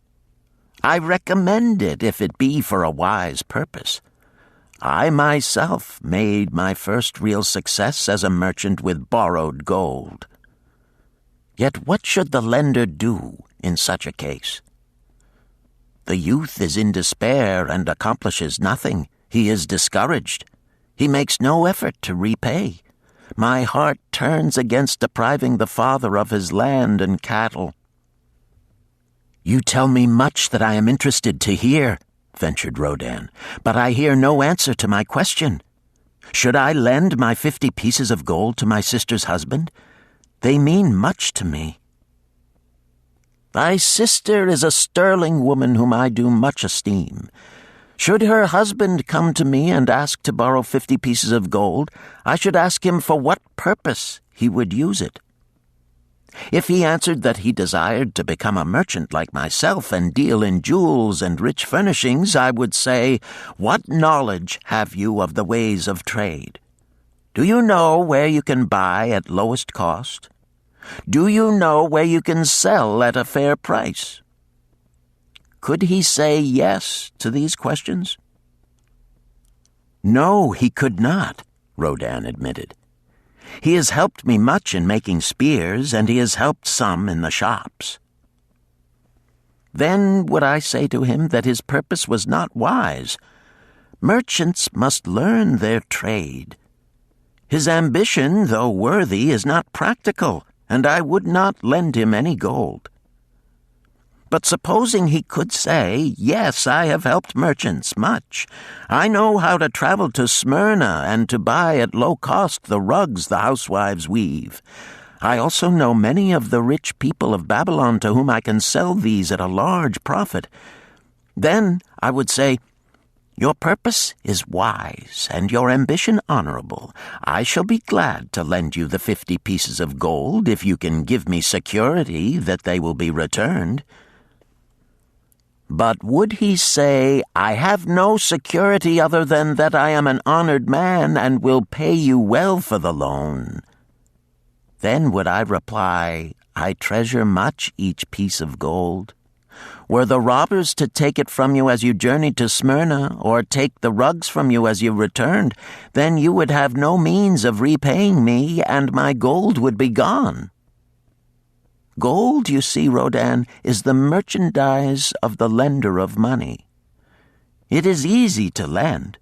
I recommend it if it be for a wise purpose. I myself made my first real success as a merchant with borrowed gold. Yet what should the lender do in such a case? The youth is in despair and accomplishes nothing. He is discouraged. He makes no effort to repay. My heart turns against depriving the father of his land and cattle. "You tell me much that I am interested to hear," ventured Rodin, "but I hear no answer to my question. Should I lend my 50 pieces of gold to my sister's husband? They mean much to me." "Thy sister is a sterling woman whom I do much esteem. Should her husband come to me and ask to borrow 50 pieces of gold, I should ask him for what purpose he would use it. If he answered that he desired to become a merchant like myself and deal in jewels and rich furnishings, I would say, 'What knowledge have you of the ways of trade? Do you know where you can buy at lowest cost? Do you know where you can sell at a fair price?' Could he say yes to these questions?" "No, he could not," Rodin admitted. "He has helped me much in making spears, and he has helped some in the shops." Then would I say to him that his purpose was not wise. Merchants must learn their trade. His ambition, though worthy, is not practical, and I would not lend him any gold. But supposing he could say, "Yes, I have helped merchants much. I know how to travel to Smyrna and to buy at low cost the rugs the housewives weave. I also know many of the rich people of Babylon to whom I can sell these at a large profit," then I would say, "Your purpose is wise and your ambition honorable. I shall be glad to lend you the 50 pieces of gold if you can give me security that they will be returned." But would he say, "I have no security other than that I am an honored man and will pay you well for the loan?" Then would I reply, "I treasure much each piece of gold. Were the robbers to take it from you as you journeyed to Smyrna, or take the rugs from you as you returned, then you would have no means of repaying me, and my gold would be gone." Gold, you see, Rodin, is the merchandise of the lender of money. It is easy to lend.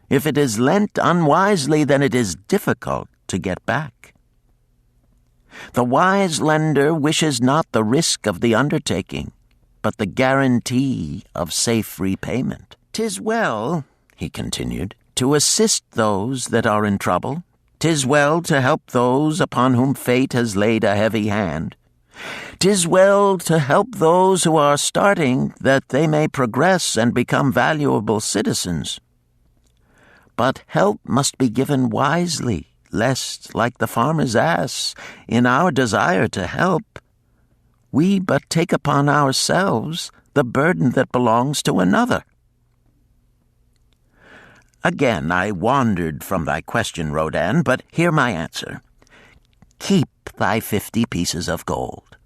If it is lent unwisely, then it is difficult to get back. The wise lender wishes not the risk of the undertaking, but the guarantee of safe repayment. "'Tis well," he continued, "to assist those that are in trouble. 'Tis well to help those upon whom fate has laid a heavy hand. 'Tis well to help those who are starting, that they may progress and become valuable citizens. But help must be given wisely, lest, like the farmer's ass, in our desire to help, we but take upon ourselves the burden that belongs to another." Again I wandered from thy question, Rodin, but hear my answer. Keep thy 50 pieces of gold.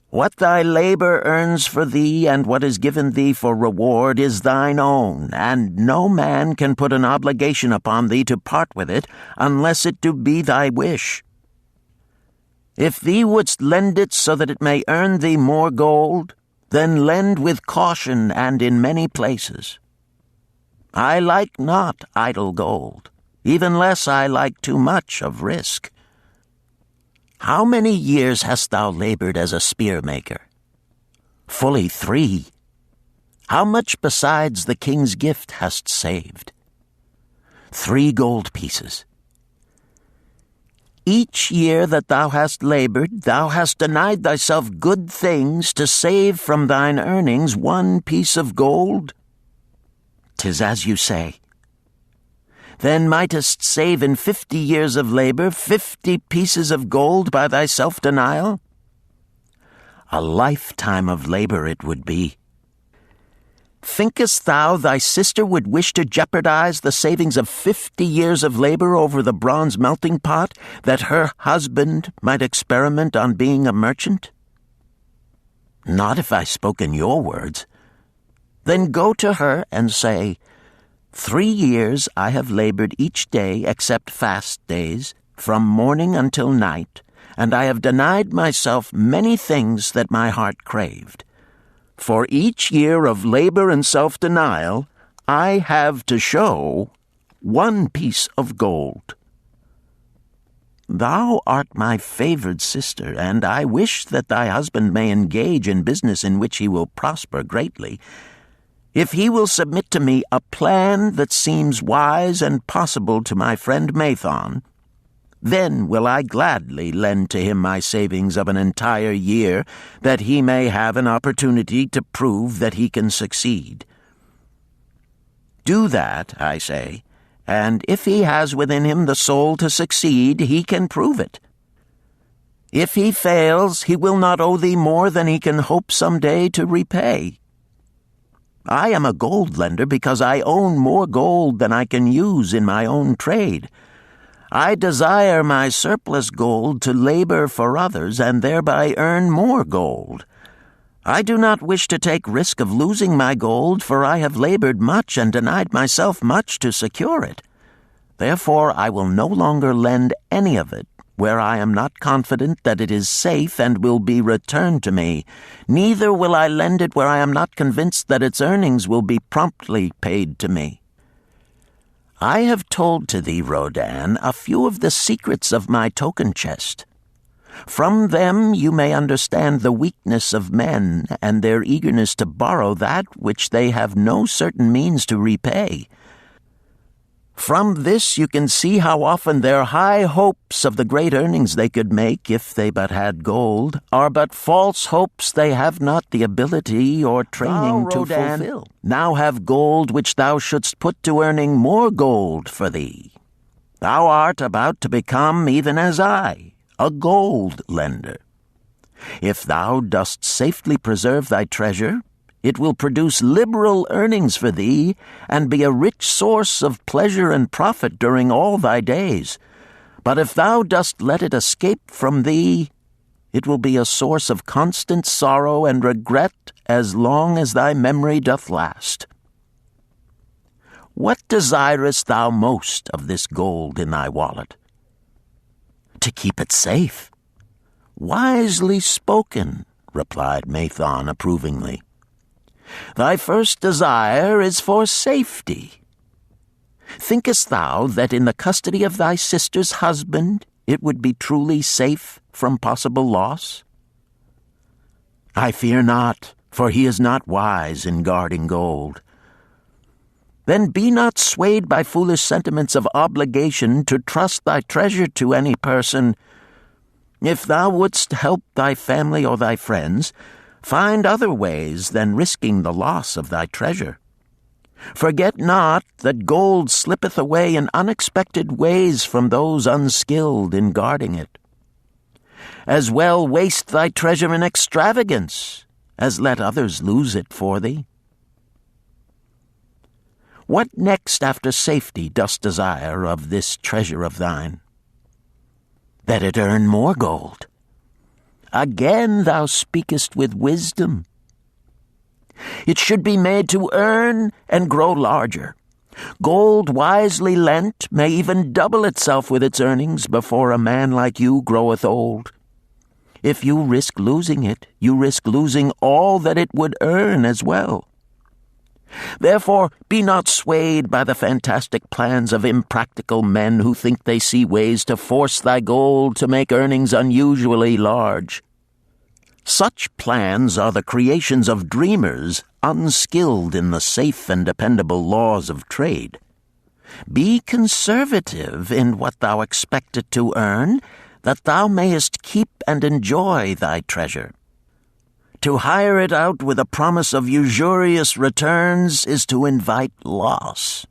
What thy labor earns for thee and what is given thee for reward is thine own, and no man can put an obligation upon thee to part with it unless it do be thy wish. If thee wouldst lend it so that it may earn thee more gold, then lend with caution and in many places. I like not idle gold, even less I like too much of risk. How many years hast thou labored as a spear-maker? Fully 3. How much besides the king's gift hast saved? 3 gold pieces. Each year that thou hast labored, thou hast denied thyself good things to save from thine earnings 1 piece of gold? 'Tis as you say. Then mightest save in 50 years of labor 50 pieces of gold by thy self-denial? A lifetime of labor it would be. Thinkest thou thy sister would wish to jeopardize the savings of 50 years of labor over the bronze melting pot, that her husband might experiment on being a merchant? Not if I spoke in your words. Then go to her and say, 3 years I have labored each day except fast days, from morning until night, and I have denied myself many things that my heart craved. For each year of labor and self-denial, I have to show 1 piece of gold. Thou art my favored sister, and I wish that thy husband may engage in business in which he will prosper greatly, if he will submit to me a plan that seems wise and possible to my friend Mathon. Then will I gladly lend to him my savings of an entire year, that he may have an opportunity to prove that he can succeed. Do that, I say, and if he has within him the soul to succeed, he can prove it. If he fails, he will not owe thee more than he can hope some day to repay. I am a gold lender because I own more gold than I can use in my own trade. I desire my surplus gold to labor for others and thereby earn more gold. I do not wish to take risk of losing my gold, for I have labored much and denied myself much to secure it. Therefore I will no longer lend any of it where I am not confident that it is safe and will be returned to me. Neither will I lend it where I am not convinced that its earnings will be promptly paid to me. I have told to thee, Rodin, a few of the secrets of my token chest. From them you may understand the weakness of men and their eagerness to borrow that which they have no certain means to repay. From this you can see how often their high hopes of the great earnings they could make if they but had gold are but false hopes they have not the ability or training to fulfill. Now have gold which thou shouldst put to earning more gold for thee. Thou art about to become, even as I, a gold lender. If thou dost safely preserve thy treasure, it will produce liberal earnings for thee, and be a rich source of pleasure and profit during all thy days. But if thou dost let it escape from thee, it will be a source of constant sorrow and regret as long as thy memory doth last. What desirest thou most of this gold in thy wallet? To keep it safe. Wisely spoken, replied Mathon approvingly. Thy first desire is for safety. Thinkest thou that in the custody of thy sister's husband it would be truly safe from possible loss? I fear not, for he is not wise in guarding gold. Then be not swayed by foolish sentiments of obligation to trust thy treasure to any person. If thou wouldst help thy family or thy friends, find other ways than risking the loss of thy treasure. Forget not that gold slippeth away in unexpected ways from those unskilled in guarding it. As well waste thy treasure in extravagance as let others lose it for thee. What next after safety dost desire of this treasure of thine? That it earn more gold. Again thou speakest with wisdom. It should be made to earn and grow larger. Gold wisely lent may even double itself with its earnings before a man like you groweth old. If you risk losing it, you risk losing all that it would earn as well. Therefore, be not swayed by the fantastic plans of impractical men who think they see ways to force thy gold to make earnings unusually large. Such plans are the creations of dreamers unskilled in the safe and dependable laws of trade. Be conservative in what thou expectest to earn, that thou mayest keep and enjoy thy treasure. To hire it out with a promise of usurious returns is to invite loss.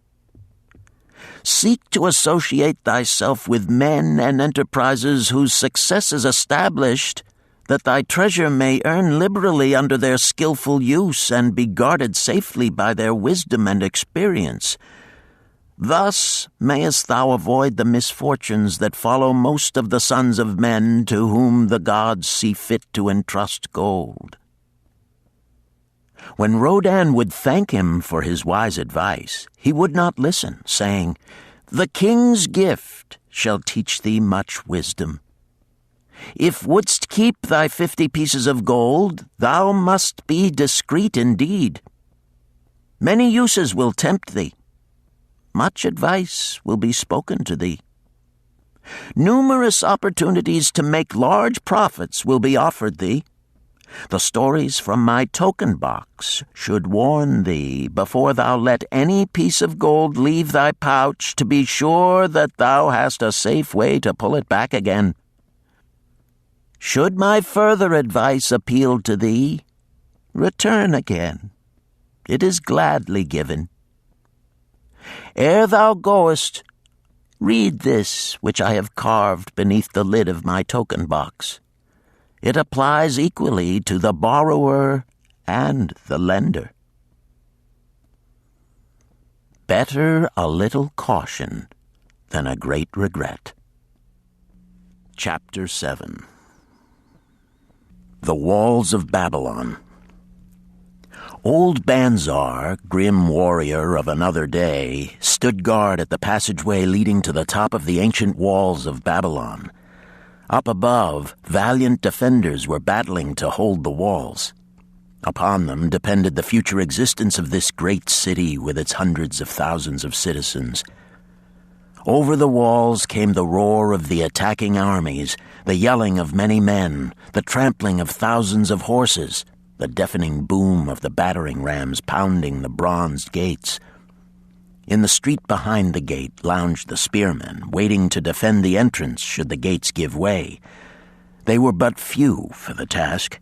Seek to associate thyself with men and enterprises whose success is established, that thy treasure may earn liberally under their skillful use and be guarded safely by their wisdom and experience. Thus mayest thou avoid the misfortunes that follow most of the sons of men to whom the gods see fit to entrust gold. When Rodin would thank him for his wise advice, he would not listen, saying, "The king's gift shall teach thee much wisdom. If wouldst keep thy 50 pieces of gold, thou must be discreet indeed. Many uses will tempt thee. Much advice will be spoken to thee. Numerous opportunities to make large profits will be offered thee. The stories from my token box should warn thee, before thou let any piece of gold leave thy pouch, to be sure that thou hast a safe way to pull it back again. Should my further advice appeal to thee, return again. It is gladly given. Ere thou goest, read this which I have carved beneath the lid of my token box. It applies equally to the borrower and the lender. Better a little caution than a great regret." Chapter 7. The Walls of Babylon. Old Banzar, grim warrior of another day, stood guard at the passageway leading to the top of the ancient walls of Babylon. Up above, valiant defenders were battling to hold the walls. Upon them depended the future existence of this great city with its hundreds of thousands of citizens. Over the walls came the roar of the attacking armies, the yelling of many men, the trampling of thousands of horses, the deafening boom of the battering rams pounding the bronzed gates. In the street behind the gate lounged the spearmen, waiting to defend the entrance should the gates give way. They were but few for the task.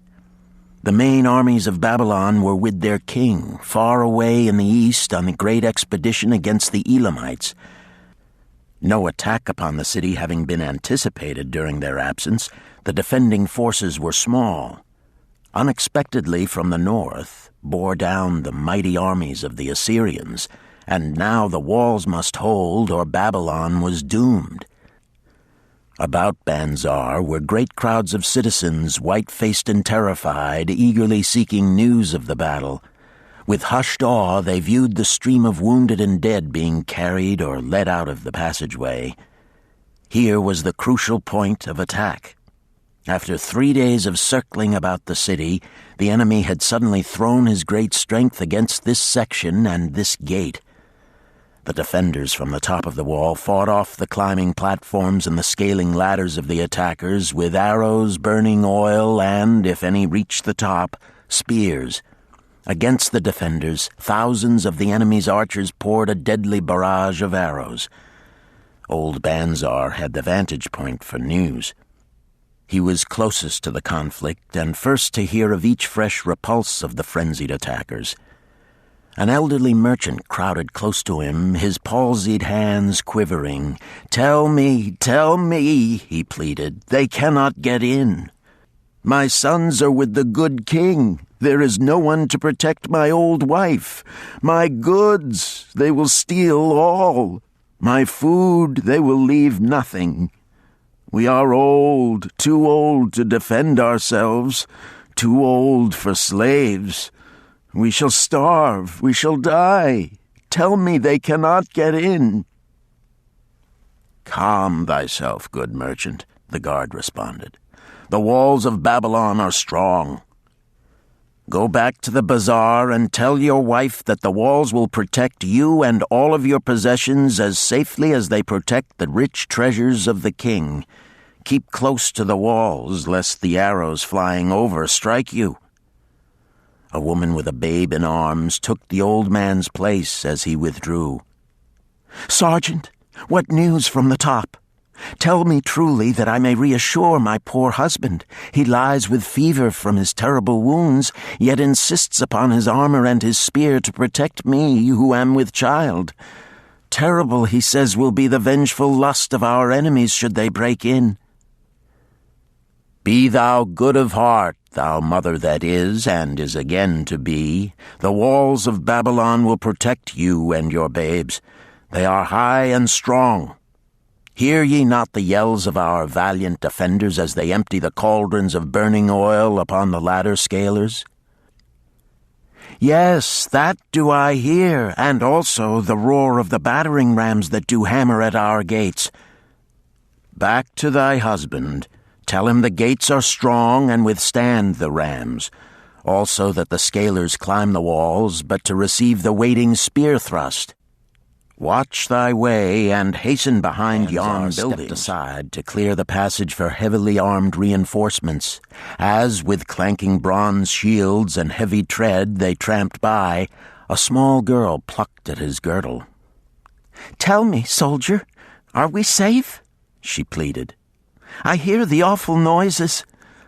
The main armies of Babylon were with their king, far away in the east on the great expedition against the Elamites. No attack upon the city having been anticipated during their absence, the defending forces were small. Unexpectedly from the north bore down the mighty armies of the Assyrians, and now the walls must hold or Babylon was doomed. About Banzar were great crowds of citizens, white-faced and terrified, eagerly seeking news of the battle. With hushed awe they viewed the stream of wounded and dead being carried or led out of the passageway. Here was the crucial point of attack. After 3 days of circling about the city, the enemy had suddenly thrown his great strength against this section and this gate. The defenders from the top of the wall fought off the climbing platforms and the scaling ladders of the attackers with arrows, burning oil, and, if any reached the top, spears. Against the defenders, thousands of the enemy's archers poured a deadly barrage of arrows. Old Banzar had the vantage point for news. He was closest to the conflict and first to hear of each fresh repulse of the frenzied attackers. An elderly merchant crowded close to him, his palsied hands quivering. tell me," he pleaded. "They cannot get in. My sons are with the good king. There is no one to protect my old wife. My goods they will steal all. My food they will leave nothing. We are old, too old to defend ourselves, too old for slaves. We shall starve, we shall die. Tell me they cannot get in." "Calm thyself, good merchant," the guard responded. "The walls of Babylon are strong. Go back to the bazaar and tell your wife that the walls will protect you and all of your possessions as safely as they protect the rich treasures of the king. Keep close to the walls, lest the arrows flying over strike you." A woman with a babe in arms took the old man's place as he withdrew. "Sergeant, what news from the top? Tell me truly that I may reassure my poor husband. He lies with fever from his terrible wounds, yet insists upon his armor and his spear to protect me who am with child. Terrible, he says, will be the vengeful lust of our enemies should they break in." "Be thou good of heart, thou mother that is and is again to be. The walls of Babylon will protect you and your babes. They are high and strong. Hear ye not the yells of our valiant defenders as they empty the cauldrons of burning oil upon the ladder scalers?" "Yes, that do I hear, and also the roar of the battering rams that do hammer at our gates." "Back to thy husband. Tell him the gates are strong and withstand the rams. Also that the scalers climb the walls, but to receive the waiting spear thrust. Watch thy way and hasten behind yon building." Stepped aside to clear the passage for heavily armed reinforcements. As, with clanking bronze shields and heavy tread, they tramped by, a small girl plucked at his girdle. "Tell me, soldier, are we safe?" she pleaded. "I hear the awful noises.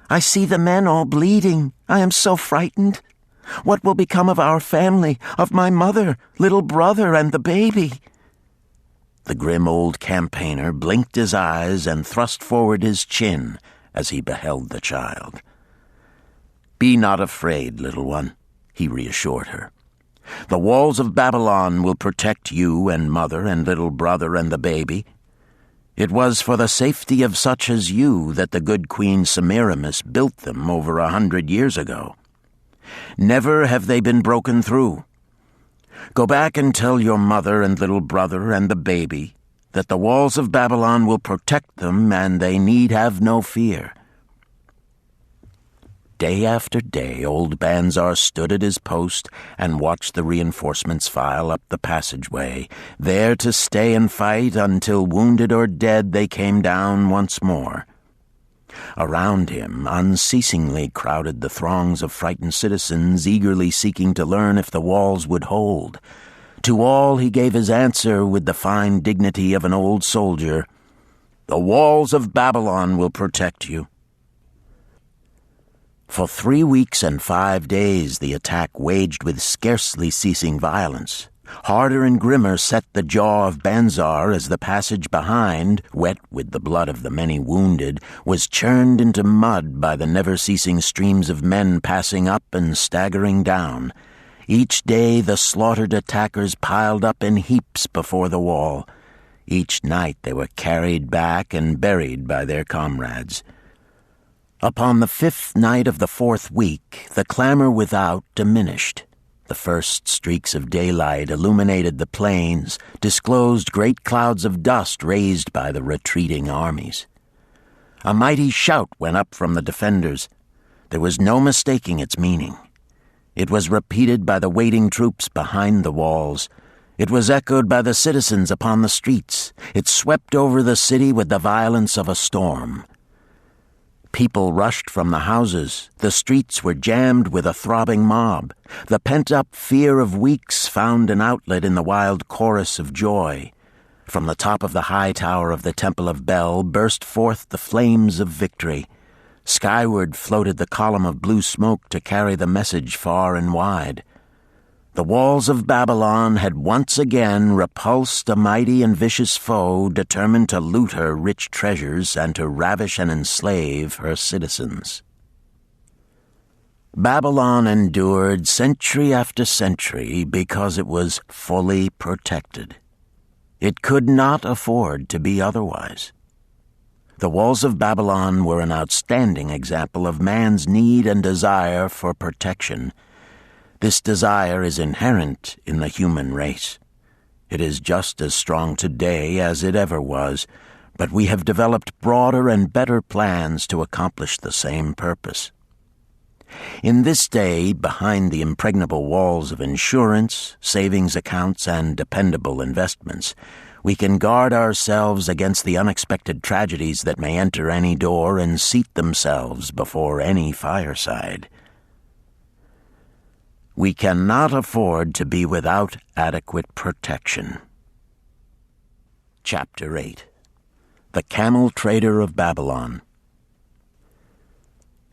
I see the men all bleeding. I am so frightened. What will become of our family, of my mother, little brother, and the baby?" The grim old campaigner blinked his eyes and thrust forward his chin as he beheld the child. "Be not afraid, little one," he reassured her. "The walls of Babylon will protect you and mother and little brother and the baby. It was for the safety of such as you that the good Queen Semiramis built them over 100 years ago. Never have they been broken through. Go back and tell your mother and little brother and the baby that the walls of Babylon will protect them and they need have no fear." Day after day, old Banzar stood at his post and watched the reinforcements file up the passageway, there to stay and fight until, wounded or dead, they came down once more. Around him unceasingly crowded the throngs of frightened citizens, eagerly seeking to learn if the walls would hold. To all he gave his answer with the fine dignity of an old soldier: "The walls of Babylon will protect you." For 3 weeks and 5 days the attack waged with scarcely ceasing violence. Harder and grimmer set the jaw of Banzar as the passage behind, wet with the blood of the many wounded, was churned into mud by the never-ceasing streams of men passing up and staggering down. Each day the slaughtered attackers piled up in heaps before the wall. Each night they were carried back and buried by their comrades. Upon the 5th night of the 4th week, the clamor without diminished. The first streaks of daylight illuminated the plains, disclosed great clouds of dust raised by the retreating armies. A mighty shout went up from the defenders. There was no mistaking its meaning. It was repeated by the waiting troops behind the walls. It was echoed by the citizens upon the streets. It swept over the city with the violence of a storm. People rushed from the houses. The streets were jammed with a throbbing mob. The pent-up fear of weeks found an outlet in the wild chorus of joy. From the top of the high tower of the Temple of Bel burst forth the flames of victory. Skyward floated the column of blue smoke to carry the message far and wide. The walls of Babylon had once again repulsed a mighty and vicious foe determined to loot her rich treasures and to ravish and enslave her citizens. Babylon endured century after century because it was fully protected. It could not afford to be otherwise. The walls of Babylon were an outstanding example of man's need and desire for protection. This desire is inherent in the human race. It is just as strong today as it ever was, but we have developed broader and better plans to accomplish the same purpose. In this day, behind the impregnable walls of insurance, savings accounts, and dependable investments, we can guard ourselves against the unexpected tragedies that may enter any door and seat themselves before any fireside. We cannot afford to be without adequate protection. Chapter 8. The Camel Trader of Babylon.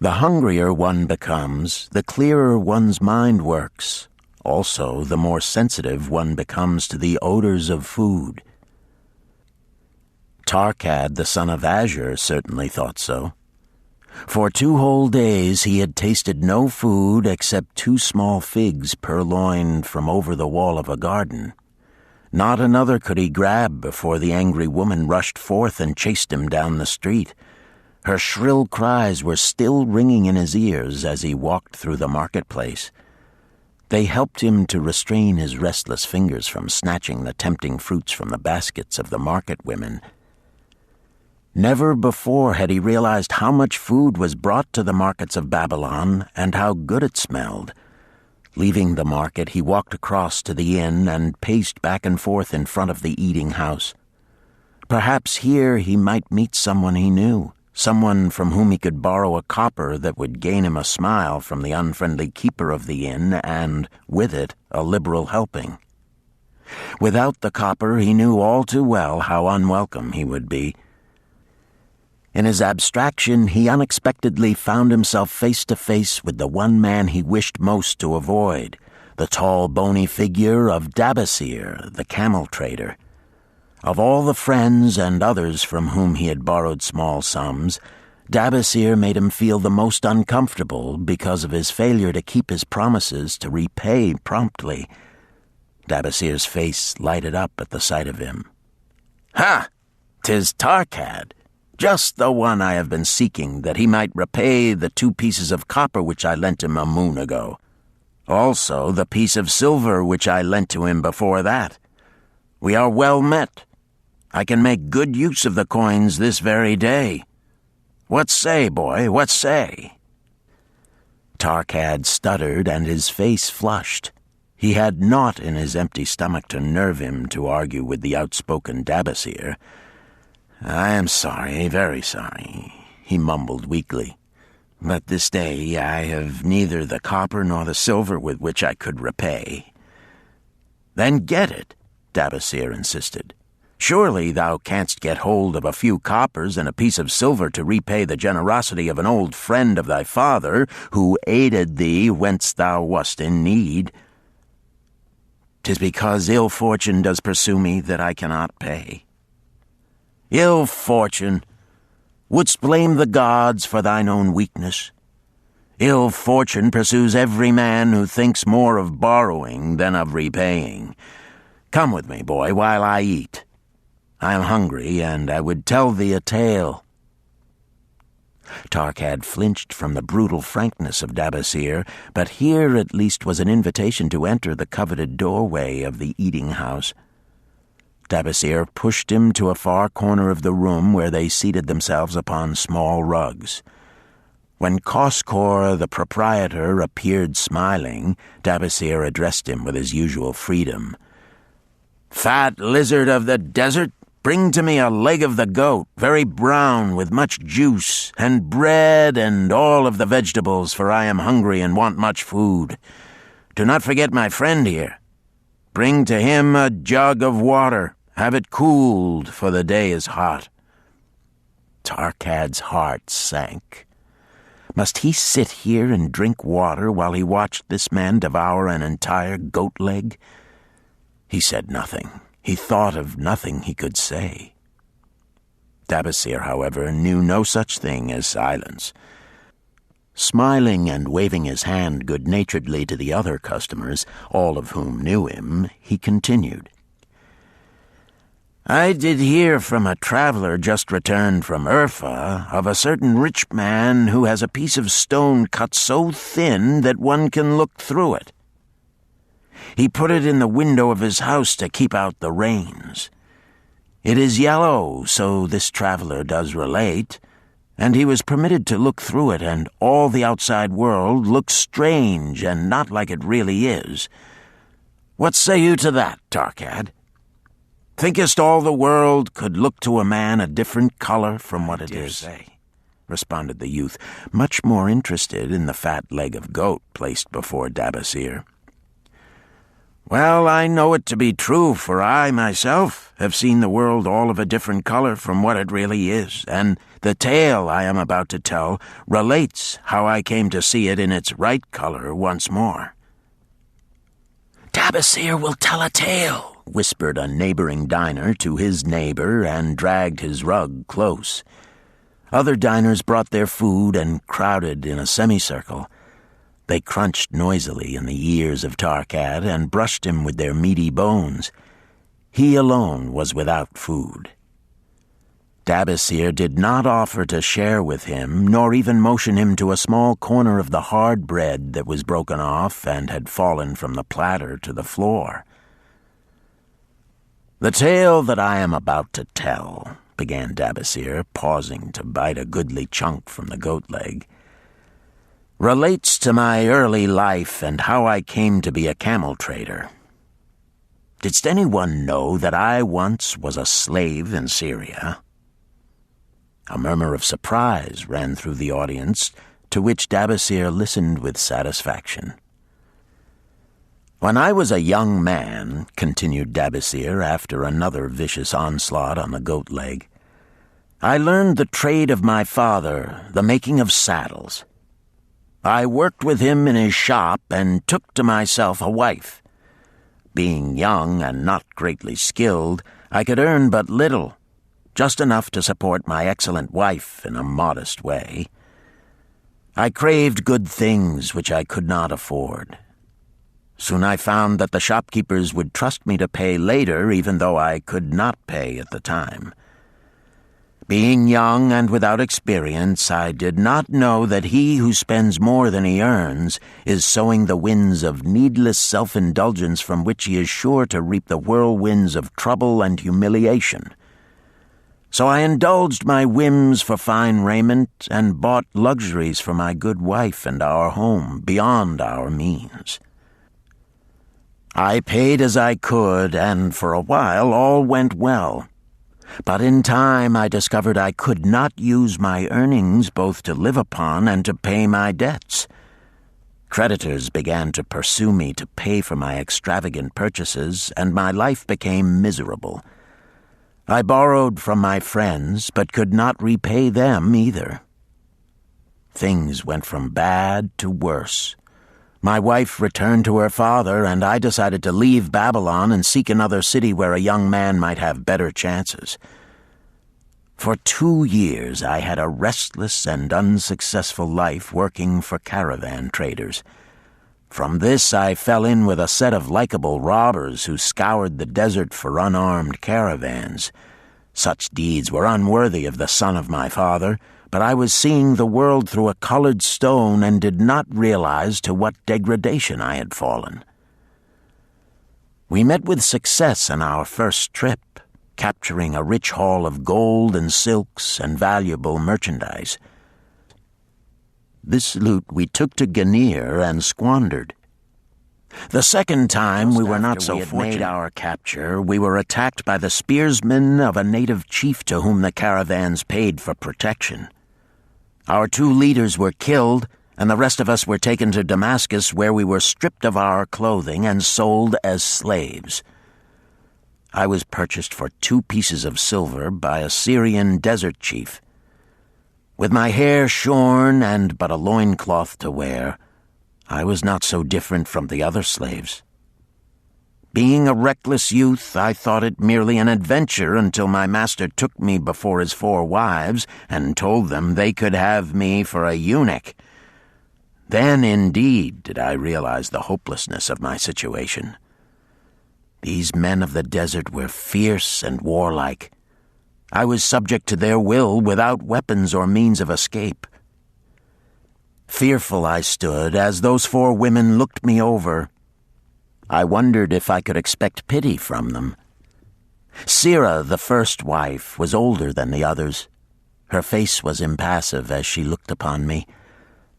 The hungrier one becomes, the clearer one's mind works. Also, the more sensitive one becomes to the odors of food. Tarkad, the son of Azure, certainly thought so. For 2 whole days he had tasted no food except 2 small figs purloined from over the wall of a garden. Not another could he grab before the angry woman rushed forth and chased him down the street. Her shrill cries were still ringing in his ears as he walked through the marketplace. They helped him to restrain his restless fingers from snatching the tempting fruits from the baskets of the market women. Never before had he realized how much food was brought to the markets of Babylon and how good it smelled. Leaving the market, he walked across to the inn and paced back and forth in front of the eating house. Perhaps here he might meet someone he knew, someone from whom he could borrow a copper that would gain him a smile from the unfriendly keeper of the inn and, with it, a liberal helping. Without the copper, he knew all too well how unwelcome he would be. In his abstraction, he unexpectedly found himself face to face with the one man he wished most to avoid, the tall, bony figure of Dabasir, the camel trader. Of all the friends and others from whom he had borrowed small sums, Dabasir made him feel the most uncomfortable because of his failure to keep his promises to repay promptly. Dabasir's face lighted up at the sight of him. "Ha! 'Tis Tarkad! Just the one I have been seeking, that he might repay the 2 pieces of copper which I lent him a moon ago. Also the piece of silver which I lent to him before that. We are well met. I can make good use of the coins this very day. What say, boy, what say?" Tarkad stuttered, and his face flushed. He had naught in his empty stomach to nerve him to argue with the outspoken Dabasir. "I am sorry, very sorry," he mumbled weakly. "But this day I have neither the copper nor the silver with which I could repay." "Then get it," Dabasir insisted. "Surely thou canst get hold of a few coppers and a piece of silver to repay the generosity of an old friend of thy father, who aided thee whence thou wast in need." "'Tis because ill fortune does pursue me that I cannot pay." "Ill fortune? Wouldst blame the gods for thine own weakness? Ill fortune pursues every man who thinks more of borrowing than of repaying. Come with me, boy, while I eat. I am hungry, and I would tell thee a tale." Tarkad flinched from the brutal frankness of Dabasir, but here at least was an invitation to enter the coveted doorway of the eating house. Dabasir pushed him to a far corner of the room where they seated themselves upon small rugs. When Koskor, the proprietor, appeared smiling, Dabasir addressed him with his usual freedom. "Fat lizard of the desert, bring to me a leg of the goat, very brown with much juice, and bread and all of the vegetables, for I am hungry and want much food. Do not forget my friend here. Bring to him a jug of water. Have it cooled, for the day is hot." Tarkad's heart sank. Must he sit here and drink water while he watched this man devour an entire goat leg? He said nothing. He thought of nothing he could say. Dabasir, however, knew no such thing as silence. Smiling and waving his hand good-naturedly to the other customers, all of whom knew him, he continued. "I did hear from a traveler just returned from Urfa of a certain rich man who has a piece of stone cut so thin that one can look through it. He put it in the window of his house to keep out the rains. It is yellow, so this traveler does relate, and he was permitted to look through it, and all the outside world looks strange and not like it really is. What say you to that, Tarkad? Thinkest all the world could look to a man a different color from what it is?" responded the youth, much more interested in the fat leg of goat placed before Dabasir. "Well, I know it to be true, for I, myself, have seen the world all of a different color from what it really is, and the tale I am about to tell relates how I came to see it in its right color once more." "Dabasir will tell a tale," whispered a neighboring diner to his neighbor and dragged his rug close. Other diners brought their food and crowded in a semicircle. They crunched noisily in the ears of Tarkad and brushed him with their meaty bones. He alone was without food. Dabasir did not offer to share with him, nor even motion him to a small corner of the hard bread that was broken off and had fallen from the platter to the floor. "The tale that I am about to tell," began Dabasir, pausing to bite a goodly chunk from the goat leg, "relates to my early life and how I came to be a camel trader. Didst anyone know that I once was a slave in Syria?" A murmur of surprise ran through the audience, to which Dabasir listened with satisfaction. "When I was a young man," continued Dabasir after another vicious onslaught on the goat leg, "I learned the trade of my father, the making of saddles. I worked with him in his shop and took to myself a wife. Being young and not greatly skilled, I could earn but little, just enough to support my excellent wife in a modest way. I craved good things which I could not afford. Soon I found that the shopkeepers would trust me to pay later, even though I could not pay at the time. Being young and without experience, I did not know that he who spends more than he earns is sowing the winds of needless self-indulgence from which he is sure to reap the whirlwinds of trouble and humiliation. So I indulged my whims for fine raiment and bought luxuries for my good wife and our home beyond our means. I paid as I could, and for a while all went well. But in time I discovered I could not use my earnings both to live upon and to pay my debts. Creditors began to pursue me to pay for my extravagant purchases, and my life became miserable. I borrowed from my friends, but could not repay them either. Things went from bad to worse. My wife returned to her father, and I decided to leave Babylon and seek another city where a young man might have better chances. For 2 years I had a restless and unsuccessful life working for caravan traders. From this I fell in with a set of likable robbers who scoured the desert for unarmed caravans. Such deeds were unworthy of the son of my father, but I was seeing the world through a colored stone and did not realize to what degradation I had fallen. We met with success on our first trip, capturing a rich haul of gold and silks and valuable merchandise. This loot we took to Ganir and squandered. The second time we were not so fortunate. Made our capture, we were attacked by the spearsmen of a native chief to whom the caravans paid for protection. Our 2 leaders were killed, and the rest of us were taken to Damascus, where we were stripped of our clothing and sold as slaves. I was purchased for 2 pieces of silver by a Syrian desert chief. With my hair shorn and but a loincloth to wear, I was not so different from the other slaves. Being a reckless youth, I thought it merely an adventure until my master took me before his 4 wives and told them they could have me for a eunuch. Then, indeed, did I realize the hopelessness of my situation. These men of the desert were fierce and warlike. I was subject to their will without weapons or means of escape. Fearful I stood as those 4 women looked me over. I wondered if I could expect pity from them. Sirrah, the first wife, was older than the others. Her face was impassive as she looked upon me.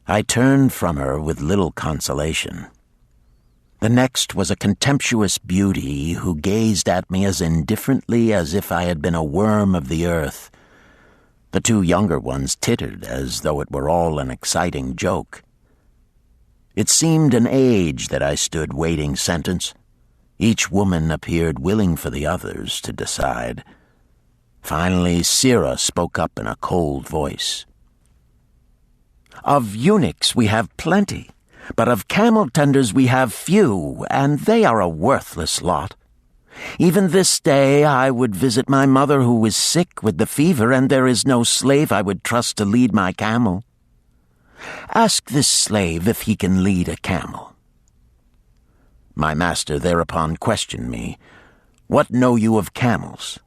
I turned from her with little consolation. The next was a contemptuous beauty who gazed at me as indifferently as if I had been a worm of the earth. The 2 younger ones tittered as though it were all an exciting joke. It seemed an age that I stood waiting sentence. Each woman appeared willing for the others to decide. Finally, Sirrah spoke up in a cold voice. "Of eunuchs we have plenty, but of camel-tenders we have few, and they are a worthless lot. Even this day I would visit my mother who is sick with the fever, and there is no slave I would trust to lead my camel. Ask this slave if he can lead a camel." My master thereupon questioned me, "What know you of camels?"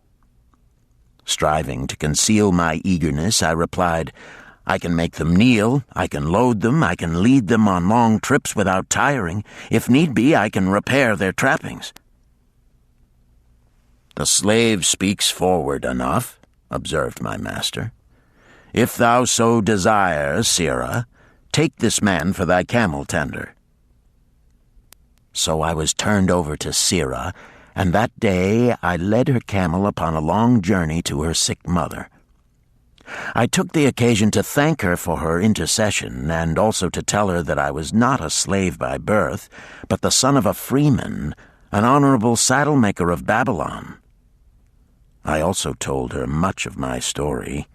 Striving to conceal my eagerness, I replied, "I can make them kneel, I can load them, I can lead them on long trips without tiring. If need be, I can repair their trappings." "The slave speaks forward enough," observed my master. "If thou so desire, Sirrah, take this man for thy camel-tender." So I was turned over to Sirrah, and that day I led her camel upon a long journey to her sick mother. I took the occasion to thank her for her intercession, and also to tell her that I was not a slave by birth, but the son of a freeman, an honorable saddle-maker of Babylon. I also told her much of my story.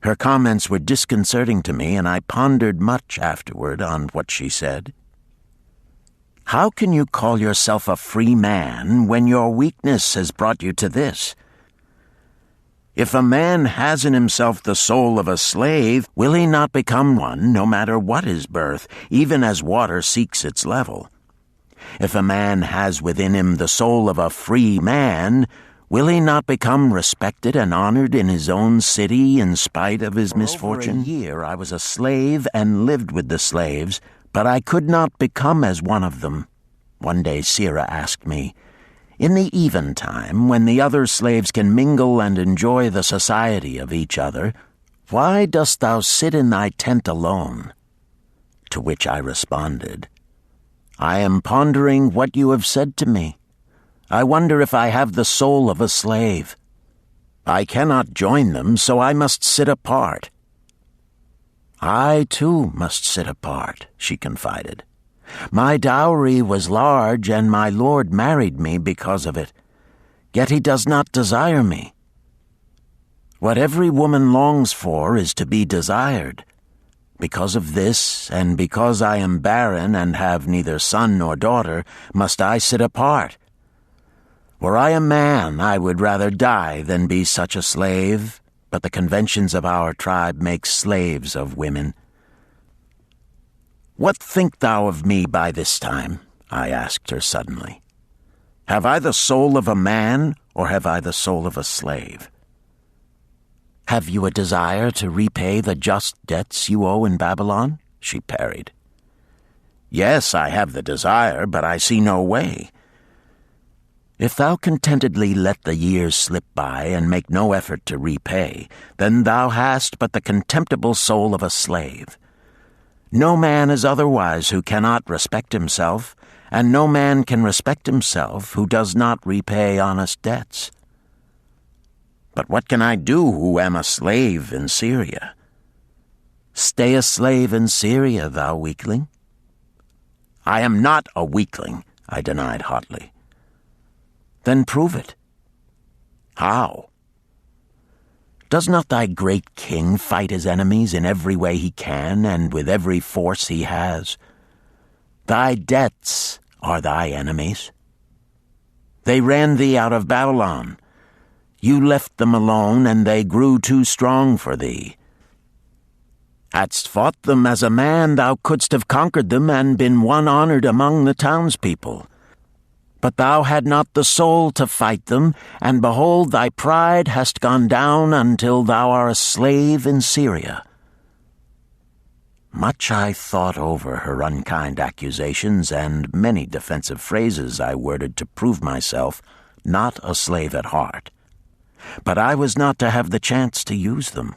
Her comments were disconcerting to me, and I pondered much afterward on what she said. "How can you call yourself a free man when your weakness has brought you to this? If a man has in himself the soul of a slave, will he not become one, no matter what his birth, even as water seeks its level? If a man has within him the soul of a free man, will he not become respected and honored in his own city in spite of his misfortune? For a year I was a slave and lived with the slaves, but I could not become as one of them. One day Sirrah asked me, 'In the eventime, when the other slaves can mingle and enjoy the society of each other, why dost thou sit in thy tent alone?' To which I responded, 'I am pondering what you have said to me. I wonder if I have the soul of a slave. I cannot join them, so I must sit apart.' 'I, too, must sit apart,' she confided. 'My dowry was large, and my lord married me because of it. Yet he does not desire me. What every woman longs for is to be desired. Because of this, and because I am barren and have neither son nor daughter, must I sit apart. Were I a man, I would rather die than be such a slave, but the conventions of our tribe make slaves of women.' 'What think thou of me by this time?' I asked her suddenly. 'Have I the soul of a man, or have I the soul of a slave?' 'Have you a desire to repay the just debts you owe in Babylon?' she parried. 'Yes, I have the desire, but I see no way.' 'If thou contentedly let the years slip by and make no effort to repay, then thou hast but the contemptible soul of a slave. No man is otherwise who cannot respect himself, and no man can respect himself who does not repay honest debts.' 'But what can I do who am a slave in Syria?' 'Stay a slave in Syria, thou weakling.' 'I am not a weakling,' I denied hotly. 'Then prove it.' 'How?' 'Does not thy great king fight his enemies in every way he can and with every force he has? Thy debts are thy enemies. They ran thee out of Babylon. You left them alone, and they grew too strong for thee. Hadst fought them as a man, thou couldst have conquered them and been one honored among the townspeople. But thou had not the soul to fight them, and behold, thy pride hast gone down until thou art a slave in Syria." Much I thought over her unkind accusations, and many defensive phrases I worded to prove myself not a slave at heart. But I was not to have the chance to use them.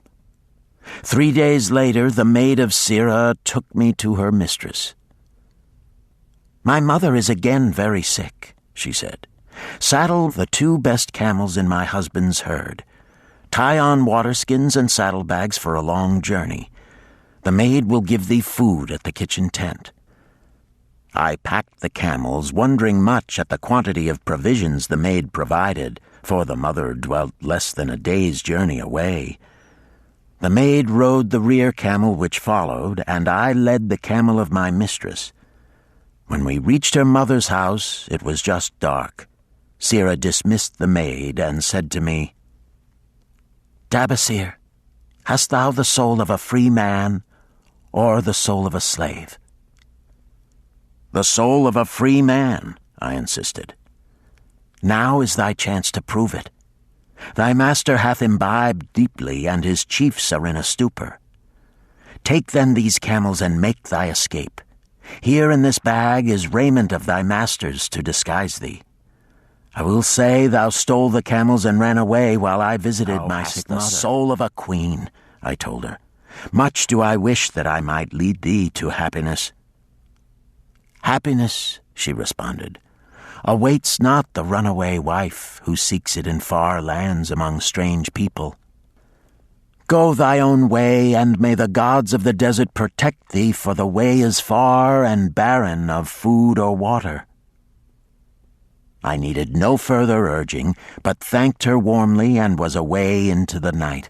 3 days later, the maid of Sirah took me to her mistress. "My mother is again very sick," she said. "Saddle the 2 best camels in my husband's herd. Tie on waterskins and saddlebags for a long journey. The maid will give thee food at the kitchen tent." I packed the camels, wondering much at the quantity of provisions the maid provided, for the mother dwelt less than a day's journey away. The maid rode the rear camel which followed, and I led the camel of my mistress. When we reached her mother's house, it was just dark. Sirah dismissed the maid and said to me, "Dabasir, hast thou the soul of a free man or the soul of a slave?" "The soul of a free man," I insisted. "Now is thy chance to prove it. Thy master hath imbibed deeply, and his chiefs are in a stupor. Take then these camels and make thy escape. Here in this bag is raiment of thy master's to disguise thee. I will say thou stole the camels and ran away while I visited my sick mother." "The soul of a queen," I told her. "Much do I wish that I might lead thee to happiness." "Happiness," she responded, "awaits not the runaway wife who seeks it in far lands among strange people. Go thy own way, and may the gods of the desert protect thee, for the way is far and barren of food or water." I needed no further urging, but thanked her warmly and was away into the night.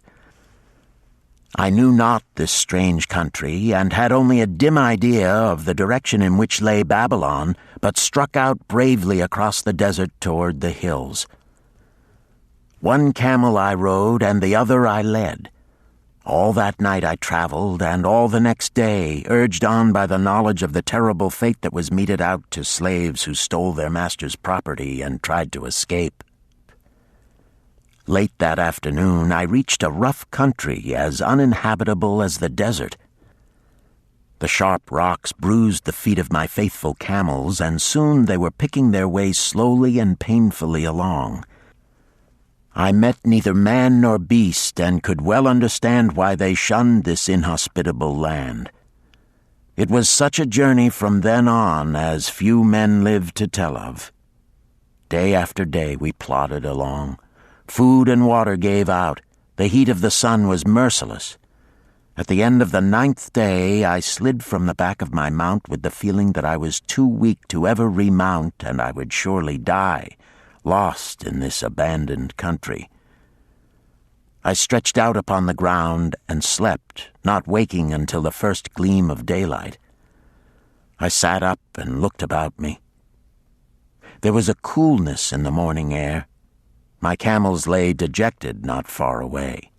I knew not this strange country, and had only a dim idea of the direction in which lay Babylon, but struck out bravely across the desert toward the hills. 1 camel I rode, and the other I led. All that night I traveled, and all the next day, urged on by the knowledge of the terrible fate that was meted out to slaves who stole their master's property and tried to escape. Late that afternoon, I reached a rough country as uninhabitable as the desert. The sharp rocks bruised the feet of my faithful camels, and soon they were picking their way slowly and painfully along. I met neither man nor beast, and could well understand why they shunned this inhospitable land. It was such a journey from then on as few men lived to tell of. Day after day we plodded along. Food and water gave out. The heat of the sun was merciless. At the end of the 9th day, I slid from the back of my mount with the feeling that I was too weak to ever remount, and I would surely die, lost in this abandoned country. I stretched out upon the ground and slept, not waking until the first gleam of daylight. I sat up and looked about me. There was a coolness in the morning air. My camels lay dejected not far away.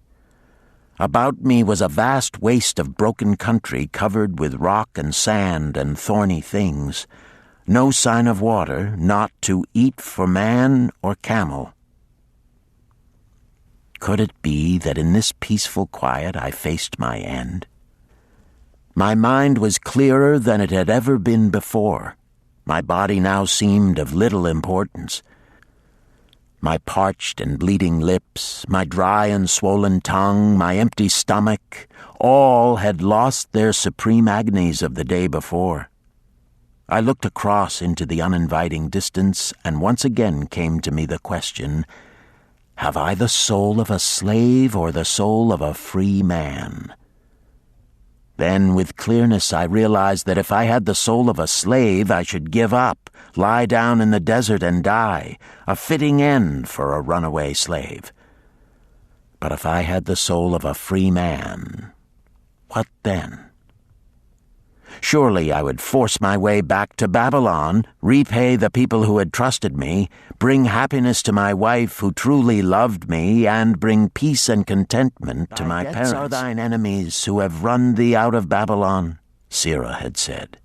About me was a vast waste of broken country covered with rock and sand and thorny things. No sign of water, not to eat for man or camel. Could it be that in this peaceful quiet I faced my end? My mind was clearer than it had ever been before. My body now seemed of little importance. My parched and bleeding lips, my dry and swollen tongue, my empty stomach, all had lost their supreme agonies of the day before. I looked across into the uninviting distance, and once again came to me the question, have I the soul of a slave or the soul of a free man? Then, with clearness, I realized that if I had the soul of a slave, I should give up, lie down in the desert and die, a fitting end for a runaway slave. But if I had the soul of a free man, what then? Surely I would force my way back to Babylon, repay the people who had trusted me, bring happiness to my wife who truly loved me, and bring peace and contentment to my parents. Are thine enemies who have run thee out of Babylon, Sirrah had said.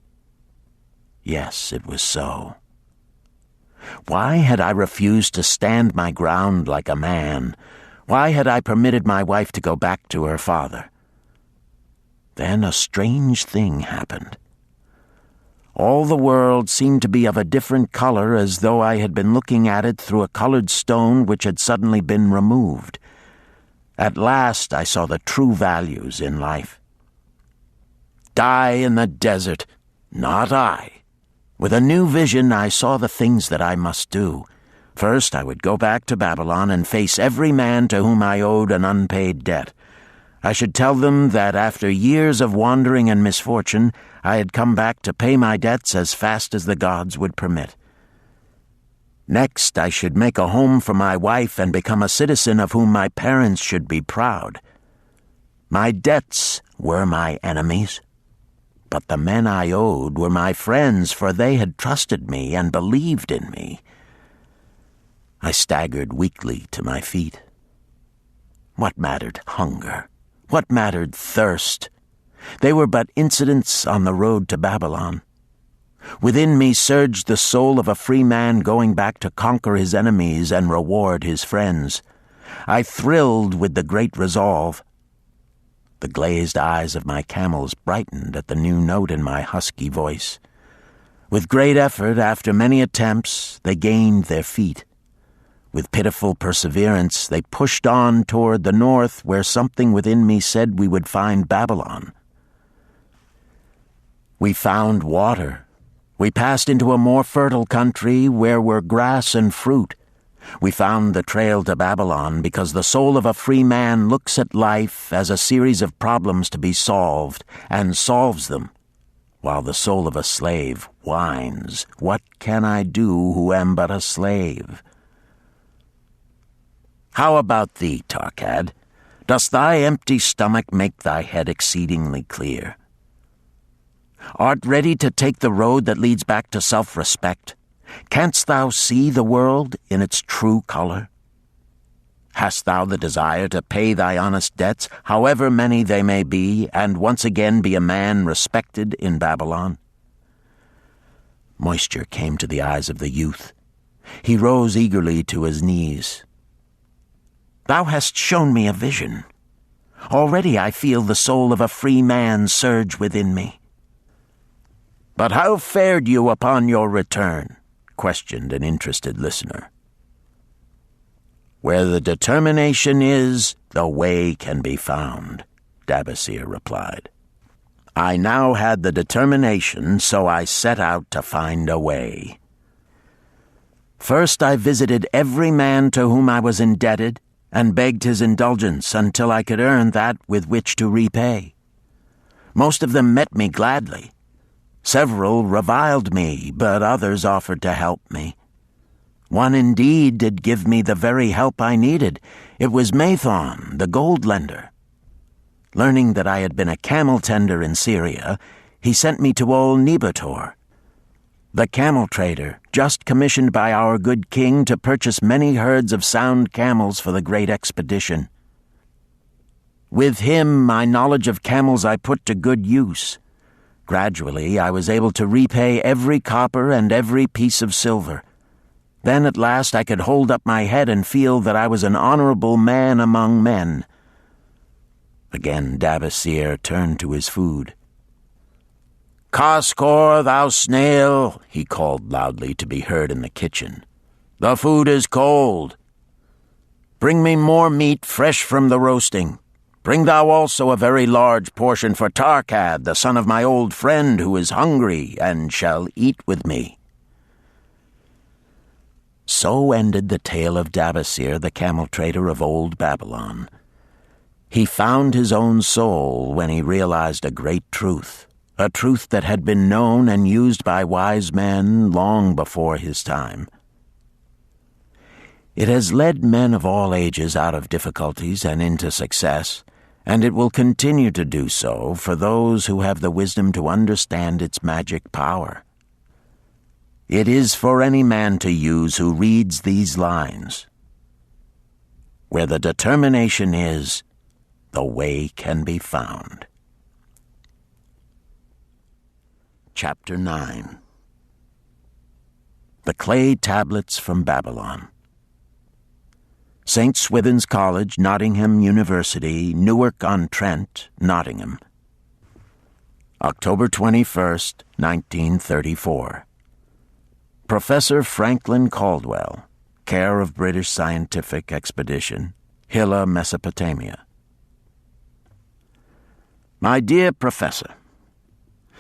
Yes, it was so. Why had I refused to stand my ground like a man? Why had I permitted my wife to go back to her father? Then a strange thing happened. All the world seemed to be of a different color, as though I had been looking at it through a colored stone which had suddenly been removed. At last I saw the true values in life. Die in the desert, not I. With a new vision, I saw the things that I must do. First, I would go back to Babylon and face every man to whom I owed an unpaid debt. I should tell them that after years of wandering and misfortune, I had come back to pay my debts as fast as the gods would permit. Next, I should make a home for my wife and become a citizen of whom my parents should be proud. My debts were my enemies, but the men I owed were my friends, for they had trusted me and believed in me. I staggered weakly to my feet. What mattered hunger? What mattered thirst? They were but incidents on the road to Babylon. Within me surged the soul of a free man going back to conquer his enemies and reward his friends. I thrilled with the great resolve. The glazed eyes of my camels brightened at the new note in my husky voice. With great effort, after many attempts, they gained their feet. With pitiful perseverance, they pushed on toward the north, where something within me said we would find Babylon. We found water. We passed into a more fertile country where were grass and fruit. We found the trail to Babylon because the soul of a free man looks at life as a series of problems to be solved and solves them, while the soul of a slave whines, "What can I do who am but a slave?" How about thee, Tarkad? Does thy empty stomach make thy head exceedingly clear? Art ready to take the road that leads back to self-respect? Canst thou see the world in its true color? Hast thou the desire to pay thy honest debts, however many they may be, and once again be a man respected in Babylon? Moisture came to the eyes of the youth. He rose eagerly to his knees. Thou hast shown me a vision. Already I feel the soul of a free man surge within me. But how fared you upon your return? Questioned an interested listener. Where the determination is, the way can be found, Dabasir replied. I now had the determination, so I set out to find a way. First I visited every man to whom I was indebted, and begged his indulgence until I could earn that with which to repay. Most of them met me gladly. Several reviled me, but others offered to help me. One indeed did give me the very help I needed. It was Mathon, the gold lender. Learning that I had been a camel tender in Syria, he sent me to old Nebator, the camel trader, just commissioned by our good king to purchase many herds of sound camels for the great expedition. With him, my knowledge of camels I put to good use. Gradually, I was able to repay every copper and every piece of silver. Then at last I could hold up my head and feel that I was an honorable man among men. Again Dabasir turned to his food. "Kaskor, thou snail," he called loudly to be heard in the kitchen. "The food is cold. Bring me more meat fresh from the roasting. Bring thou also a very large portion for Tarkad, the son of my old friend, who is hungry and shall eat with me." So ended the tale of Dabasir, the camel trader of old Babylon. He found his own soul when he realized a great truth. A truth that had been known and used by wise men long before his time. It has led men of all ages out of difficulties and into success, and it will continue to do so for those who have the wisdom to understand its magic power. It is for any man to use who reads these lines. Where the determination is, the way can be found. Chapter 9. The Clay Tablets from Babylon. St. Swithin's College, Nottingham University, Newark-on-Trent, Nottingham. October 21st, 1934. Professor Franklin Caldwell, care of British Scientific Expedition, Hilla, Mesopotamia. My dear Professor,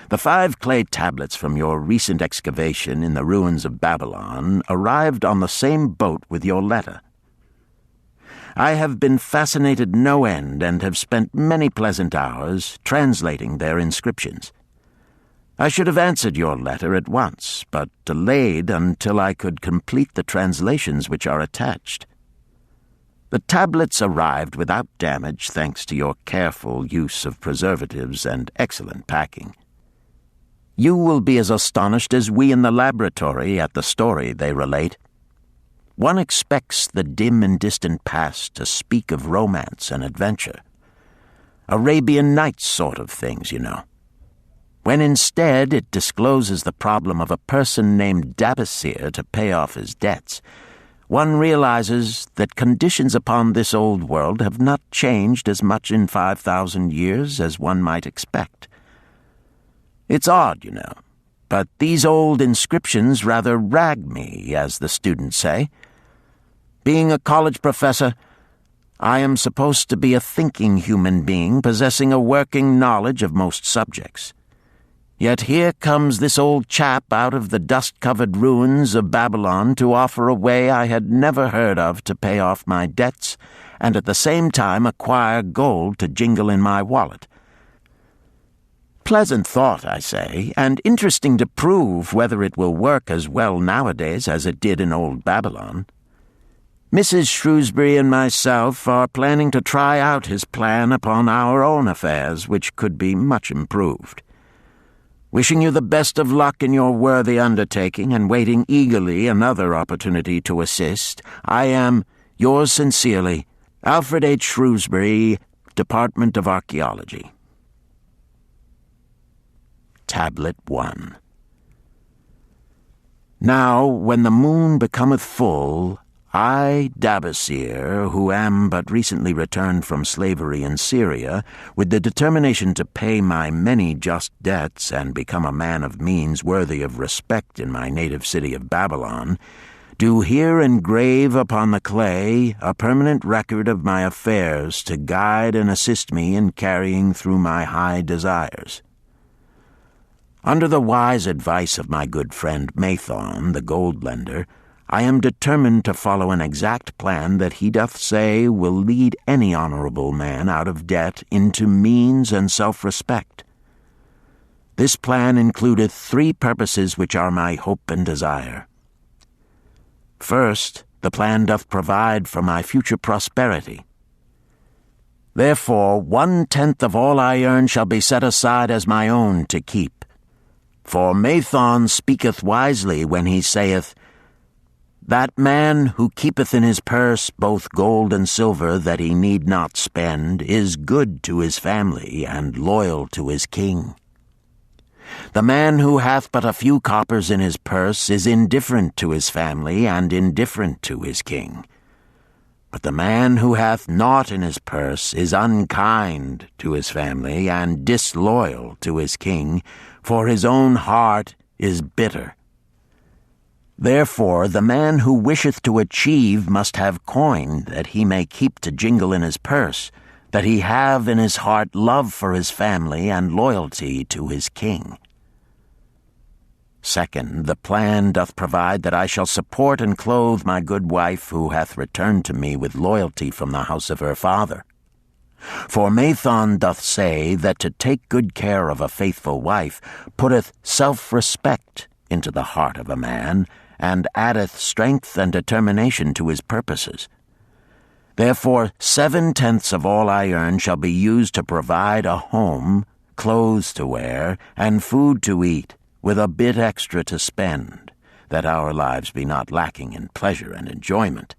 the 5 clay tablets from your recent excavation in the ruins of Babylon arrived on the same boat with your letter. I have been fascinated no end and have spent many pleasant hours translating their inscriptions. I should have answered your letter at once, but delayed until I could complete the translations which are attached. The tablets arrived without damage thanks to your careful use of preservatives and excellent packing. You will be as astonished as we in the laboratory at the story they relate. One expects the dim and distant past to speak of romance and adventure. Arabian Nights sort of things, you know. When instead it discloses the problem of a person named Dabasir to pay off his debts, one realizes that conditions upon this old world have not changed as much in 5,000 years as one might expect. It's odd, you know, but these old inscriptions rather rag me, as the students say. Being a college professor, I am supposed to be a thinking human being possessing a working knowledge of most subjects. Yet here comes this old chap out of the dust-covered ruins of Babylon to offer a way I had never heard of to pay off my debts and at the same time acquire gold to jingle in my wallet. Pleasant thought, I say, and interesting to prove whether it will work as well nowadays as it did in old Babylon. Mrs. Shrewsbury and myself are planning to try out his plan upon our own affairs, which could be much improved. Wishing you the best of luck in your worthy undertaking and waiting eagerly another opportunity to assist, I am, yours sincerely, Alfred H. Shrewsbury, Department of Archaeology. Tablet 1. Now, when the moon becometh full, I, Dabasir, who am but recently returned from slavery in Syria, with the determination to pay my many just debts and become a man of means worthy of respect in my native city of Babylon, do here engrave upon the clay a permanent record of my affairs to guide and assist me in carrying through my high desires. Under the wise advice of my good friend Mathon, the gold lender, I am determined to follow an exact plan that he doth say will lead any honorable man out of debt into means and self-respect. This plan includeth 3 purposes which are my hope and desire. First, the plan doth provide for my future prosperity. Therefore, 1/10 of all I earn shall be set aside as my own to keep. For Mathon speaketh wisely when he saith, That man who keepeth in his purse both gold and silver that he need not spend is good to his family and loyal to his king. The man who hath but a few coppers in his purse is indifferent to his family and indifferent to his king. But the man who hath naught in his purse is unkind to his family and disloyal to his king, for his own heart is bitter. Therefore, the man who wisheth to achieve must have coin that he may keep to jingle in his purse, that he have in his heart love for his family and loyalty to his king. Second, the plan doth provide that I shall support and clothe my good wife who hath returned to me with loyalty from the house of her father. For Mathon doth say that to take good care of a faithful wife putteth self-respect into the heart of a man, and addeth strength and determination to his purposes. Therefore 7/10 of all I earn shall be used to provide a home, clothes to wear, and food to eat, with a bit extra to spend, that our lives be not lacking in pleasure and enjoyment.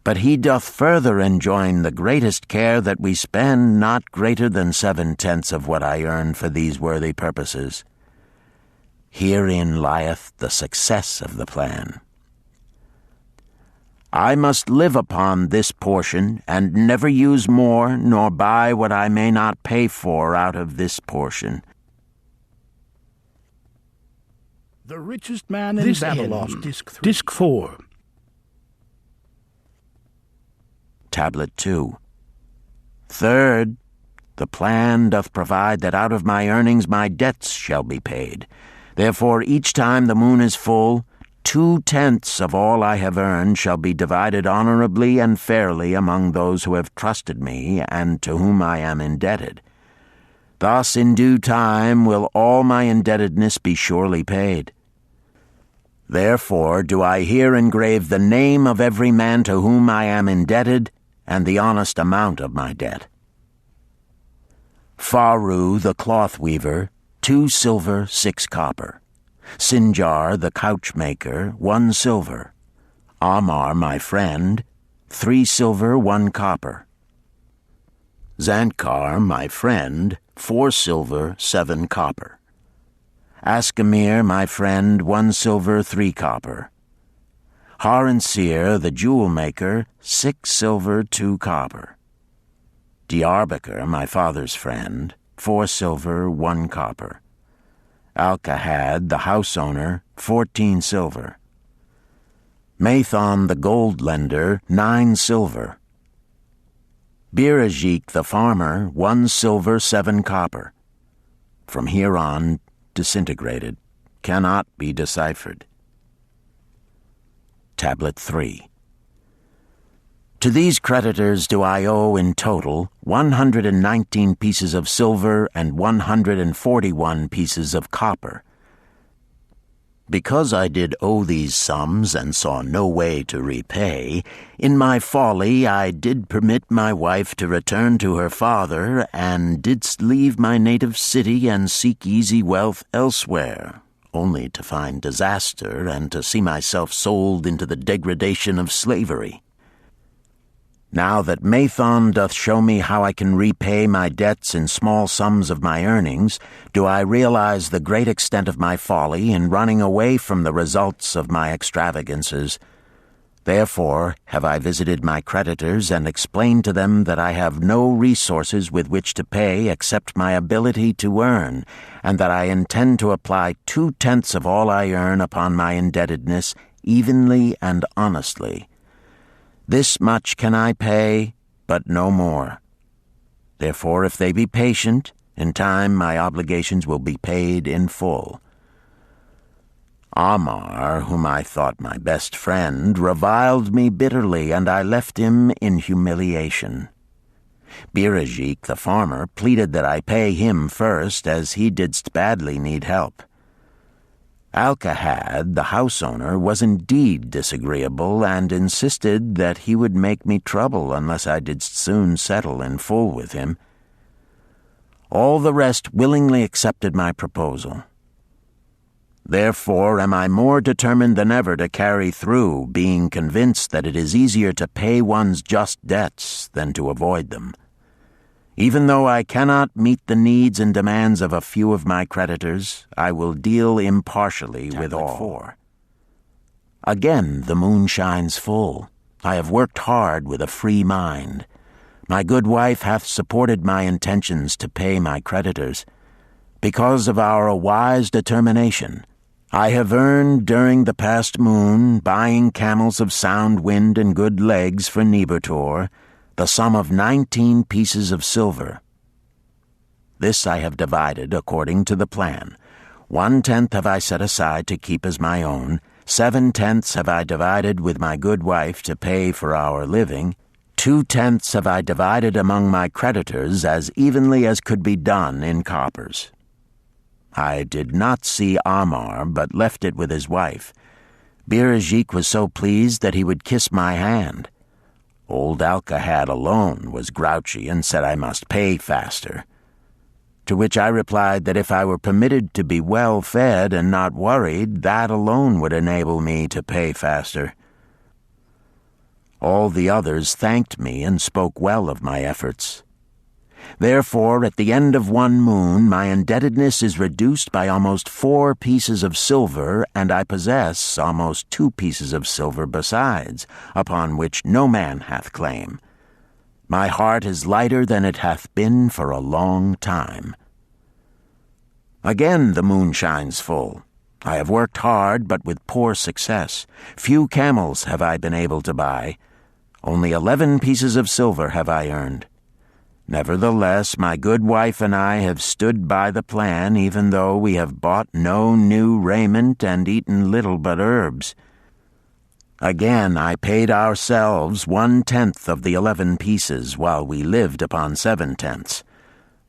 But he doth further enjoin the greatest care that we spend not greater than 7/10 of what I earn for these worthy purposes. Herein lieth the success of the plan. I must live upon this portion, and never use more, nor buy what I may not pay for out of this portion. The Richest Man in Babylon, Disc 4. Tablet 2. Third, the plan doth provide that out of my earnings my debts shall be paid. Therefore each time the moon is full, 2/10 of all I have earned shall be divided honorably and fairly among those who have trusted me and to whom I am indebted. Thus in due time will all my indebtedness be surely paid. Therefore do I here engrave the name of every man to whom I am indebted, and the honest amount of my debt. Faru the cloth weaver, 2 silver, 6 copper. Sinjar the couch maker, 1 silver. Amar my friend, 3 silver, 1 copper. Zantkar my friend, 4 silver, 7 copper. Askamir my friend, 1 silver, 3 copper. Haransir the jewel maker, 6 silver, 2 copper. Diarbakir my father's friend, 4 silver, 1 copper. Alkahad the house owner, 14 silver. Mathon the gold lender, 9 silver. Birajik the farmer, 1 silver, 7 copper. From here on, disintegrated, cannot be deciphered. Tablet 3. To these creditors do I owe in total 119 pieces of silver and 141 pieces of copper. Because I did owe these sums and saw no way to repay, in my folly I did permit my wife to return to her father, and didst leave my native city and seek easy wealth elsewhere, only to find disaster and to see myself sold into the degradation of slavery. Now that Mathon doth show me how I can repay my debts in small sums of my earnings, do I realize the great extent of my folly in running away from the results of my extravagances. Therefore have I visited my creditors and explained to them that I have no resources with which to pay except my ability to earn, and that I intend to apply 2/10 of all I earn upon my indebtedness evenly and honestly. This much can I pay, but no more. Therefore, if they be patient, in time my obligations will be paid in full. Amar, whom I thought my best friend, reviled me bitterly, and I left him in humiliation. Birajik, the farmer, pleaded that I pay him first, as he didst badly need help. Alkahad, the house owner, was indeed disagreeable, and insisted that he would make me trouble unless I didst soon settle in full with him. All the rest willingly accepted my proposal. Therefore am I more determined than ever to carry through, being convinced that it is easier to pay one's just debts than to avoid them. Even though I cannot meet the needs and demands of a few of my creditors, I will deal impartially with all. 4. Again the moon shines full. I have worked hard with a free mind. My good wife hath supported my intentions to pay my creditors. Because of our wise determination, I have earned during the past moon, buying camels of sound wind and good legs for Nebertor, the sum of 19 pieces of silver. This I have divided according to the plan. 1/10 have I set aside to keep as my own, 7/10 have I divided with my good wife to pay for our living, 2/10 have I divided among my creditors as evenly as could be done in coppers. I did not see Amar, but left it with his wife. Birajik was so pleased that he would kiss my hand. Old Alcahad alone was grouchy and said I must pay faster, to which I replied that if I were permitted to be well fed and not worried, that alone would enable me to pay faster. All the others thanked me and spoke well of my efforts. Therefore, at the end of one moon, my indebtedness is reduced by almost 4 pieces of silver, and I possess almost 2 pieces of silver besides, upon which no man hath claim. My heart is lighter than it hath been for a long time. Again the moon shines full. I have worked hard, but with poor success. Few camels have I been able to buy. Only 11 pieces of silver have I earned. Nevertheless, my good wife and I have stood by the plan, even though we have bought no new raiment and eaten little but herbs. Again I paid ourselves 1/10 of the 11 pieces, while we lived upon 7/10.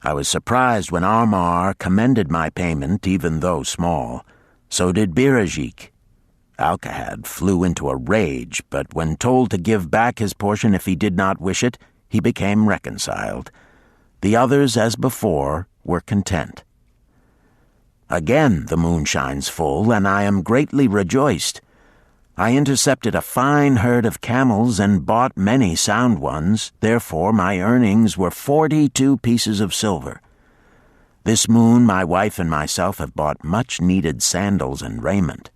I was surprised when Armar commended my payment, even though small. So did Birajik. Alcahad flew into a rage, but when told to give back his portion if he did not wish it, he became reconciled. The others, as before, were content. Again the moon shines full, and I am greatly rejoiced. I intercepted a fine herd of camels and bought many sound ones, therefore my earnings were 42 pieces of silver. This moon my wife and myself have bought much-needed sandals and raiment.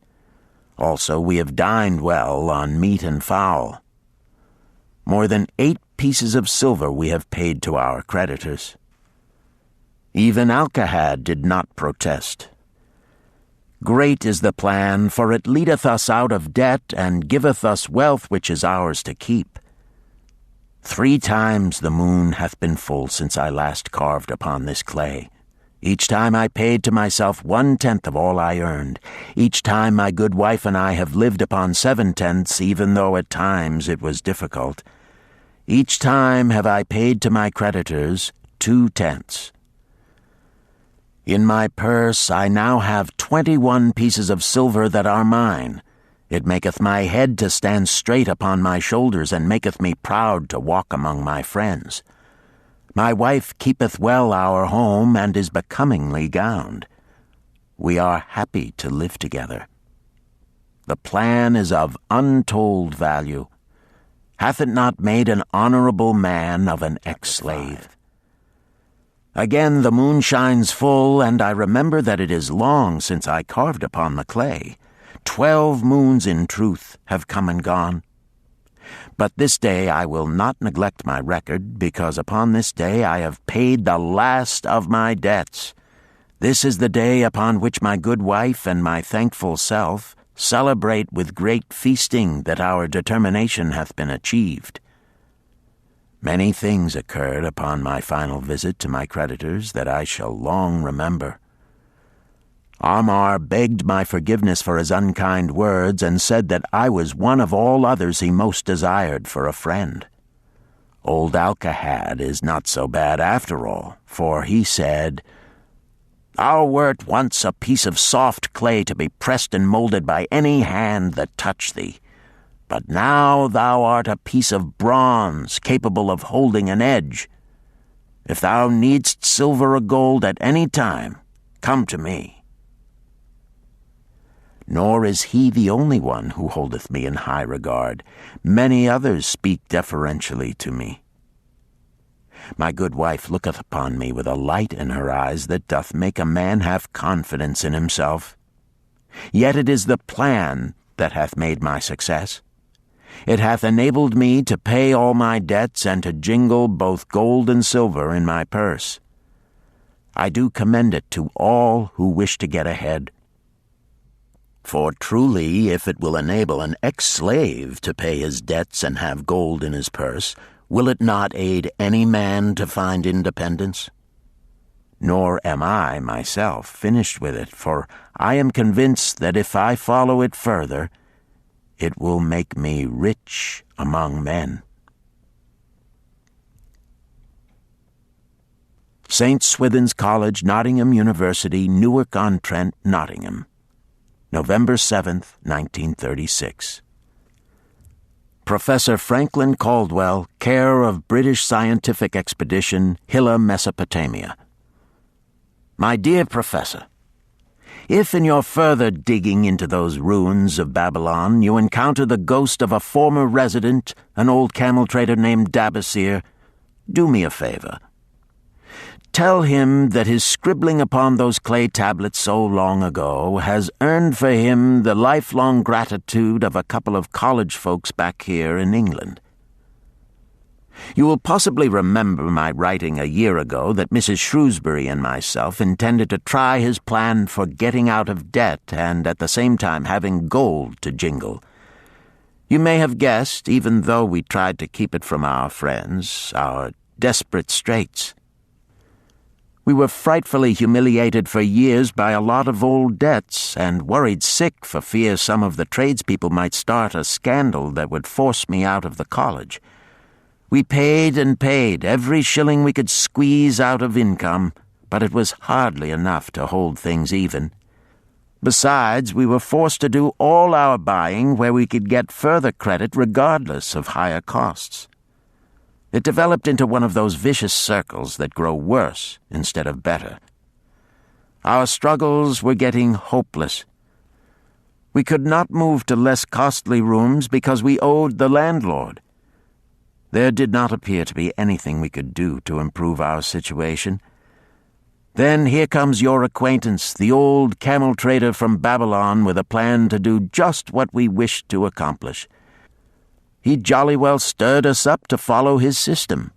Also we have dined well on meat and fowl. More than 8 pieces of silver we have paid to our creditors. Even Alcahad did not protest. Great is the plan, for it leadeth us out of debt, and giveth us wealth which is ours to keep. 3 times the moon hath been full since I last carved upon this clay. Each time I paid to myself 1/10 of all I earned. Each time my good wife and I have lived upon 7/10, even though at times it was difficult. Each time have I paid to my creditors 2/10. In my purse I now have 21 pieces of silver that are mine. It maketh my head to stand straight upon my shoulders, and maketh me proud to walk among my friends. My wife keepeth well our home, and is becomingly gowned. We are happy to live together. The plan is of untold value. Hath it not made an honorable man of an ex-slave? Again the moon shines full, and I remember that it is long since I carved upon the clay. 12 moons in truth have come and gone. But this day I will not neglect my record, because upon this day I have paid the last of my debts. This is the day upon which my good wife and my thankful self celebrate with great feasting that our determination hath been achieved. Many things occurred upon my final visit to my creditors that I shall long remember. Armar begged my forgiveness for his unkind words, and said that I was one of all others he most desired for a friend. Old Alcahad is not so bad after all, for he said, "Thou wert once a piece of soft clay to be pressed and molded by any hand that touched thee. But now thou art a piece of bronze capable of holding an edge. If thou needst silver or gold at any time, come to me." Nor is he the only one who holdeth me in high regard. Many others speak deferentially to me. My good wife looketh upon me with a light in her eyes that doth make a man have confidence in himself. Yet it is the plan that hath made my success. It hath enabled me to pay all my debts, and to jingle both gold and silver in my purse. I do commend it to all who wish to get ahead. For truly, if it will enable an ex-slave to pay his debts and have gold in his purse, will it not aid any man to find independence? Nor am I, myself, finished with it, for I am convinced that if I follow it further, it will make me rich among men. St. Swithin's College, Nottingham University, Newark-on-Trent, Nottingham, November 7th, 1936. Professor Franklin Caldwell, care of British Scientific Expedition, Hilla, Mesopotamia. My dear Professor, if in your further digging into those ruins of Babylon you encounter the ghost of a former resident, an old camel trader named Dabasir, do me a favor. Tell him that his scribbling upon those clay tablets so long ago has earned for him the lifelong gratitude of a couple of college folks back here in England. You will possibly remember my writing a year ago that Mrs. Shrewsbury and myself intended to try his plan for getting out of debt and at the same time having gold to jingle. You may have guessed, even though we tried to keep it from our friends, our desperate straits. We were frightfully humiliated for years by a lot of old debts and worried sick for fear some of the tradespeople might start a scandal that would force me out of the college. We paid and paid every shilling we could squeeze out of income, but it was hardly enough to hold things even. Besides, we were forced to do all our buying where we could get further credit regardless of higher costs. It developed into one of those vicious circles that grow worse instead of better. Our struggles were getting hopeless. We could not move to less costly rooms because we owed the landlord. There did not appear to be anything we could do to improve our situation. Then here comes your acquaintance, the old camel trader from Babylon, with a plan to do just what we wished to accomplish. He jolly well stirred us up to follow his system.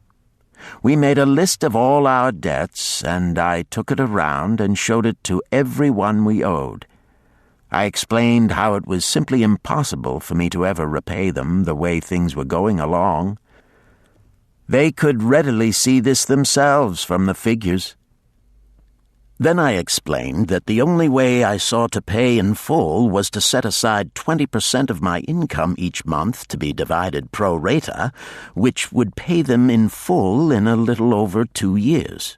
We made a list of all our debts, and I took it around and showed it to every one we owed. I explained how it was simply impossible for me to ever repay them the way things were going along. They could readily see this themselves from the figures. Then I explained that the only way I saw to pay in full was to set aside 20% of my income each month to be divided pro rata, which would pay them in full in a little over 2 years.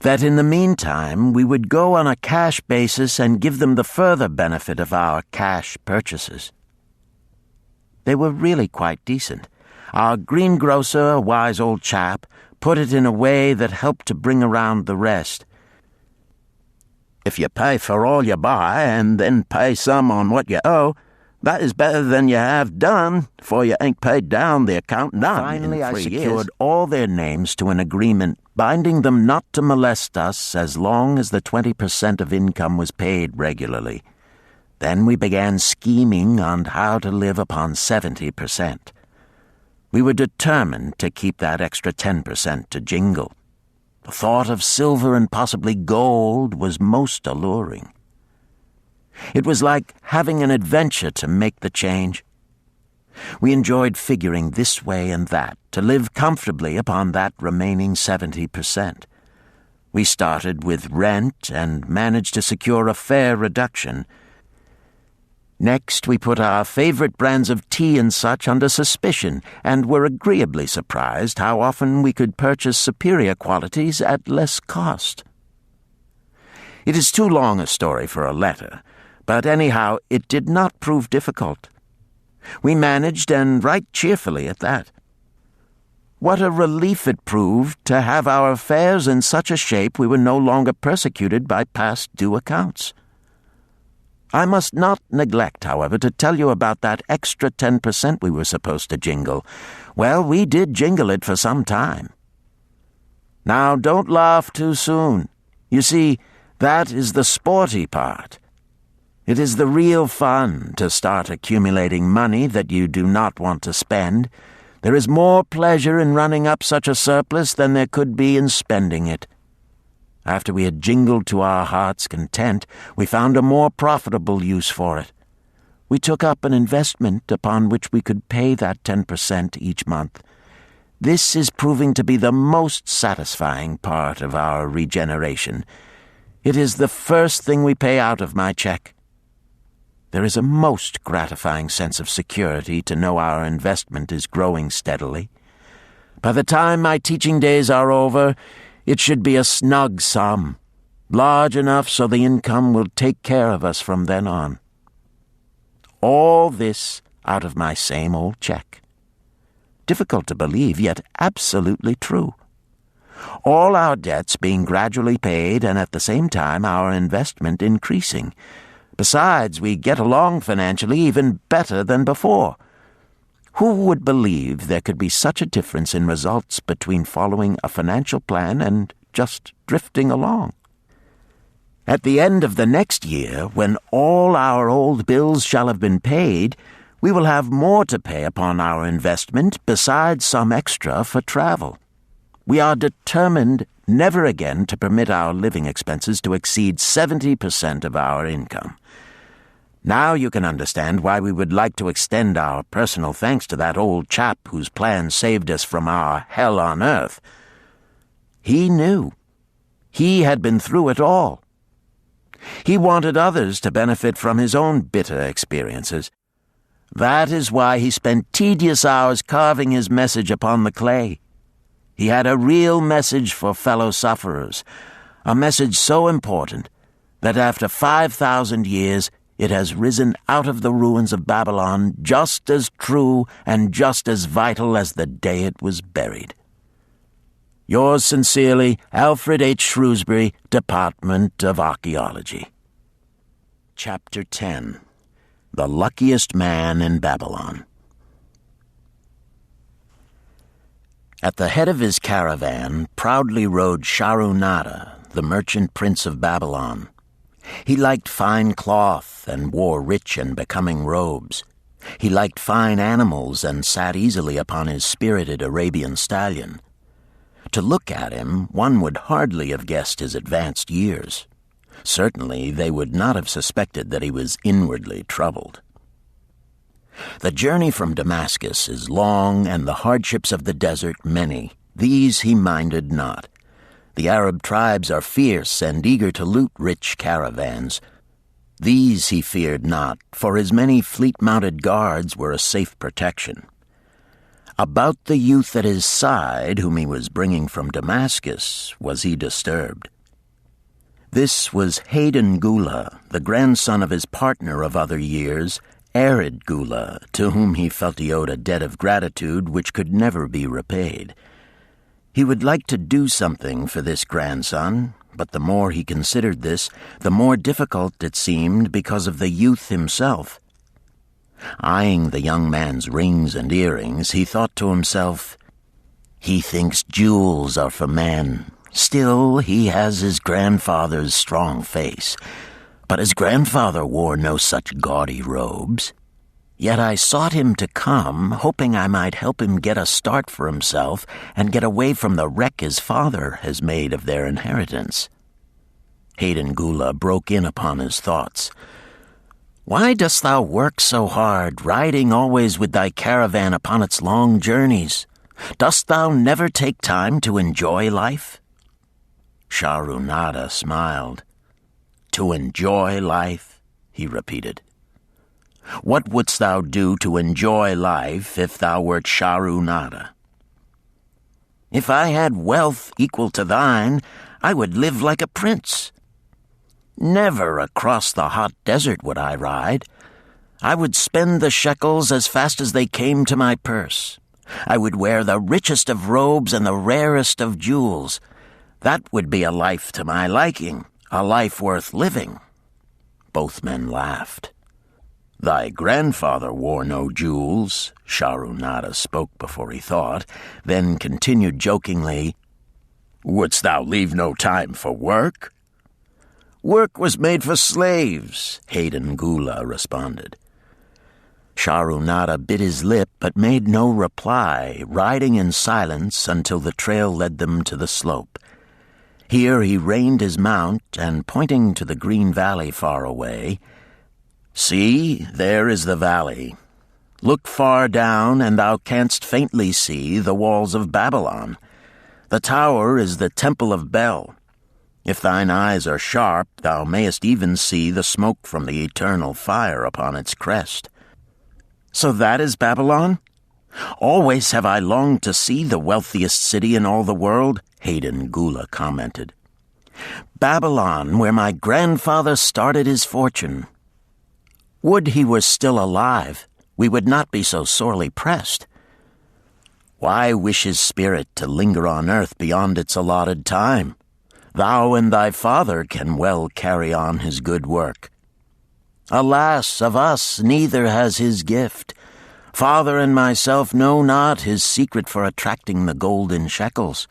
That in the meantime we would go on a cash basis and give them the further benefit of our cash purchases. They were really quite decent. Our greengrocer, a wise old chap, put it in a way that helped to bring around the rest. If you pay for all you buy and then pay some on what you owe, that is better than you have done, for you ain't paid down the account none. Finally, I secured all their names to an agreement binding them not to molest us as long as the 20% of income was paid regularly. Then we began scheming on how to live upon 70%. We were determined to keep that extra 10% to jingle. The thought of silver and possibly gold was most alluring. It was like having an adventure to make the change. We enjoyed figuring this way and that to live comfortably upon that remaining 70%. We started with rent and managed to secure a fair reduction. Next, we put our favorite brands of tea and such under suspicion, and were agreeably surprised how often we could purchase superior qualities at less cost. It is too long a story for a letter, but anyhow, it did not prove difficult. We managed, and right cheerfully at that. What a relief it proved to have our affairs in such a shape we were no longer persecuted by past due accounts. I must not neglect, however, to tell you about that extra 10% we were supposed to jingle. Well, we did jingle it for some time. Now, don't laugh too soon. You see, that is the sporty part. It is the real fun to start accumulating money that you do not want to spend. There is more pleasure in running up such a surplus than there could be in spending it. After we had jingled to our heart's content, we found a more profitable use for it. We took up an investment upon which we could pay that 10% each month. This is proving to be the most satisfying part of our regeneration. It is the first thing we pay out of my check. There is a most gratifying sense of security to know our investment is growing steadily. By the time my teaching days are over, it should be a snug sum, large enough so the income will take care of us from then on. All this out of my same old check. Difficult to believe, yet absolutely true. All our debts being gradually paid, and at the same time our investment increasing. Besides, we get along financially even better than before. Who would believe there could be such a difference in results between following a financial plan and just drifting along? At the end of the next year, when all our old bills shall have been paid, we will have more to pay upon our investment besides some extra for travel. We are determined never again to permit our living expenses to exceed 70% of our income. Now you can understand why we would like to extend our personal thanks to that old chap whose plan saved us from our hell on earth. He knew. He had been through it all. He wanted others to benefit from his own bitter experiences. That is why he spent tedious hours carving his message upon the clay. He had a real message for fellow sufferers, a message so important that after 5,000 years it has risen out of the ruins of Babylon just as true and just as vital as the day it was buried. Yours sincerely, Alfred H. Shrewsbury, Department of Archaeology. Chapter 10. The Luckiest Man in Babylon. At the head of his caravan proudly rode Shahrunada, the merchant prince of Babylon. He liked fine cloth and wore rich and becoming robes. He liked fine animals and sat easily upon his spirited Arabian stallion. To look at him, one would hardly have guessed his advanced years. Certainly they would not have suspected that he was inwardly troubled. The journey from Damascus is long and the hardships of the desert many. These he minded not. The Arab tribes are fierce and eager to loot rich caravans. These he feared not, for his many fleet-mounted guards were a safe protection. About the youth at his side, whom he was bringing from Damascus, was he disturbed. This was Hayden Gula, the grandson of his partner of other years, Arid Gula, to whom he felt he owed a debt of gratitude which could never be repaid. He would like to do something for this grandson, but the more he considered this, the more difficult it seemed because of the youth himself. Eyeing the young man's rings and earrings, he thought to himself, "He thinks jewels are for men. Still, he has his grandfather's strong face. But his grandfather wore no such gaudy robes. Yet I sought him to come, hoping I might help him get a start for himself and get away from the wreck his father has made of their inheritance." Hayden Gula broke in upon his thoughts. "Why dost thou work so hard, riding always with thy caravan upon its long journeys? Dost thou never take time to enjoy life?" Shahrunada smiled. "To enjoy life?" he repeated. "What wouldst thou do to enjoy life if thou wert Shahrunada?" "If I had wealth equal to thine, I would live like a prince. Never across the hot desert would I ride. I would spend the shekels as fast as they came to my purse. I would wear the richest of robes and the rarest of jewels. That would be a life to my liking, a life worth living." Both men laughed. "Thy grandfather wore no jewels," Shahrunada spoke before he thought, then continued jokingly, "Wouldst thou leave no time for work?" "Work was made for slaves," Hayden Gula responded. Shahrunada bit his lip but made no reply, riding in silence until the trail led them to the slope. Here he reined his mount and, pointing to the green valley far away, "See, there is the valley. Look far down, and thou canst faintly see the walls of Babylon. The tower is the temple of Bel. If thine eyes are sharp, thou mayest even see the smoke from the eternal fire upon its crest." "So that is Babylon? Always have I longed to see the wealthiest city in all the world," Hayden Gula commented. "Babylon, where my grandfather started his fortune. Would he were still alive. we would not be so sorely pressed. Why wish his spirit to linger on earth beyond its allotted time? Thou and thy father can well carry on his good work. Alas, of us neither has his gift. Father and myself know not his secret for attracting the golden shekels."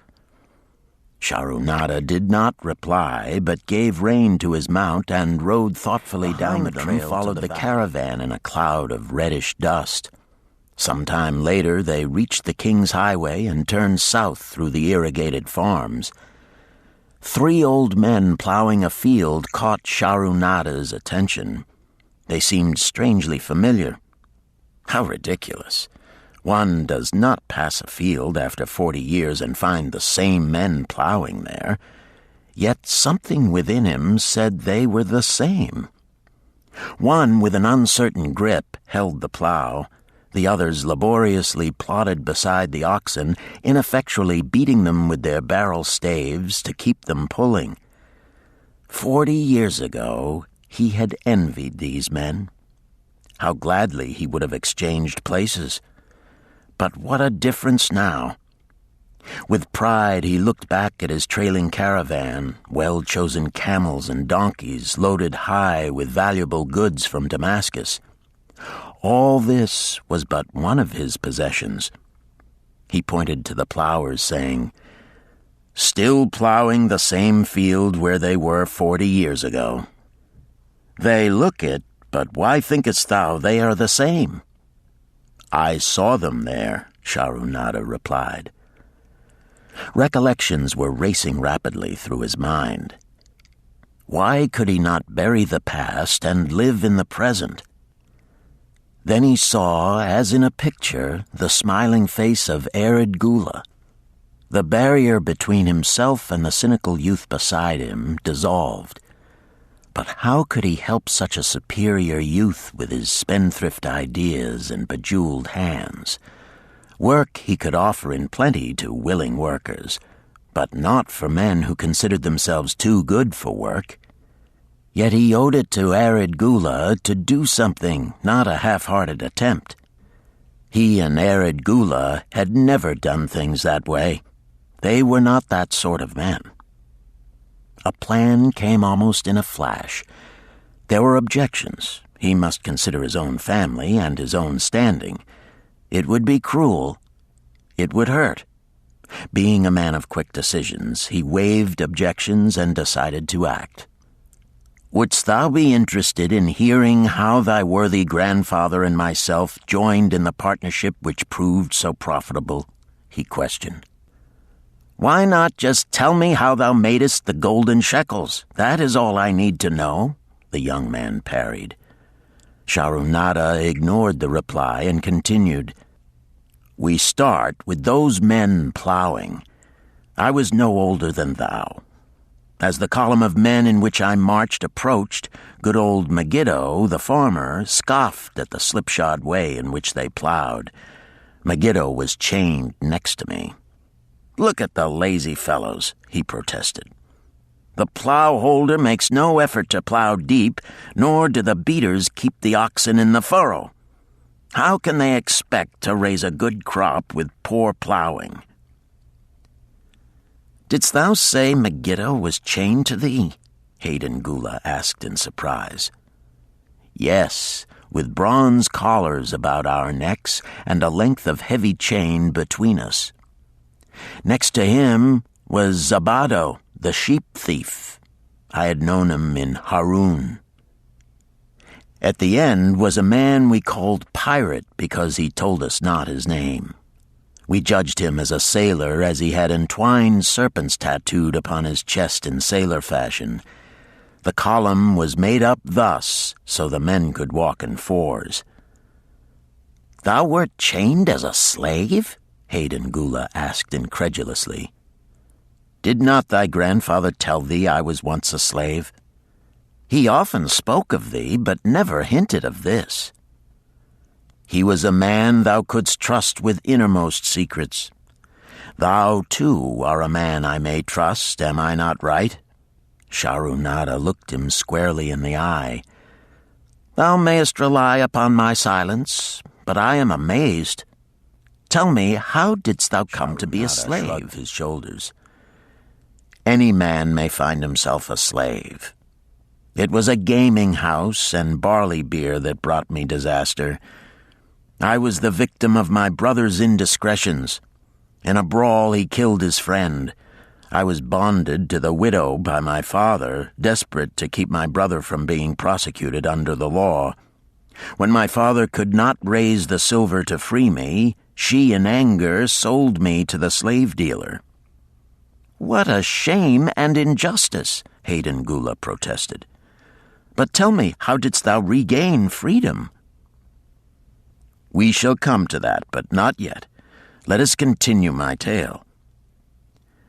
Sharunada did not reply, but gave rein to his mount and rode thoughtfully down the trail. Followed the caravan in a cloud of reddish dust. Some time later they reached the King's Highway and turned south through the irrigated farms. 3 old men plowing a field caught Sharunada's attention. They seemed strangely familiar. How ridiculous. One does not pass a field after 40 years and find the same men plowing there. Yet something within him said they were the same. One, with an uncertain grip, held the plow. The others laboriously plodded beside the oxen, ineffectually beating them with their barrel staves to keep them pulling. 40 years ago, he had envied these men. How gladly he would have exchanged places. But what a difference now! With pride he looked back at his trailing caravan, well-chosen camels and donkeys loaded high with valuable goods from Damascus. All this was but one of his possessions. He pointed to the plowers, saying, "Still plowing the same field where they were 40 years ago. They look it, but why thinkest thou they are the same?" "I saw them there," Sharunada replied. Recollections were racing rapidly through his mind. Why could he not bury the past and live in the present? Then he saw, as in a picture, the smiling face of Arid Gula. The barrier between himself and the cynical youth beside him dissolved. But how could he help such a superior youth with his spendthrift ideas and bejeweled hands? Work he could offer in plenty to willing workers, but not for men who considered themselves too good for work. Yet he owed it to Arid Gula to do something, not a half-hearted attempt. He and Arid Gula had never done things that way. They were not that sort of men. A plan came almost in a flash. There were objections. He must consider his own family and his own standing. It would be cruel. It would hurt. Being a man of quick decisions, he waived objections and decided to act. "Wouldst thou be interested in hearing how thy worthy grandfather and myself joined in the partnership which proved so profitable?" he questioned. "Why not just tell me how thou madest the golden shekels? That is all I need to know," the young man parried. Sharunada ignored the reply and continued, "We start with those men plowing. I was no older than thou. As the column of men in which I marched approached, good old Megiddo, the farmer, scoffed at the slipshod way in which they plowed. Megiddo was chained next to me. 'Look at the lazy fellows,' he protested. 'The plow holder makes no effort to plow deep, nor do the beaters keep the oxen in the furrow. How can they expect to raise a good crop with poor plowing?' "Didst thou say Megiddo was chained to thee?" Hayden Gula asked in surprise. "Yes, with bronze collars about our necks and a length of heavy chain between us. Next to him was Zabado, the sheep thief. I had known him in Harun. At the end was a man we called Pirate because he told us not his name. We judged him as a sailor as he had entwined serpents tattooed upon his chest in sailor fashion. The column was made up thus so the men could walk in fours." "Thou wert chained as a slave?" Hayden Gula asked incredulously. "Did not thy grandfather tell thee I was once a slave? He often spoke of thee, but never hinted of this. He was a man thou couldst trust with innermost secrets. Thou, too, are a man I may trust, am I not right?" Sharunada looked him squarely in the eye. "Thou mayest rely upon my silence, but I am amazed. Tell me, how didst thou come to be a slave?" Shrugged his shoulders. "Any man may find himself a slave. It was a gaming house and barley beer that brought me disaster. I was the victim of my brother's indiscretions. In a brawl he killed his friend. I was bonded to the widow by my father, desperate to keep my brother from being prosecuted under the law. When my father could not raise the silver to free me, she in anger sold me to the slave dealer." "What a shame and injustice," Hayden Gula protested. "But tell me, how didst thou regain freedom?" "We shall come to that, but not yet. Let us continue my tale.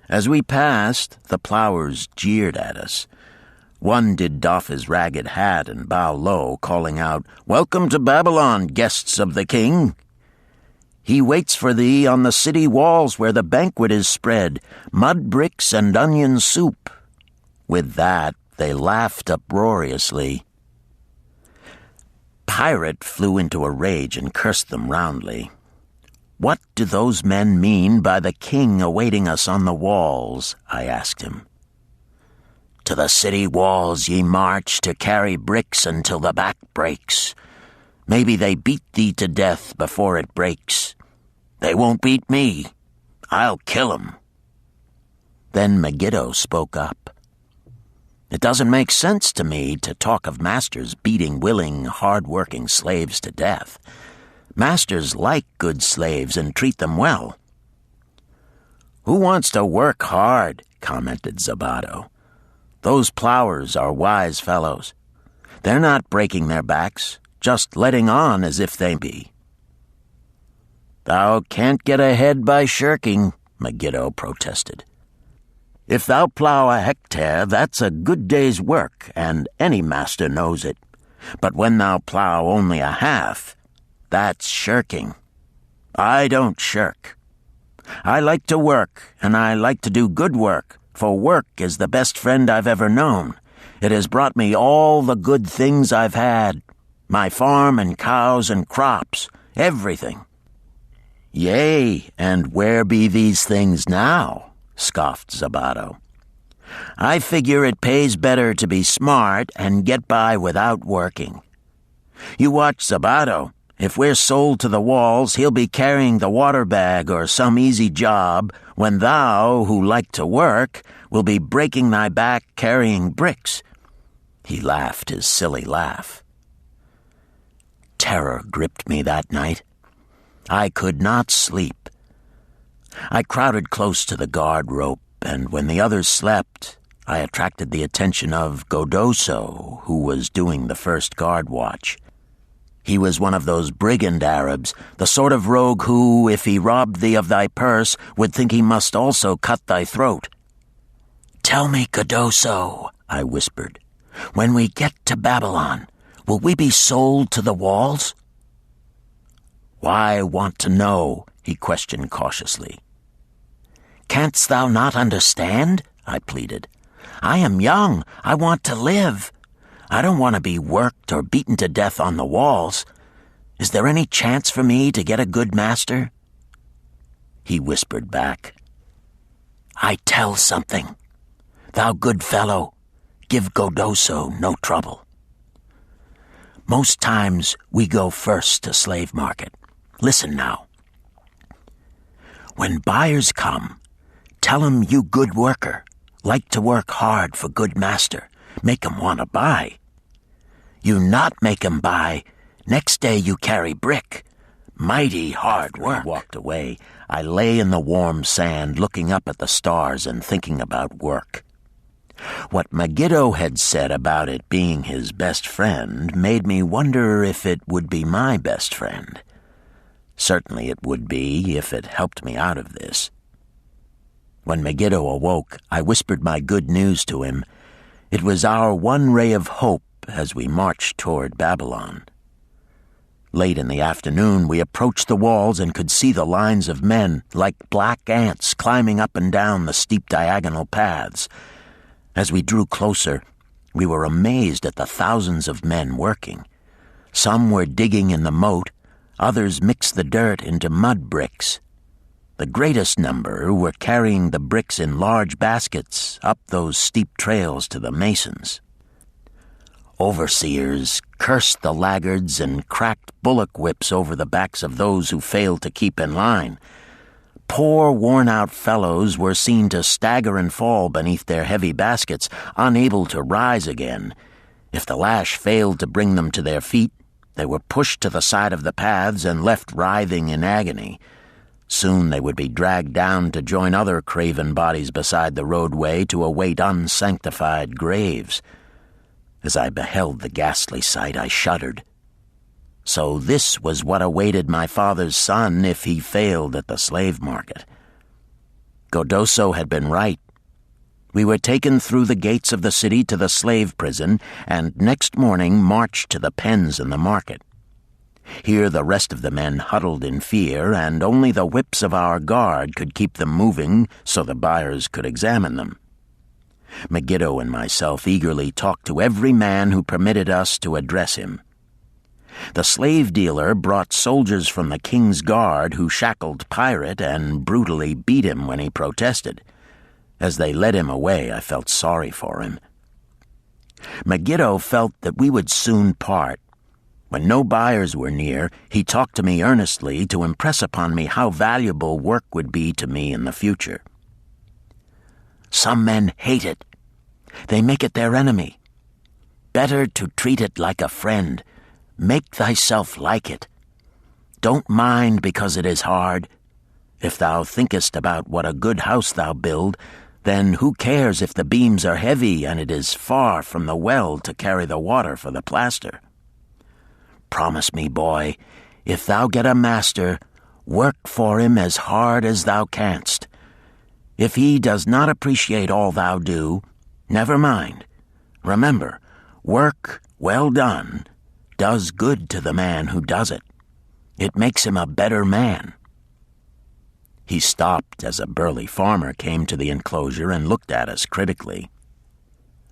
As we passed, the plowers jeered at us. One did doff his ragged hat and bow low, calling out, 'Welcome to Babylon, guests of the king. He waits for thee on the city walls where the banquet is spread, mud bricks and onion soup.' With that, they laughed uproariously. Pirate flew into a rage and cursed them roundly. 'What do those men mean by the king awaiting us on the walls?' I asked him. 'To the city walls ye march to carry bricks until the back breaks. Maybe they beat thee to death before it breaks. They won't beat me. I'll kill 'em.' Then Megiddo spoke up. 'It doesn't make sense to me to talk of masters beating willing, hard-working slaves to death. Masters like good slaves and treat them well.' 'Who wants to work hard?' commented Zabato. 'Those plowers are wise fellows. They're not breaking their backs, just letting on as if they be.' 'Thou can't get ahead by shirking,' Megiddo protested. 'If thou plow a hectare, that's a good day's work, and any master knows it. But when thou plow only a half, that's shirking. I don't shirk. I like to work, and I like to do good work, for work is the best friend I've ever known. It has brought me all the good things I've had, my farm and cows and crops, everything.' 'Yea, and where be these things now?' scoffed Zabato. 'I figure it pays better to be smart and get by without working. You watch Zabato. If we're sold to the walls, he'll be carrying the water bag or some easy job, when thou, who like to work, will be breaking thy back carrying bricks.' He laughed his silly laugh. Terror gripped me that night. I could not sleep. I crowded close to the guard rope, and when the others slept, I attracted the attention of Godoso, who was doing the first guard watch. He was one of those brigand Arabs, the sort of rogue who, if he robbed thee of thy purse, would think he must also cut thy throat. 'Tell me, Godoso,' I whispered, 'when we get to Babylon, will we be sold to the walls?' 'Why want to know?' he questioned cautiously. 'Canst thou not understand?' I pleaded. 'I am young. I want to live. I don't want to be worked or beaten to death on the walls. Is there any chance for me to get a good master?' He whispered back, 'I tell something. Thou good fellow, give Godoso no trouble. Most times we go first to slave market. Listen now. When buyers come, tell 'em you good worker, like to work hard for good master, make 'em want to buy. You not make 'em buy, next day you carry brick. Mighty hard work.' After he walked away, I lay in the warm sand looking up at the stars and thinking about work. What Megiddo had said about it being his best friend made me wonder if it would be my best friend. Certainly it would be if it helped me out of this. When Megiddo awoke, I whispered my good news to him. It was our one ray of hope as we marched toward Babylon. Late in the afternoon, we approached the walls and could see the lines of men, like black ants, climbing up and down the steep diagonal paths. As we drew closer, we were amazed at the thousands of men working. Some were digging in the moat, Others mixed the dirt into mud bricks. The greatest number were carrying the bricks in large baskets up those steep trails to the masons. Overseers cursed the laggards and cracked bullock whips over the backs of those who failed to keep in line. Poor, worn-out fellows were seen to stagger and fall beneath their heavy baskets, unable to rise again. If the lash failed to bring them to their feet, they were pushed to the side of the paths and left writhing in agony. Soon they would be dragged down to join other craven bodies beside the roadway to await unsanctified graves. As I beheld the ghastly sight, I shuddered. So this was what awaited my father's son if he failed at the slave market. Godoso had been right. We were taken through the gates of the city to the slave prison, and next morning marched to the pens in the market. Here the rest of the men huddled in fear, and only the whips of our guard could keep them moving so the buyers could examine them. Megiddo and myself eagerly talked to every man who permitted us to address him. The slave dealer brought soldiers from the king's guard who shackled Pirate and brutally beat him when he protested. As they led him away, I felt sorry for him. Megiddo felt that we would soon part. When no buyers were near, he talked to me earnestly to impress upon me how valuable work would be to me in the future. Some men hate it. They make it their enemy. Better to treat it like a friend. Make thyself like it. Don't mind because it is hard. If thou thinkest about what a good house thou build, then who cares if the beams are heavy and it is far from the well to carry the water for the plaster? Promise me, boy, if thou get a master, work for him as hard as thou canst. If he does not appreciate all thou do, never mind. Remember, work well done does good to the man who does it. It makes him a better man. He stopped as a burly farmer came to the enclosure and looked at us critically.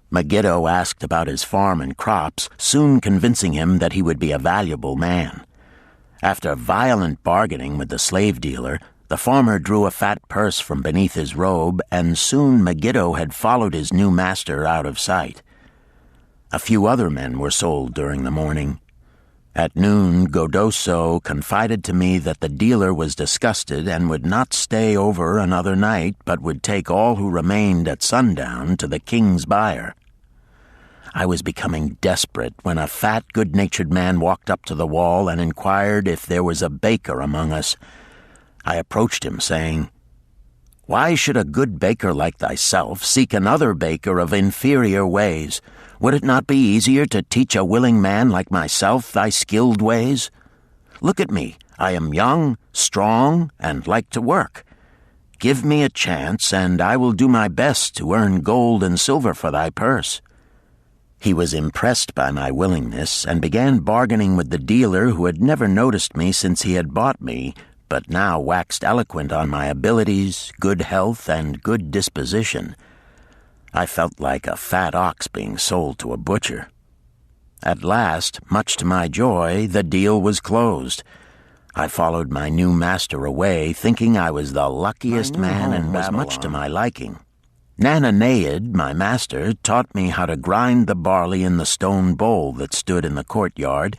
Megiddo asked about his farm and crops, soon convincing him that he would be a valuable man. After violent bargaining with the slave dealer, the farmer drew a fat purse from beneath his robe, and soon Megiddo had followed his new master out of sight. A few other men were sold during the morning. At noon, Godoso confided to me that the dealer was disgusted and would not stay over another night, but would take all who remained at sundown to the king's buyer. I was becoming desperate when a fat, good-natured man walked up to the wall and inquired if there was a baker among us. I approached him, saying, "Why should a good baker like thyself seek another baker of inferior ways? Would it not be easier to teach a willing man like myself thy skilled ways? Look at me. I am young, strong, and like to work. Give me a chance, and I will do my best to earn gold and silver for thy purse." He was impressed by my willingness and began bargaining with the dealer who had never noticed me since he had bought me, but now waxed eloquent on my abilities, good health, and good disposition. I felt like a fat ox being sold to a butcher. At last, much to my joy, the deal was closed. I followed my new master away, thinking I was the luckiest man and was much to my liking. Nananeid, my master, taught me how to grind the barley in the stone bowl that stood in the courtyard,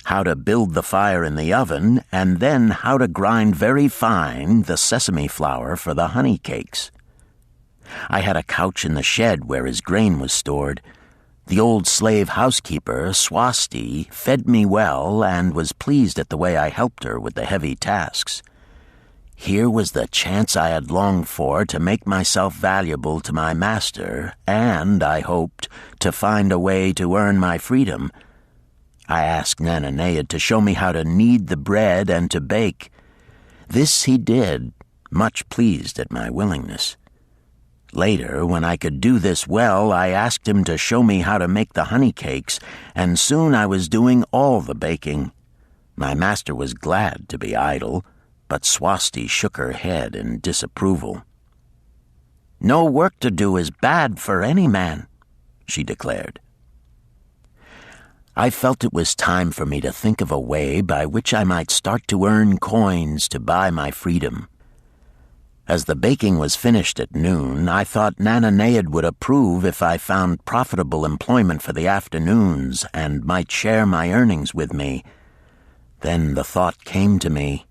how to build the fire in the oven, and then how to grind very fine the sesame flour for the honey cakes. I had a couch in the shed where his grain was stored. The old slave housekeeper, Swasti, fed me well and was pleased at the way I helped her with the heavy tasks. Here was the chance I had longed for to make myself valuable to my master and, I hoped, to find a way to earn my freedom. I asked Nananeid to show me how to knead the bread and to bake. This he did, much pleased at my willingness. Later, when I could do this well, I asked him to show me how to make the honey cakes, and soon I was doing all the baking. My master was glad to be idle, but Swasti shook her head in disapproval. "No work to do is bad for any man," she declared. I felt it was time for me to think of a way by which I might start to earn coins to buy my freedom. As the baking was finished at noon, I thought Nananeid would approve if I found profitable employment for the afternoons and might share my earnings with me. Then the thought came to me,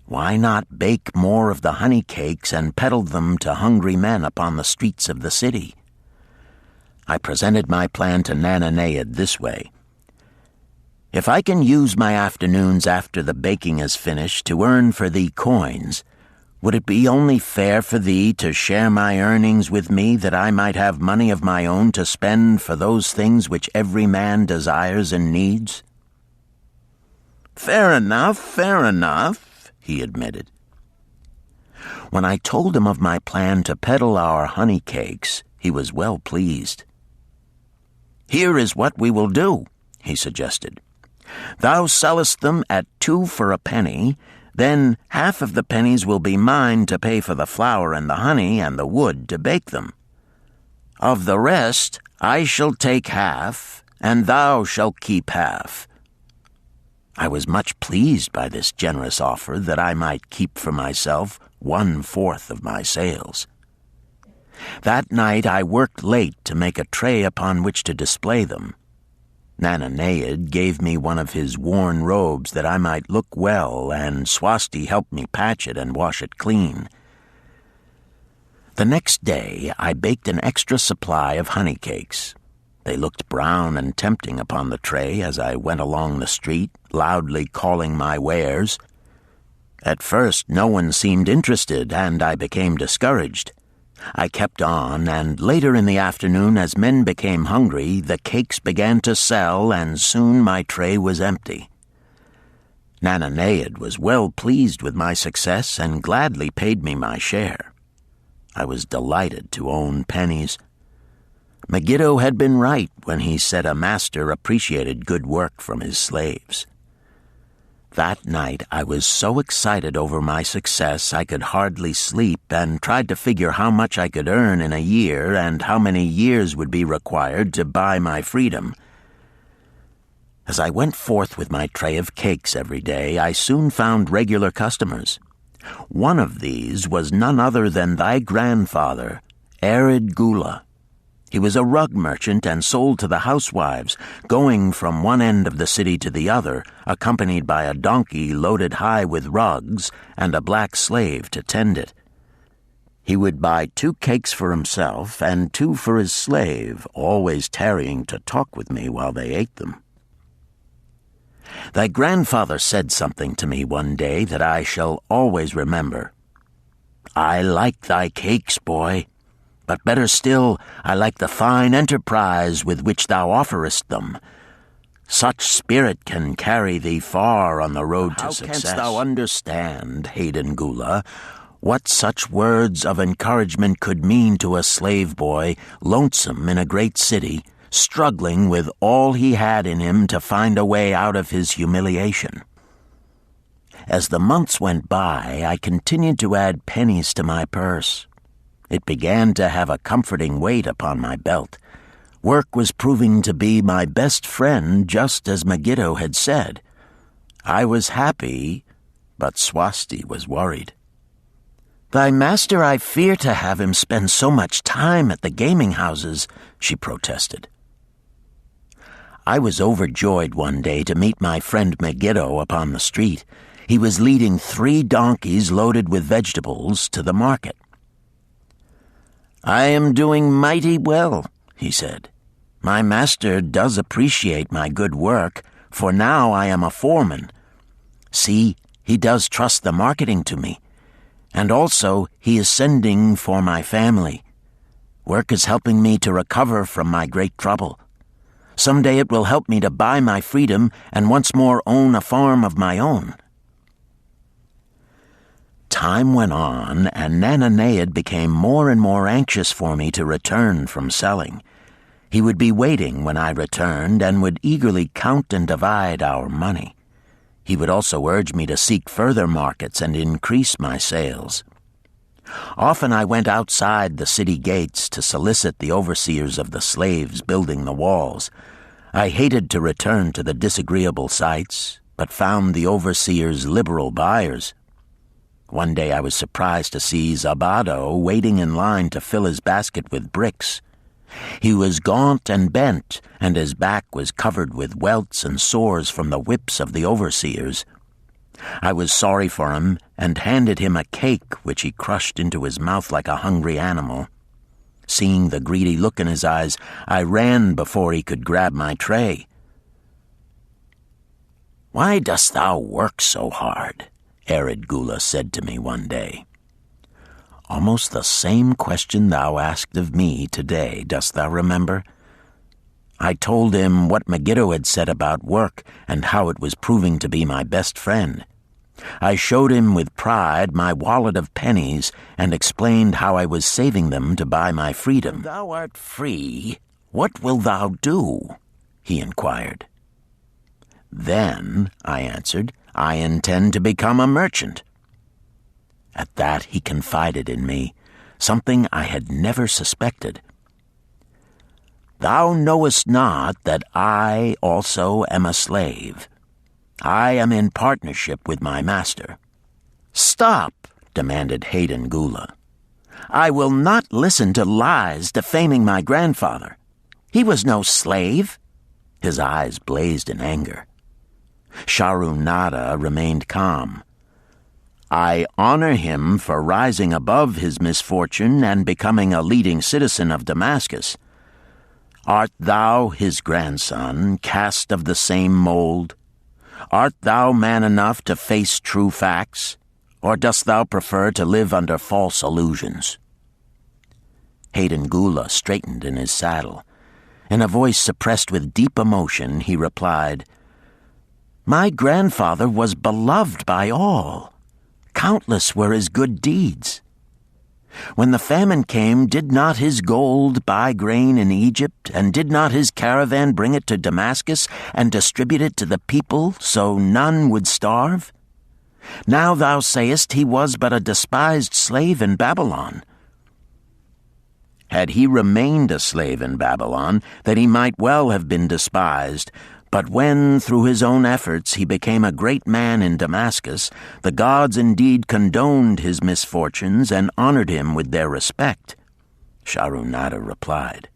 why not bake more of the honey cakes and peddle them to hungry men upon the streets of the city? I presented my plan to Nananeid this way. If I can use my afternoons after the baking is finished to earn for thee coins, would it be only fair for thee to share my earnings with me that I might have money of my own to spend for those things which every man desires and needs? Fair enough, he admitted. When I told him of my plan to peddle our honey cakes, he was well pleased. Here is what we will do, he suggested. Thou sellest them at 2 for a penny, then half of the pennies will be mine to pay for the flour and the honey and the wood to bake them. Of the rest I shall take half, and thou shalt keep half. I was much pleased by this generous offer that I might keep for myself 1/4 of my sales. That night I worked late to make a tray upon which to display them. Nananeid gave me one of his worn robes that I might look well, and Swasti helped me patch it and wash it clean. The next day I baked an extra supply of honey cakes. They looked brown and tempting upon the tray as I went along the street, loudly calling my wares. At first no one seemed interested, and I became discouraged. I kept on, and later in the afternoon, as men became hungry, the cakes began to sell, and soon my tray was empty. Nananeid was well pleased with my success and gladly paid me my share. I was delighted to own pennies. Megiddo had been right when he said a master appreciated good work from his slaves. That night I was so excited over my success I could hardly sleep, and tried to figure how much I could earn in a year and how many years would be required to buy my freedom. As I went forth with my tray of cakes every day, I soon found regular customers. One of these was none other than thy grandfather, Arid Gula. He was a rug merchant and sold to the housewives, going from one end of the city to the other, accompanied by a donkey loaded high with rugs and a black slave to tend it. He would buy 2 cakes for himself and 2 for his slave, always tarrying to talk with me while they ate them. Thy grandfather said something to me one day that I shall always remember. "I like thy cakes, boy. But better still, I like the fine enterprise with which thou offerest them. Such spirit can carry thee far on the road to success. How canst thou understand, Hayden Gula, what such words of encouragement could mean to a slave boy, lonesome in a great city, struggling with all he had in him to find a way out of his humiliation?" As the months went by, I continued to add pennies to my purse. It began to have a comforting weight upon my belt. Work was proving to be my best friend, just as Megiddo had said. I was happy, but Swasti was worried. "Thy master, I fear to have him spend so much time at the gaming houses," she protested. I was overjoyed one day to meet my friend Megiddo upon the street. He was leading 3 donkeys loaded with vegetables to the market. "I am doing mighty well," he said. "My master does appreciate my good work, for now I am a foreman. See, he does trust the marketing to me. And also he is sending for my family. Work is helping me to recover from my great trouble. Someday it will help me to buy my freedom and once more own a farm of my own." Time went on, and Nananeid became more and more anxious for me to return from selling. He would be waiting when I returned and would eagerly count and divide our money. He would also urge me to seek further markets and increase my sales. Often I went outside the city gates to solicit the overseers of the slaves building the walls. I hated to return to the disagreeable sights, but found the overseer's liberal buyers. One day I was surprised to see Zabado waiting in line to fill his basket with bricks. He was gaunt and bent, and his back was covered with welts and sores from the whips of the overseers. I was sorry for him and handed him a cake which he crushed into his mouth like a hungry animal. Seeing the greedy look in his eyes, I ran before he could grab my tray. "Why dost thou work so hard?" Arid Gula said to me one day. "Almost the same question thou asked of me today, dost thou remember?" I told him what Megiddo had said about work and how it was proving to be my best friend. I showed him with pride my wallet of pennies and explained how I was saving them to buy my freedom. "When thou art free, what wilt thou do?" he inquired. "Then," I answered, "I intend to become a merchant." At that he confided in me, something I had never suspected. "Thou knowest not that I also am a slave. I am in partnership with my master." "Stop," demanded Hayden Gula. "I will not listen to lies defaming my grandfather. He was no slave." His eyes blazed in anger. Sharunada remained calm. "I honor him for rising above his misfortune and becoming a leading citizen of Damascus. Art thou his grandson, cast of the same mold? Art thou man enough to face true facts, or dost thou prefer to live under false illusions?" Hayden Gula straightened in his saddle. In a voice suppressed with deep emotion, he replied, "My grandfather was beloved by all. Countless were his good deeds. When the famine came, did not his gold buy grain in Egypt, and did not his caravan bring it to Damascus and distribute it to the people so none would starve? Now thou sayest he was but a despised slave in Babylon. Had he remained a slave in Babylon, that he might well have been despised, but when, through his own efforts, he became a great man in Damascus, the gods indeed condoned his misfortunes and honored him with their respect," Sharunada replied.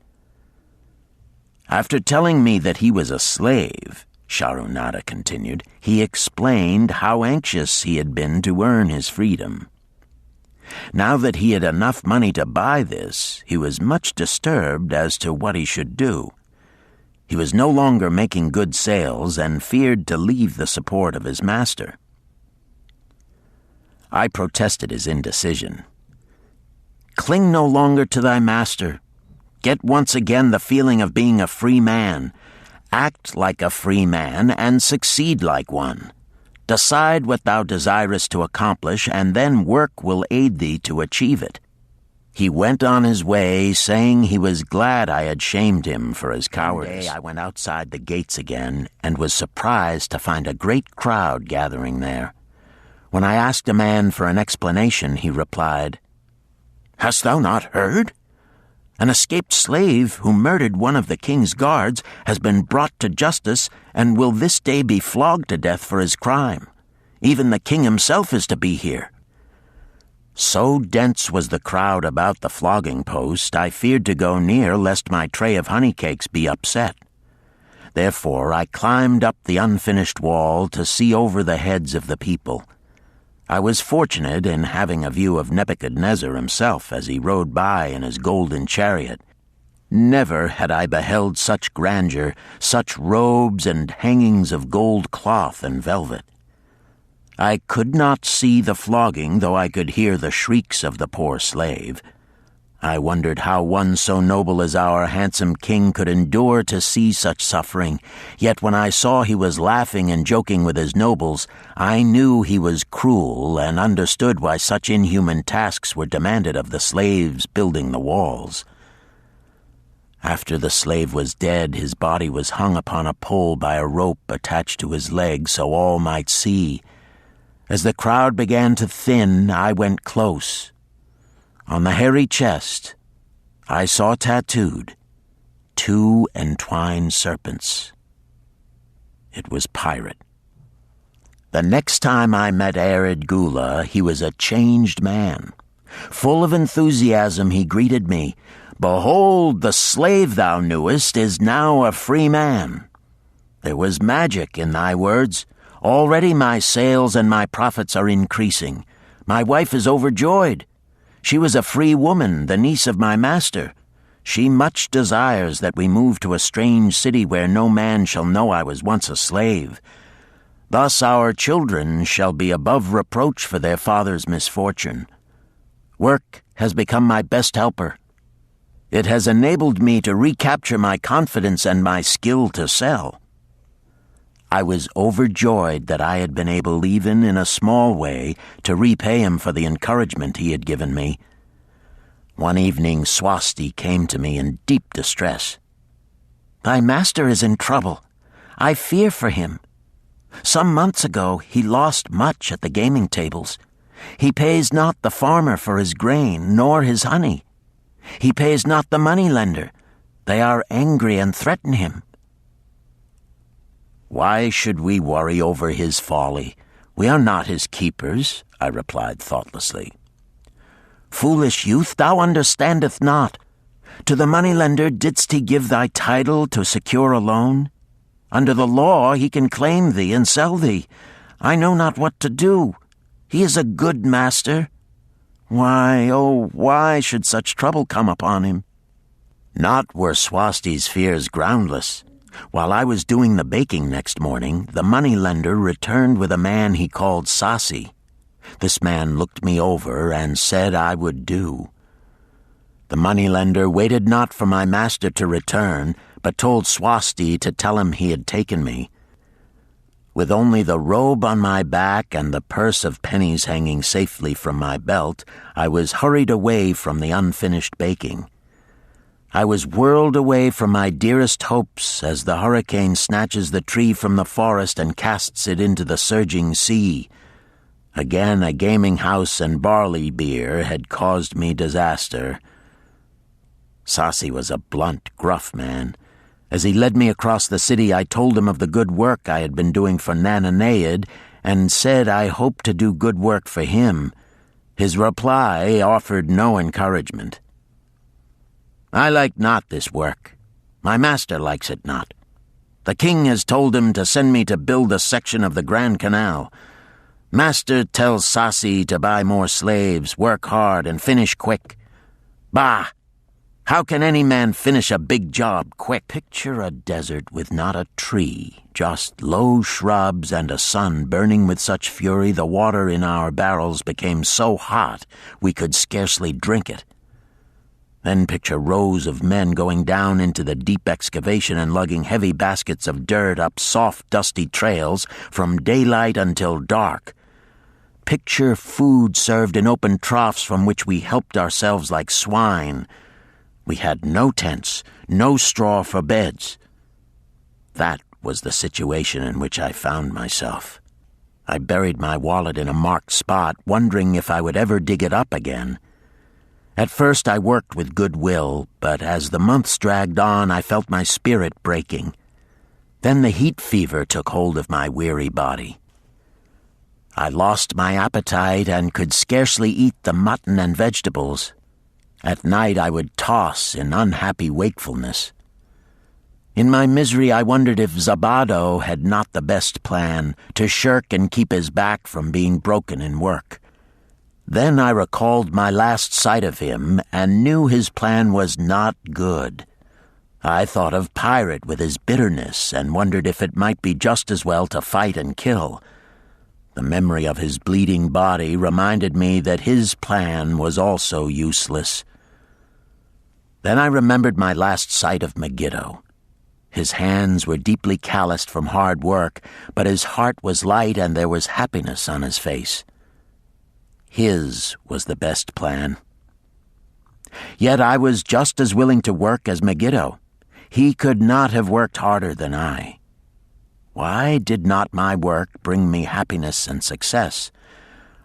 "After telling me that he was a slave," Sharunada continued, "he explained how anxious he had been to earn his freedom. Now that he had enough money to buy this, he was much disturbed as to what he should do. He was no longer making good sales and feared to leave the support of his master." I protested his indecision. "Cling no longer to thy master. Get once again the feeling of being a free man. Act like a free man and succeed like one. Decide what thou desirest to accomplish, and then work will aid thee to achieve it." He went on his way, saying he was glad I had shamed him for his cowardice. One day I went outside the gates again and was surprised to find a great crowd gathering there. When I asked a man for an explanation, he replied, "Hast thou not heard? An escaped slave who murdered one of the king's guards has been brought to justice and will this day be flogged to death for his crime. Even the king himself is to be here." So dense was the crowd about the flogging post, I feared to go near lest my tray of honey cakes be upset. Therefore I climbed up the unfinished wall to see over the heads of the people. I was fortunate in having a view of Nebuchadnezzar himself as he rode by in his golden chariot. Never had I beheld such grandeur, such robes and hangings of gold cloth and velvet. I could not see the flogging, though I could hear the shrieks of the poor slave. I wondered how one so noble as our handsome king could endure to see such suffering, yet when I saw he was laughing and joking with his nobles, I knew he was cruel and understood why such inhuman tasks were demanded of the slaves building the walls. After the slave was dead, his body was hung upon a pole by a rope attached to his leg so all might see. As the crowd began to thin, I went close. On the hairy chest, I saw tattooed, 2 entwined serpents. It was Pirate. The next time I met Arid Gula, he was a changed man. Full of enthusiasm, he greeted me. "Behold, the slave thou knewest is now a free man. There was magic in thy words. Already my sales and my profits are increasing. My wife is overjoyed. She was a free woman, the niece of my master. She much desires that we move to a strange city where no man shall know I was once a slave. Thus our children shall be above reproach for their father's misfortune. Work has become my best helper. It has enabled me to recapture my confidence and my skill to sell." I was overjoyed that I had been able, even in a small way, to repay him for the encouragement he had given me. One evening Swasti came to me in deep distress. "Thy master is in trouble. I fear for him. Some months ago he lost much at the gaming tables. He pays not the farmer for his grain, nor his honey. He pays not the money-lender. They are angry and threaten him." "Why should we worry over his folly? We are not his keepers," I replied thoughtlessly. "Foolish youth, thou understandest not. To the money-lender didst he give thy title to secure a loan? Under the law he can claim thee and sell thee. I know not what to do. He is a good master. Why, oh, why should such trouble come upon him?" Not were Swasti's fears groundless. While I was doing the baking next morning, the money-lender returned with a man he called Sasi. This man looked me over and said I would do. The money-lender waited not for my master to return, but told Swasti to tell him he had taken me. With only the robe on my back and the purse of pennies hanging safely from my belt, I was hurried away from the unfinished baking. I was whirled away from my dearest hopes as the hurricane snatches the tree from the forest and casts it into the surging sea. Again a gaming house and barley beer had caused me disaster. Sasi was a blunt, gruff man. As he led me across the city, I told him of the good work I had been doing for Nananeid, and said I hoped to do good work for him. His reply offered no encouragement. "I like not this work. My master likes it not. The king has told him to send me to build a section of the Grand Canal. Master tells Sasi to buy more slaves, work hard, and finish quick. Bah! How can any man finish a big job quick?" Picture a desert with not a tree, just low shrubs and a sun burning with such fury the water in our barrels became so hot we could scarcely drink it. Then picture rows of men going down into the deep excavation and lugging heavy baskets of dirt up soft, dusty trails from daylight until dark. Picture food served in open troughs from which we helped ourselves like swine. We had no tents, no straw for beds. That was the situation in which I found myself. I buried my wallet in a marked spot, wondering if I would ever dig it up again. At first I worked with good will, but as the months dragged on, I felt my spirit breaking. Then the heat fever took hold of my weary body. I lost my appetite and could scarcely eat the mutton and vegetables. At night I would toss in unhappy wakefulness. In my misery I wondered if Zabado had not the best plan, to shirk and keep his back from being broken in work. Then I recalled my last sight of him and knew his plan was not good. I thought of Pirate with his bitterness and wondered if it might be just as well to fight and kill. The memory of his bleeding body reminded me that his plan was also useless. Then I remembered my last sight of Megiddo. His hands were deeply calloused from hard work, but his heart was light and there was happiness on his face. His was the best plan. Yet I was just as willing to work as Megiddo. He could not have worked harder than I. Why did not my work bring me happiness and success?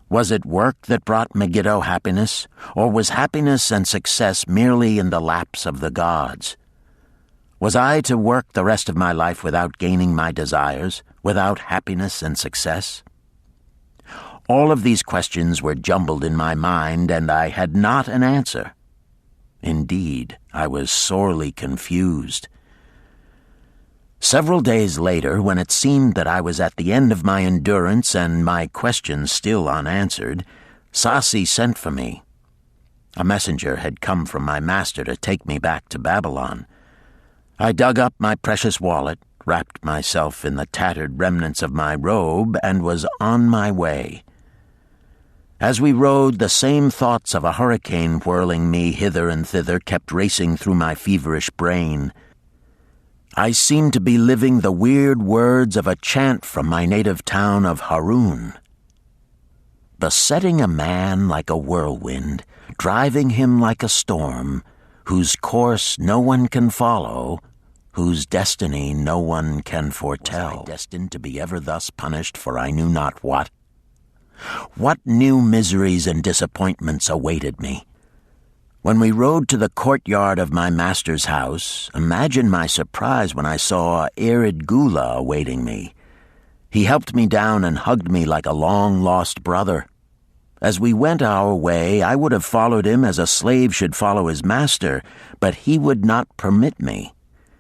Was it work that brought Megiddo happiness, or was happiness and success merely in the laps of the gods? Was I to work the rest of my life without gaining my desires, without happiness and success? All of these questions were jumbled in my mind, and I had not an answer. Indeed, I was sorely confused. Several days later, when it seemed that I was at the end of my endurance and my questions still unanswered, Sasi sent for me. A messenger had come from my master to take me back to Babylon. I dug up my precious wallet, wrapped myself in the tattered remnants of my robe, and was on my way. As we rode, the same thoughts of a hurricane whirling me hither and thither kept racing through my feverish brain. I seemed to be living the weird words of a chant from my native town of Harun. Besetting a man like a whirlwind, driving him like a storm, whose course no one can follow, whose destiny no one can foretell. Was I destined to be ever thus punished for I knew not what? What new miseries and disappointments awaited me? When we rode to the courtyard of my master's house, imagine my surprise when I saw Arid Gula awaiting me. He helped me down and hugged me like a long-lost brother. As we went our way, I would have followed him as a slave should follow his master, but he would not permit me.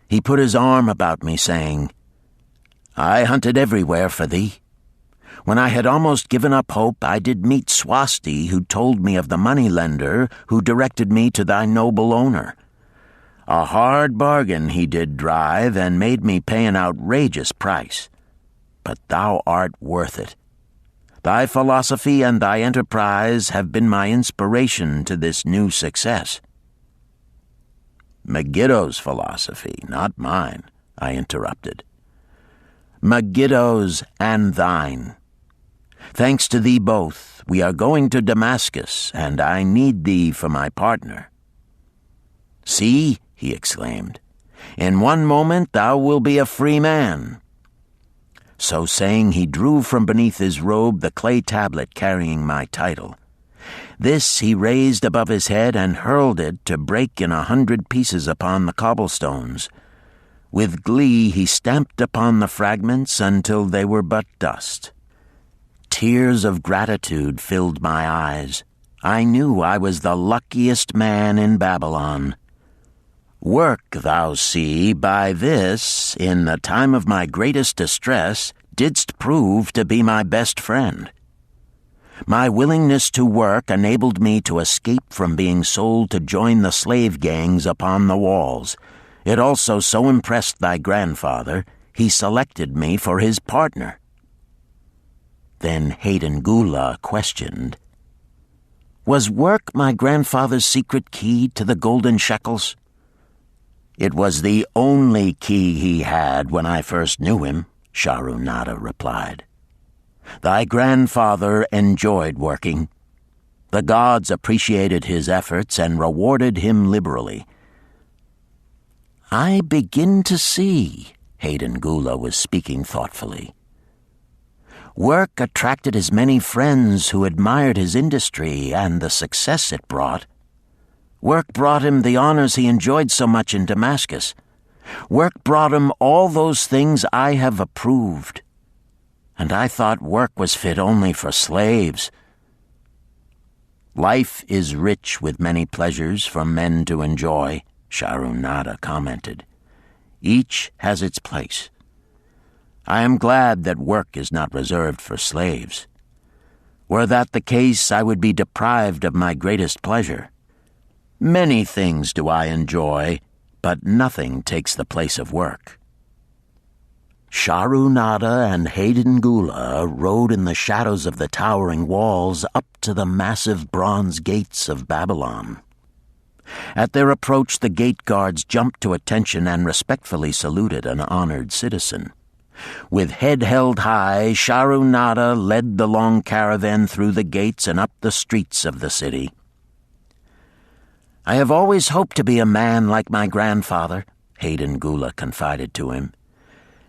He put his arm about me, saying, "I hunted everywhere for thee. When I had almost given up hope, I did meet Swasti, who told me of the money-lender who directed me to thy noble owner. A hard bargain he did drive, and made me pay an outrageous price. But thou art worth it. Thy philosophy and thy enterprise have been my inspiration to this new success." "Megiddo's philosophy, not mine," I interrupted. "Megiddo's and thine. Thanks to thee both, we are going to Damascus, and I need thee for my partner." "See," he exclaimed, "in one moment thou wilt be a free man." So saying, he drew from beneath his robe the clay tablet carrying my title. This he raised above his head and hurled it to break in 100 pieces upon the cobblestones. With glee he stamped upon the fragments until they were but dust. Tears of gratitude filled my eyes. I knew I was the luckiest man in Babylon. Work, thou see, by this, in the time of my greatest distress, didst prove to be my best friend. My willingness to work enabled me to escape from being sold to join the slave gangs upon the walls. It also so impressed thy grandfather, he selected me for his partner. Then Hayden Gula questioned, "Was work my grandfather's secret key to the golden shekels?" "It was the only key he had when I first knew him," Sharunada replied. "Thy grandfather enjoyed working. The gods appreciated his efforts and rewarded him liberally." "I begin to see," Hayden Gula was speaking thoughtfully. "Work attracted his many friends who admired his industry and the success it brought. Work brought him the honors he enjoyed so much in Damascus. Work brought him all those things I have approved. And I thought work was fit only for slaves." "Life is rich with many pleasures for men to enjoy," Sharunada commented. "Each has its place. I am glad that work is not reserved for slaves. Were that the case, I would be deprived of my greatest pleasure. Many things do I enjoy, but nothing takes the place of work." Sharunada and Hayden Gula rode in the shadows of the towering walls up to the massive bronze gates of Babylon. At their approach, the gate guards jumped to attention and respectfully saluted an honored citizen. With head held high, Sharunada led the long caravan through the gates and up the streets of the city. "I have always hoped to be a man like my grandfather," Hayden Gula confided to him.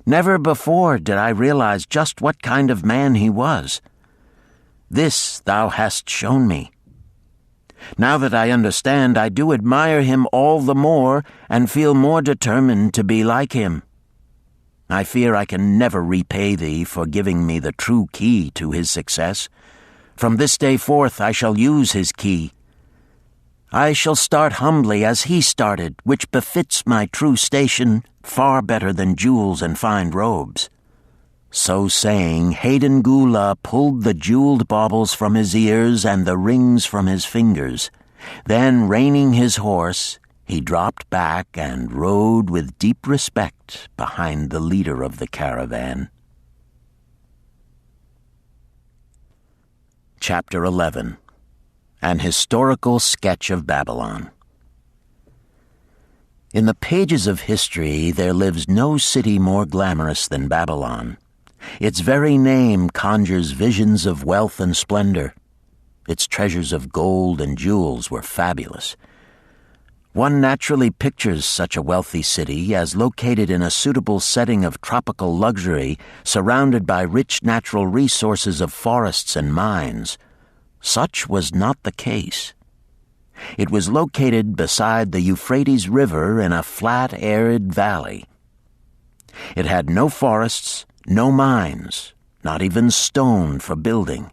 "Never before did I realize just what kind of man he was. This thou hast shown me. Now that I understand, I do admire him all the more and feel more determined to be like him. I fear I can never repay thee for giving me the true key to his success. From this day forth I shall use his key. I shall start humbly as he started, which befits my true station far better than jewels and fine robes." So saying, Hayden Gula pulled the jeweled baubles from his ears and the rings from his fingers. Then, reining his horse, he dropped back and rode with deep respect behind the leader of the caravan. Chapter 11. An Historical Sketch of Babylon. In the pages of history there lives no city more glamorous than Babylon. Its very name conjures visions of wealth and splendor. Its treasures of gold and jewels were fabulous. One naturally pictures such a wealthy city as located in a suitable setting of tropical luxury, surrounded by rich natural resources of forests and mines. Such was not the case. It was located beside the Euphrates River in a flat, arid valley. It had no forests, no mines, not even stone for building.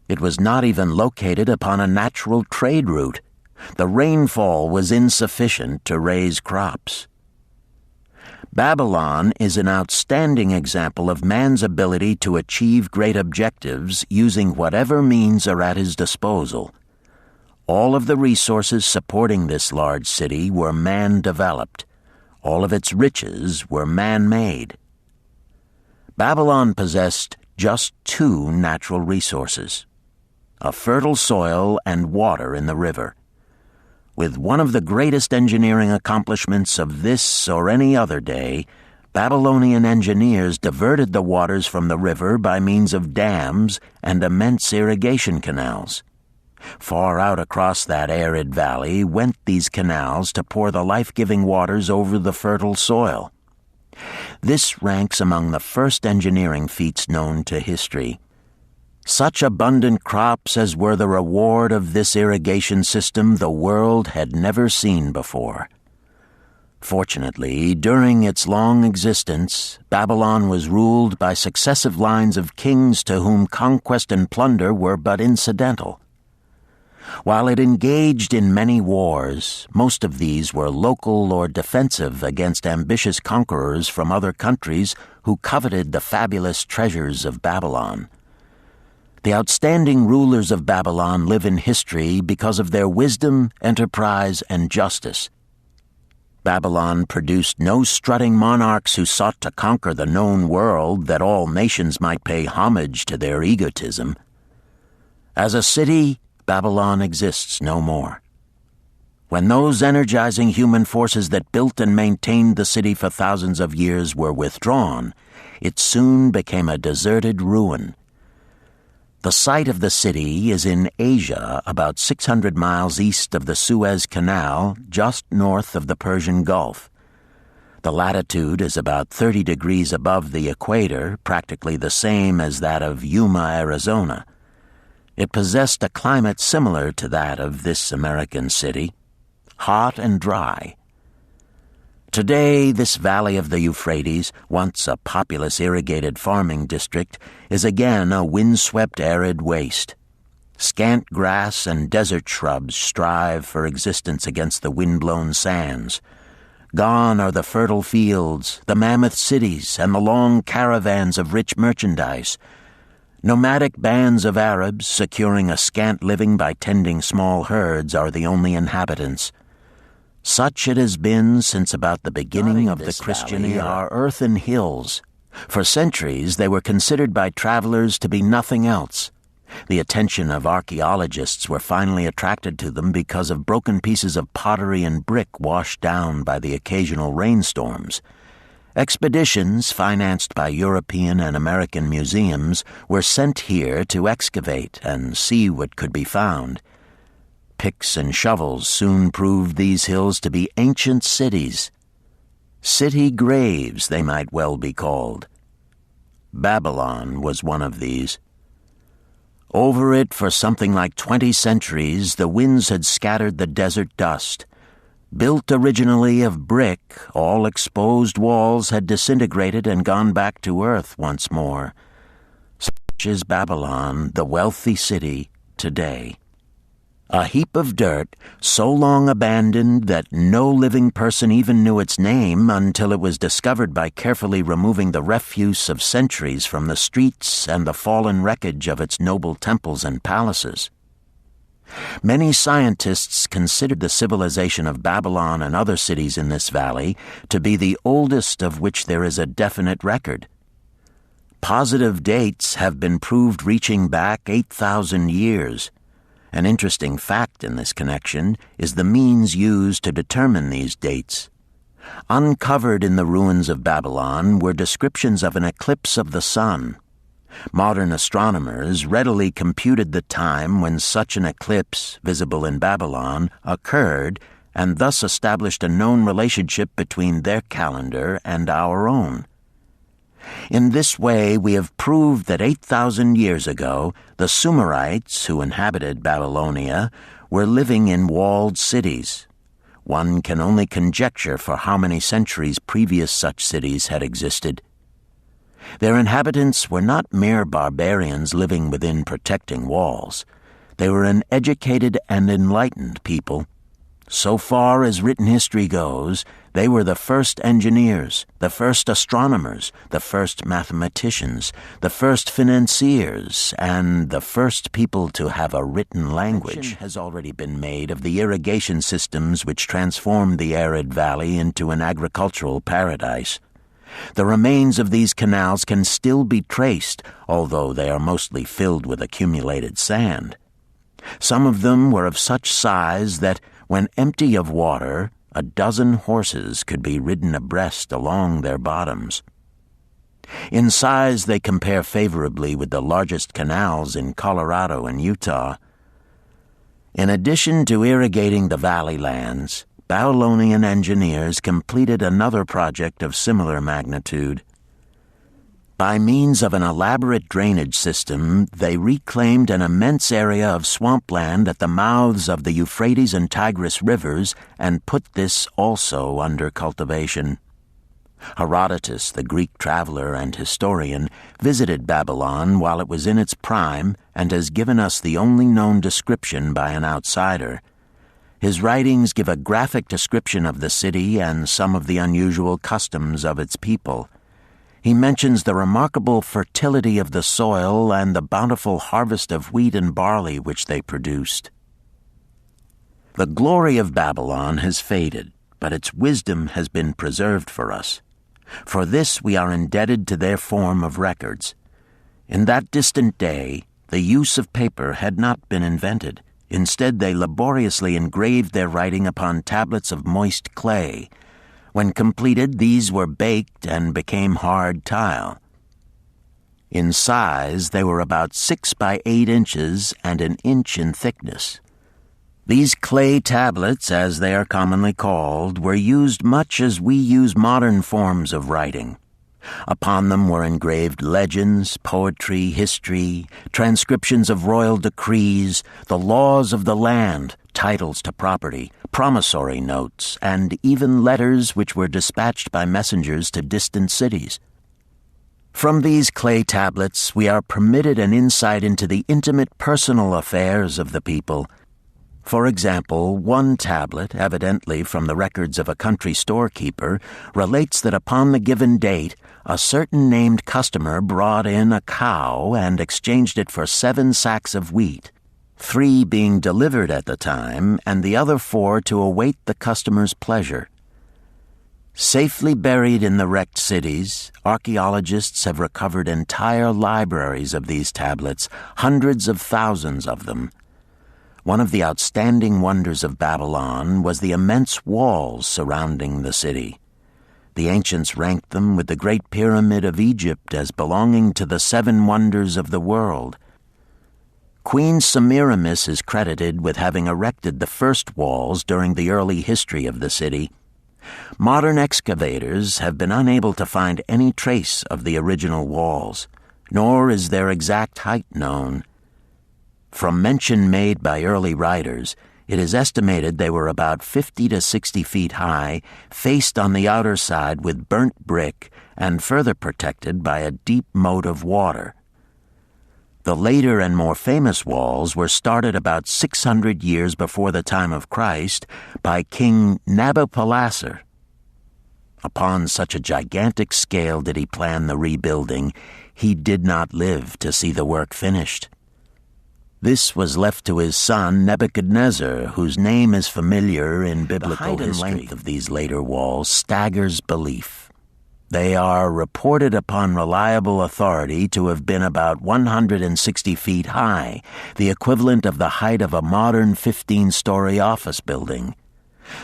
It was not even located upon a natural trade route. The rainfall was insufficient to raise crops. Babylon is an outstanding example of man's ability to achieve great objectives using whatever means are at his disposal. All of the resources supporting this large city were man-developed. All of its riches were man-made. Babylon possessed just two natural resources: a fertile soil and water in the river. With one of the greatest engineering accomplishments of this or any other day, Babylonian engineers diverted the waters from the river by means of dams and immense irrigation canals. Far out across that arid valley went these canals to pour the life-giving waters over the fertile soil. This ranks among the first engineering feats known to history. Such abundant crops as were the reward of this irrigation system the world had never seen before. Fortunately, during its long existence, Babylon was ruled by successive lines of kings to whom conquest and plunder were but incidental. While it engaged in many wars, most of these were local or defensive against ambitious conquerors from other countries who coveted the fabulous treasures of Babylon. The outstanding rulers of Babylon live in history because of their wisdom, enterprise, and justice. Babylon produced no strutting monarchs who sought to conquer the known world that all nations might pay homage to their egotism. As a city, Babylon exists no more. When those energizing human forces that built and maintained the city for thousands of years were withdrawn, it soon became a deserted ruin. The site of the city is in Asia, about 600 miles east of the Suez Canal, just north of the Persian Gulf. The latitude is about 30 degrees above the equator, practically the same as that of Yuma, Arizona. It possessed a climate similar to that of this American city, hot and dry. Today, this valley of the Euphrates, once a populous irrigated farming district, is again a windswept arid waste. Scant grass and desert shrubs strive for existence against the wind-blown sands. Gone are the fertile fields, the mammoth cities, and the long caravans of rich merchandise. Nomadic bands of Arabs, securing a scant living by tending small herds, are the only inhabitants. Such it has been since about the beginning of the Christian era. Are earthen hills. For centuries they were considered by travelers to be nothing else. The attention of archaeologists were finally attracted to them because of broken pieces of pottery and brick washed down by the occasional rainstorms. Expeditions, financed by European and American museums, were sent here to excavate and see what could be found. Picks and shovels soon proved these hills to be ancient cities. City graves, they might well be called. Babylon was one of these. Over it for something like 20 centuries, the winds had scattered the desert dust. Built originally of brick, all exposed walls had disintegrated and gone back to earth once more. Such is Babylon, the wealthy city, today. A heap of dirt, so long abandoned that no living person even knew its name until it was discovered by carefully removing the refuse of centuries from the streets and the fallen wreckage of its noble temples and palaces. Many scientists considered the civilization of Babylon and other cities in this valley to be the oldest of which there is a definite record. Positive dates have been proved reaching back 8,000 years. An interesting fact in this connection is the means used to determine these dates. Uncovered in the ruins of Babylon were descriptions of an eclipse of the sun. Modern astronomers readily computed the time when such an eclipse, visible in Babylon, occurred, and thus established a known relationship between their calendar and our own. In this way, we have proved that 8,000 years ago, the Sumerites who inhabited Babylonia were living in walled cities. One can only conjecture for how many centuries previous such cities had existed. Their inhabitants were not mere barbarians living within protecting walls. They were an educated and enlightened people. So far as written history goes, they were the first engineers, the first astronomers, the first mathematicians, the first financiers, and the first people to have a written language. Mention has already been made of the irrigation systems which transformed the arid valley into an agricultural paradise. The remains of these canals can still be traced, although they are mostly filled with accumulated sand. Some of them were of such size that, when empty of water, a dozen horses could be ridden abreast along their bottoms. In size, they compare favorably with the largest canals in Colorado and Utah. In addition to irrigating the valley lands, Babylonian engineers completed another project of similar magnitude. By means of an elaborate drainage system, they reclaimed an immense area of swampland at the mouths of the Euphrates and Tigris rivers and put this also under cultivation. Herodotus, the Greek traveler and historian, visited Babylon while it was in its prime and has given us the only known description by an outsider. His writings give a graphic description of the city and some of the unusual customs of its people. He mentions the remarkable fertility of the soil and the bountiful harvest of wheat and barley which they produced. The glory of Babylon has faded, but its wisdom has been preserved for us. For this we are indebted to their form of records. In that distant day, the use of paper had not been invented. Instead, they laboriously engraved their writing upon tablets of moist clay. When completed, these were baked and became hard tile. In size, they were about 6 by 8 inches and an inch in thickness. These clay tablets, as they are commonly called, were used much as we use modern forms of writing. Upon them were engraved legends, poetry, history, transcriptions of royal decrees, the laws of the land, titles to property, promissory notes, and even letters which were dispatched by messengers to distant cities. From these clay tablets we are permitted an insight into the intimate personal affairs of the people. For example, one tablet, evidently from the records of a country storekeeper, relates that upon the given date, a certain named customer brought in a cow and exchanged it for 7 sacks of wheat, 3 being delivered at the time, and the other 4 to await the customer's pleasure. Safely buried in the wrecked cities, archaeologists have recovered entire libraries of these tablets, hundreds of thousands of them. One of the outstanding wonders of Babylon was the immense walls surrounding the city. The ancients ranked them with the Great Pyramid of Egypt as belonging to the 7 wonders of the world. Queen Semiramis is credited with having erected the first walls during the early history of the city. Modern excavators have been unable to find any trace of the original walls, nor is their exact height known. From mention made by early writers, it is estimated they were about 50 to 60 feet high, faced on the outer side with burnt brick, and further protected by a deep moat of water. The later and more famous walls were started about 600 years before the time of Christ by King Nabopolassar. Upon such a gigantic scale did he plan the rebuilding, he did not live to see the work finished. This was left to his son Nebuchadnezzar, whose name is familiar in biblical history. The height and length of these later walls staggers belief. They are reported upon reliable authority to have been about 160 feet high, the equivalent of the height of a modern 15-story office building.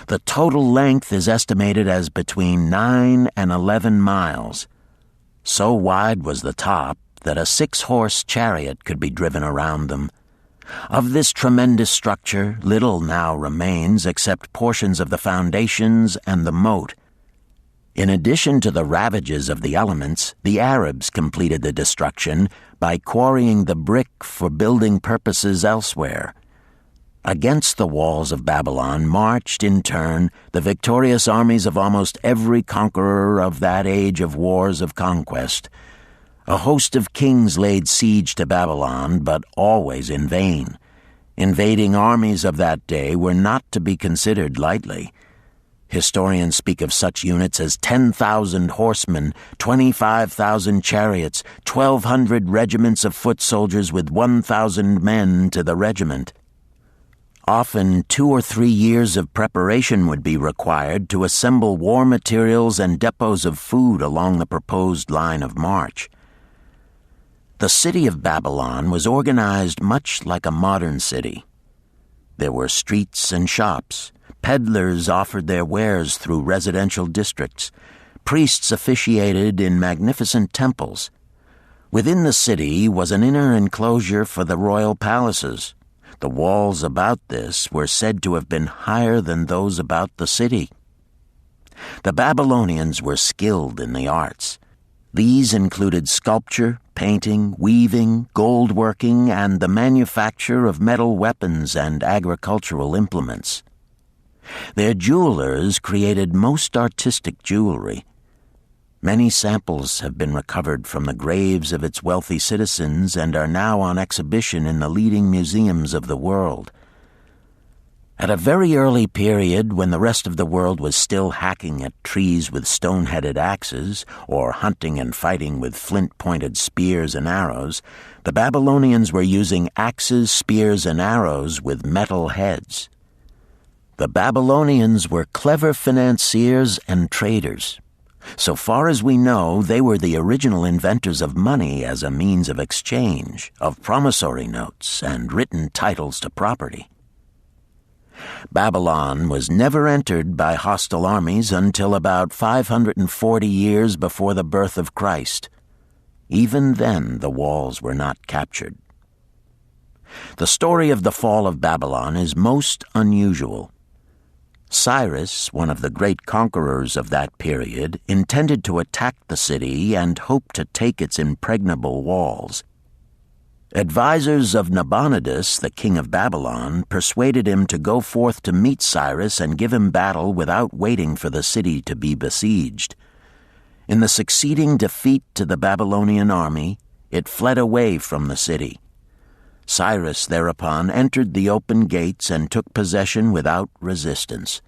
The total length is estimated as between 9 and 11 miles. So wide was the top that a 6-horse chariot could be driven around them. Of this tremendous structure, little now remains except portions of the foundations and the moat. In addition to the ravages of the elements, the Arabs completed the destruction by quarrying the brick for building purposes elsewhere. Against the walls of Babylon marched, in turn, the victorious armies of almost every conqueror of that age of wars of conquest. A host of kings laid siege to Babylon, but always in vain. Invading armies of that day were not to be considered lightly. Historians speak of such units as 10,000 horsemen, 25,000 chariots, 1,200 regiments of foot soldiers with 1,000 men to the regiment. Often 2 or 3 years of preparation would be required to assemble war materials and depots of food along the proposed line of march. The city of Babylon was organized much like a modern city. There were streets and shops. Peddlers offered their wares through residential districts. Priests officiated in magnificent temples. Within the city was an inner enclosure for the royal palaces. The walls about this were said to have been higher than those about the city. The Babylonians were skilled in the arts. These included sculpture, painting, weaving, gold working, and the manufacture of metal weapons and agricultural implements. Their jewelers created most artistic jewelry. Many samples have been recovered from the graves of its wealthy citizens and are now on exhibition in the leading museums of the world. At a very early period, when the rest of the world was still hacking at trees with stone-headed axes, or hunting and fighting with flint-pointed spears and arrows, the Babylonians were using axes, spears, and arrows with metal heads. The Babylonians were clever financiers and traders. So far as we know, they were the original inventors of money as a means of exchange, of promissory notes, and written titles to property. Babylon was never entered by hostile armies until about 540 years before the birth of Christ. Even then, the walls were not captured. The story of the fall of Babylon is most unusual. Cyrus, one of the great conquerors of that period, intended to attack the city and hoped to take its impregnable walls. Advisors of Nabonidus, the king of Babylon, persuaded him to go forth to meet Cyrus and give him battle without waiting for the city to be besieged. In the succeeding defeat to the Babylonian army, it fled away from the city. Cyrus thereupon entered the open gates and took possession without resistance.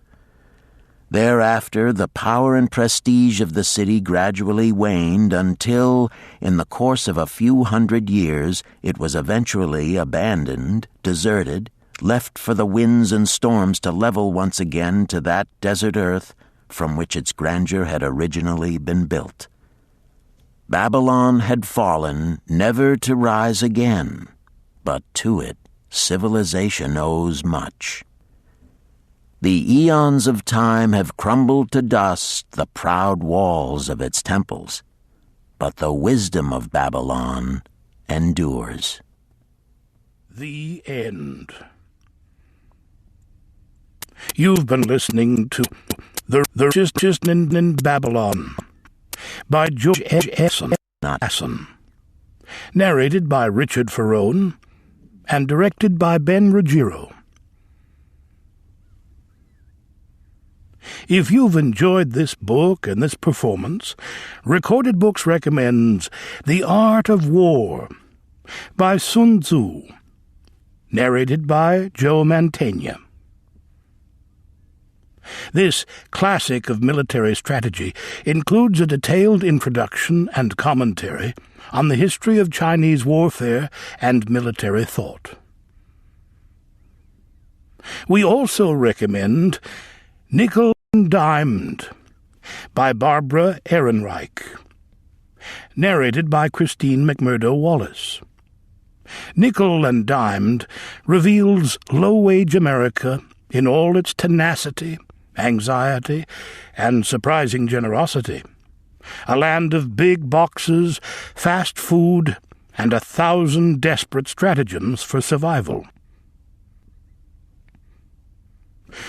Thereafter, the power and prestige of the city gradually waned until, in the course of a few hundred years, it was eventually abandoned, deserted, left for the winds and storms to level once again to that desert earth from which its grandeur had originally been built. Babylon had fallen, never to rise again, but to it civilization owes much. The eons of time have crumbled to dust the proud walls of its temples, but the wisdom of Babylon endures. The end. You've been listening to The Richest Man in Babylon by George Asson. Narrated by Richard Ferrone and directed by Ben Ruggiero. If you've enjoyed this book and this performance, Recorded Books recommends The Art of War by Sun Tzu, narrated by Joe Mantegna. This classic of military strategy includes a detailed introduction and commentary on the history of Chinese warfare and military thought. We also recommend Nickel and Dimed by Barbara Ehrenreich, narrated by Christine McMurdo Wallace. Nickel and Dimed reveals low-wage America in all its tenacity, anxiety, and surprising generosity. A land of big boxes, fast food, and 1,000 desperate stratagems for survival.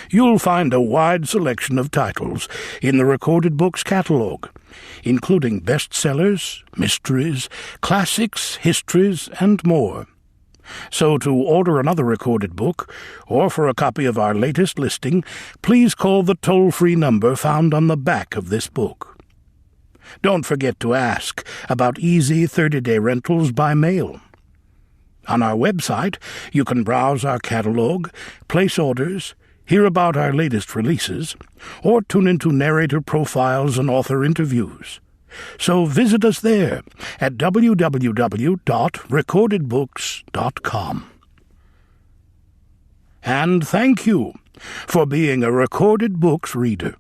You'll find a wide selection of titles in the Recorded Books catalog, including bestsellers, mysteries, classics, histories, and more. So to order another recorded book, or for a copy of our latest listing, please call the toll-free number found on the back of this book. Don't forget to ask about easy 30-day rentals by mail. On our website, you can browse our catalog, place orders, hear about our latest releases, or tune into narrator profiles and author interviews. So visit us there at www.recordedbooks.com. And thank you for being a Recorded Books reader.